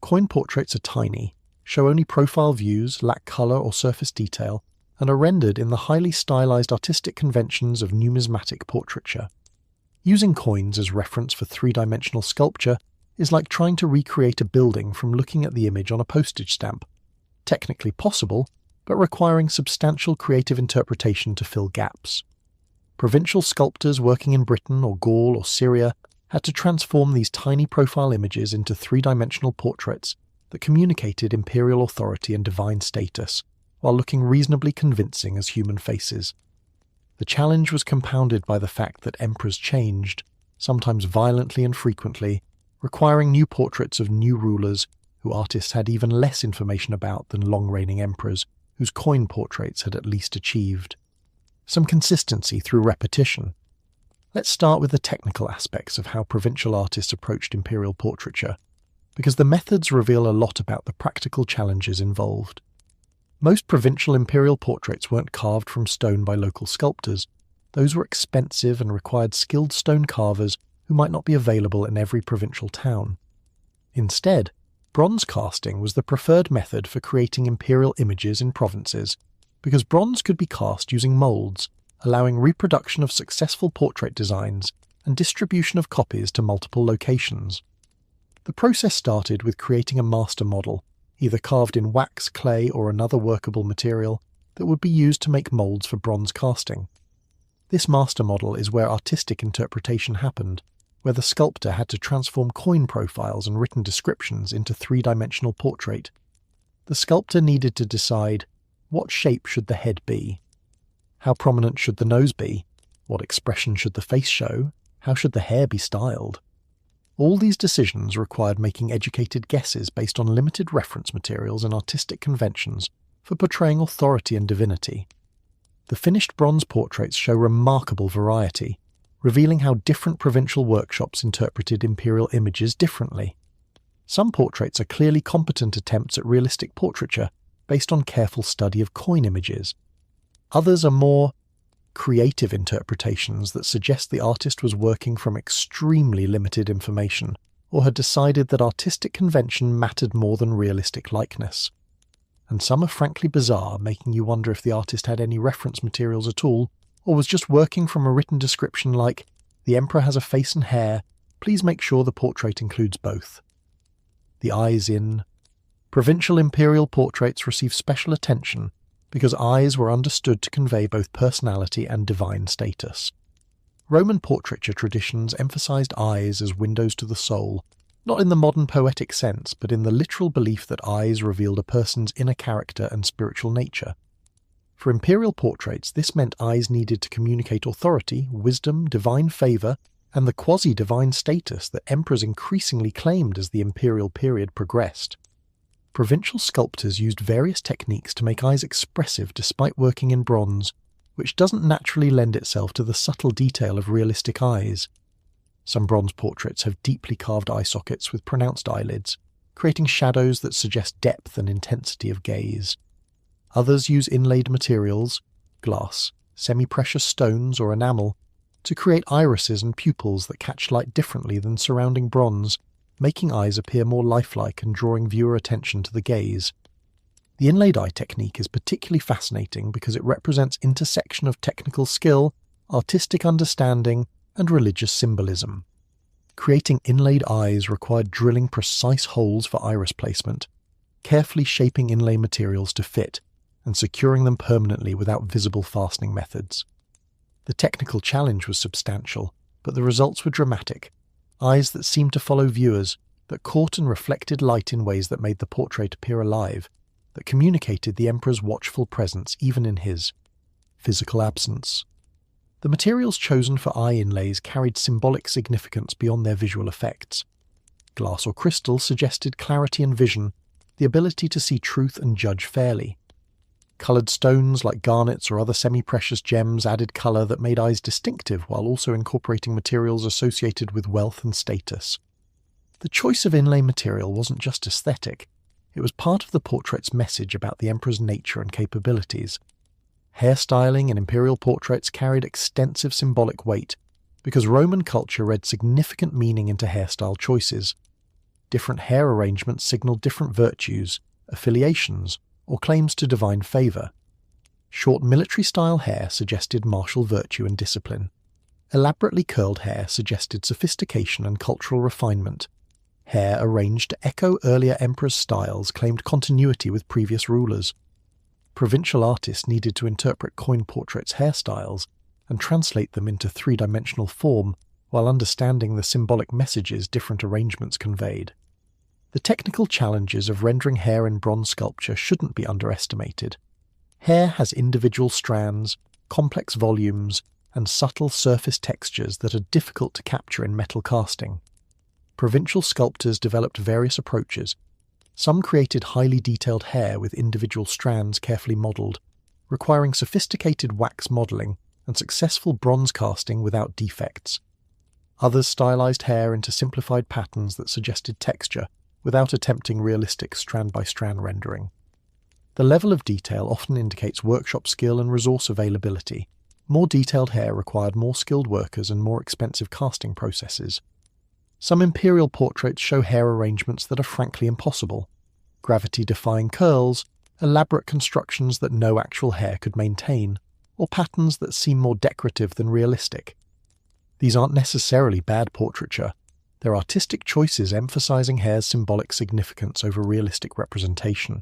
Coin portraits are tiny, show only profile views, lack colour or surface detail, and are rendered in the highly stylized artistic conventions of numismatic portraiture. Using coins as reference for three-dimensional sculpture is like trying to recreate a building from looking at the image on a postage stamp. Technically possible, but requiring substantial creative interpretation to fill gaps. Provincial sculptors working in Britain or Gaul or Syria had to transform these tiny profile images into three-dimensional portraits that communicated imperial authority and divine status, while looking reasonably convincing as human faces. The challenge was compounded by the fact that emperors changed, sometimes violently and frequently, requiring new portraits of new rulers who artists had even less information about than long-reigning emperors, whose coin portraits had at least achieved some consistency through repetition. Let's start with the technical aspects of how provincial artists approached imperial portraiture, because the methods reveal a lot about the practical challenges involved. Most provincial imperial portraits weren't carved from stone by local sculptors. Those were expensive and required skilled stone carvers who might not be available in every provincial town. Instead, bronze casting was the preferred method for creating imperial images in provinces, because bronze could be cast using moulds, allowing reproduction of successful portrait designs and distribution of copies to multiple locations. The process started with creating a master model, either carved in wax, clay, or another workable material, that would be used to make moulds for bronze casting. This master model is where artistic interpretation happened, where the sculptor had to transform coin profiles and written descriptions into three-dimensional portrait. The sculptor needed to decide, what shape should the head be? How prominent should the nose be? What expression should the face show? How should the hair be styled? All these decisions required making educated guesses based on limited reference materials and artistic conventions for portraying authority and divinity. The finished bronze portraits show remarkable variety, revealing how different provincial workshops interpreted imperial images differently. Some portraits are clearly competent attempts at realistic portraiture based on careful study of coin images. Others are more creative interpretations that suggest the artist was working from extremely limited information or had decided that artistic convention mattered more than realistic likeness. And some are frankly bizarre, making you wonder if the artist had any reference materials at all, or was just working from a written description like, "The emperor has a face and hair, please make sure the portrait includes both." The eyes in provincial imperial portraits receive special attention because eyes were understood to convey both personality and divine status. Roman portraiture traditions emphasized eyes as windows to the soul, not in the modern poetic sense, but in the literal belief that eyes revealed a person's inner character and spiritual nature. For imperial portraits, this meant eyes needed to communicate authority, wisdom, divine favor, and the quasi-divine status that emperors increasingly claimed as the imperial period progressed. Provincial sculptors used various techniques to make eyes expressive despite working in bronze, which doesn't naturally lend itself to the subtle detail of realistic eyes. Some bronze portraits have deeply carved eye sockets with pronounced eyelids, creating shadows that suggest depth and intensity of gaze. Others use inlaid materials, glass, semi-precious stones or enamel, to create irises and pupils that catch light differently than surrounding bronze, making eyes appear more lifelike and drawing viewer attention to the gaze. The inlaid eye technique is particularly fascinating because it represents intersection of technical skill, artistic understanding, and religious symbolism. Creating inlaid eyes required drilling precise holes for iris placement, carefully shaping inlay materials to fit, and securing them permanently without visible fastening methods. The technical challenge was substantial, but the results were dramatic. Eyes that seemed to follow viewers, that caught and reflected light in ways that made the portrait appear alive, that communicated the emperor's watchful presence even in his physical absence. The materials chosen for eye inlays carried symbolic significance beyond their visual effects. Glass or crystal suggested clarity and vision, the ability to see truth and judge fairly. Coloured stones like garnets or other semi-precious gems added colour that made eyes distinctive while also incorporating materials associated with wealth and status. The choice of inlay material wasn't just aesthetic, it was part of the portrait's message about the emperor's nature and capabilities. Hairstyling in imperial portraits carried extensive symbolic weight because Roman culture read significant meaning into hairstyle choices. Different hair arrangements signalled different virtues, affiliations, or claims to divine favour. Short military-style hair suggested martial virtue and discipline. Elaborately curled hair suggested sophistication and cultural refinement. Hair arranged to echo earlier emperors' styles claimed continuity with previous rulers. Provincial artists needed to interpret coin portraits' hairstyles and translate them into three-dimensional form while understanding the symbolic messages different arrangements conveyed. The technical challenges of rendering hair in bronze sculpture shouldn't be underestimated. Hair has individual strands, complex volumes, and subtle surface textures that are difficult to capture in metal casting. Provincial sculptors developed various approaches. Some created highly detailed hair with individual strands carefully modelled, requiring sophisticated wax modelling and successful bronze casting without defects. Others stylized hair into simplified patterns that suggested texture, without attempting realistic strand-by-strand rendering. The level of detail often indicates workshop skill and resource availability. More detailed hair required more skilled workers and more expensive casting processes. Some imperial portraits show hair arrangements that are frankly impossible. Gravity-defying curls, elaborate constructions that no actual hair could maintain, or patterns that seem more decorative than realistic. These aren't necessarily bad portraiture. They're artistic choices emphasizing hair's symbolic significance over realistic representation.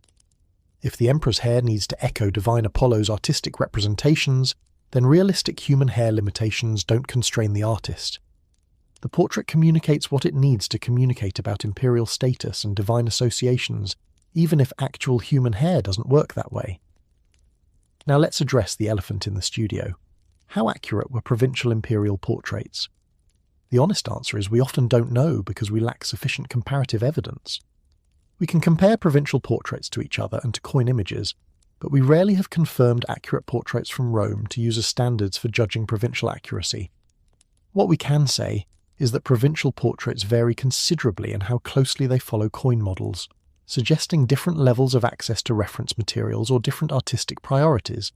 If the emperor's hair needs to echo divine Apollo's artistic representations, then realistic human hair limitations don't constrain the artist. The portrait communicates what it needs to communicate about imperial status and divine associations, even if actual human hair doesn't work that way. Now let's address the elephant in the studio. How accurate were provincial imperial portraits? The honest answer is we often don't know because we lack sufficient comparative evidence. We can compare provincial portraits to each other and to coin images, but we rarely have confirmed accurate portraits from Rome to use as standards for judging provincial accuracy. What we can say is that provincial portraits vary considerably in how closely they follow coin models, suggesting different levels of access to reference materials or different artistic priorities.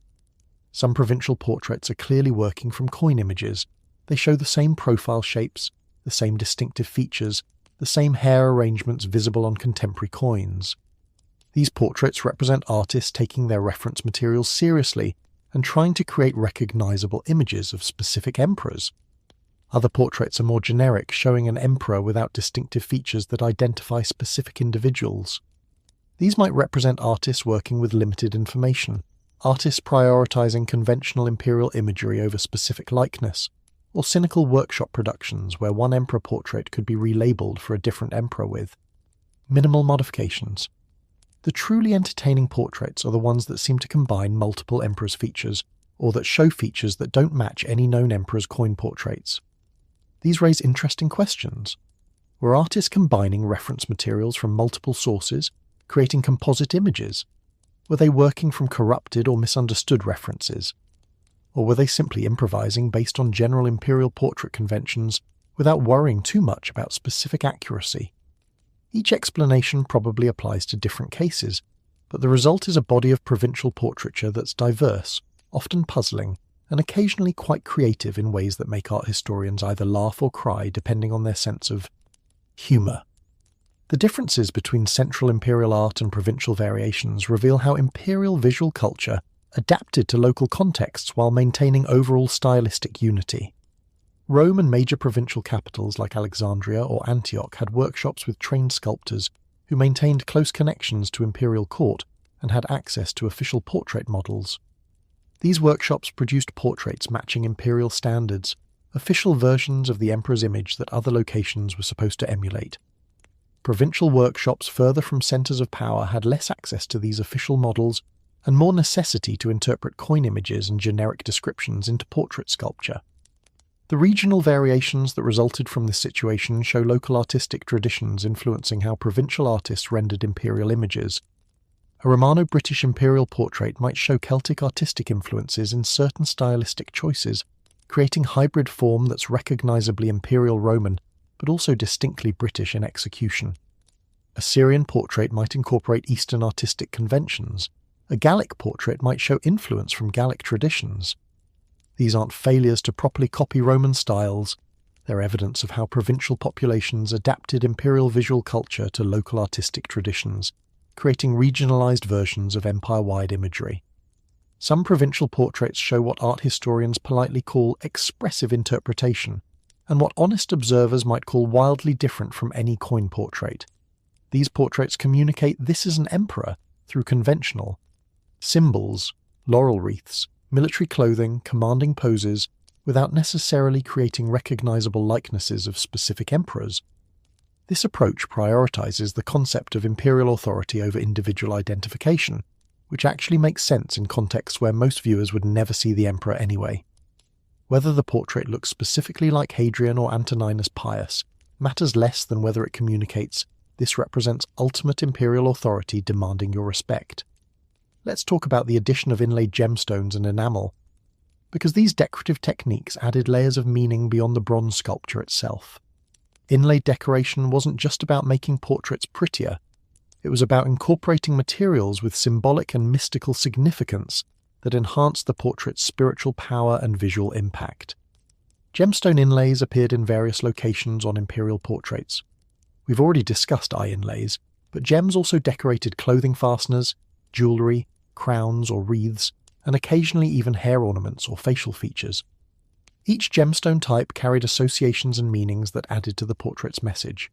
Some provincial portraits are clearly working from coin images. They show the same profile shapes, the same distinctive features, the same hair arrangements visible on contemporary coins. These portraits represent artists taking their reference materials seriously and trying to create recognizable images of specific emperors. Other portraits are more generic, showing an emperor without distinctive features that identify specific individuals. These might represent artists working with limited information, artists prioritizing conventional imperial imagery over specific likeness, or cynical workshop productions where one emperor portrait could be relabeled for a different emperor with minimal modifications. The truly entertaining portraits are the ones that seem to combine multiple emperors' features, or that show features that don't match any known emperor's coin portraits. These raise interesting questions. Were artists combining reference materials from multiple sources, creating composite images? Were they working from corrupted or misunderstood references? Or were they simply improvising based on general imperial portrait conventions without worrying too much about specific accuracy? Each explanation probably applies to different cases, but the result is a body of provincial portraiture that's diverse, often puzzling, and occasionally quite creative in ways that make art historians either laugh or cry depending on their sense of humour. The differences between central imperial art and provincial variations reveal how imperial visual culture adapted to local contexts while maintaining overall stylistic unity. Rome and major provincial capitals like Alexandria or Antioch had workshops with trained sculptors who maintained close connections to imperial court and had access to official portrait models. These workshops produced portraits matching imperial standards, official versions of the emperor's image that other locations were supposed to emulate. Provincial workshops further from centres of power had less access to these official models and more necessity to interpret coin images and generic descriptions into portrait sculpture. The regional variations that resulted from this situation show local artistic traditions influencing how provincial artists rendered imperial images. A Romano-British imperial portrait might show Celtic artistic influences in certain stylistic choices, creating hybrid form that's recognisably imperial Roman, but also distinctly British in execution. A Syrian portrait might incorporate Eastern artistic conventions. A Gallic portrait might show influence from Gallic traditions. These aren't failures to properly copy Roman styles, they're evidence of how provincial populations adapted imperial visual culture to local artistic traditions, creating regionalised versions of empire-wide imagery. Some provincial portraits show what art historians politely call expressive interpretation, and what honest observers might call wildly different from any coin portrait. These portraits communicate this is an emperor through conventional symbols, laurel wreaths, military clothing, commanding poses, without necessarily creating recognizable likenesses of specific emperors. This approach prioritizes the concept of imperial authority over individual identification, which actually makes sense in contexts where most viewers would never see the emperor anyway. Whether the portrait looks specifically like Hadrian or Antoninus Pius matters less than whether it communicates this represents ultimate imperial authority demanding your respect. Let's talk about the addition of inlaid gemstones and enamel, because these decorative techniques added layers of meaning beyond the bronze sculpture itself. Inlaid decoration wasn't just about making portraits prettier, it was about incorporating materials with symbolic and mystical significance that enhanced the portrait's spiritual power and visual impact. Gemstone inlays appeared in various locations on imperial portraits. We've already discussed eye inlays, but gems also decorated clothing fasteners, jewellery, crowns or wreaths, and occasionally even hair ornaments or facial features. Each gemstone type carried associations and meanings that added to the portrait's message.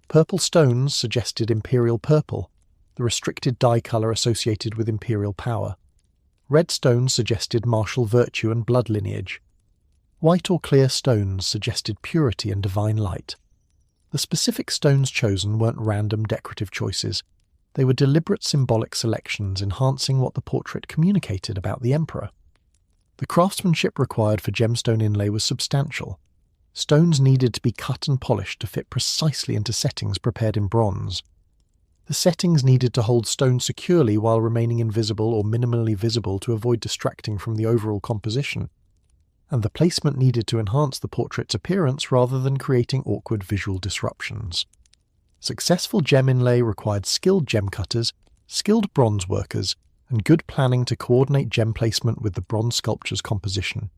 Purple stones suggested imperial purple, the restricted dye colour associated with imperial power. Red stones suggested martial virtue and blood lineage. White or clear stones suggested purity and divine light. The specific stones chosen weren't random decorative choices. They were deliberate symbolic selections enhancing what the portrait communicated about the emperor. The craftsmanship required for gemstone inlay was substantial. Stones needed to be cut and polished to fit precisely into settings prepared in bronze. The settings needed to hold stones securely while remaining invisible or minimally visible to avoid distracting from the overall composition. And the placement needed to enhance the portrait's appearance rather than creating awkward visual disruptions. Successful gem inlay required skilled gem cutters, skilled bronze workers, and good planning to coordinate gem placement with the bronze sculpture's composition.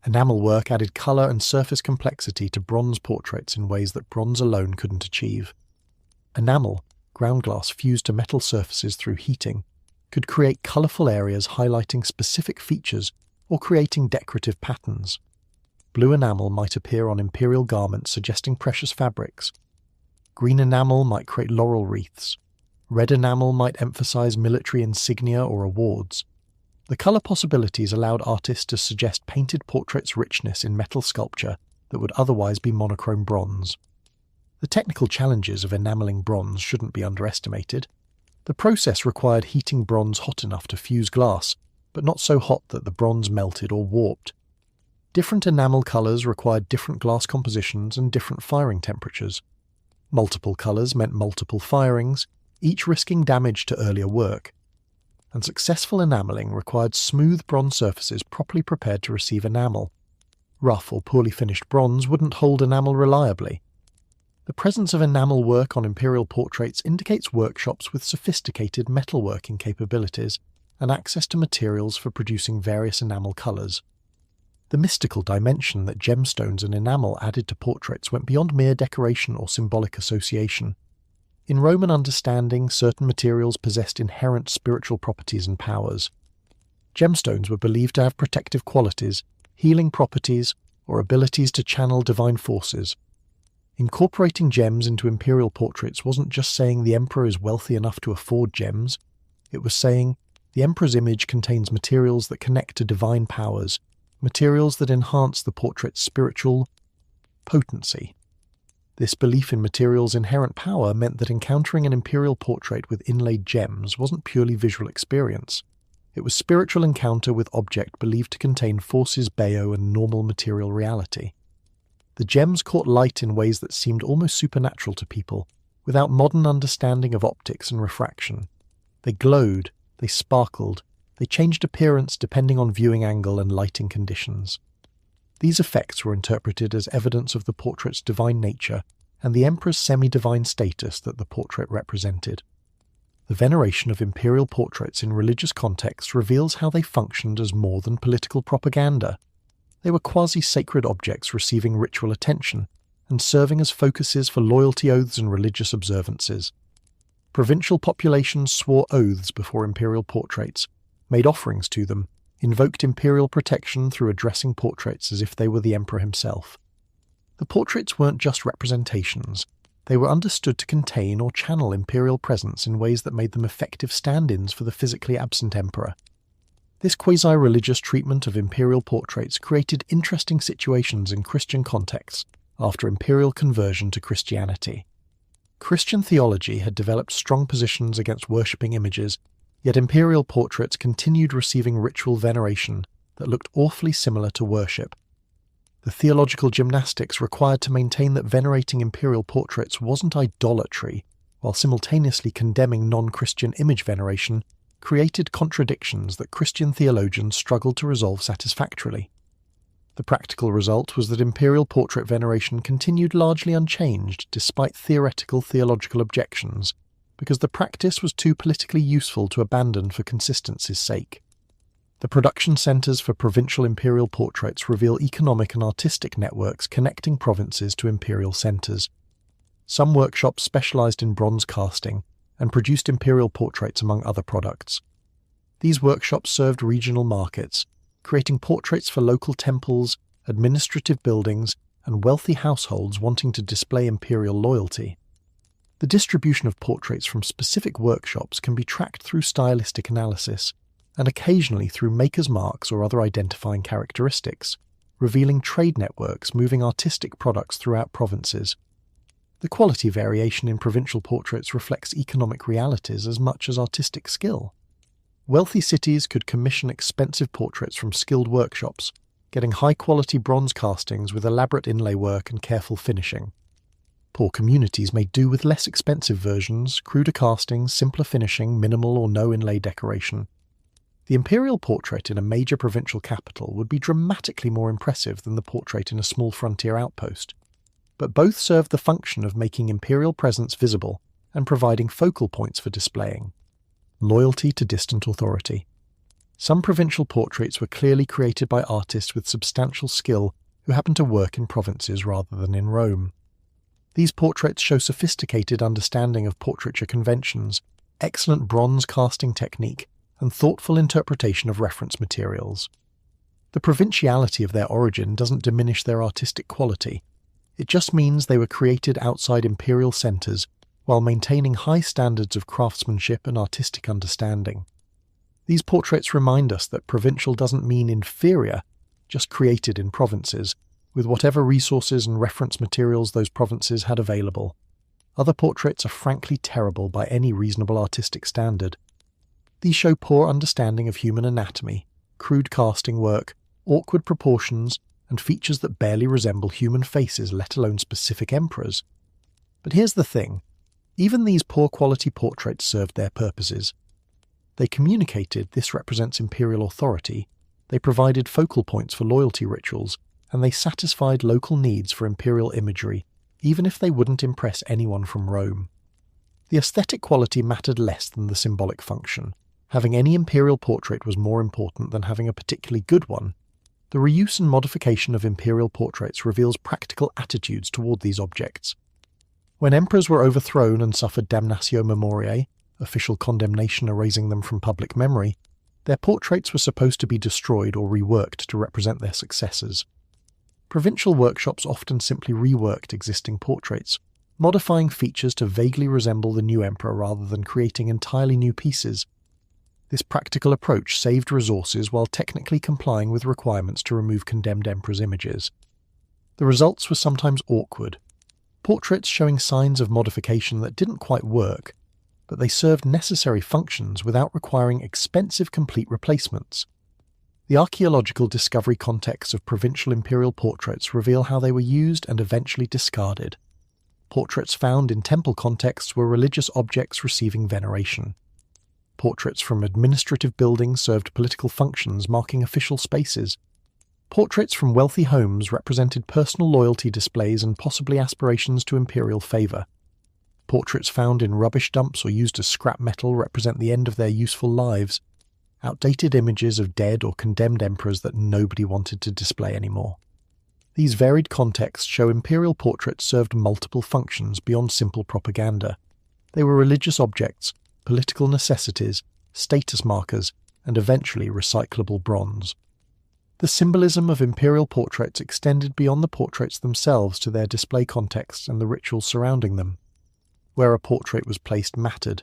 Enamel work added colour and surface complexity to bronze portraits in ways that bronze alone couldn't achieve. Enamel, ground glass fused to metal surfaces through heating, could create colourful areas highlighting specific features or creating decorative patterns. Blue enamel might appear on imperial garments suggesting precious fabrics. Green enamel might create laurel wreaths. Red enamel might emphasize military insignia or awards. The colour possibilities allowed artists to suggest painted portraits' richness in metal sculpture that would otherwise be monochrome bronze. The technical challenges of enamelling bronze shouldn't be underestimated. The process required heating bronze hot enough to fuse glass, but not so hot that the bronze melted or warped. Different enamel colours required different glass compositions and different firing temperatures. Multiple colours meant multiple firings, each risking damage to earlier work. And successful enamelling required smooth bronze surfaces properly prepared to receive enamel. Rough or poorly finished bronze wouldn't hold enamel reliably. The presence of enamel work on imperial portraits indicates workshops with sophisticated metalworking capabilities and access to materials for producing various enamel colours. The mystical dimension that gemstones and enamel added to portraits went beyond mere decoration or symbolic association. In Roman understanding, certain materials possessed inherent spiritual properties and powers. Gemstones were believed to have protective qualities, healing properties, or abilities to channel divine forces. Incorporating gems into imperial portraits wasn't just saying the emperor is wealthy enough to afford gems. It was saying the emperor's image contains materials that connect to divine powers, materials that enhance the portrait's spiritual potency. This belief in materials' inherent power meant that encountering an imperial portrait with inlaid gems wasn't purely visual experience. It was spiritual encounter with object believed to contain forces beyond and normal material reality. The gems caught light in ways that seemed almost supernatural to people, without modern understanding of optics and refraction. They glowed, they sparkled, they changed appearance depending on viewing angle and lighting conditions. These effects were interpreted as evidence of the portrait's divine nature and the emperor's semi-divine status that the portrait represented. The veneration of imperial portraits in religious contexts reveals how they functioned as more than political propaganda. They were quasi-sacred objects receiving ritual attention and serving as focuses for loyalty oaths and religious observances. Provincial populations swore oaths before imperial portraits, made offerings to them, invoked imperial protection through addressing portraits as if they were the emperor himself. The portraits weren't just representations. They were understood to contain or channel imperial presence in ways that made them effective stand-ins for the physically absent emperor. This quasi-religious treatment of imperial portraits created interesting situations in Christian contexts after imperial conversion to Christianity. Christian theology had developed strong positions against worshipping images, yet imperial portraits continued receiving ritual veneration that looked awfully similar to worship. The theological gymnastics required to maintain that venerating imperial portraits wasn't idolatry, while simultaneously condemning non-Christian image veneration, created contradictions that Christian theologians struggled to resolve satisfactorily. The practical result was that imperial portrait veneration continued largely unchanged despite theoretical theological objections, because the practice was too politically useful to abandon for consistency's sake. The production centres for provincial imperial portraits reveal economic and artistic networks connecting provinces to imperial centres. Some workshops specialised in bronze casting and produced imperial portraits among other products. These workshops served regional markets, creating portraits for local temples, administrative buildings, and wealthy households wanting to display imperial loyalty. The distribution of portraits from specific workshops can be tracked through stylistic analysis, and occasionally through maker's marks or other identifying characteristics, revealing trade networks moving artistic products throughout provinces. The quality variation in provincial portraits reflects economic realities as much as artistic skill. Wealthy cities could commission expensive portraits from skilled workshops, getting high-quality bronze castings with elaborate inlay work and careful finishing. Poor communities made do with less expensive versions, cruder castings, simpler finishing, minimal or no inlay decoration. The imperial portrait in a major provincial capital would be dramatically more impressive than the portrait in a small frontier outpost, but both served the function of making imperial presence visible and providing focal points for displaying. Loyalty to distant authority. Some provincial portraits were clearly created by artists with substantial skill who happened to work in provinces rather than in Rome. These portraits show sophisticated understanding of portraiture conventions, excellent bronze casting technique, and thoughtful interpretation of reference materials. The provinciality of their origin doesn't diminish their artistic quality. It just means they were created outside imperial centres while maintaining high standards of craftsmanship and artistic understanding. These portraits remind us that provincial doesn't mean inferior, just created in provinces, with whatever resources and reference materials those provinces had available. Other portraits are frankly terrible by any reasonable artistic standard. These show poor understanding of human anatomy, crude casting work, awkward proportions, and features that barely resemble human faces, let alone specific emperors. But here's the thing. Even these poor-quality portraits served their purposes. They communicated this represents imperial authority, they provided focal points for loyalty rituals, and they satisfied local needs for imperial imagery, even if they wouldn't impress anyone from Rome. The aesthetic quality mattered less than the symbolic function. Having any imperial portrait was more important than having a particularly good one. The reuse and modification of imperial portraits reveals practical attitudes toward these objects. When emperors were overthrown and suffered damnatio memoriae, official condemnation erasing them from public memory, their portraits were supposed to be destroyed or reworked to represent their successors. Provincial workshops often simply reworked existing portraits, modifying features to vaguely resemble the new emperor rather than creating entirely new pieces. This practical approach saved resources while technically complying with requirements to remove condemned emperors' images. The results were sometimes awkward. Portraits showing signs of modification that didn't quite work, but they served necessary functions without requiring expensive complete replacements. The archaeological discovery contexts of provincial imperial portraits reveal how they were used and eventually discarded. Portraits found in temple contexts were religious objects receiving veneration. Portraits from administrative buildings served political functions marking official spaces. Portraits from wealthy homes represented personal loyalty displays and possibly aspirations to imperial favour. Portraits found in rubbish dumps or used as scrap metal represent the end of their useful lives, outdated images of dead or condemned emperors that nobody wanted to display anymore. These varied contexts show imperial portraits served multiple functions beyond simple propaganda. They were religious objects, political necessities, status markers, and eventually recyclable bronze. The symbolism of imperial portraits extended beyond the portraits themselves to their display contexts and the rituals surrounding them. Where a portrait was placed mattered.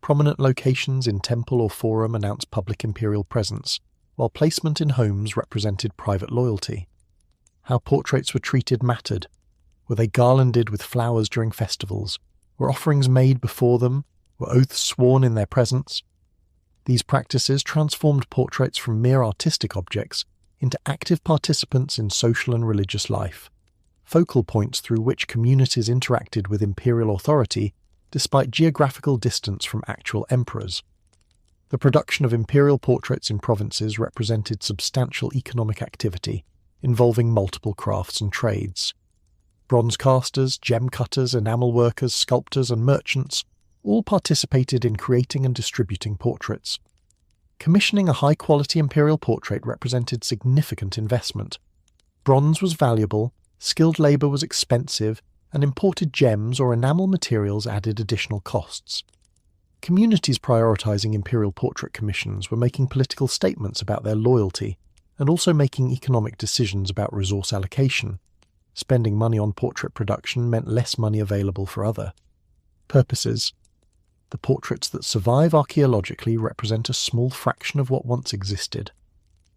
Prominent locations in temple or forum announced public imperial presence, while placement in homes represented private loyalty. How portraits were treated mattered. Were they garlanded with flowers during festivals? Were offerings made before them? Were oaths sworn in their presence? These practices transformed portraits from mere artistic objects into active participants in social and religious life, focal points through which communities interacted with imperial authority despite geographical distance from actual emperors. The production of imperial portraits in provinces represented substantial economic activity, involving multiple crafts and trades. Bronze casters, gem cutters, enamel workers, sculptors, and merchants all participated in creating and distributing portraits. Commissioning a high-quality imperial portrait represented significant investment. Bronze was valuable, skilled labour was expensive, and imported gems or enamel materials added additional costs. Communities prioritising imperial portrait commissions were making political statements about their loyalty, and also making economic decisions about resource allocation. Spending money on portrait production meant less money available for other purposes. The portraits that survive archaeologically represent a small fraction of what once existed.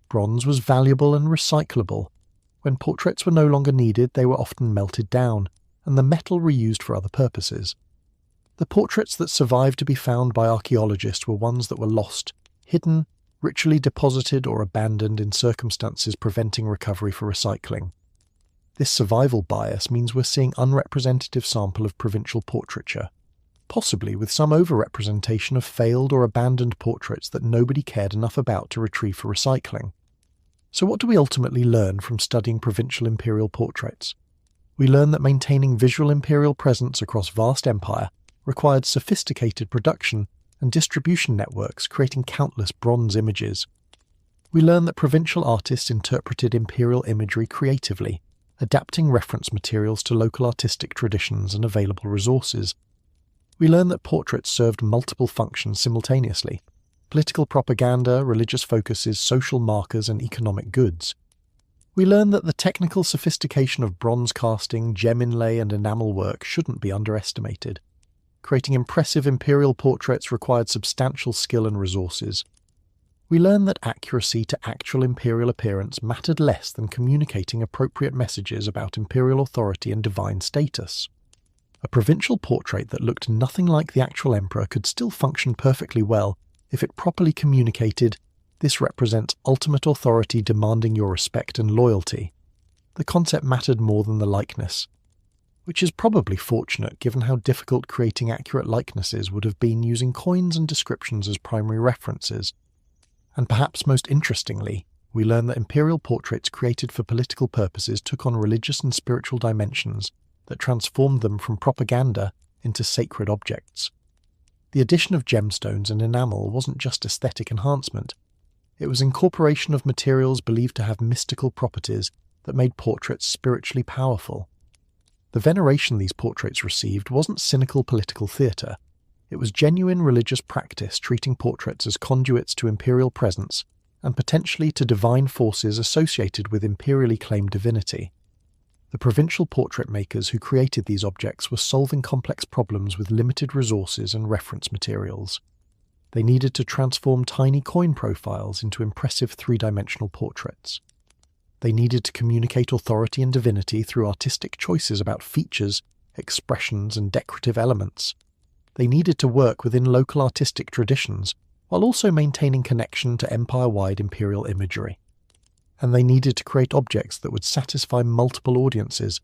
Bronze was valuable and recyclable. When portraits were no longer needed, they were often melted down, and the metal reused for other purposes. The portraits that survived to be found by archaeologists were ones that were lost, hidden, ritually deposited or abandoned in circumstances preventing recovery for recycling. This survival bias means we're seeing unrepresentative sample of provincial portraiture, possibly with some overrepresentation of failed or abandoned portraits that nobody cared enough about to retrieve for recycling. So what do we ultimately learn from studying provincial imperial portraits? We learn that maintaining visual imperial presence across vast empire required sophisticated production and distribution networks creating countless bronze images. We learn that provincial artists interpreted imperial imagery creatively, adapting reference materials to local artistic traditions and available resources. We learn that portraits served multiple functions simultaneously: political propaganda, religious focuses, social markers, and economic goods. We learn that the technical sophistication of bronze casting, gem inlay, and enamel work shouldn't be underestimated. Creating impressive imperial portraits required substantial skill and resources. We learn that accuracy to actual imperial appearance mattered less than communicating appropriate messages about imperial authority and divine status. A provincial portrait that looked nothing like the actual emperor could still function perfectly well if it properly communicated, "This represents ultimate authority demanding your respect and loyalty." The concept mattered more than the likeness, which is probably fortunate given how difficult creating accurate likenesses would have been using coins and descriptions as primary references. And perhaps most interestingly, we learn that imperial portraits created for political purposes took on religious and spiritual dimensions that transformed them from propaganda into sacred objects. The addition of gemstones and enamel wasn't just aesthetic enhancement. It was incorporation of materials believed to have mystical properties that made portraits spiritually powerful. The veneration these portraits received wasn't cynical political theatre. It was genuine religious practice treating portraits as conduits to imperial presence and potentially to divine forces associated with imperially claimed divinity. The provincial portrait makers who created these objects were solving complex problems with limited resources and reference materials. They needed to transform tiny coin profiles into impressive three-dimensional portraits. They needed to communicate authority and divinity through artistic choices about features, expressions, and decorative elements. They needed to work within local artistic traditions while also maintaining connection to empire-wide imperial imagery. And they needed to create objects that would satisfy multiple audiences,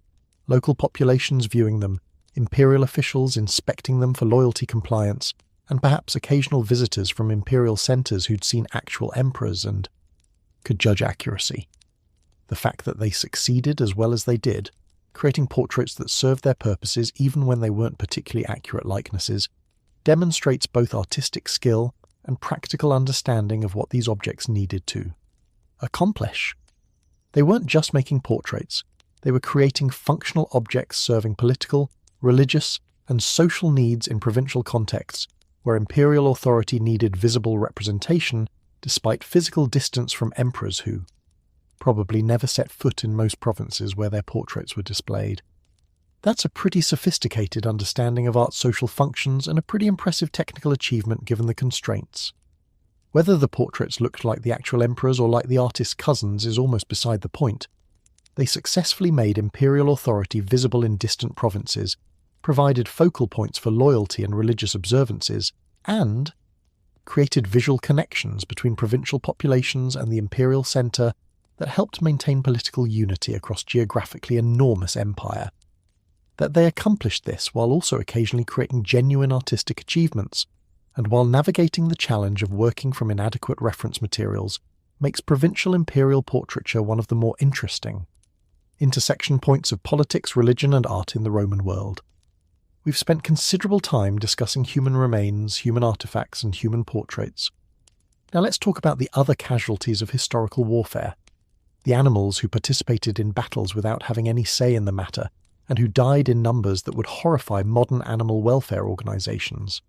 local populations viewing them, imperial officials inspecting them for loyalty compliance, and perhaps occasional visitors from imperial centres who'd seen actual emperors and could judge accuracy. The fact that they succeeded as well as they did, creating portraits that served their purposes even when they weren't particularly accurate likenesses, demonstrates both artistic skill and practical understanding of what these objects needed to accomplish. They weren't just making portraits, they were creating functional objects serving political, religious, and social needs in provincial contexts where imperial authority needed visible representation despite physical distance from emperors who probably never set foot in most provinces where their portraits were displayed. That's a pretty sophisticated understanding of art's social functions and a pretty impressive technical achievement given the constraints. Whether the portraits looked like the actual emperors or like the artist's cousins is almost beside the point. They successfully made imperial authority visible in distant provinces, provided focal points for loyalty and religious observances, and created visual connections between provincial populations and the imperial centre that helped maintain political unity across geographically enormous empire. That they accomplished this while also occasionally creating genuine artistic achievements, and while navigating the challenge of working from inadequate reference materials, makes provincial imperial portraiture one of the more interesting intersection points of politics, religion, and art in the Roman world. We've spent considerable time discussing human remains, human artifacts, and human portraits. Now let's talk about the other casualties of historical warfare, the animals who participated in battles without having any say in the matter, and who died in numbers that would horrify modern animal welfare organisations.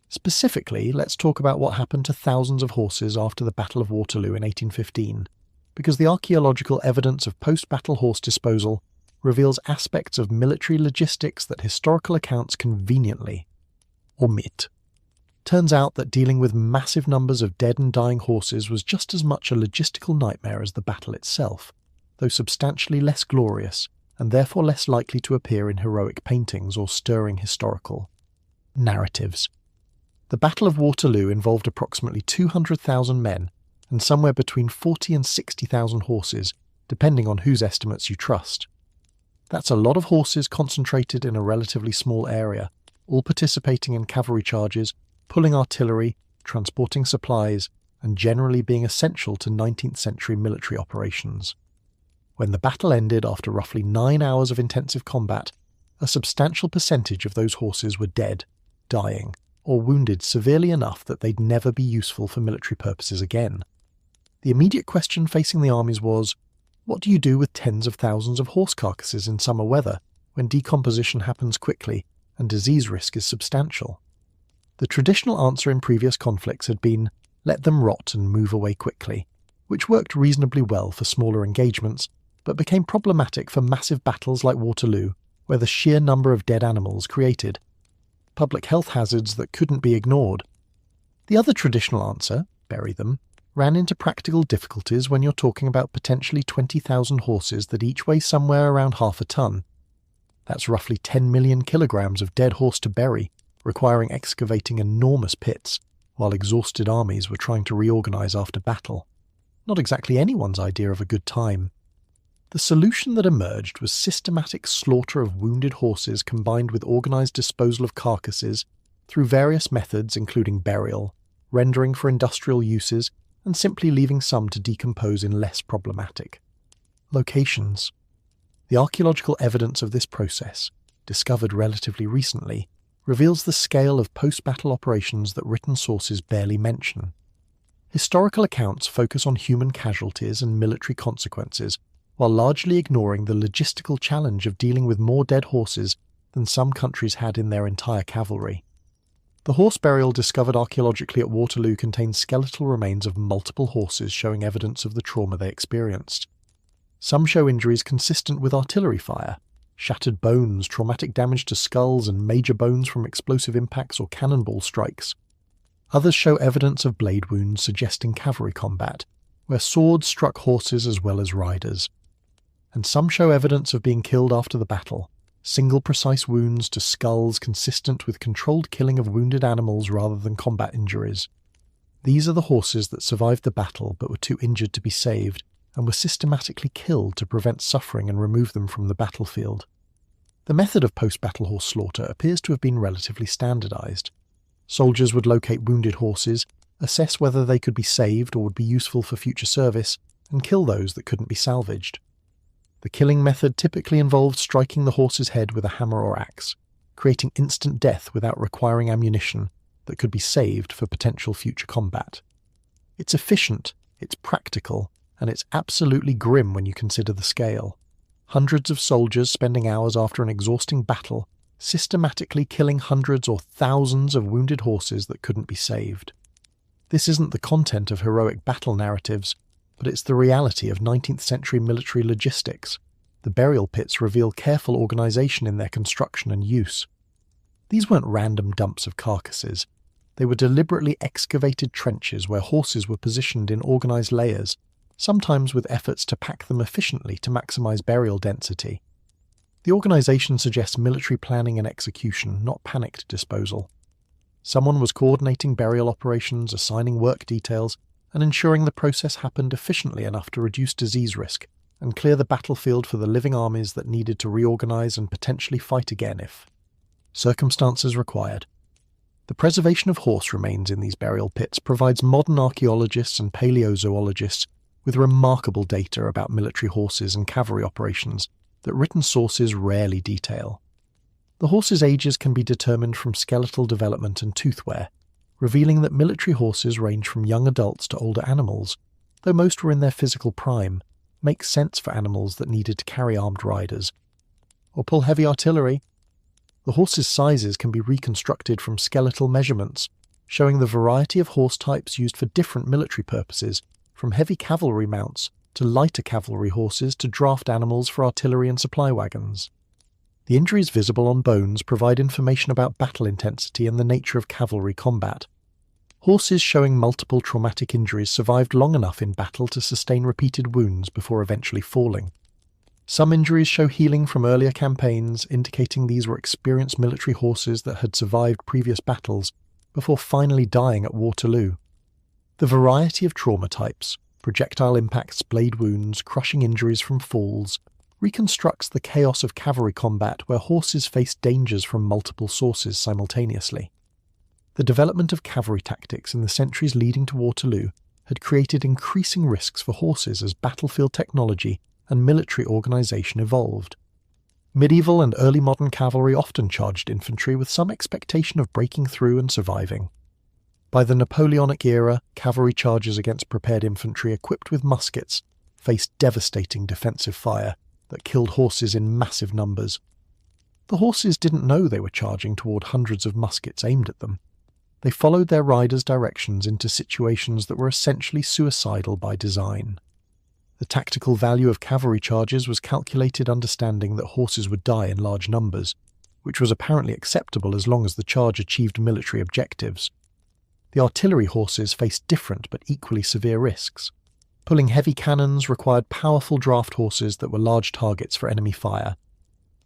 Specifically, let's talk about what happened to thousands of horses after the Battle of Waterloo in 1815, because the archaeological evidence of post-battle horse disposal reveals aspects of military logistics that historical accounts conveniently omit. Turns out that dealing with massive numbers of dead and dying horses was just as much a logistical nightmare as the battle itself, though substantially less glorious, and therefore less likely to appear in heroic paintings or stirring historical narratives. The Battle of Waterloo involved approximately 200,000 men and somewhere between 40 and 60,000 horses, depending on whose estimates you trust. That's a lot of horses concentrated in a relatively small area, all participating in cavalry charges, pulling artillery, transporting supplies, and generally being essential to 19th century military operations. When the battle ended after roughly 9 hours of intensive combat, a substantial percentage of those horses were dead, dying, or wounded severely enough that they'd never be useful for military purposes again. The immediate question facing the armies was, what do you do with tens of thousands of horse carcasses in summer weather when decomposition happens quickly and disease risk is substantial? The traditional answer in previous conflicts had been, let them rot and move away quickly, which worked reasonably well for smaller engagements, but became problematic for massive battles like Waterloo, where the sheer number of dead animals created public health hazards that couldn't be ignored. The other traditional answer, bury them, ran into practical difficulties when you're talking about potentially 20,000 horses that each weigh somewhere around half a ton. That's roughly 10 million kilograms of dead horse to bury, requiring excavating enormous pits, while exhausted armies were trying to reorganize after battle. Not exactly anyone's idea of a good time. The solution that emerged was systematic slaughter of wounded horses combined with organized disposal of carcasses through various methods including burial, rendering for industrial uses, and simply leaving some to decompose in less problematic locations. The archaeological evidence of this process, discovered relatively recently, reveals the scale of post-battle operations that written sources barely mention. Historical accounts focus on human casualties and military consequences, while largely ignoring the logistical challenge of dealing with more dead horses than some countries had in their entire cavalry. The horse burial discovered archaeologically at Waterloo contains skeletal remains of multiple horses showing evidence of the trauma they experienced. Some show injuries consistent with artillery fire, shattered bones, traumatic damage to skulls, and major bones from explosive impacts or cannonball strikes. Others show evidence of blade wounds suggesting cavalry combat, where swords struck horses as well as riders. And some show evidence of being killed after the battle, single precise wounds to skulls consistent with controlled killing of wounded animals rather than combat injuries. These are the horses that survived the battle but were too injured to be saved, and were systematically killed to prevent suffering and remove them from the battlefield. The method of post-battle horse slaughter appears to have been relatively standardized. Soldiers would locate wounded horses, assess whether they could be saved or would be useful for future service, and kill those that couldn't be salvaged. The killing method typically involved striking the horse's head with a hammer or axe, creating instant death without requiring ammunition that could be saved for potential future combat. It's efficient, it's practical, and it's absolutely grim when you consider the scale. Hundreds of soldiers spending hours after an exhausting battle, systematically killing hundreds or thousands of wounded horses that couldn't be saved. This isn't the content of heroic battle narratives, but it's the reality of 19th century military logistics. The burial pits reveal careful organization in their construction and use. These weren't random dumps of carcasses. They were deliberately excavated trenches where horses were positioned in organized layers, sometimes with efforts to pack them efficiently to maximize burial density. The organization suggests military planning and execution, not panicked disposal. Someone was coordinating burial operations, assigning work details, and ensuring the process happened efficiently enough to reduce disease risk and clear the battlefield for the living armies that needed to reorganize and potentially fight again if circumstances required. The preservation of horse remains in these burial pits provides modern archaeologists and paleozoologists with remarkable data about military horses and cavalry operations that written sources rarely detail. The horses' ages can be determined from skeletal development and tooth wear, revealing that military horses range from young adults to older animals, though most were in their physical prime, makes sense for animals that needed to carry armed riders or pull heavy artillery. The horses' sizes can be reconstructed from skeletal measurements, showing the variety of horse types used for different military purposes, from heavy cavalry mounts to lighter cavalry horses to draft animals for artillery and supply wagons. The injuries visible on bones provide information about battle intensity and the nature of cavalry combat. Horses showing multiple traumatic injuries survived long enough in battle to sustain repeated wounds before eventually falling. Some injuries show healing from earlier campaigns, indicating these were experienced military horses that had survived previous battles before finally dying at Waterloo. The variety of trauma types, projectile impacts, blade wounds, crushing injuries from falls, reconstructs the chaos of cavalry combat where horses faced dangers from multiple sources simultaneously. The development of cavalry tactics in the centuries leading to Waterloo had created increasing risks for horses as battlefield technology and military organisation evolved. Medieval and early modern cavalry often charged infantry with some expectation of breaking through and surviving. By the Napoleonic era, cavalry charges against prepared infantry equipped with muskets faced devastating defensive fire that killed horses in massive numbers. The horses didn't know they were charging toward hundreds of muskets aimed at them. They followed their riders' directions into situations that were essentially suicidal by design. The tactical value of cavalry charges was calculated understanding that horses would die in large numbers, which was apparently acceptable as long as the charge achieved military objectives. The artillery horses faced different but equally severe risks. Pulling heavy cannons required powerful draft horses that were large targets for enemy fire.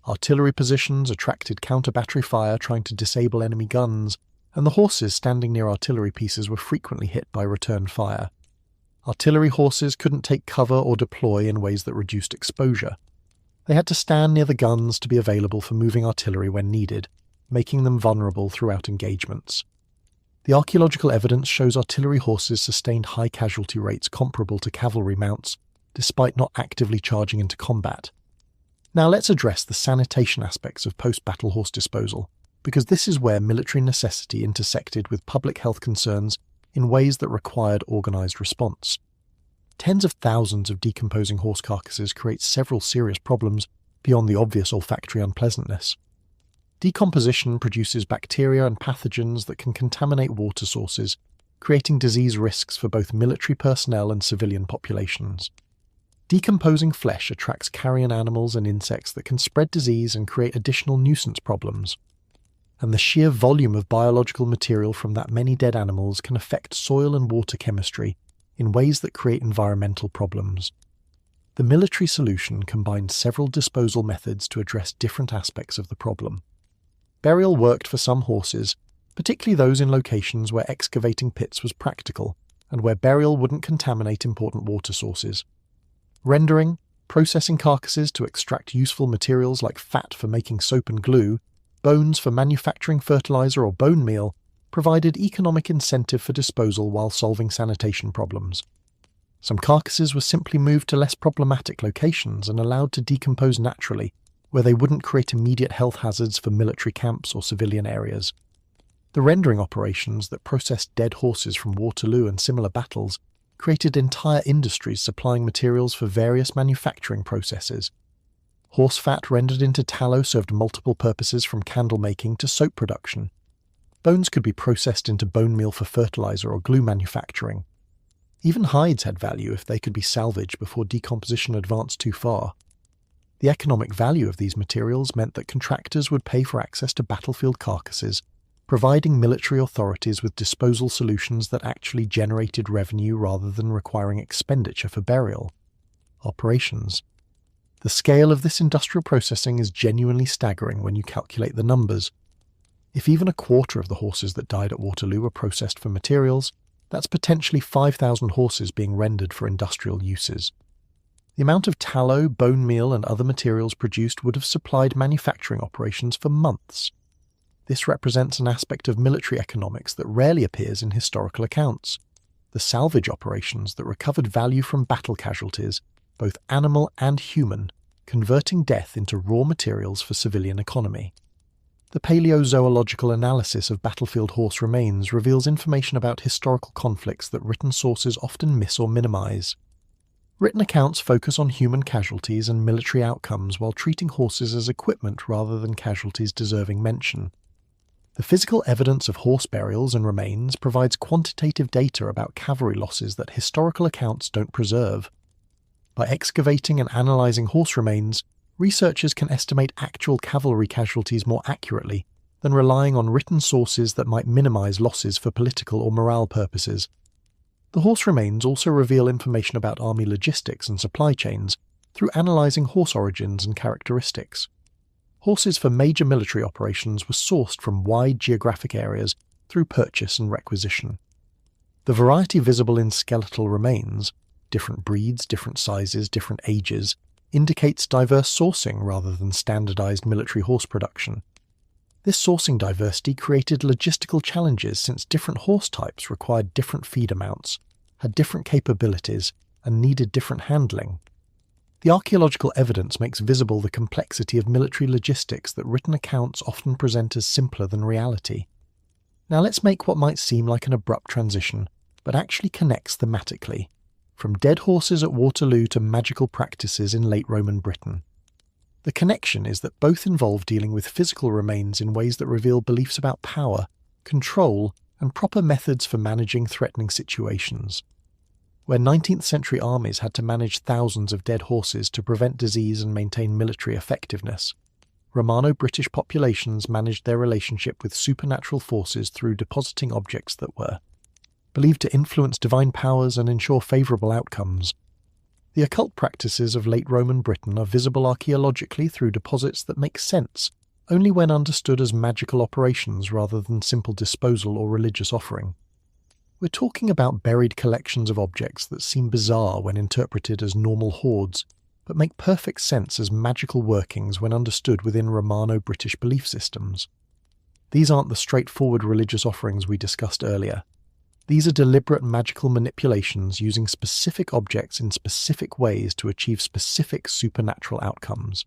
Artillery positions attracted counter-battery fire trying to disable enemy guns, and the horses standing near artillery pieces were frequently hit by return fire. Artillery horses couldn't take cover or deploy in ways that reduced exposure. They had to stand near the guns to be available for moving artillery when needed, making them vulnerable throughout engagements. The archaeological evidence shows artillery horses sustained high casualty rates comparable to cavalry mounts, despite not actively charging into combat. Now let's address the sanitation aspects of post-battle horse disposal, because this is where military necessity intersected with public health concerns in ways that required organised response. Tens of thousands of decomposing horse carcasses create several serious problems beyond the obvious olfactory unpleasantness. Decomposition produces bacteria and pathogens that can contaminate water sources, creating disease risks for both military personnel and civilian populations. Decomposing flesh attracts carrion animals and insects that can spread disease and create additional nuisance problems. And the sheer volume of biological material from that many dead animals can affect soil and water chemistry in ways that create environmental problems. The military solution combined several disposal methods to address different aspects of the problem. Burial worked for some horses, particularly those in locations where excavating pits was practical and where burial wouldn't contaminate important water sources. Rendering, processing carcasses to extract useful materials like fat for making soap and glue, bones for manufacturing fertilizer or bone meal, provided economic incentive for disposal while solving sanitation problems. Some carcasses were simply moved to less problematic locations and allowed to decompose naturally, where they wouldn't create immediate health hazards for military camps or civilian areas. The rendering operations that processed dead horses from Waterloo and similar battles created entire industries supplying materials for various manufacturing processes. Horse fat rendered into tallow served multiple purposes from candle making to soap production. Bones could be processed into bone meal for fertilizer or glue manufacturing. Even hides had value if they could be salvaged before decomposition advanced too far. The economic value of these materials meant that contractors would pay for access to battlefield carcasses, providing military authorities with disposal solutions that actually generated revenue rather than requiring expenditure for burial. Operations. The scale of this industrial processing is genuinely staggering when you calculate the numbers. If even a quarter of the horses that died at Waterloo were processed for materials, that's potentially 5,000 horses being rendered for industrial uses. The amount of tallow, bone meal, and other materials produced would have supplied manufacturing operations for months. This represents an aspect of military economics that rarely appears in historical accounts: the salvage operations that recovered value from battle casualties, both animal and human, converting death into raw materials for civilian economy. The paleozoological analysis of battlefield horse remains reveals information about historical conflicts that written sources often miss or minimize. Written accounts focus on human casualties and military outcomes while treating horses as equipment rather than casualties deserving mention. The physical evidence of horse burials and remains provides quantitative data about cavalry losses that historical accounts don't preserve. By excavating and analysing horse remains, researchers can estimate actual cavalry casualties more accurately than relying on written sources that might minimise losses for political or morale purposes. The horse remains also reveal information about army logistics and supply chains through analysing horse origins and characteristics. Horses for major military operations were sourced from wide geographic areas through purchase and requisition. The variety visible in skeletal remains, different breeds, different sizes, different ages, indicates diverse sourcing rather than standardized military horse production. This sourcing diversity created logistical challenges since different horse types required different feed amounts, had different capabilities, and needed different handling. The archaeological evidence makes visible the complexity of military logistics that written accounts often present as simpler than reality. Now let's make what might seem like an abrupt transition, but actually connects thematically, from dead horses at Waterloo to magical practices in late Roman Britain. The connection is that both involve dealing with physical remains in ways that reveal beliefs about power, control, and proper methods for managing threatening situations. Where 19th century armies had to manage thousands of dead horses to prevent disease and maintain military effectiveness, Romano-British populations managed their relationship with supernatural forces through depositing objects that were believed to influence divine powers and ensure favourable outcomes. The occult practices of late Roman Britain are visible archaeologically through deposits that make sense only when understood as magical operations rather than simple disposal or religious offering. We're talking about buried collections of objects that seem bizarre when interpreted as normal hoards, but make perfect sense as magical workings when understood within Romano-British belief systems. These aren't the straightforward religious offerings we discussed earlier. These are deliberate magical manipulations using specific objects in specific ways to achieve specific supernatural outcomes.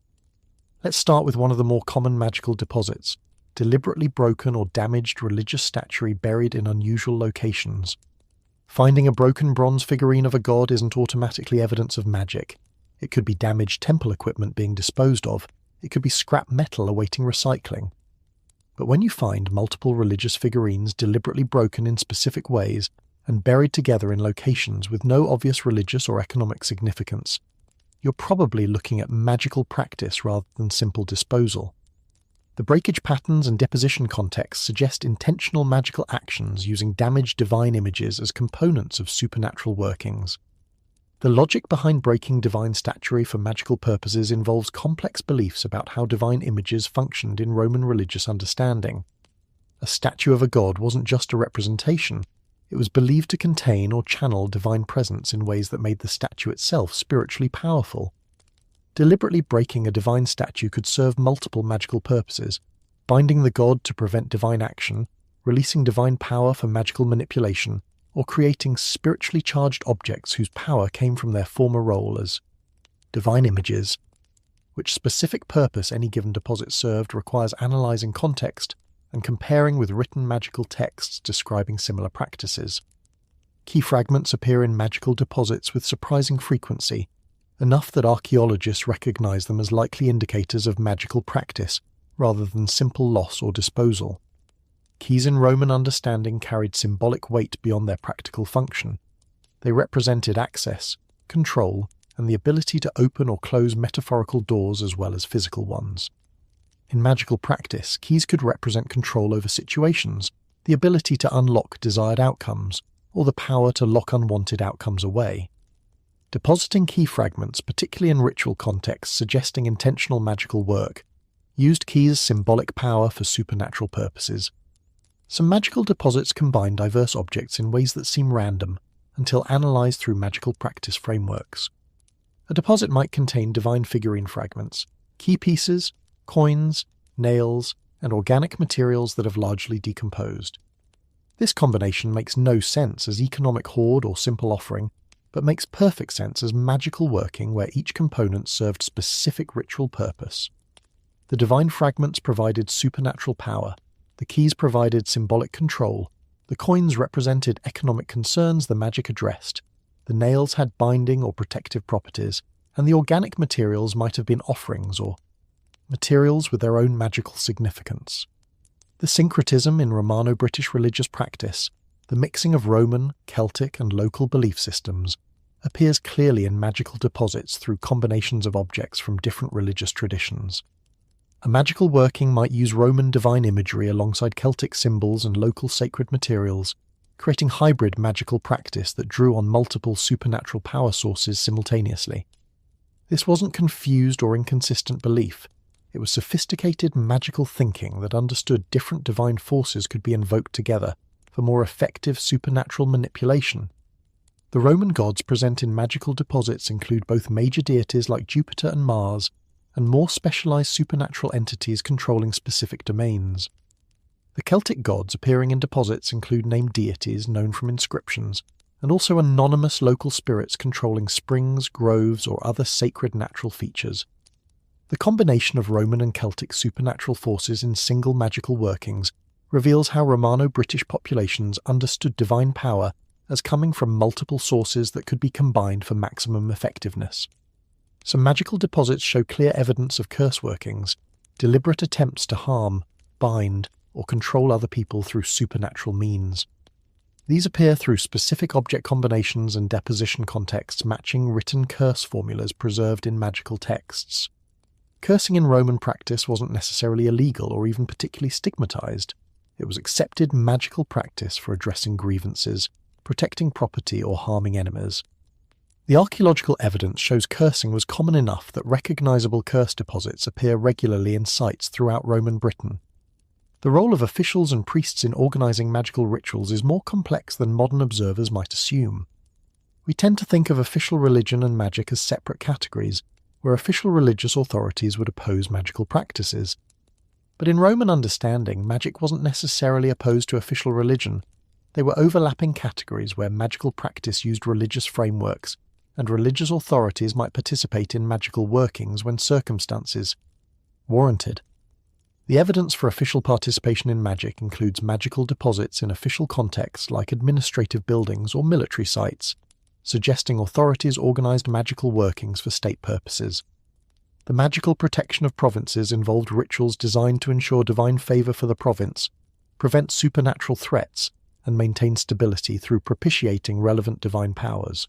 Let's start with one of the more common magical deposits, deliberately broken or damaged religious statuary buried in unusual locations. Finding a broken bronze figurine of a god isn't automatically evidence of magic. It could be damaged temple equipment being disposed of. It could be scrap metal awaiting recycling. But when you find multiple religious figurines deliberately broken in specific ways and buried together in locations with no obvious religious or economic significance, you're probably looking at magical practice rather than simple disposal. The breakage patterns and deposition contexts suggest intentional magical actions using damaged divine images as components of supernatural workings. The logic behind breaking divine statuary for magical purposes involves complex beliefs about how divine images functioned in Roman religious understanding. A statue of a god wasn't just a representation, it was believed to contain or channel divine presence in ways that made the statue itself spiritually powerful. Deliberately breaking a divine statue could serve multiple magical purposes, binding the god to prevent divine action, releasing divine power for magical manipulation, or creating spiritually charged objects whose power came from their former role as divine images. Which specific purpose any given deposit served requires analysing context and comparing with written magical texts describing similar practices. Key fragments appear in magical deposits with surprising frequency, enough that archaeologists recognise them as likely indicators of magical practice rather than simple loss or disposal. Keys in Roman understanding carried symbolic weight beyond their practical function. They represented access, control, and the ability to open or close metaphorical doors as well as physical ones. In magical practice, keys could represent control over situations, the ability to unlock desired outcomes, or the power to lock unwanted outcomes away. Depositing key fragments, particularly in ritual contexts suggesting intentional magical work, used keys' symbolic power for supernatural purposes. Some magical deposits combine diverse objects in ways that seem random, until analysed through magical practice frameworks. A deposit might contain divine figurine fragments, key pieces, coins, nails, and organic materials that have largely decomposed. This combination makes no sense as economic hoard or simple offering, but makes perfect sense as magical working where each component served specific ritual purpose. The divine fragments provided supernatural power, the keys provided symbolic control, the coins represented economic concerns the magic addressed, the nails had binding or protective properties, and the organic materials might have been offerings or materials with their own magical significance. The syncretism in Romano-British religious practice, the mixing of Roman, Celtic, and local belief systems, appears clearly in magical deposits through combinations of objects from different religious traditions. A magical working might use Roman divine imagery alongside Celtic symbols and local sacred materials, creating hybrid magical practice that drew on multiple supernatural power sources simultaneously. This wasn't confused or inconsistent belief. It was sophisticated magical thinking that understood different divine forces could be invoked together for more effective supernatural manipulation. The Roman gods present in magical deposits include both major deities like Jupiter and Mars, and more specialized supernatural entities controlling specific domains. The Celtic gods appearing in deposits include named deities known from inscriptions, and also anonymous local spirits controlling springs, groves, or other sacred natural features. The combination of Roman and Celtic supernatural forces in single magical workings reveals how Romano-British populations understood divine power as coming from multiple sources that could be combined for maximum effectiveness. Some magical deposits show clear evidence of curse workings, deliberate attempts to harm, bind, or control other people through supernatural means. These appear through specific object combinations and deposition contexts matching written curse formulas preserved in magical texts. Cursing in Roman practice wasn't necessarily illegal or even particularly stigmatized. It was accepted magical practice for addressing grievances, protecting property, or harming enemies. The archaeological evidence shows cursing was common enough that recognizable curse deposits appear regularly in sites throughout Roman Britain. The role of officials and priests in organizing magical rituals is more complex than modern observers might assume. We tend to think of official religion and magic as separate categories, where official religious authorities would oppose magical practices. But in Roman understanding, magic wasn't necessarily opposed to official religion. They were overlapping categories where magical practice used religious frameworks, and religious authorities might participate in magical workings when circumstances warranted. The evidence for official participation in magic includes magical deposits in official contexts like administrative buildings or military sites, suggesting authorities organized magical workings for state purposes. The magical protection of provinces involved rituals designed to ensure divine favor for the province, prevent supernatural threats, and maintain stability through propitiating relevant divine powers.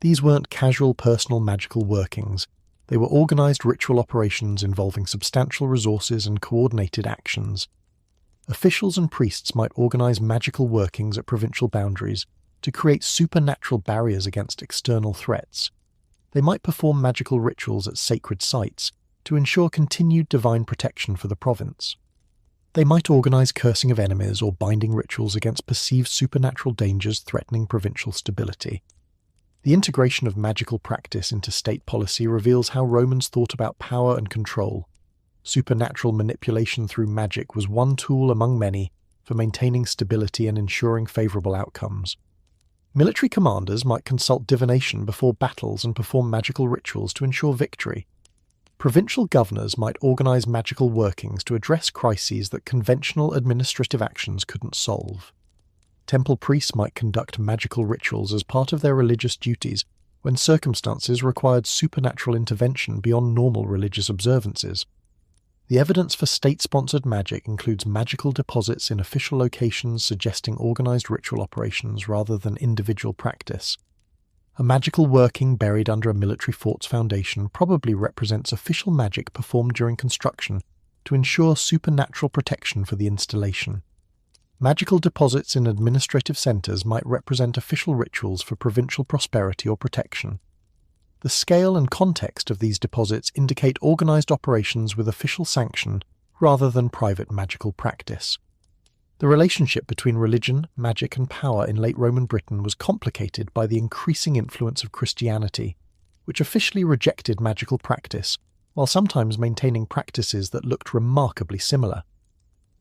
These weren't casual personal magical workings. They were organized ritual operations involving substantial resources and coordinated actions. Officials and priests might organize magical workings at provincial boundaries to create supernatural barriers against external threats. They might perform magical rituals at sacred sites to ensure continued divine protection for the province. They might organize cursing of enemies or binding rituals against perceived supernatural dangers threatening provincial stability. The integration of magical practice into state policy reveals how Romans thought about power and control. Supernatural manipulation through magic was one tool among many for maintaining stability and ensuring favorable outcomes. Military commanders might consult divination before battles and perform magical rituals to ensure victory. Provincial governors might organize magical workings to address crises that conventional administrative actions couldn't solve. Temple priests might conduct magical rituals as part of their religious duties when circumstances required supernatural intervention beyond normal religious observances. The evidence for state-sponsored magic includes magical deposits in official locations suggesting organized ritual operations rather than individual practice. A magical working buried under a military fort's foundation probably represents official magic performed during construction to ensure supernatural protection for the installation. Magical deposits in administrative centers might represent official rituals for provincial prosperity or protection. The scale and context of these deposits indicate organized operations with official sanction rather than private magical practice. The relationship between religion, magic, and power in late Roman Britain was complicated by the increasing influence of Christianity, which officially rejected magical practice, while sometimes maintaining practices that looked remarkably similar.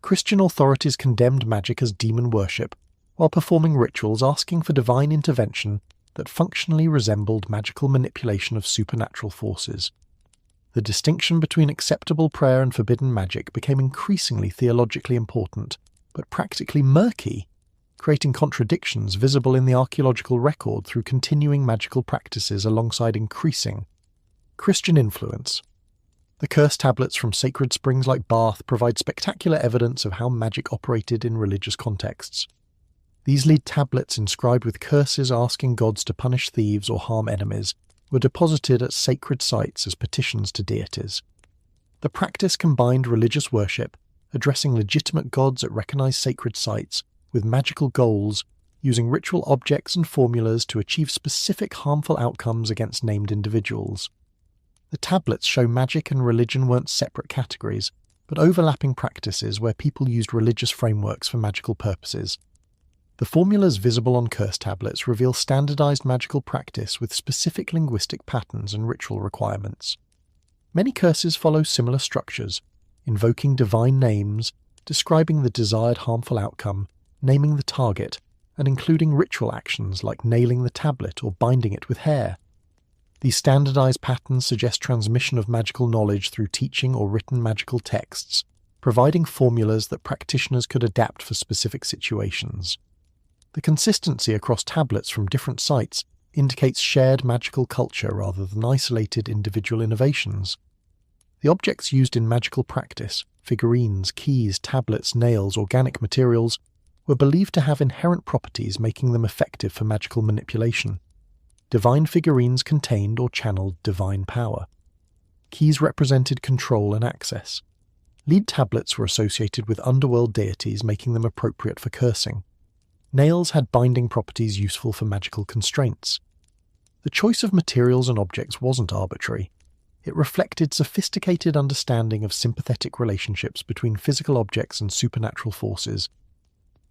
Christian authorities condemned magic as demon worship, while performing rituals asking for divine intervention that functionally resembled magical manipulation of supernatural forces. The distinction between acceptable prayer and forbidden magic became increasingly theologically important, but practically murky, creating contradictions visible in the archaeological record through continuing magical practices alongside increasing Christian influence. The curse tablets from sacred springs like Bath provide spectacular evidence of how magic operated in religious contexts. These lead tablets inscribed with curses asking gods to punish thieves or harm enemies were deposited at sacred sites as petitions to deities. The practice combined religious worship, addressing legitimate gods at recognized sacred sites, with magical goals, using ritual objects and formulas to achieve specific harmful outcomes against named individuals. The tablets show magic and religion weren't separate categories, but overlapping practices where people used religious frameworks for magical purposes. The formulas visible on curse tablets reveal standardized magical practice with specific linguistic patterns and ritual requirements. Many curses follow similar structures, invoking divine names, describing the desired harmful outcome, naming the target, and including ritual actions like nailing the tablet or binding it with hair. These standardized patterns suggest transmission of magical knowledge through teaching or written magical texts, providing formulas that practitioners could adapt for specific situations. The consistency across tablets from different sites indicates shared magical culture rather than isolated individual innovations. The objects used in magical practice, figurines, keys, tablets, nails, organic materials, were believed to have inherent properties making them effective for magical manipulation. Divine figurines contained or channeled divine power. Keys represented control and access. Lead tablets were associated with underworld deities, making them appropriate for cursing. Nails had binding properties useful for magical constraints. The choice of materials and objects wasn't arbitrary. It reflected sophisticated understanding of sympathetic relationships between physical objects and supernatural forces.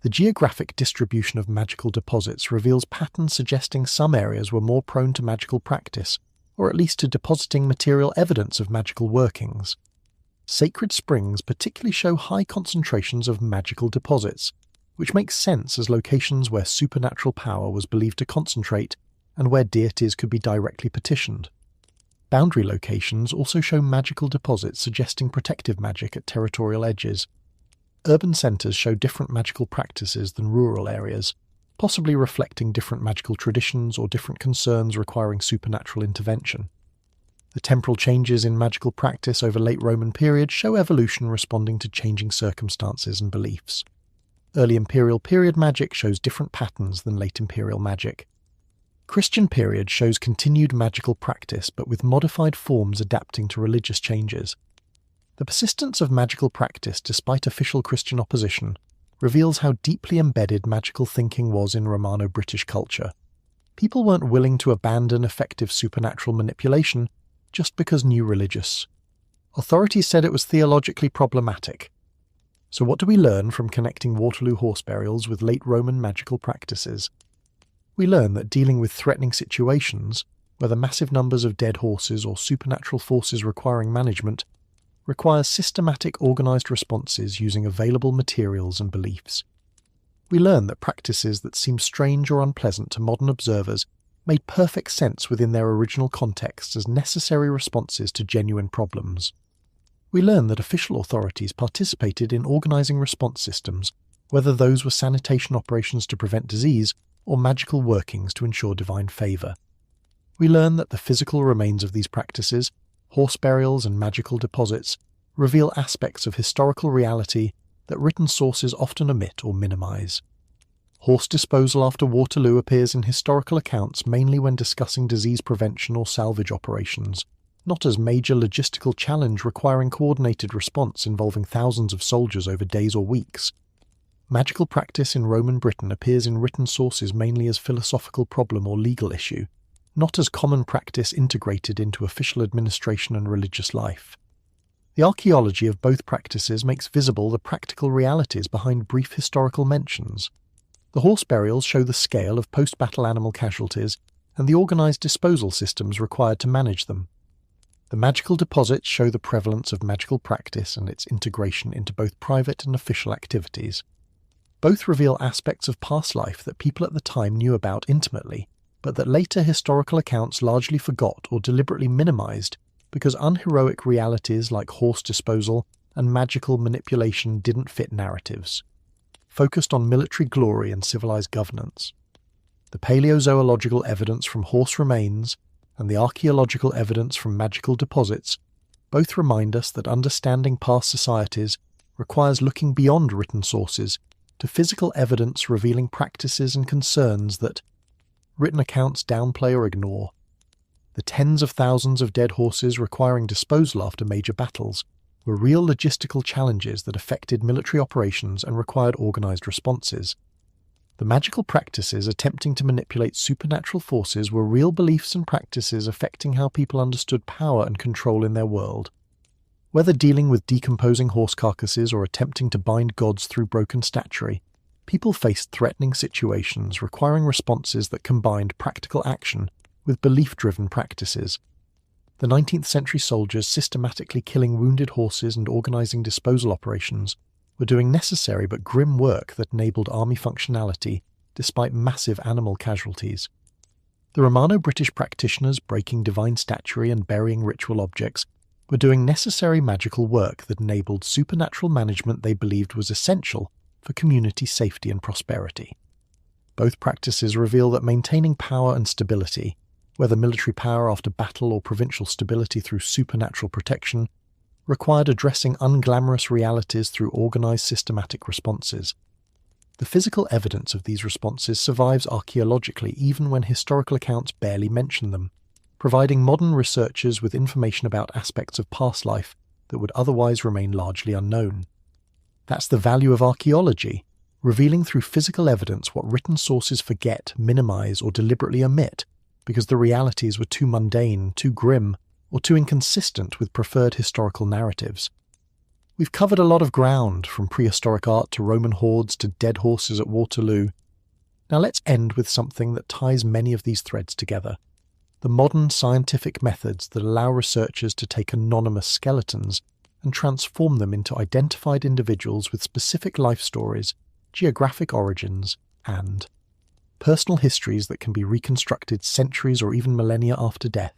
The geographic distribution of magical deposits reveals patterns suggesting some areas were more prone to magical practice, or at least to depositing material evidence of magical workings. Sacred springs particularly show high concentrations of magical deposits, which makes sense as locations where supernatural power was believed to concentrate and where deities could be directly petitioned. Boundary locations also show magical deposits suggesting protective magic at territorial edges. Urban centres show different magical practices than rural areas, possibly reflecting different magical traditions or different concerns requiring supernatural intervention. The temporal changes in magical practice over late Roman period show evolution responding to changing circumstances and beliefs. Early Imperial period magic shows different patterns than late Imperial magic. Christian period shows continued magical practice but with modified forms adapting to religious changes. The persistence of magical practice despite official Christian opposition reveals how deeply embedded magical thinking was in Romano-British culture. People weren't willing to abandon effective supernatural manipulation just because new religious. Authorities said it was theologically problematic. So what do we learn from connecting Waterloo horse burials with late Roman magical practices? We learn that dealing with threatening situations, whether massive numbers of dead horses or supernatural forces requiring management, requires systematic, organised responses using available materials and beliefs. We learn that practices that seem strange or unpleasant to modern observers made perfect sense within their original contexts as necessary responses to genuine problems. We learn that official authorities participated in organising response systems, whether those were sanitation operations to prevent disease or magical workings to ensure divine favour. We learn that the physical remains of these practices, horse burials and magical deposits, reveal aspects of historical reality that written sources often omit or minimise. Horse disposal after Waterloo appears in historical accounts mainly when discussing disease prevention or salvage operations, not as major logistical challenge requiring coordinated response involving thousands of soldiers over days or weeks. Magical practice in Roman Britain appears in written sources mainly as philosophical problem or legal issue, not as common practice integrated into official administration and religious life. The archaeology of both practices makes visible the practical realities behind brief historical mentions. The horse burials show the scale of post-battle animal casualties and the organised disposal systems required to manage them. The magical deposits show the prevalence of magical practice and its integration into both private and official activities. Both reveal aspects of past life that people at the time knew about intimately, but that later historical accounts largely forgot or deliberately minimised because unheroic realities like horse disposal and magical manipulation didn't fit narratives, focused on military glory and civilized governance. The paleozoological evidence from horse remains and the archaeological evidence from magical deposits both remind us that understanding past societies requires looking beyond written sources to physical evidence revealing practices and concerns that written accounts downplay or ignore. The tens of thousands of dead horses requiring disposal after major battles were real logistical challenges that affected military operations and required organised responses. The magical practices attempting to manipulate supernatural forces were real beliefs and practices affecting how people understood power and control in their world. Whether dealing with decomposing horse carcasses or attempting to bind gods through broken statuary, people faced threatening situations requiring responses that combined practical action with belief-driven practices. The 19th century soldiers systematically killing wounded horses and organizing disposal operations were doing necessary but grim work that enabled army functionality despite massive animal casualties. The Romano-British practitioners breaking divine statuary and burying ritual objects were doing necessary magical work that enabled supernatural management they believed was essential for community safety and prosperity. Both practices reveal that maintaining power and stability, whether military power after battle or provincial stability through supernatural protection, required addressing unglamorous realities through organized systematic responses. The physical evidence of these responses survives archaeologically even when historical accounts barely mention them, providing modern researchers with information about aspects of past life that would otherwise remain largely unknown. That's the value of archaeology, revealing through physical evidence what written sources forget, minimize, or deliberately omit because the realities were too mundane, too grim, or too inconsistent with preferred historical narratives. We've covered a lot of ground, from prehistoric art to Roman hordes to dead horses at Waterloo. Now let's end with something that ties many of these threads together: the modern scientific methods that allow researchers to take anonymous skeletons and transform them into identified individuals with specific life stories, geographic origins, and personal histories that can be reconstructed centuries or even millennia after death.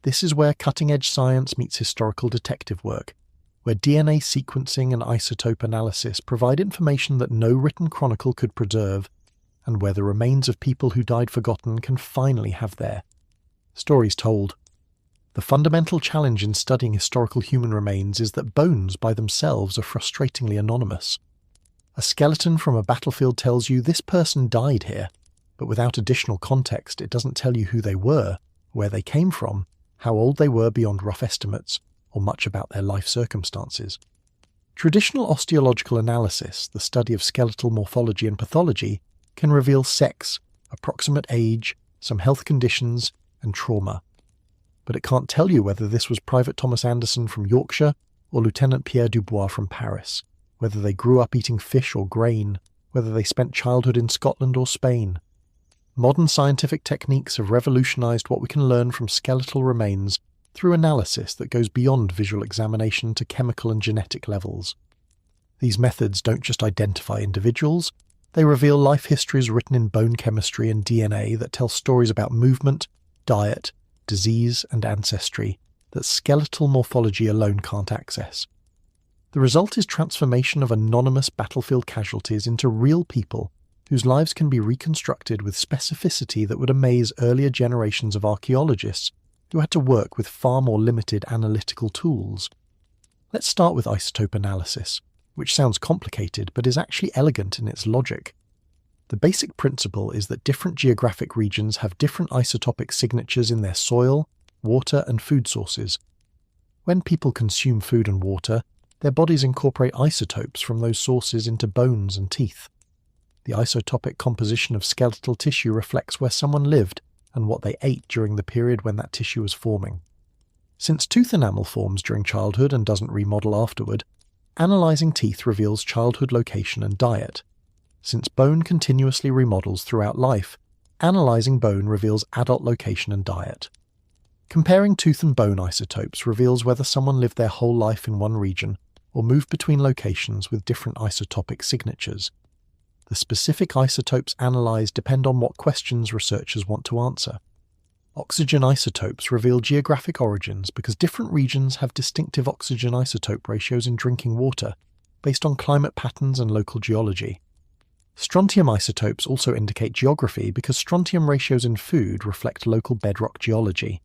This is where cutting-edge science meets historical detective work, where DNA sequencing and isotope analysis provide information that no written chronicle could preserve, and where the remains of people who died forgotten can finally have their stories told. The fundamental challenge in studying historical human remains is that bones by themselves are frustratingly anonymous. A skeleton from a battlefield tells you this person died here, but without additional context it doesn't tell you who they were, where they came from, how old they were beyond rough estimates, or much about their life circumstances. Traditional osteological analysis, the study of skeletal morphology and pathology, can reveal sex, approximate age, some health conditions, and trauma. But it can't tell you whether this was Private Thomas Anderson from Yorkshire or Lieutenant Pierre Dubois from Paris, whether they grew up eating fish or grain, whether they spent childhood in Scotland or Spain. Modern scientific techniques have revolutionized what we can learn from skeletal remains through analysis that goes beyond visual examination to chemical and genetic levels. These methods don't just identify individuals, they reveal life histories written in bone chemistry and DNA that tell stories about movement, diet, disease, and ancestry that skeletal morphology alone can't access. The result is transformation of anonymous battlefield casualties into real people whose lives can be reconstructed with specificity that would amaze earlier generations of archaeologists who had to work with far more limited analytical tools. Let's start with isotope analysis, which sounds complicated but is actually elegant in its logic. The basic principle is that different geographic regions have different isotopic signatures in their soil, water, and food sources. When people consume food and water, their bodies incorporate isotopes from those sources into bones and teeth. The isotopic composition of skeletal tissue reflects where someone lived and what they ate during the period when that tissue was forming. Since tooth enamel forms during childhood and doesn't remodel afterward, analysing teeth reveals childhood location and diet. Since bone continuously remodels throughout life, analysing bone reveals adult location and diet. Comparing tooth and bone isotopes reveals whether someone lived their whole life in one region or moved between locations with different isotopic signatures. The specific isotopes analysed depend on what questions researchers want to answer. Oxygen isotopes reveal geographic origins because different regions have distinctive oxygen isotope ratios in drinking water, based on climate patterns and local geology. Strontium isotopes also indicate geography because strontium ratios in food reflect local bedrock geology.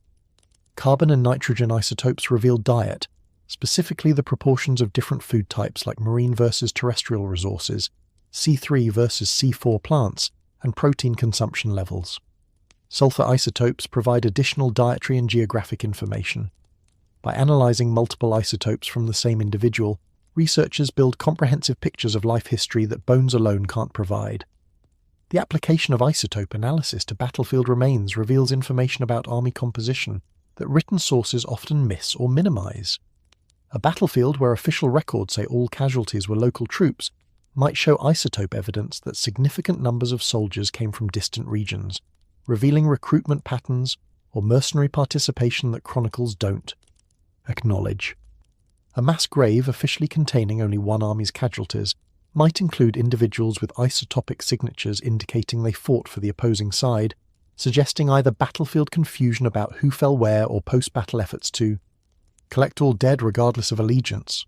Carbon and nitrogen isotopes reveal diet, specifically the proportions of different food types like marine versus terrestrial resources, C3 versus C4 plants, and protein consumption levels. Sulfur isotopes provide additional dietary and geographic information. By analysing multiple isotopes from the same individual, researchers build comprehensive pictures of life history that bones alone can't provide. The application of isotope analysis to battlefield remains reveals information about army composition that written sources often miss or minimize. A battlefield where official records say all casualties were local troops might show isotope evidence that significant numbers of soldiers came from distant regions, revealing recruitment patterns or mercenary participation that chronicles don't acknowledge. A mass grave officially containing only one army's casualties might include individuals with isotopic signatures indicating they fought for the opposing side, suggesting either battlefield confusion about who fell where or post-battle efforts to collect all dead regardless of allegiance.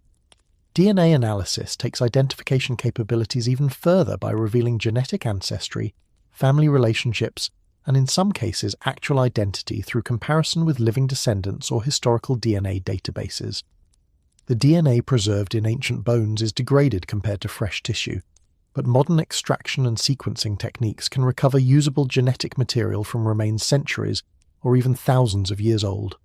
DNA analysis takes identification capabilities even further by revealing genetic ancestry, family relationships, and in some cases actual identity through comparison with living descendants or historical DNA databases. The DNA preserved in ancient bones is degraded compared to fresh tissue, but modern extraction and sequencing techniques can recover usable genetic material from remains centuries or even thousands of years old.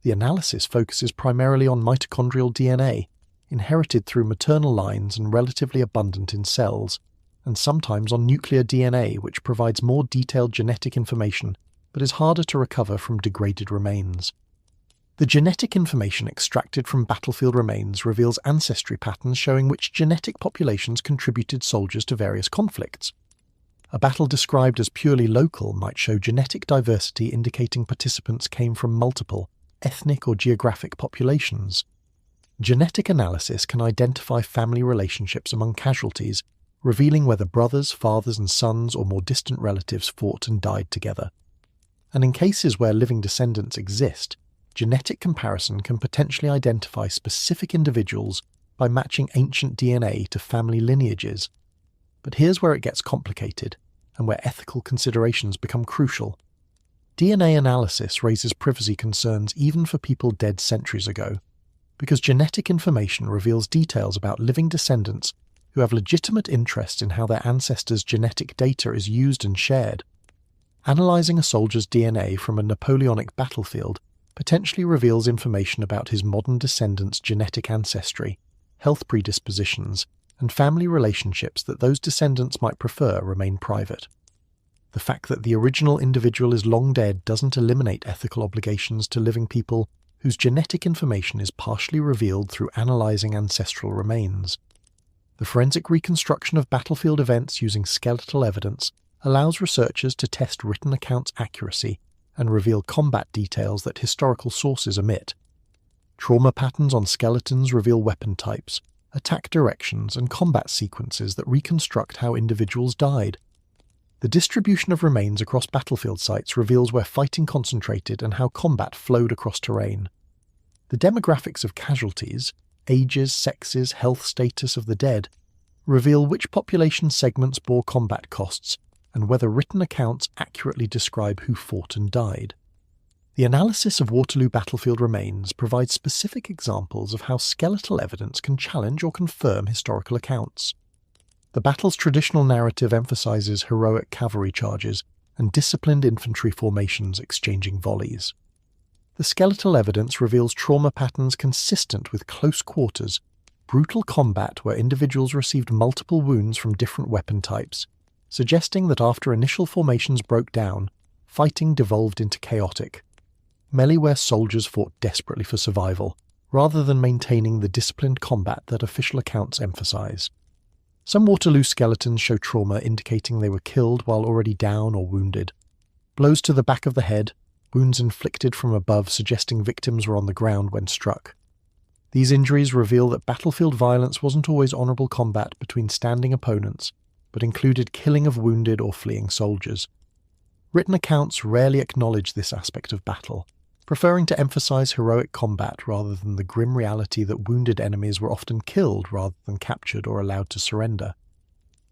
The analysis focuses primarily on mitochondrial DNA, inherited through maternal lines and relatively abundant in cells, and sometimes on nuclear DNA, which provides more detailed genetic information but is harder to recover from degraded remains. The genetic information extracted from battlefield remains reveals ancestry patterns showing which genetic populations contributed soldiers to various conflicts. A battle described as purely local might show genetic diversity indicating participants came from multiple ethnic or geographic populations. Genetic analysis can identify family relationships among casualties, revealing whether brothers, fathers and sons or more distant relatives fought and died together. And in cases where living descendants exist, genetic comparison can potentially identify specific individuals by matching ancient DNA to family lineages. But here's where it gets complicated, and where ethical considerations become crucial. DNA analysis raises privacy concerns even for people dead centuries ago, because genetic information reveals details about living descendants who have legitimate interest in how their ancestors' genetic data is used and shared. Analyzing a soldier's DNA from a Napoleonic battlefield potentially reveals information about his modern descendants' genetic ancestry, health predispositions, and family relationships that those descendants might prefer remain private. The fact that the original individual is long dead doesn't eliminate ethical obligations to living people whose genetic information is partially revealed through analyzing ancestral remains. The forensic reconstruction of battlefield events using skeletal evidence allows researchers to test written accounts' accuracy and reveal combat details that historical sources omit. Trauma patterns on skeletons reveal weapon types, attack directions, and combat sequences that reconstruct how individuals died. The distribution of remains across battlefield sites reveals where fighting concentrated and how combat flowed across terrain. The demographics of casualties, ages, sexes, health status of the dead, reveal which population segments bore combat costs and whether written accounts accurately describe who fought and died. The analysis of Waterloo battlefield remains provides specific examples of how skeletal evidence can challenge or confirm historical accounts. The battle's traditional narrative emphasizes heroic cavalry charges and disciplined infantry formations exchanging volleys. The skeletal evidence reveals trauma patterns consistent with close quarters, brutal combat where individuals received multiple wounds from different weapon types, suggesting that after initial formations broke down, fighting devolved into chaotic melee where soldiers fought desperately for survival, rather than maintaining the disciplined combat that official accounts emphasize. Some Waterloo skeletons show trauma indicating they were killed while already down or wounded. Blows to the back of the head, wounds inflicted from above suggesting victims were on the ground when struck. These injuries reveal that battlefield violence wasn't always honorable combat between standing opponents, but included killing of wounded or fleeing soldiers. Written accounts rarely acknowledge this aspect of battle, preferring to emphasize heroic combat rather than the grim reality that wounded enemies were often killed rather than captured or allowed to surrender.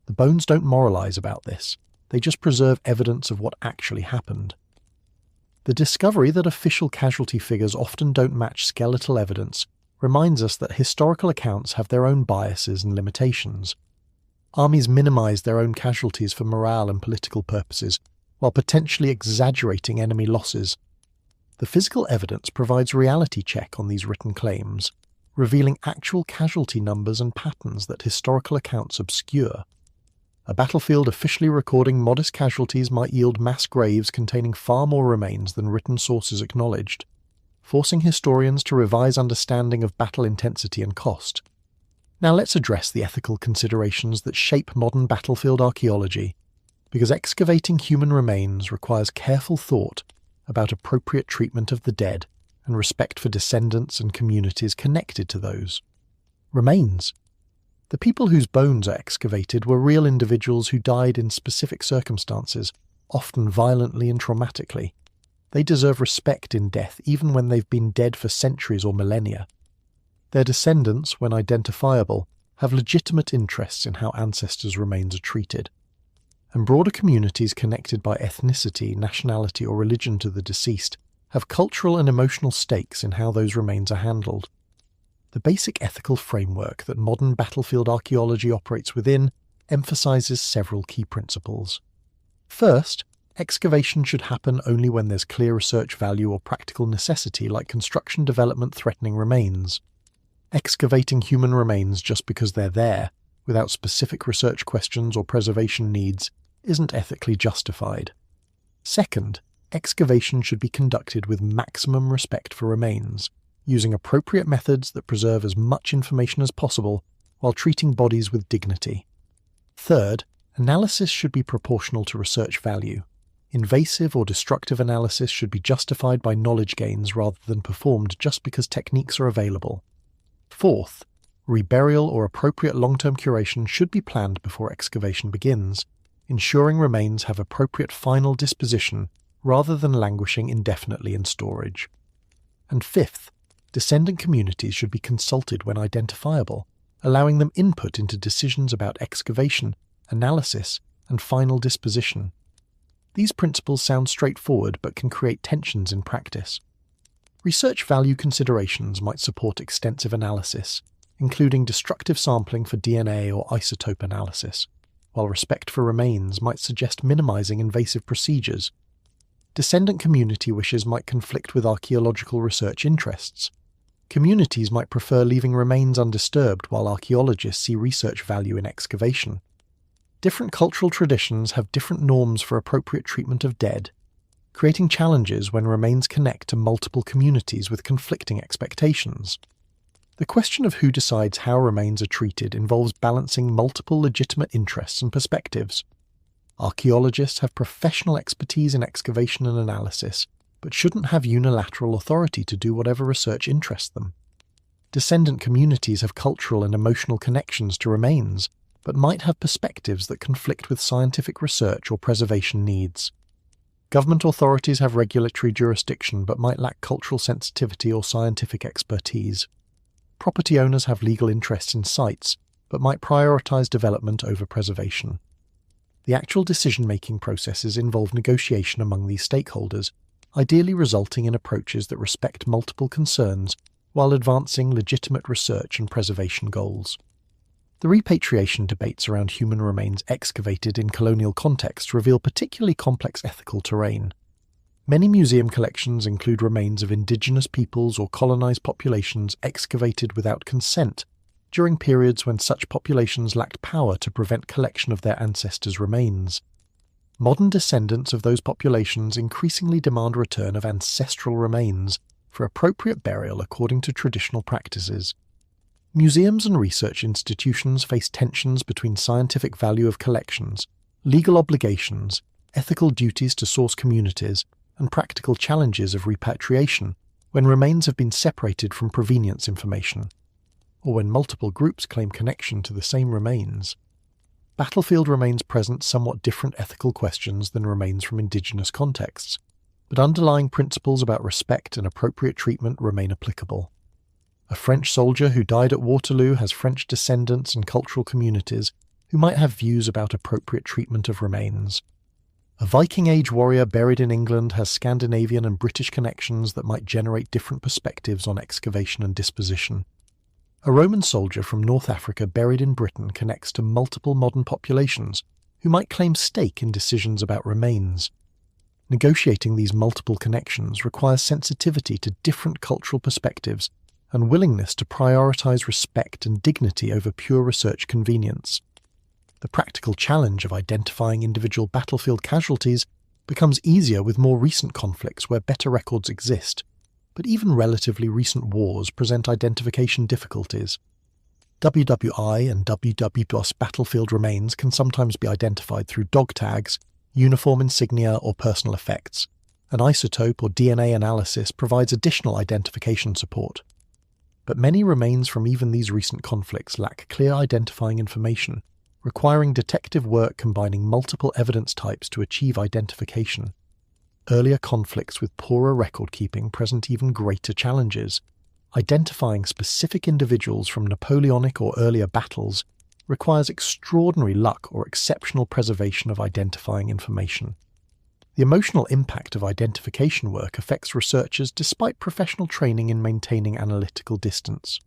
The bones don't moralize about this, they just preserve evidence of what actually happened. The discovery that official casualty figures often don't match skeletal evidence reminds us that historical accounts have their own biases and limitations. Armies minimize their own casualties for morale and political purposes, while potentially exaggerating enemy losses. The physical evidence provides reality check on these written claims, revealing actual casualty numbers and patterns that historical accounts obscure. A battlefield officially recording modest casualties might yield mass graves containing far more remains than written sources acknowledged, forcing historians to revise understanding of battle intensity and cost. Now let's address the ethical considerations that shape modern battlefield archaeology, because excavating human remains requires careful thought about appropriate treatment of the dead and respect for descendants and communities connected to those. Remains. The people whose bones are excavated were real individuals who died in specific circumstances, often violently and traumatically. They deserve respect in death even when they've been dead for centuries or millennia. Their descendants, when identifiable, have legitimate interests in how ancestors' remains are treated. And broader communities connected by ethnicity, nationality or religion to the deceased have cultural and emotional stakes in how those remains are handled. The basic ethical framework that modern battlefield archaeology operates within emphasizes several key principles. First, excavation should happen only when there's clear research value or practical necessity, like construction development threatening remains. Excavating human remains just because they're there, without specific research questions or preservation needs, isn't ethically justified. Second, excavation should be conducted with maximum respect for remains, using appropriate methods that preserve as much information as possible while treating bodies with dignity. Third, analysis should be proportional to research value. Invasive or destructive analysis should be justified by knowledge gains rather than performed just because techniques are available. Fourth, reburial or appropriate long-term curation should be planned before excavation begins, ensuring remains have appropriate final disposition rather than languishing indefinitely in storage. And fifth, descendant communities should be consulted when identifiable, allowing them input into decisions about excavation, analysis, and final disposition. These principles sound straightforward but can create tensions in practice. Research value considerations might support extensive analysis, including destructive sampling for DNA or isotope analysis, while respect for remains might suggest minimizing invasive procedures. Descendant community wishes might conflict with archaeological research interests. Communities might prefer leaving remains undisturbed while archaeologists see research value in excavation. Different cultural traditions have different norms for appropriate treatment of dead, creating challenges when remains connect to multiple communities with conflicting expectations. The question of who decides how remains are treated involves balancing multiple legitimate interests and perspectives. Archaeologists have professional expertise in excavation and analysis, but shouldn't have unilateral authority to do whatever research interests them. Descendant communities have cultural and emotional connections to remains, but might have perspectives that conflict with scientific research or preservation needs. Government authorities have regulatory jurisdiction but might lack cultural sensitivity or scientific expertise. Property owners have legal interests in sites, but might prioritize development over preservation. The actual decision-making processes involve negotiation among these stakeholders, ideally resulting in approaches that respect multiple concerns while advancing legitimate research and preservation goals. The repatriation debates around human remains excavated in colonial contexts reveal particularly complex ethical terrain. Many museum collections include remains of indigenous peoples or colonized populations excavated without consent during periods when such populations lacked power to prevent collection of their ancestors' remains. Modern descendants of those populations increasingly demand return of ancestral remains for appropriate burial according to traditional practices. Museums and research institutions face tensions between scientific value of collections, legal obligations, ethical duties to source communities, and practical challenges of repatriation when remains have been separated from provenience information, or when multiple groups claim connection to the same remains. Battlefield remains present somewhat different ethical questions than remains from indigenous contexts, but underlying principles about respect and appropriate treatment remain applicable. A French soldier who died at Waterloo has French descendants and cultural communities who might have views about appropriate treatment of remains. A Viking Age warrior buried in England has Scandinavian and British connections that might generate different perspectives on excavation and disposition. A Roman soldier from North Africa buried in Britain connects to multiple modern populations who might claim stake in decisions about remains. Negotiating these multiple connections requires sensitivity to different cultural perspectives and willingness to prioritize respect and dignity over pure research convenience. The practical challenge of identifying individual battlefield casualties becomes easier with more recent conflicts where better records exist, but even relatively recent wars present identification difficulties. WWI and WW+ battlefield remains can sometimes be identified through dog tags, uniform insignia, or personal effects. An isotope or DNA analysis provides additional identification support. But many remains from even these recent conflicts lack clear identifying information, requiring detective work combining multiple evidence types to achieve identification. Earlier conflicts with poorer record-keeping present even greater challenges. Identifying specific individuals from Napoleonic or earlier battles requires extraordinary luck or exceptional preservation of identifying information. The emotional impact of identification work affects researchers despite professional training in maintaining analytical distance.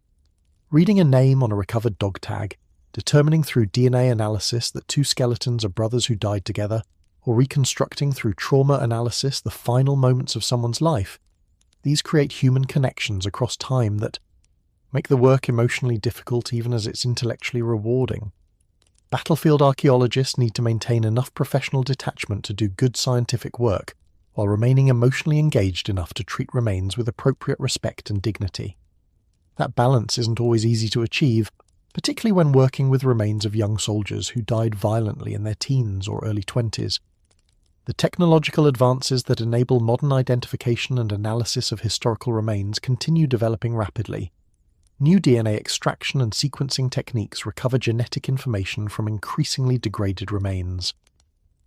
Reading a name on a recovered dog tag, determining through DNA analysis that two skeletons are brothers who died together, or reconstructing through trauma analysis the final moments of someone's life, these create human connections across time that make the work emotionally difficult even as it's intellectually rewarding. Battlefield archaeologists need to maintain enough professional detachment to do good scientific work, while remaining emotionally engaged enough to treat remains with appropriate respect and dignity. That balance isn't always easy to achieve, particularly when working with remains of young soldiers who died violently in their teens or early 20s. The technological advances that enable modern identification and analysis of historical remains continue developing rapidly. New DNA extraction and sequencing techniques recover genetic information from increasingly degraded remains.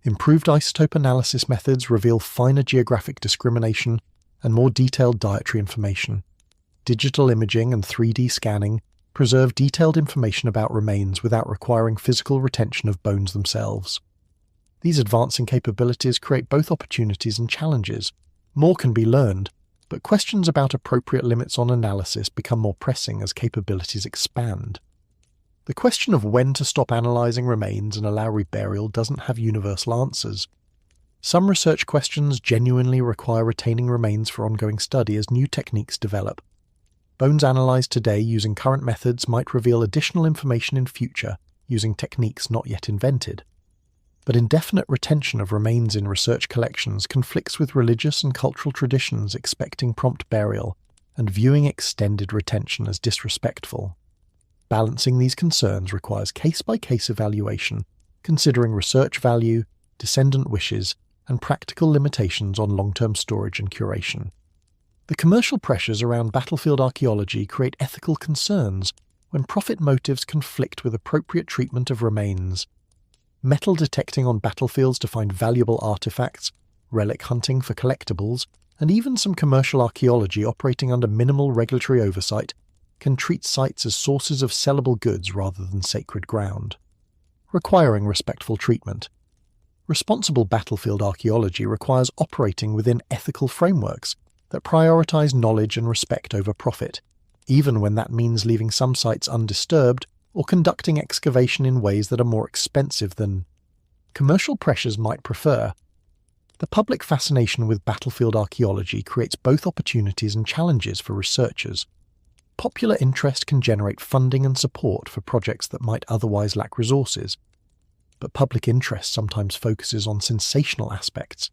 Improved isotope analysis methods reveal finer geographic discrimination and more detailed dietary information. Digital imaging and 3D scanning preserve detailed information about remains without requiring physical retention of bones themselves. These advancing capabilities create both opportunities and challenges. More can be learned, but questions about appropriate limits on analysis become more pressing as capabilities expand. The question of when to stop analysing remains and allow reburial doesn't have universal answers. Some research questions genuinely require retaining remains for ongoing study as new techniques develop. Bones analysed today using current methods might reveal additional information in future using techniques not yet invented. But indefinite retention of remains in research collections conflicts with religious and cultural traditions expecting prompt burial and viewing extended retention as disrespectful. Balancing these concerns requires case-by-case evaluation, considering research value, descendant wishes, and practical limitations on long-term storage and curation. The commercial pressures around battlefield archaeology create ethical concerns when profit motives conflict with appropriate treatment of remains. Metal detecting on battlefields to find valuable artifacts, relic hunting for collectibles, and even some commercial archaeology operating under minimal regulatory oversight can treat sites as sources of sellable goods rather than sacred ground, requiring respectful treatment. Responsible battlefield archaeology requires operating within ethical frameworks that prioritize knowledge and respect over profit, even when that means leaving some sites undisturbed or conducting excavation in ways that are more expensive than commercial pressures might prefer. The public fascination with battlefield archaeology creates both opportunities and challenges for researchers. Popular interest can generate funding and support for projects that might otherwise lack resources, but public interest sometimes focuses on sensational aspects,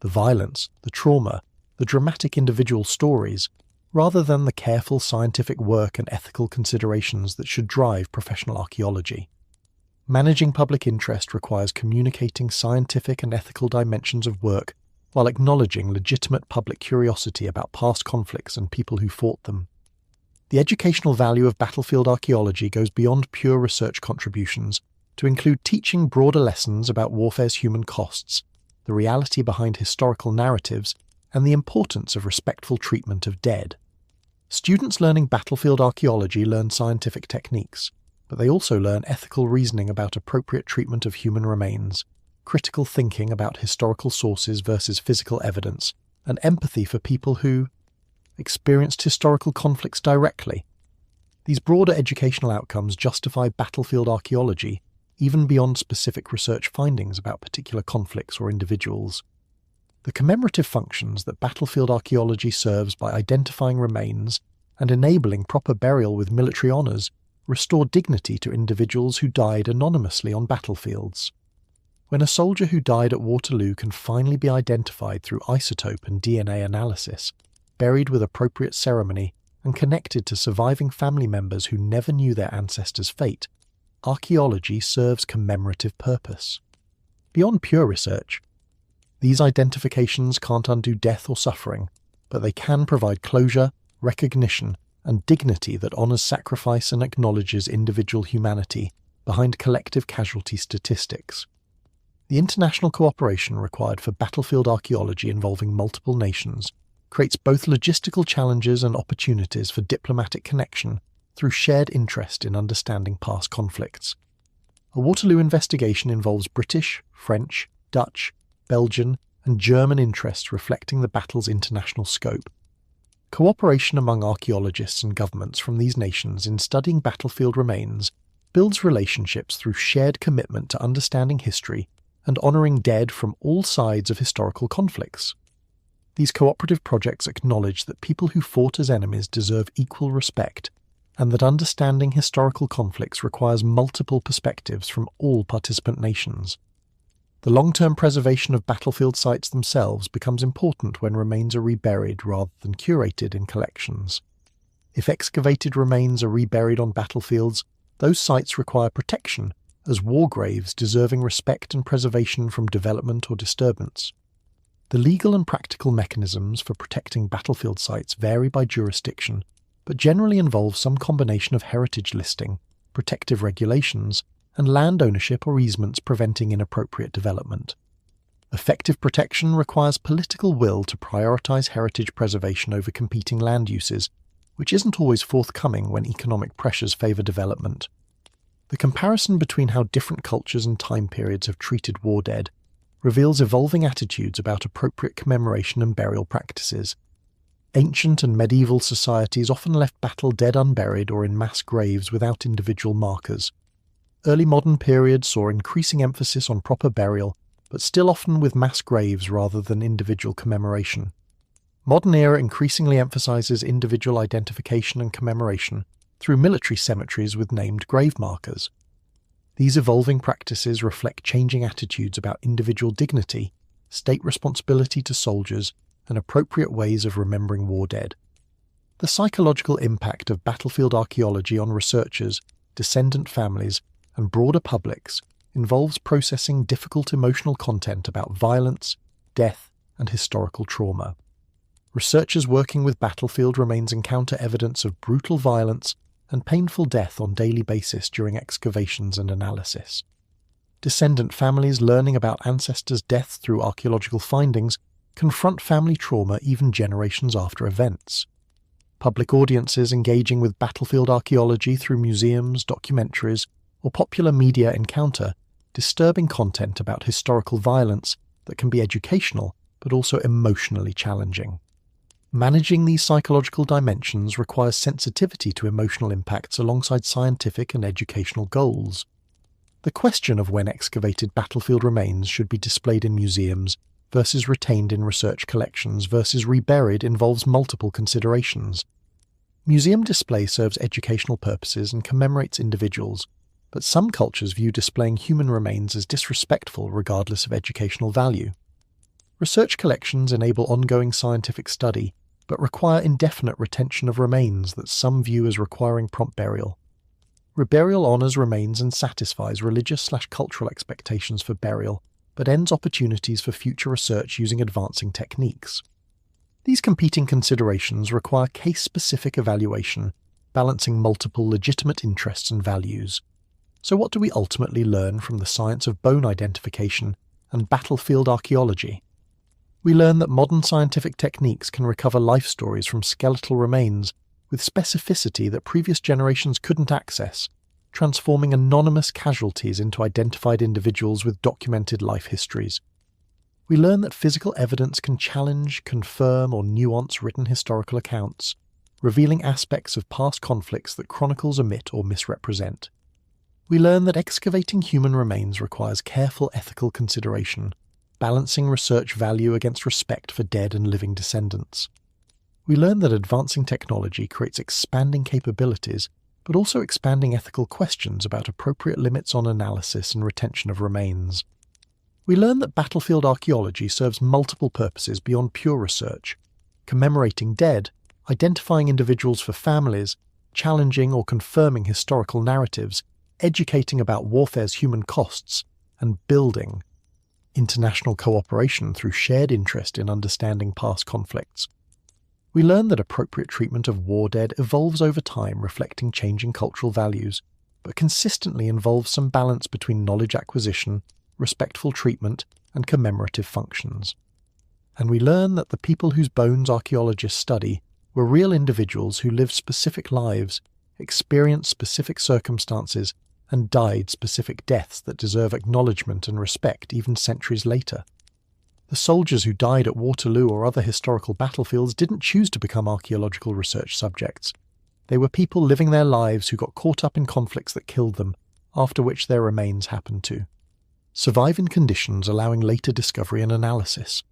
the violence, the trauma, the dramatic individual stories, rather than the careful scientific work and ethical considerations that should drive professional archaeology. Managing public interest requires communicating scientific and ethical dimensions of work while acknowledging legitimate public curiosity about past conflicts and people who fought them. The educational value of battlefield archaeology goes beyond pure research contributions to include teaching broader lessons about warfare's human costs, the reality behind historical narratives, and the importance of respectful treatment of dead. Students learning battlefield archaeology learn scientific techniques, but they also learn ethical reasoning about appropriate treatment of human remains, critical thinking about historical sources versus physical evidence, and empathy for people who experienced historical conflicts directly. These broader educational outcomes justify battlefield archaeology even beyond specific research findings about particular conflicts or individuals. The commemorative functions that battlefield archaeology serves by identifying remains and enabling proper burial with military honours restore dignity to individuals who died anonymously on battlefields. When a soldier who died at Waterloo can finally be identified through isotope and DNA analysis, buried with appropriate ceremony, and connected to surviving family members who never knew their ancestors' fate, archaeology serves commemorative purpose. Beyond pure research, these identifications can't undo death or suffering, but they can provide closure, recognition, and dignity that honours sacrifice and acknowledges individual humanity behind collective casualty statistics. The international cooperation required for battlefield archaeology involving multiple nations creates both logistical challenges and opportunities for diplomatic connection through shared interest in understanding past conflicts. A Waterloo investigation involves British, French, Dutch, Belgian, and German interests reflecting the battle's international scope. Cooperation among archaeologists and governments from these nations in studying battlefield remains builds relationships through shared commitment to understanding history and honouring dead from all sides of historical conflicts. These cooperative projects acknowledge that people who fought as enemies deserve equal respect, and that understanding historical conflicts requires multiple perspectives from all participant nations. The long-term preservation of battlefield sites themselves becomes important when remains are reburied rather than curated in collections. If excavated remains are reburied on battlefields, those sites require protection as war graves deserving respect and preservation from development or disturbance. The legal and practical mechanisms for protecting battlefield sites vary by jurisdiction, but generally involve some combination of heritage listing, protective regulations, and land ownership or easements preventing inappropriate development. Effective protection requires political will to prioritise heritage preservation over competing land uses, which isn't always forthcoming when economic pressures favour development. The comparison between how different cultures and time periods have treated war dead reveals evolving attitudes about appropriate commemoration and burial practices. Ancient and medieval societies often left battle dead unburied or in mass graves without individual markers. Early modern periods saw increasing emphasis on proper burial, but still often with mass graves rather than individual commemoration. Modern era increasingly emphasises individual identification and commemoration through military cemeteries with named grave markers. These evolving practices reflect changing attitudes about individual dignity, state responsibility to soldiers, and appropriate ways of remembering war dead. The psychological impact of battlefield archaeology on researchers, descendant families, and broader publics involves processing difficult emotional content about violence, death, and historical trauma. Researchers working with battlefield remains encounter evidence of brutal violence and painful death on daily basis during excavations and analysis. Descendant families learning about ancestors' deaths through archaeological findings confront family trauma even generations after events. Public audiences engaging with battlefield archaeology through museums, documentaries, or popular media encounter disturbing content about historical violence that can be educational but also emotionally challenging. Managing these psychological dimensions requires sensitivity to emotional impacts alongside scientific and educational goals. The question of when excavated battlefield remains should be displayed in museums versus retained in research collections versus reburied involves multiple considerations. Museum display serves educational purposes and commemorates individuals, but some cultures view displaying human remains as disrespectful regardless of educational value. Research collections enable ongoing scientific study, but require indefinite retention of remains that some view as requiring prompt burial. Reburial honours remains and satisfies religious/cultural expectations for burial, but ends opportunities for future research using advancing techniques. These competing considerations require case-specific evaluation, balancing multiple legitimate interests and values. So what do we ultimately learn from the science of bone identification and battlefield archaeology? We learn that modern scientific techniques can recover life stories from skeletal remains with specificity that previous generations couldn't access, transforming anonymous casualties into identified individuals with documented life histories. We learn that physical evidence can challenge, confirm, or nuance written historical accounts, revealing aspects of past conflicts that chronicles omit or misrepresent. We learn that excavating human remains requires careful ethical consideration, balancing research value against respect for dead and living descendants. We learn that advancing technology creates expanding capabilities but also expanding ethical questions about appropriate limits on analysis and retention of remains. We learn that battlefield archaeology serves multiple purposes beyond pure research: commemorating dead, identifying individuals for families, challenging or confirming historical narratives, educating about warfare's human costs, and building international cooperation through shared interest in understanding past conflicts. We learn that appropriate treatment of war dead evolves over time, reflecting changing cultural values, but consistently involves some balance between knowledge acquisition, respectful treatment, and commemorative functions. And we learn that the people whose bones archaeologists study were real individuals who lived specific lives, experienced specific circumstances, and died specific deaths that deserve acknowledgement and respect even centuries later. The soldiers who died at Waterloo or other historical battlefields didn't choose to become archaeological research subjects. They were people living their lives who got caught up in conflicts that killed them, after which their remains happened to survive in conditions allowing later discovery and analysis.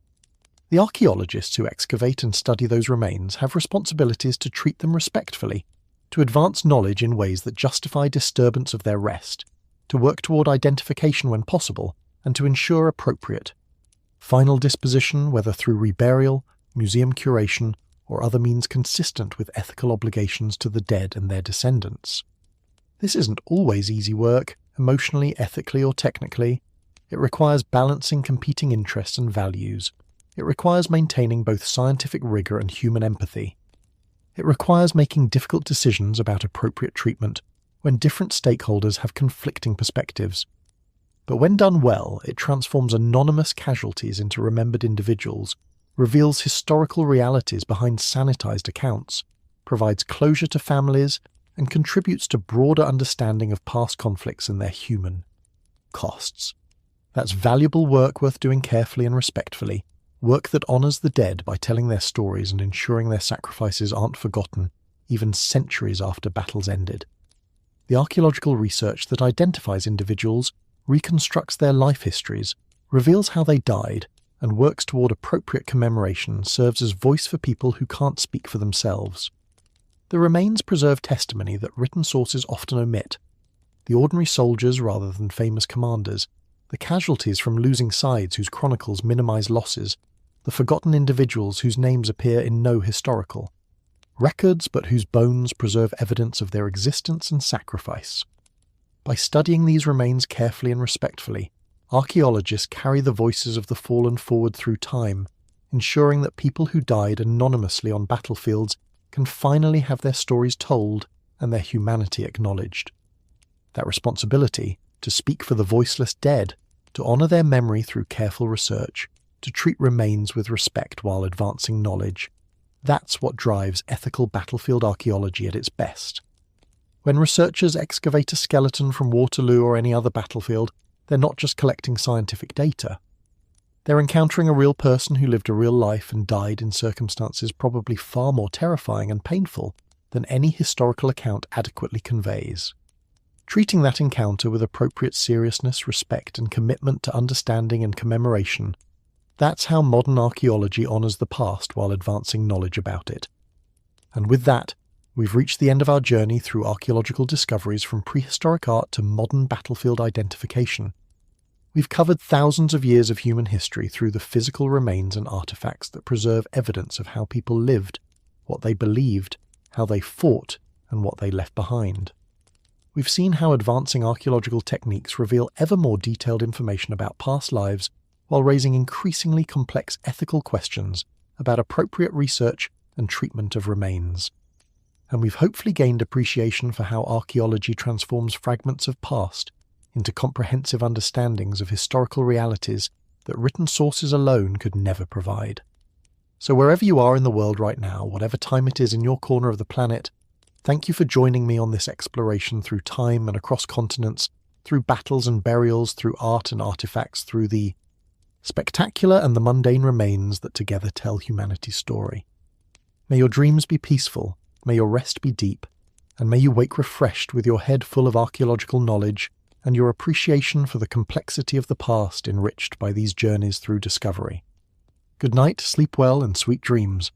The archaeologists who excavate and study those remains have responsibilities to treat them respectfully, to advance knowledge in ways that justify disturbance of their rest, to work toward identification when possible, and to ensure appropriate final disposition, whether through reburial, museum curation, or other means consistent with ethical obligations to the dead and their descendants. This isn't always easy work, emotionally, ethically, or technically. It requires balancing competing interests and values. It requires maintaining both scientific rigor and human empathy. It requires making difficult decisions about appropriate treatment when different stakeholders have conflicting perspectives. But when done well, it transforms anonymous casualties into remembered individuals, reveals historical realities behind sanitized accounts, provides closure to families, and contributes to broader understanding of past conflicts and their human costs. That's valuable work worth doing carefully and respectfully, work that honors the dead by telling their stories and ensuring their sacrifices aren't forgotten, even centuries after battles ended. The archaeological research that identifies individuals, reconstructs their life histories, reveals how they died, and works toward appropriate commemoration serves as voice for people who can't speak for themselves. The remains preserve testimony that written sources often omit: the ordinary soldiers rather than famous commanders, the casualties from losing sides whose chronicles minimize losses, the forgotten individuals whose names appear in no historical records but whose bones preserve evidence of their existence and sacrifice. By studying these remains carefully and respectfully, archaeologists carry the voices of the fallen forward through time, ensuring that people who died anonymously on battlefields can finally have their stories told and their humanity acknowledged. That responsibility, to speak for the voiceless dead, to honor their memory through careful research, to treat remains with respect while advancing knowledge, that's what drives ethical battlefield archaeology at its best. When researchers excavate a skeleton from Waterloo or any other battlefield, they're not just collecting scientific data. They're encountering a real person who lived a real life and died in circumstances probably far more terrifying and painful than any historical account adequately conveys. Treating that encounter with appropriate seriousness, respect, and commitment to understanding and commemoration, that's how modern archaeology honors the past while advancing knowledge about it. And with that, we've reached the end of our journey through archaeological discoveries from prehistoric art to modern battlefield identification. We've covered thousands of years of human history through the physical remains and artifacts that preserve evidence of how people lived, what they believed, how they fought, and what they left behind. We've seen how advancing archaeological techniques reveal ever more detailed information about past lives while raising increasingly complex ethical questions about appropriate research and treatment of remains. And we've hopefully gained appreciation for how archaeology transforms fragments of past into comprehensive understandings of historical realities that written sources alone could never provide. So wherever you are in the world right now, whatever time it is in your corner of the planet, thank you for joining me on this exploration through time and across continents, through battles and burials, through art and artifacts, through the spectacular and the mundane remains that together tell humanity's story. May your dreams be peaceful, may your rest be deep, and may you wake refreshed with your head full of archaeological knowledge and your appreciation for the complexity of the past enriched by these journeys through discovery. Good night, sleep well, and sweet dreams.